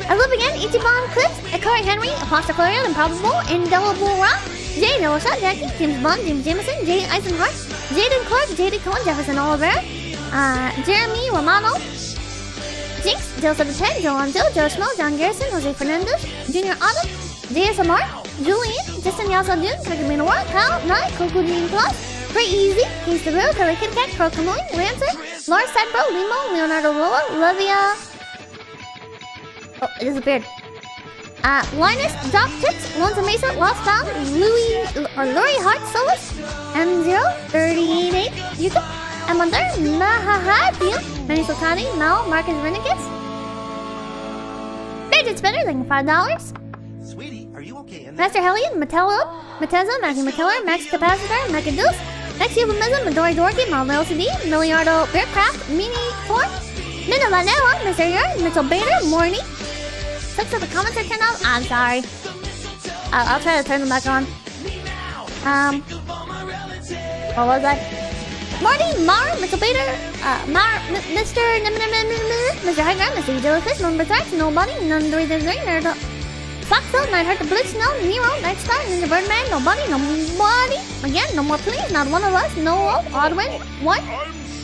I Love Again, Ichiban Clips, Akari Henry, Apostle Clarion, Improbable, Indelible Rock, Jay Noah Jackie, James Bond, James Jameson, Jay Eisenhart, Jaden Clark, J.D. Cohen, Jefferson Oliver, Jeremy Romano, Jinx, Jill 710, Joe Anjo, Joe Schmo, John Garrison, Jose Fernandez, Junior Autumn, JSMR, Julian, Justin Yasa Dune, Kakamina War, Kyle, Nye, Coco Dean Plus, Very Easy, Case the Real, Kelly Kit Kat, Crow Kamui, Lancer, Lars Sadbro, Limo, Leonardo Loa, Livia. Oh, it disappeared. Linus, Doc Tips, Lonzo Mesa, Lost Found, Luri Hart, Solus, M038, YouTube, Emonter, Mahaha, Deal, Manny Sultani, Mal, Marcus Renegades, Fidget Spinner, thank you $5. Sweetie, are you okay? Master Hellion, Metello, Meteza, Matthew McKellar, Max Capacitor, Macadus, Next Euphemism, Midori Dorky, Mal LCD, Milliardo, Bearcraft, Mini 4, Minna Vanilla, Mr. Yard, Mitchell Bader, Morny. So the comments are turned off. I'm sorry. I'll try to turn them back on. What was I? Marty, Mar, Mitchell Bader, Mr. Mr. High Ground, Mr. Jellyfish, Number Threats, Nobody, None 333, Nerd, Foxel, Nightheart, The Blitz, No, Nero, Nightstar, Ninja Birdman, Nobody, again, no more please, not one of us, no, Oddwin, what?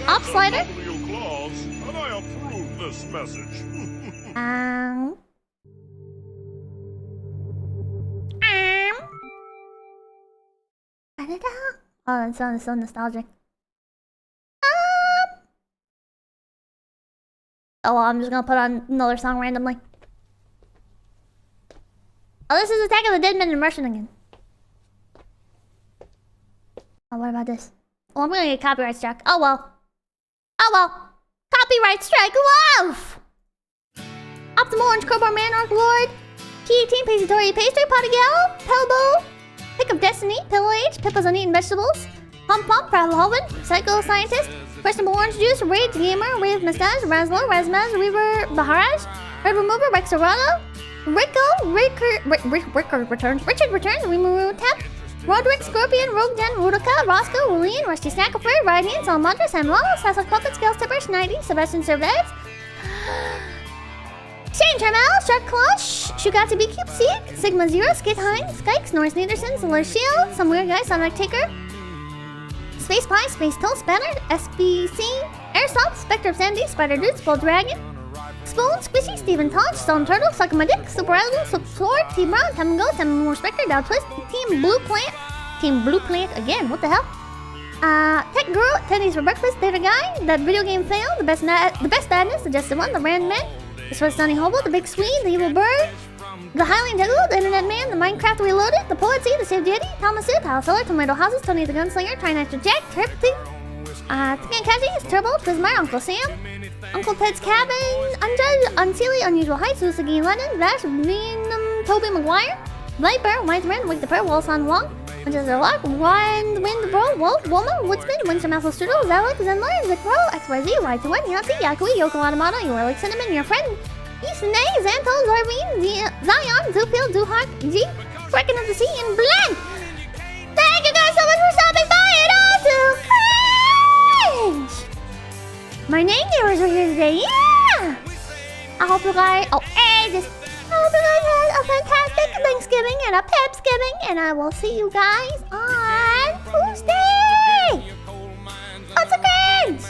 Op Slider. And I approve this message. Oh, that sounds so nostalgic. Oh well, I'm just gonna put on another song randomly. Oh, this is Attack of the Dead Men in Russian again. Oh, what about this? Oh, I'm gonna get a copyright strike. Oh well. Oh well. Copyright strike, love! Optimal Orange Crowbar Man, Arc Lord, Key18, Pacey Tori, Pastry, Potty Gal, Pelbo, Pick of Destiny, Pillow Age, Pippa's Uneaten Vegetables, Pump Pump, Pravel Hoven, Psycho Scientist, Questionable Orange Juice, Rage Gamer, Rave Mustache, Razlo, Razmaz, Reaver Baharaj, Red Remover, Rex Arado, Ricker Returns, Richard Returns, Rimuru Tap, Roderick, Scorpion, Rogue Den, Rudoka, Roscoe, Rulian, Rusty Snacklefer, Radiant, Salamandra, Sam Lalo, Sassock Puppet, Scales Tipper, Schneidi, Sebastian Cervez, Shane Trammell, Shark Clutch, 𝐂𝐡𝐚𝐭 𝐑𝐮𝐥𝐞𝐬, 𝐂𝐡𝐚𝐭, 𝐠norce, 𝐿𝑒𝑠hiel, some weird guy, Sonic Taker, �SpacePie, Space Toast, Spanner, SBC, Airsoft, Spectre of Sandy, Spider Dude, Spool Dragon, Spoon, Squishy, Steven Todd, Stone Turtle, Suck My Dick, Super Elden, Sword, Team Brown, Time Go, Time More Spectre, Dow Twist, Team Blue Plant again, what the hell? Tech Guru, Tennies for Breakfast, Data Guy, That Video Game Fail, The Best Badness, The Just One, The Rand Man, The Sweat Sunny Hobo, The Big Swede, The Evil Bird, The Highly Integral, The Internet Man, The Minecraft Reloaded, The Poetsy, The Saved Yeti, Thomas Sith, House Seller, Tomato Houses, Tony the Gunslinger, Try Nicer Jack, Tripty, 𝐂𝐚𝐭, Turbo, Twismar, Uncle Sam, Uncle Ted's Cabin, Unjudged, Unseelie, Unusual Heights, Usagi London, Vash, Venom, Toby Maguire, Viper, White Ren, Wake the Pearl, Walson Wong, Manchester Lock, Wind Bro, Wolf, Woman, Woodsman, Winston Mouse Studio, Zalek, Zenler, Zikro, XYZ, Y21, Yahtzee, Yakui, Yoko Wadamata, You Are Like Cinnamon, Your Friend, Eastnay, Xanto, Zarvine, Zion, Zoofield, Zuhawk, G, Kraken of the Sea, and Blank! Thank you guys so much for stopping by and also cringe! My name viewers are here today, yeah! I hope you guys, I hope you guys had a fantastic Thanksgiving and a Pepsgiving, and I will see you guys on Tuesday! Lots of cringe!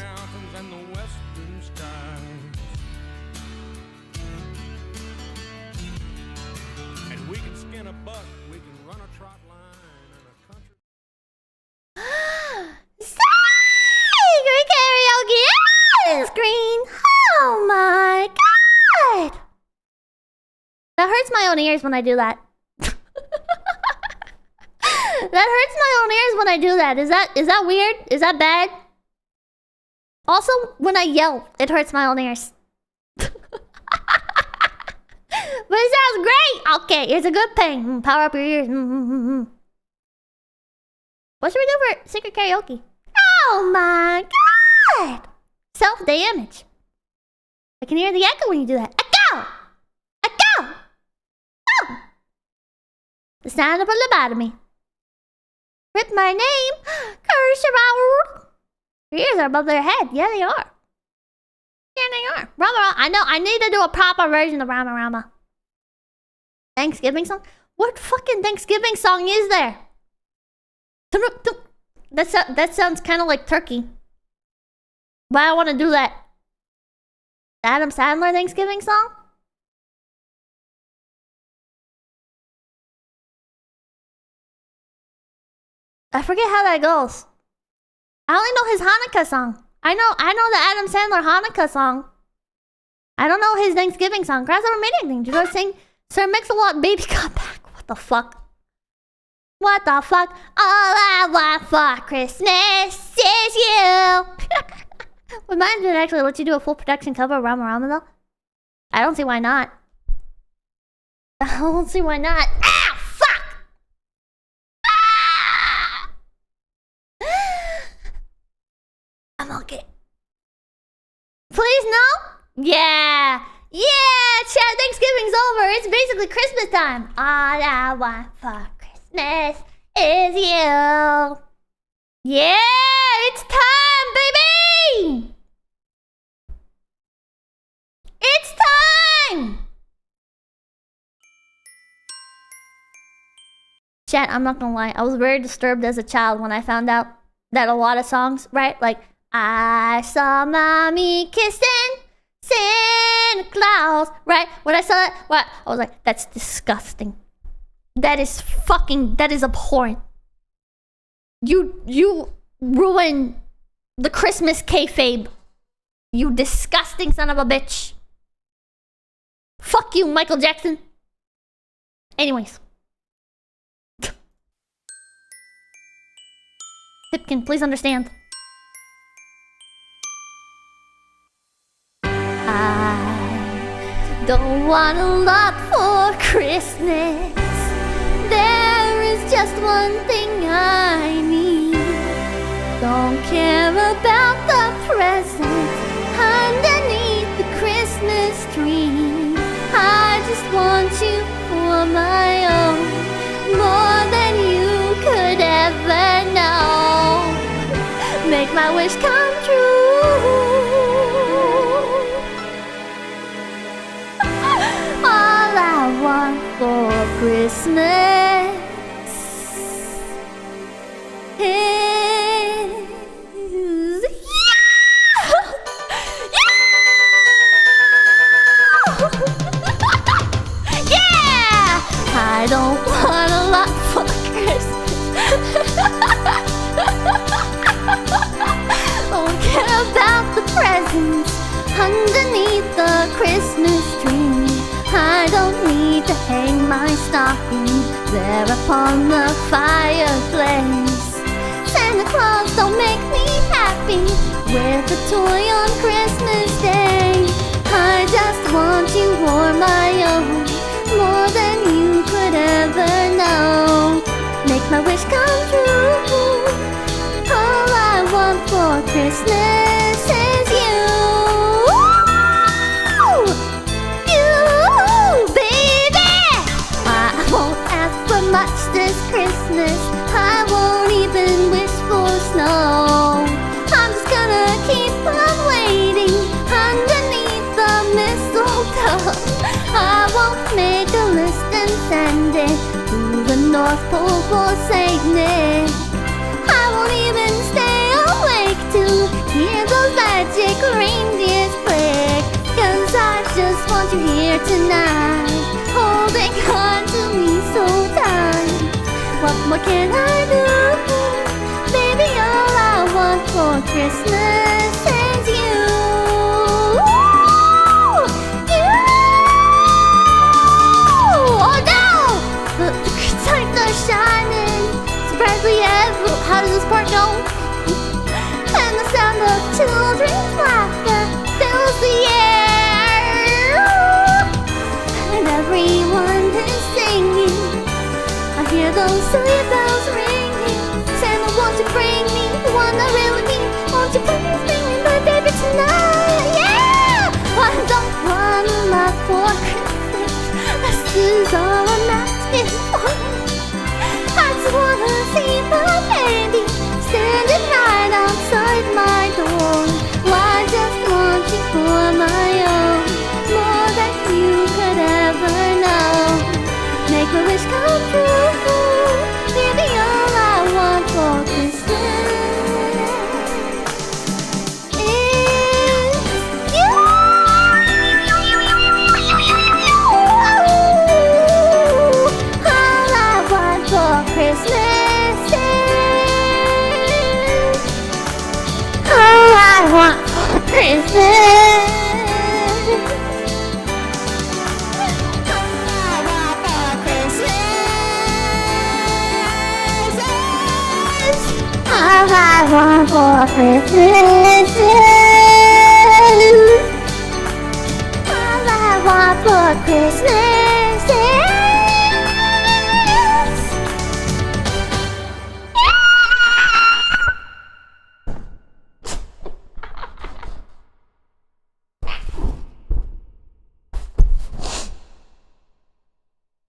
Secret karaoke screen! Oh my god! That hurts my own ears when I do that. That hurts my own ears when I do that. Is that weird? Is that bad? Also, when I yell, it hurts my own ears. But it sounds great! Okay, it's a good thing. Power up your ears. What should we do for secret karaoke? Oh my god! Self-damage. I can hear the echo when you do that. Echo! Echo! Oh! The sound of a lobotomy. Rip my name. Curse around. Your ears are above their head. Yeah, they are. Yeah, they are. Rama, I know. I need to do a proper version of Rama Rama. Thanksgiving song? What fucking Thanksgiving song is there? That sounds kind of like turkey. But I want to do that. The Adam Sandler Thanksgiving song? I forget how that goes. I only know his Hanukkah song. I know the Adam Sandler Hanukkah song. I don't know his Thanksgiving song. Grass never made anything. Did you guys sing Sir Mix-a-Lot Baby Got Back? What the fuck? What the fuck? All I want for Christmas is you. Would management actually let you do a full production cover of Rama Rama though? I don't see why not. I don't see why not. Ah, fuck! Ah! I'm okay. Please no? Yeah! Yeah! Chat, Thanksgiving's over. It's basically Christmas time. All I want for Christmas is you. Yeah! It's time, baby! It's time! Chat, I'm not gonna lie. I was very disturbed as a child when I found out that a lot of songs, right? Like, I saw mommy kissing Santa Claus, right? When I saw that, what? I was like, that's disgusting. That is abhorrent. You ruined the Christmas kayfabe. You disgusting son of a bitch. Fuck you, Michael Jackson. Anyways. Pipkin, please understand. I don't want a lot for Christmas. There is just one thing I need. Don't care about the presents underneath the Christmas tree. I just want you for my own, more than you could ever know. Make my wish come true. All I want Christmas is yeah! I don't want a lot for Christmas. Don't care about the presents underneath the Christmas tree. I don't need to hang my stocking there upon the fireplace. Santa Claus don't make me happy with a toy on Christmas Day. I just want you for my own, more than you could ever know. Make my wish come true. All I want for Christmas is you. You, baby. I won't ask for much this Christmas. I won't even wish for snow. I'm just gonna keep on waiting underneath the mistletoe. I won't make a list and send it to the North Pole for Saint Nick. I won't even stay awake to hear those magic reindeers click. 'Cause I just want you here tonight, holding on to me so tight. What more can I do? Baby, all I want for Christmas is you. You. Oh no! The lights are shining so brightly everywhere. How does this part go? And the sound of children's laughter fills the air. And everyone is singing. I hear those silly bells ringing. Santa, won't you bring me the one I really need? Won't you please bring me my baby tonight? Yeah! I don't want a lot for Christmas. This is all I'm asking for. I just wanna see my baby standing right outside my door. Well, I just want you for my own, more than you could ever know. Make my wish come true. Baby, all I want for Christmas is you. All I want for Christmas is all I want for Christmas. All I want for Christmas is all I want for Christmas is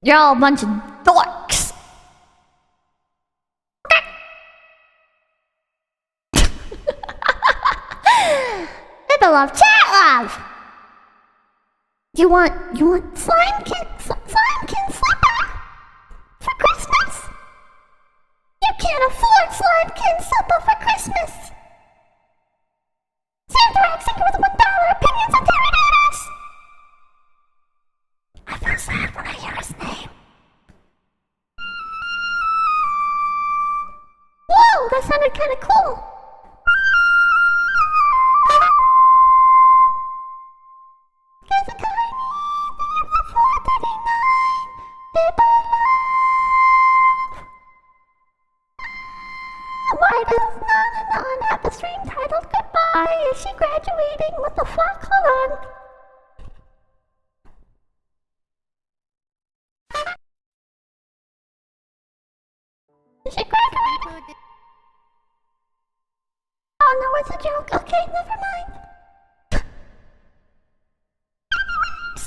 you're all a bunch of dorks. People love chat love. You want Slimekin slipper for Christmas? You can't afford Slimekin slipper for Christmas. Santa Reacting with $1 opinions on terrorators. I feel sad when I hear his name. Whoa, that sounded kind of cool. Why does Nana have a stream titled Goodbye? Is she graduating? What the fuck? Hold on. Is she graduating? Oh no, it's a joke. Okay, never mind. Anyways,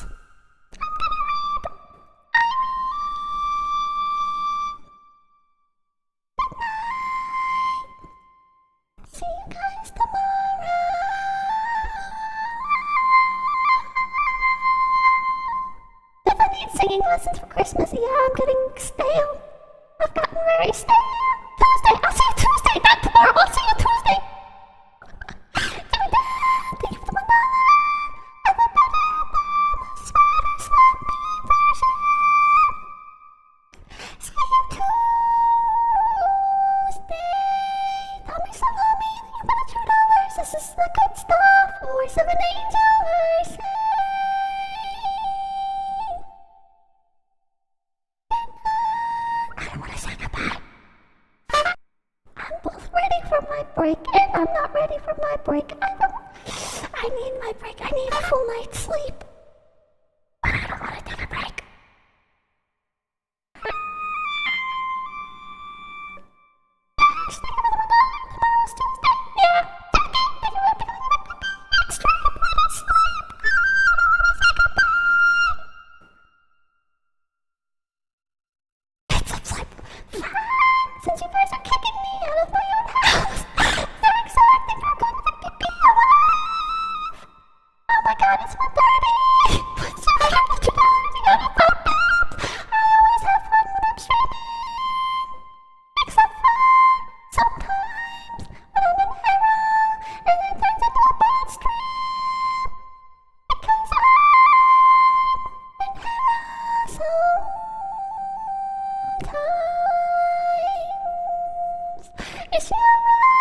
I'm gonna read. Good night. See you guys tomorrow. If I need singing lessons, presents for Christmas. Yeah, I'm getting stale. I've gotten very stale. Tuesday. I'll see you Tuesday, not tomorrow. I'll see you Tuesday. Thank you for the banana. I'm a banana. Smarter, slappy version. See you Tuesday. Tell me some homie. You better $2. This is the good stuff. Voice of an angel version. I don't want to say goodbye. I'm both ready for my break and I'm not ready for my break. I need my break. I need a full night's sleep. But I don't want to take a break. Tomorrow's Tuesday. Yeah. Thank you for picking up extra important sleep. I don't want to say goodbye. It's a flip. Since you guys are kicking me out of my own house, they're exacting for good to keep me alive. Oh my god, it's 1:30. Once you have the $2, you gotta pop out. I always have fun when I'm streaming. Except for sometimes when I'm in error and it turns into a bad stream. Because I'm in error sometimes. Is she alright?